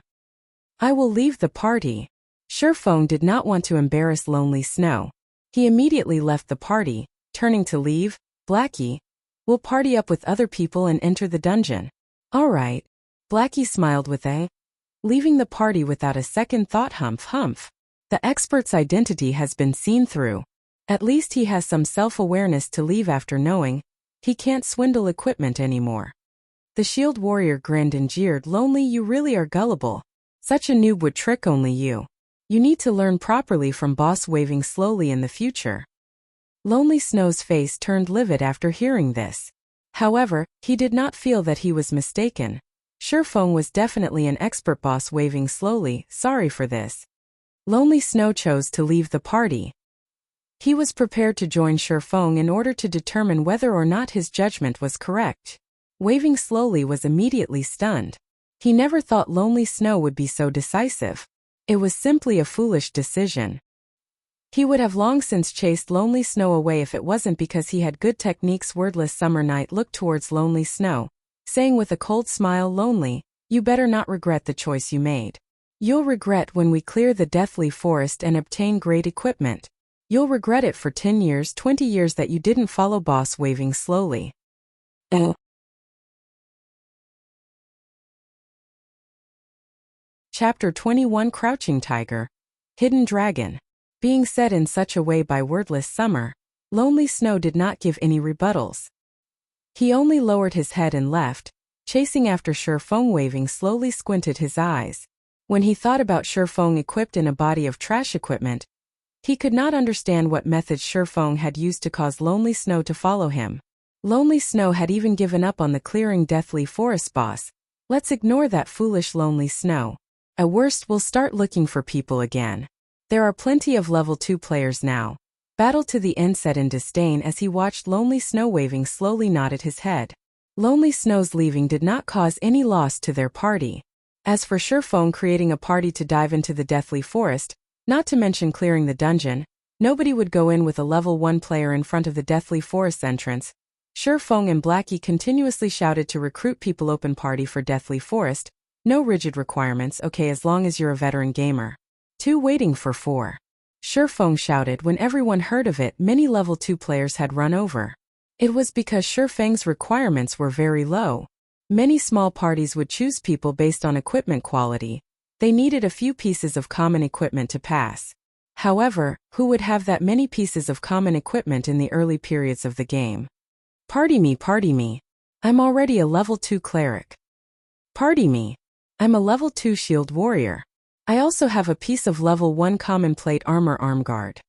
"I will leave the party." Shifeng did not want to embarrass Lonely Snow. He immediately left the party, turning to leave. "Blackie, we'll party up with other people and enter the dungeon." "All right." Blackie smiled with a leaving the party without a second thought. Humph. The expert's identity has been seen through. At least he has some self-awareness to leave after knowing he can't swindle equipment anymore. The shield warrior grinned and jeered, "Lonely, you really are gullible. Such a noob would trick only you. You need to learn properly from Boss." Waving slowly in the future. Lonely Snow's face turned livid after hearing this. However, he did not feel that he was mistaken. Shifeng was definitely an expert. Boss waving slowly, "Sorry for this." Lonely Snow chose to leave the party. He was prepared to join Shifeng in order to determine whether or not his judgment was correct. Waving slowly was immediately stunned. He never thought Lonely Snow would be so decisive. It was simply a foolish decision. He would have long since chased Lonely Snow away if it wasn't because he had good techniques. Wordless Summer Night looked towards Lonely Snow, saying with a cold smile, "Lonely, you better not regret the choice you made. You'll regret when we clear the Deathly Forest and obtain great equipment. You'll regret it for 10 years, 20 years that you didn't follow." Boss waving slowly. Chapter 21, Crouching Tiger. Hidden Dragon. Being said in such a way by Wordless Summer, Lonely Snow did not give any rebuttals. He only lowered his head and left, chasing after Shifeng. Waving slowly squinted his eyes. When he thought about Shifeng equipped in a body of trash equipment, he could not understand what methods Shifeng had used to cause Lonely Snow to follow him. Lonely Snow had even given up on the clearing Deathly Forest. "Boss, let's ignore that foolish Lonely Snow. At worst we'll start looking for people again. There are plenty of level 2 players now." Battle to the end, said in disdain as he watched Lonely Snow. Waving slowly nodded his head. Lonely Snow's leaving did not cause any loss to their party. As for Shifeng creating a party to dive into the Deathly Forest, not to mention clearing the dungeon, nobody would go in with a level 1 player in front of the Deathly Forest entrance. Shifeng and Blackie continuously shouted to recruit people. Open party for Deathly Forest. No rigid requirements, okay, as long as you're a veteran gamer. 2 waiting for 4. Shifeng shouted. When everyone heard of it, many level 2 players had run over. It was because Shifeng's requirements were very low. Many small parties would choose people based on equipment quality. They needed a few pieces of common equipment to pass. However, who would have that many pieces of common equipment in the early periods of the game? Party me. I'm already a level 2 cleric. Party me. I'm a level 2 shield warrior. I also have a piece of level 1 common plate armor arm guard.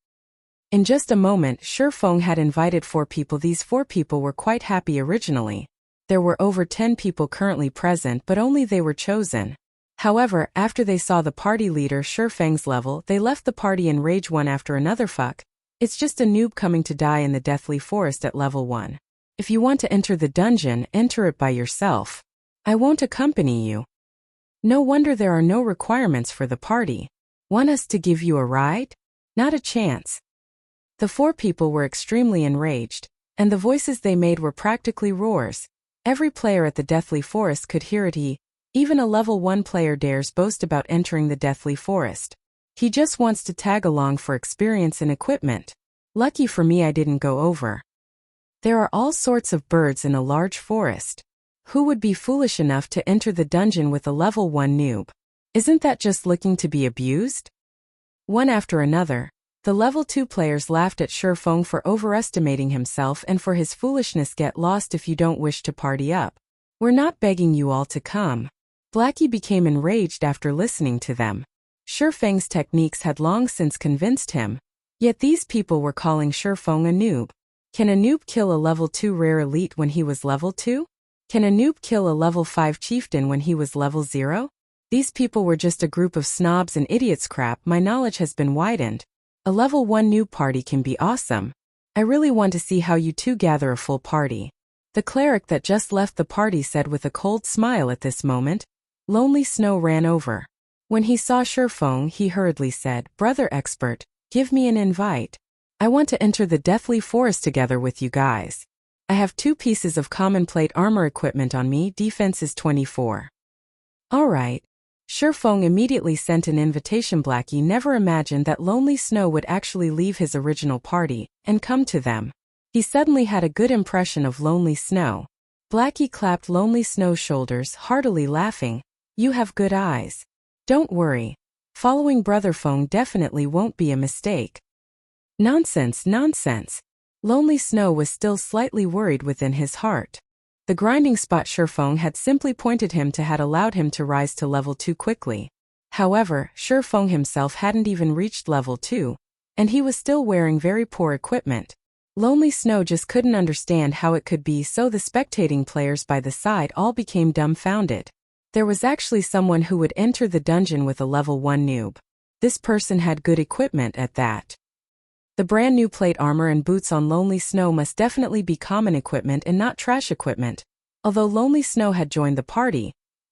In just a moment, Shifeng had invited 4 people. These 4 people were quite happy originally. There were over 10 people currently present, but only they were chosen. However, after they saw the party leader Shifeng's level, they left the party in rage. One after another. Fuck. It's just a noob coming to die in the Deathly Forest at level 1. If you want to enter the dungeon, enter it by yourself. I won't accompany you. No wonder there are no requirements for the party. Want us to give you a ride? Not a chance. The 4 people were extremely enraged, and the voices they made were practically roars. Every player at the Deathly Forest could hear it. Even a level 1 player dares boast about entering the Deathly Forest. He just wants to tag along for experience and equipment. Lucky for me I didn't go over. There are all sorts of birds in a large forest. Who would be foolish enough to enter the dungeon with a level 1 noob? Isn't that just looking to be abused? One after another, the level 2 players laughed at Shifeng for overestimating himself and for his foolishness. Get lost if you don't wish to party up. We're not begging you all to come. Blackie became enraged after listening to them. Shifeng's techniques had long since convinced him. Yet these people were calling Shifeng a noob. Can a noob kill a level 2 rare elite when he was level 2? Can a noob kill a level 5 chieftain when he was level 0? These people were just a group of snobs and idiots. Crap, my knowledge has been widened. A level 1 noob party can be awesome. I really want to see how you two gather a full party. The cleric that just left the party said with a cold smile. At this moment, Lonely Snow ran over. When he saw Shifeng, he hurriedly said, "Brother expert, give me an invite. I want to enter the Deathly Forest together with you guys. I have 2 pieces of common plate armor equipment on me. Defense is 24. Alright. Shifeng immediately sent an invitation. Blackie never imagined that Lonely Snow would actually leave his original party and come to them. He suddenly had a good impression of Lonely Snow. Blackie clapped Lonely Snow's shoulders, heartily laughing. You have good eyes. Don't worry. Following Brother Feng definitely won't be a mistake. Nonsense, nonsense. Lonely Snow was still slightly worried within his heart. The grinding spot Shifeng had simply pointed him to had allowed him to rise to level 2 quickly. However, Shifeng himself hadn't even reached level 2, and he was still wearing very poor equipment. Lonely Snow just couldn't understand how it could be so. The spectating players by the side all became dumbfounded. There was actually someone who would enter the dungeon with a level 1 noob. This person had good equipment at that. The brand new plate armor and boots on Lonely Snow must definitely be common equipment and not trash equipment. Although Lonely Snow had joined the party,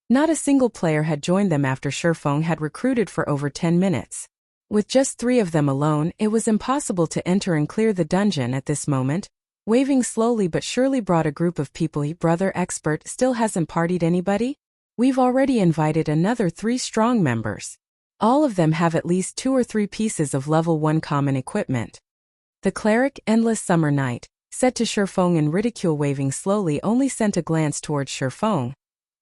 not a single player had joined them after Shifeng had recruited for over 10 minutes. With just 3 of them alone, it was impossible to enter and clear the dungeon at this moment. Waving slowly but surely brought a group of people. Brother expert still hasn't partied anybody? We've already invited another 3 strong members. All of them have at least 2 or 3 pieces of level 1 common equipment. The cleric, Endless Summer Night, said to Shifeng in ridicule. Waving slowly only sent a glance towards Shifeng,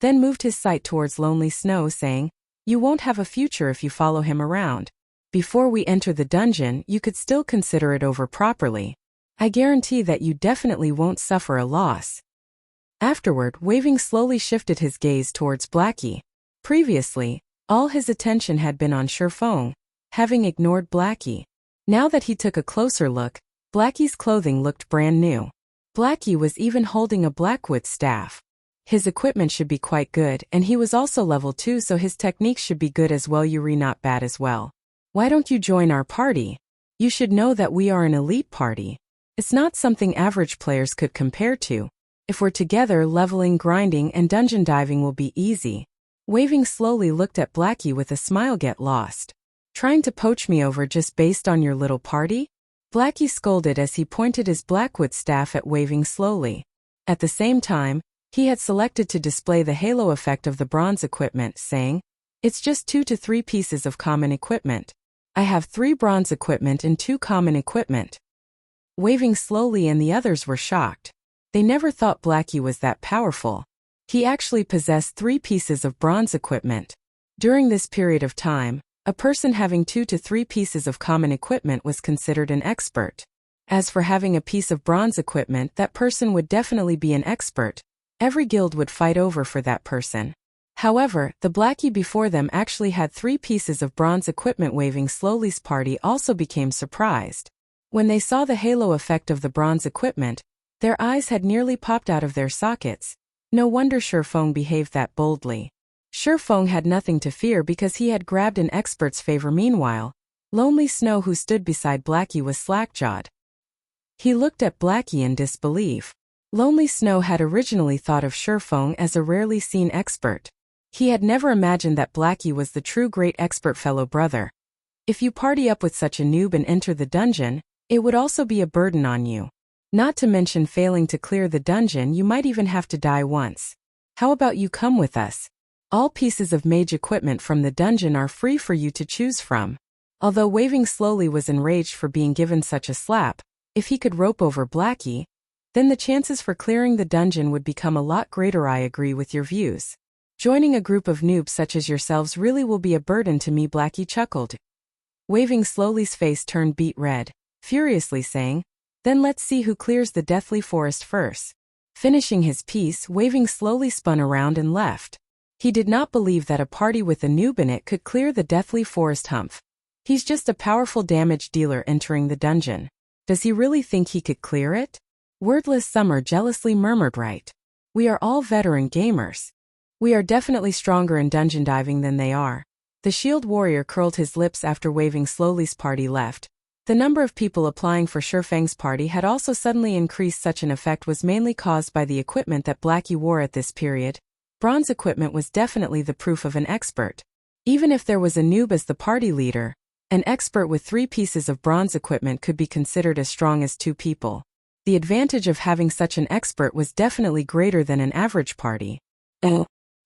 then moved his sight towards Lonely Snow, saying, You won't have a future if you follow him around. Before we enter the dungeon, you could still consider it over properly. I guarantee that you definitely won't suffer a loss. Afterward, Waving slowly shifted his gaze towards Blackie. Previously, all his attention had been on Shifeng, having ignored Blackie. Now that he took a closer look, Blackie's clothing looked brand new. Blackie was even holding a Blackwood staff. His equipment should be quite good, and he was also level 2, so his techniques should be good as well. Yuri, not bad as well. Why don't you join our party? You should know that we are an elite party. It's not something average players could compare to. If we're together, leveling, grinding, and dungeon diving will be easy. Waving slowly looked at Blackie with a smile. Get lost. Trying to poach me over just based on your little party? Blackie scolded as he pointed his Blackwood staff at Waving slowly. At the same time, he had selected to display the halo effect of the bronze equipment, saying, It's just 2 to 3 pieces of common equipment. I have 3 bronze equipment and 2 common equipment. Waving slowly and the others were shocked. They never thought Blackie was that powerful. He actually possessed 3 pieces of bronze equipment. During this period of time, a person having 2 to 3 pieces of common equipment was considered an expert. As for having a piece of bronze equipment, that person would definitely be an expert. Every guild would fight over for that person. However, the Blackie before them actually had 3 pieces of bronze equipment. Waving slowly's party also became surprised. When they saw the halo effect of the bronze equipment, their eyes had nearly popped out of their sockets. No wonder Shifeng behaved that boldly. Shifeng had nothing to fear because he had grabbed an expert's favor. Meanwhile, Lonely Snow, who stood beside Blackie, was slack-jawed. He looked at Blackie in disbelief. Lonely Snow had originally thought of Shifeng as a rarely seen expert. He had never imagined that Blackie was the true great expert. Fellow brother, if you party up with such a noob and enter the dungeon, it would also be a burden on you. Not to mention failing to clear the dungeon, you might even have to die once. How about you come with us? All pieces of mage equipment from the dungeon are free for you to choose from. Although Waving slowly was enraged for being given such a slap, if he could rope over Blackie, then the chances for clearing the dungeon would become a lot greater. I agree with your views. Joining a group of noobs such as yourselves really will be a burden to me, Blackie chuckled. Waving slowly's face turned beet red, furiously saying, then let's see who clears the deathly forest first. Finishing his piece, Waving slowly spun around and left. He did not believe that a party with a noob in it could clear the deathly forest humph. He's just a powerful damage dealer entering the dungeon. Does he really think he could clear it? Wordless Summer jealously murmured, right. We are all veteran gamers. We are definitely stronger in dungeon diving than they are. The shield warrior curled his lips after Waving slowly's party left. The number of people applying for Shifeng's party had also suddenly increased. Such an effect was mainly caused by the equipment that Blackie wore at this period. Bronze equipment was definitely the proof of an expert. Even if there was a noob as the party leader, an expert with 3 pieces of bronze equipment could be considered as strong as 2 people. The advantage of having such an expert was definitely greater than an average party.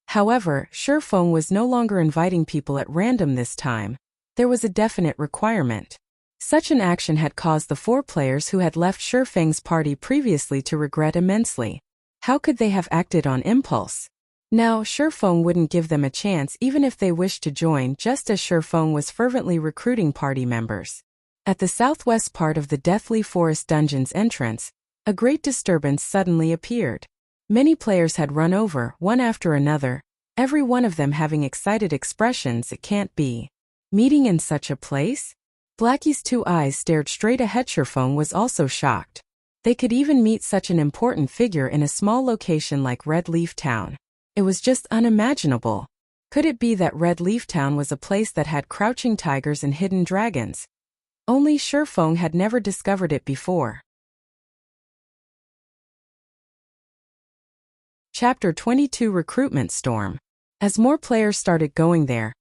However, Shifeng was no longer inviting people at random this time. There was a definite requirement. Such an action had caused the 4 players who had left Shifeng's party previously to regret immensely. How could they have acted on impulse? Now, Shifeng wouldn't give them a chance even if they wished to join, just as Shifeng was fervently recruiting party members. At the southwest part of the Deathly Forest Dungeon's entrance, a great disturbance suddenly appeared. Many players had run over, one after another, every one of them having excited expressions. It can't be. Meeting in such a place? Blackie's 2 eyes stared straight ahead. Shifeng was also shocked. They could even meet such an important figure in a small location like Red Leaf Town. It was just unimaginable. Could it be that Red Leaf Town was a place that had crouching tigers and hidden dragons? Only Shifeng had never discovered it before. Chapter 22 Recruitment Storm. As more players started going there,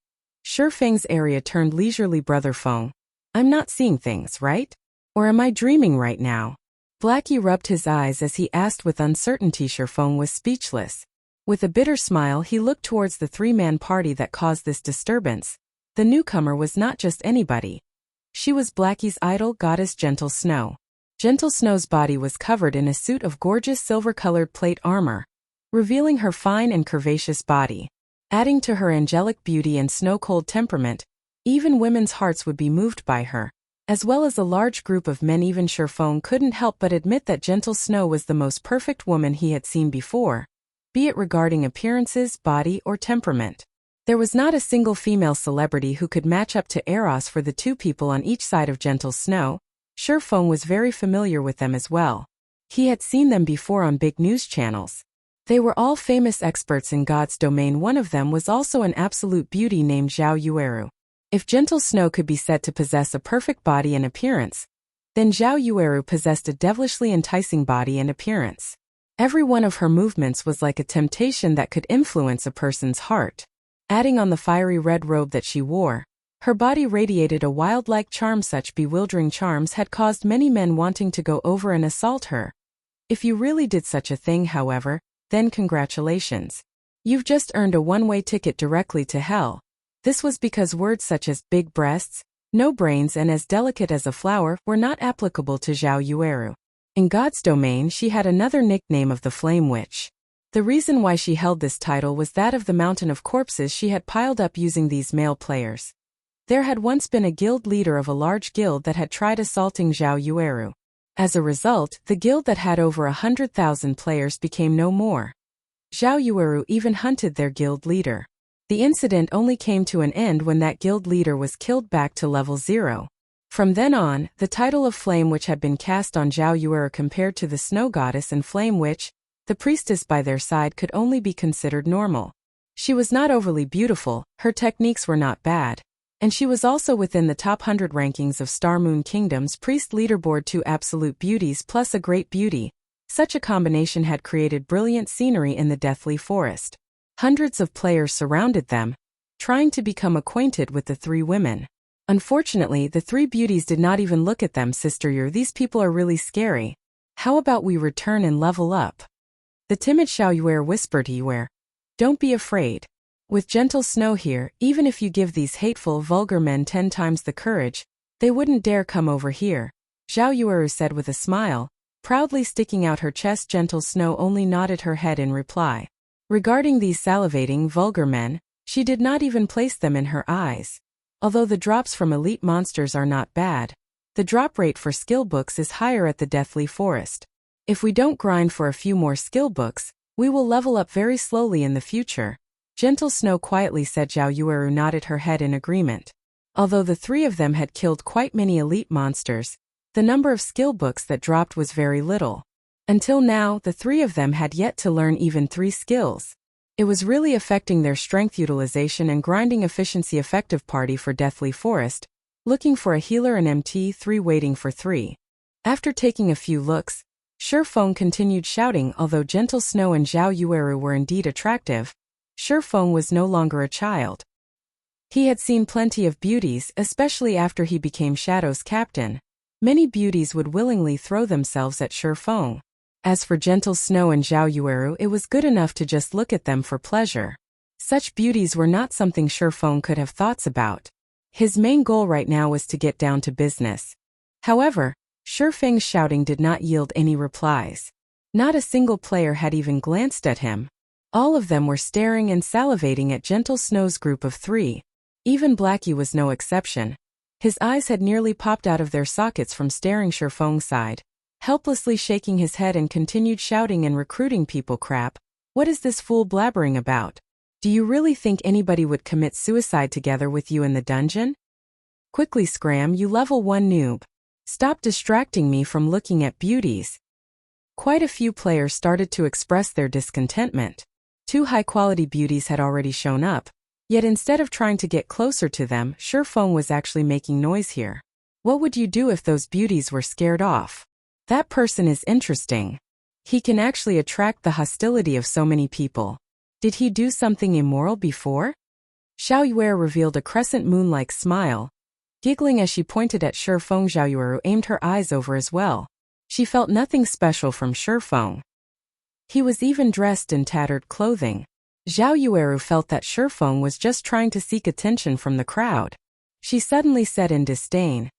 Shifeng's area turned leisurely. Brother Feng, I'm not seeing things, right? Or am I dreaming right now? Blackie rubbed his eyes as he asked with uncertainty. Shifeng was speechless. With a bitter smile, he looked towards the 3-man party that caused this disturbance. The newcomer was not just anybody. She was Blackie's idol goddess Gentle Snow. Gentle Snow's body was covered in a suit of gorgeous silver-colored plate armor, revealing her fine and curvaceous body. Adding to her angelic beauty and snow-cold temperament, even women's hearts would be moved by her, as well as a large group of men. Even Shifeng couldn't help but admit that Gentle Snow was the most perfect woman he had seen before, be it regarding appearances, body, or temperament. There was not a single female celebrity who could match up to Eros. For the 2 people on each side of Gentle Snow, Shifeng was very familiar with them as well. He had seen them before on big news channels. They were all famous experts in God's domain. One of them was also an absolute beauty named Zhao Yueru. If Gentle Snow could be said to possess a perfect body and appearance, then Zhao Yueru possessed a devilishly enticing body and appearance. Every one of her movements was like a temptation that could influence a person's heart. Adding on the fiery red robe that she wore, her body radiated a wild-like charm. Such bewildering charms had caused many men wanting to go over and assault her. If you really did such a thing, however, then congratulations. You've just earned a one-way ticket directly to hell. This was because words such as big breasts, no brains, and as delicate as a flower were not applicable to Zhao Yueru. In God's domain, she had another nickname of the Flame Witch. The reason why she held this title was that of the mountain of corpses she had piled up using these male players. There had once been a guild leader of a large guild that had tried assaulting Zhao Yueru. As a result, the guild that had over 100,000 players became no more. Zhao Yueru even hunted their guild leader. The incident only came to an end when that guild leader was killed back to level 0. From then on, the title of Flame Witch had been cast on Zhao Yueru. Compared to the Snow Goddess and Flame Witch, the priestess by their side could only be considered normal. She was not overly beautiful, her techniques were not bad, and she was also within the top 100 rankings of Star Moon Kingdom's priest leaderboard. 2 absolute beauties plus a great beauty. Such a combination had created brilliant scenery in the Deathly Forest. Hundreds of players surrounded them, trying to become acquainted with the 3 women. Unfortunately, the 3 beauties did not even look at them. Sister, these people are really scary. How about we return and level up? The timid Xiao Yuer whispered to Yuer. Don't be afraid. With gentle Snow here, even if you give these hateful, vulgar men 10 times the courage, they wouldn't dare come over here, Zhao Yueru said with a smile, proudly sticking out her chest. Gentle Snow only nodded her head in reply. Regarding these salivating, vulgar men, she did not even place them in her eyes. Although the drops from elite monsters are not bad, the drop rate for skill books is higher at the Deathly Forest. If we don't grind for a few more skill books, we will level up very slowly in the future, Gentle Snow quietly said. Zhao Yueru nodded her head in agreement. Although the 3 of them had killed quite many elite monsters, the number of skill books that dropped was very little. Until now, the 3 of them had yet to learn even 3 skills. It was really affecting their strength utilization and grinding efficiency. Effective party for Deathly Forest, looking for a healer and MT3 waiting for 3. After taking a few looks, Shifeng continued shouting. Although Gentle Snow and Zhao Yueru were indeed attractive, Shifeng was no longer a child. He had seen plenty of beauties, especially after he became Shadow's captain. Many beauties would willingly throw themselves at Shifeng. As for Gentle Snow and Zhao Yueru, it was good enough to just look at them for pleasure. Such beauties were not something Shifeng could have thoughts about. His main goal right now was to get down to business. However, Shifeng's shouting did not yield any replies. Not a single player had even glanced at him. All of them were staring and salivating at Gentle Snow's group of 3. Even Blackie was no exception. His eyes had nearly popped out of their sockets from staring. Shifeng's side, helplessly shaking his head, and continued shouting and recruiting people. Crap, what is this fool blabbering about? Do you really think anybody would commit suicide together with you in the dungeon? Quickly scram, you level 1 noob. Stop distracting me from looking at beauties. Quite a few players started to express their discontentment. 2 high-quality beauties had already shown up, yet instead of trying to get closer to them, Shifeng was actually making noise here. What would you do if those beauties were scared off? That person is interesting. He can actually attract the hostility of so many people. Did he do something immoral before? Xiao Yuer revealed a crescent moon-like smile. Giggling as she pointed at Shifeng, Zhao Yueru aimed her eyes over as well. She felt nothing special from Shifeng. He was even dressed in tattered clothing. Zhao Yueru felt that Shifeng was just trying to seek attention from the crowd. She suddenly said in disdain,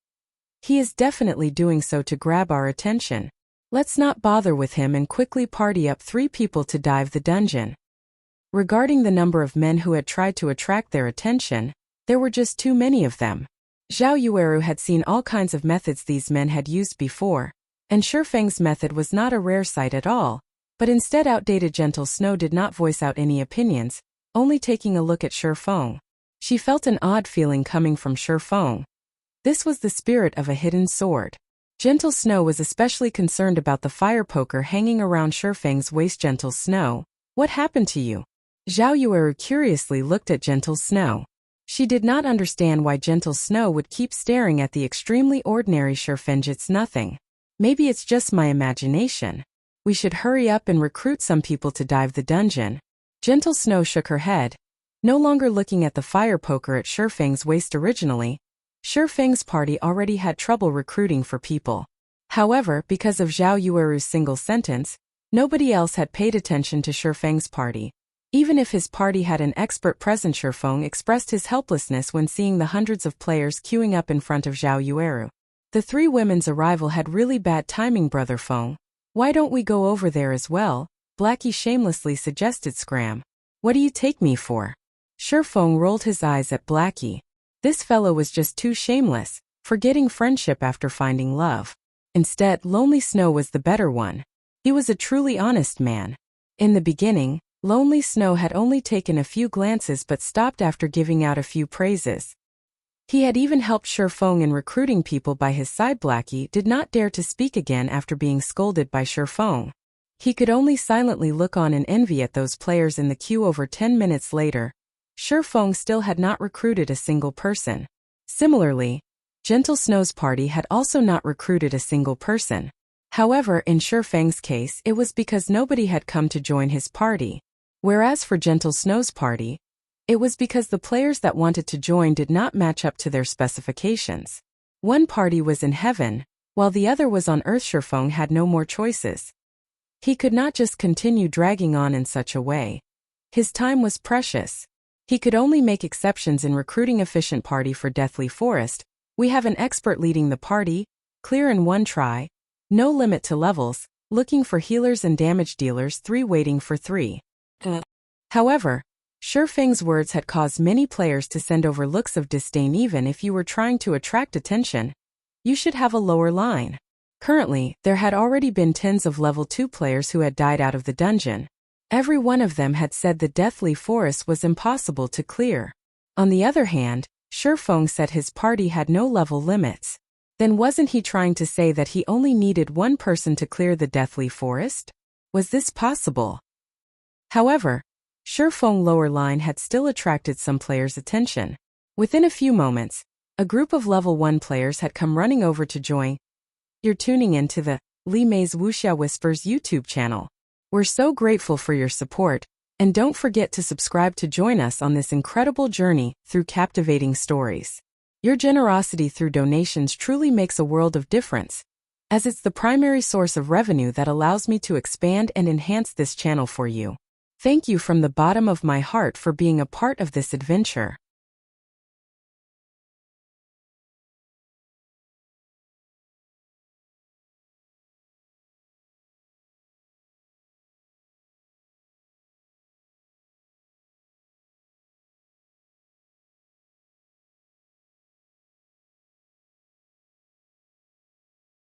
"He is definitely doing so to grab our attention. Let's not bother with him and quickly party up 3 people to dive the dungeon." Regarding the number of men who had tried to attract their attention, there were just too many of them. Zhao Yueru had seen all kinds of methods these men had used before, and Shifeng's method was not a rare sight at all. But instead, outdated Gentle Snow did not voice out any opinions, only taking a look at Shifeng. She felt an odd feeling coming from Shifeng. This was the spirit of a hidden sword. Gentle Snow was especially concerned about the fire poker hanging around Shifeng's waist. Gentle Snow, what happened to you? Zhao Yueru curiously looked at Gentle Snow. She did not understand why Gentle Snow would keep staring at the extremely ordinary Shifeng. It's nothing. Maybe it's just my imagination. We should hurry up and recruit some people to dive the dungeon. Gentle Snow shook her head, no longer looking at the fire poker at Shifeng's waist. Originally, Shifeng's party already had trouble recruiting for people. However, because of Zhao Yueru's single sentence, nobody else had paid attention to Shifeng's party. Even if his party had an expert present, Shifeng expressed his helplessness when seeing the hundreds of players queuing up in front of Zhao Yueru. The 3 women's arrival had really bad timing, Brother Feng. Why don't we go over there as well? Blackie shamelessly suggested. Scram. What do you take me for? Shifeng rolled his eyes at Blackie. This fellow was just too shameless, forgetting friendship after finding love. Instead, Lonely Snow was the better one. He was a truly honest man. In the beginning, Lonely Snow had only taken a few glances but stopped after giving out a few praises. He had even helped Shifeng in recruiting people by his side. Blackie did not dare to speak again after being scolded by Shifeng. He could only silently look on in envy at those players in the queue. Over 10 minutes later, Shifeng still had not recruited a single person. Similarly, Gentle Snow's party had also not recruited a single person. However, in Shifeng's case, it was because nobody had come to join his party. Whereas for Gentle Snow's party, it was because the players that wanted to join did not match up to their specifications. One party was in heaven, while the other was on Earth. Shifeng had no more choices. He could not just continue dragging on in such a way. His time was precious. He could only make exceptions in recruiting efficient party for Deathly Forest. We have an expert leading the party, clear in one try, no limit to levels, looking for healers and damage dealers, 3 waiting for 3. However, Shifeng's words had caused many players to send over looks of disdain. Even if you were trying to attract attention, you should have a lower line. Currently, there had already been tens of level 2 players who had died out of the dungeon. Every one of them had said the Deathly Forest was impossible to clear. On the other hand, Shifeng said his party had no level limits. Then wasn't he trying to say that he only needed one person to clear the Deathly Forest? Was this possible? However, Shifeng's lower line had still attracted some players' attention. Within a few moments, a group of level 1 players had come running over to join. You're tuning in to the Li Mei's Wuxia Whispers YouTube channel. We're so grateful for your support, and don't forget to subscribe to join us on this incredible journey through captivating stories. Your generosity through donations truly makes a world of difference, as it's the primary source of revenue that allows me to expand and enhance this channel for you. Thank you from the bottom of my heart for being a part of this adventure.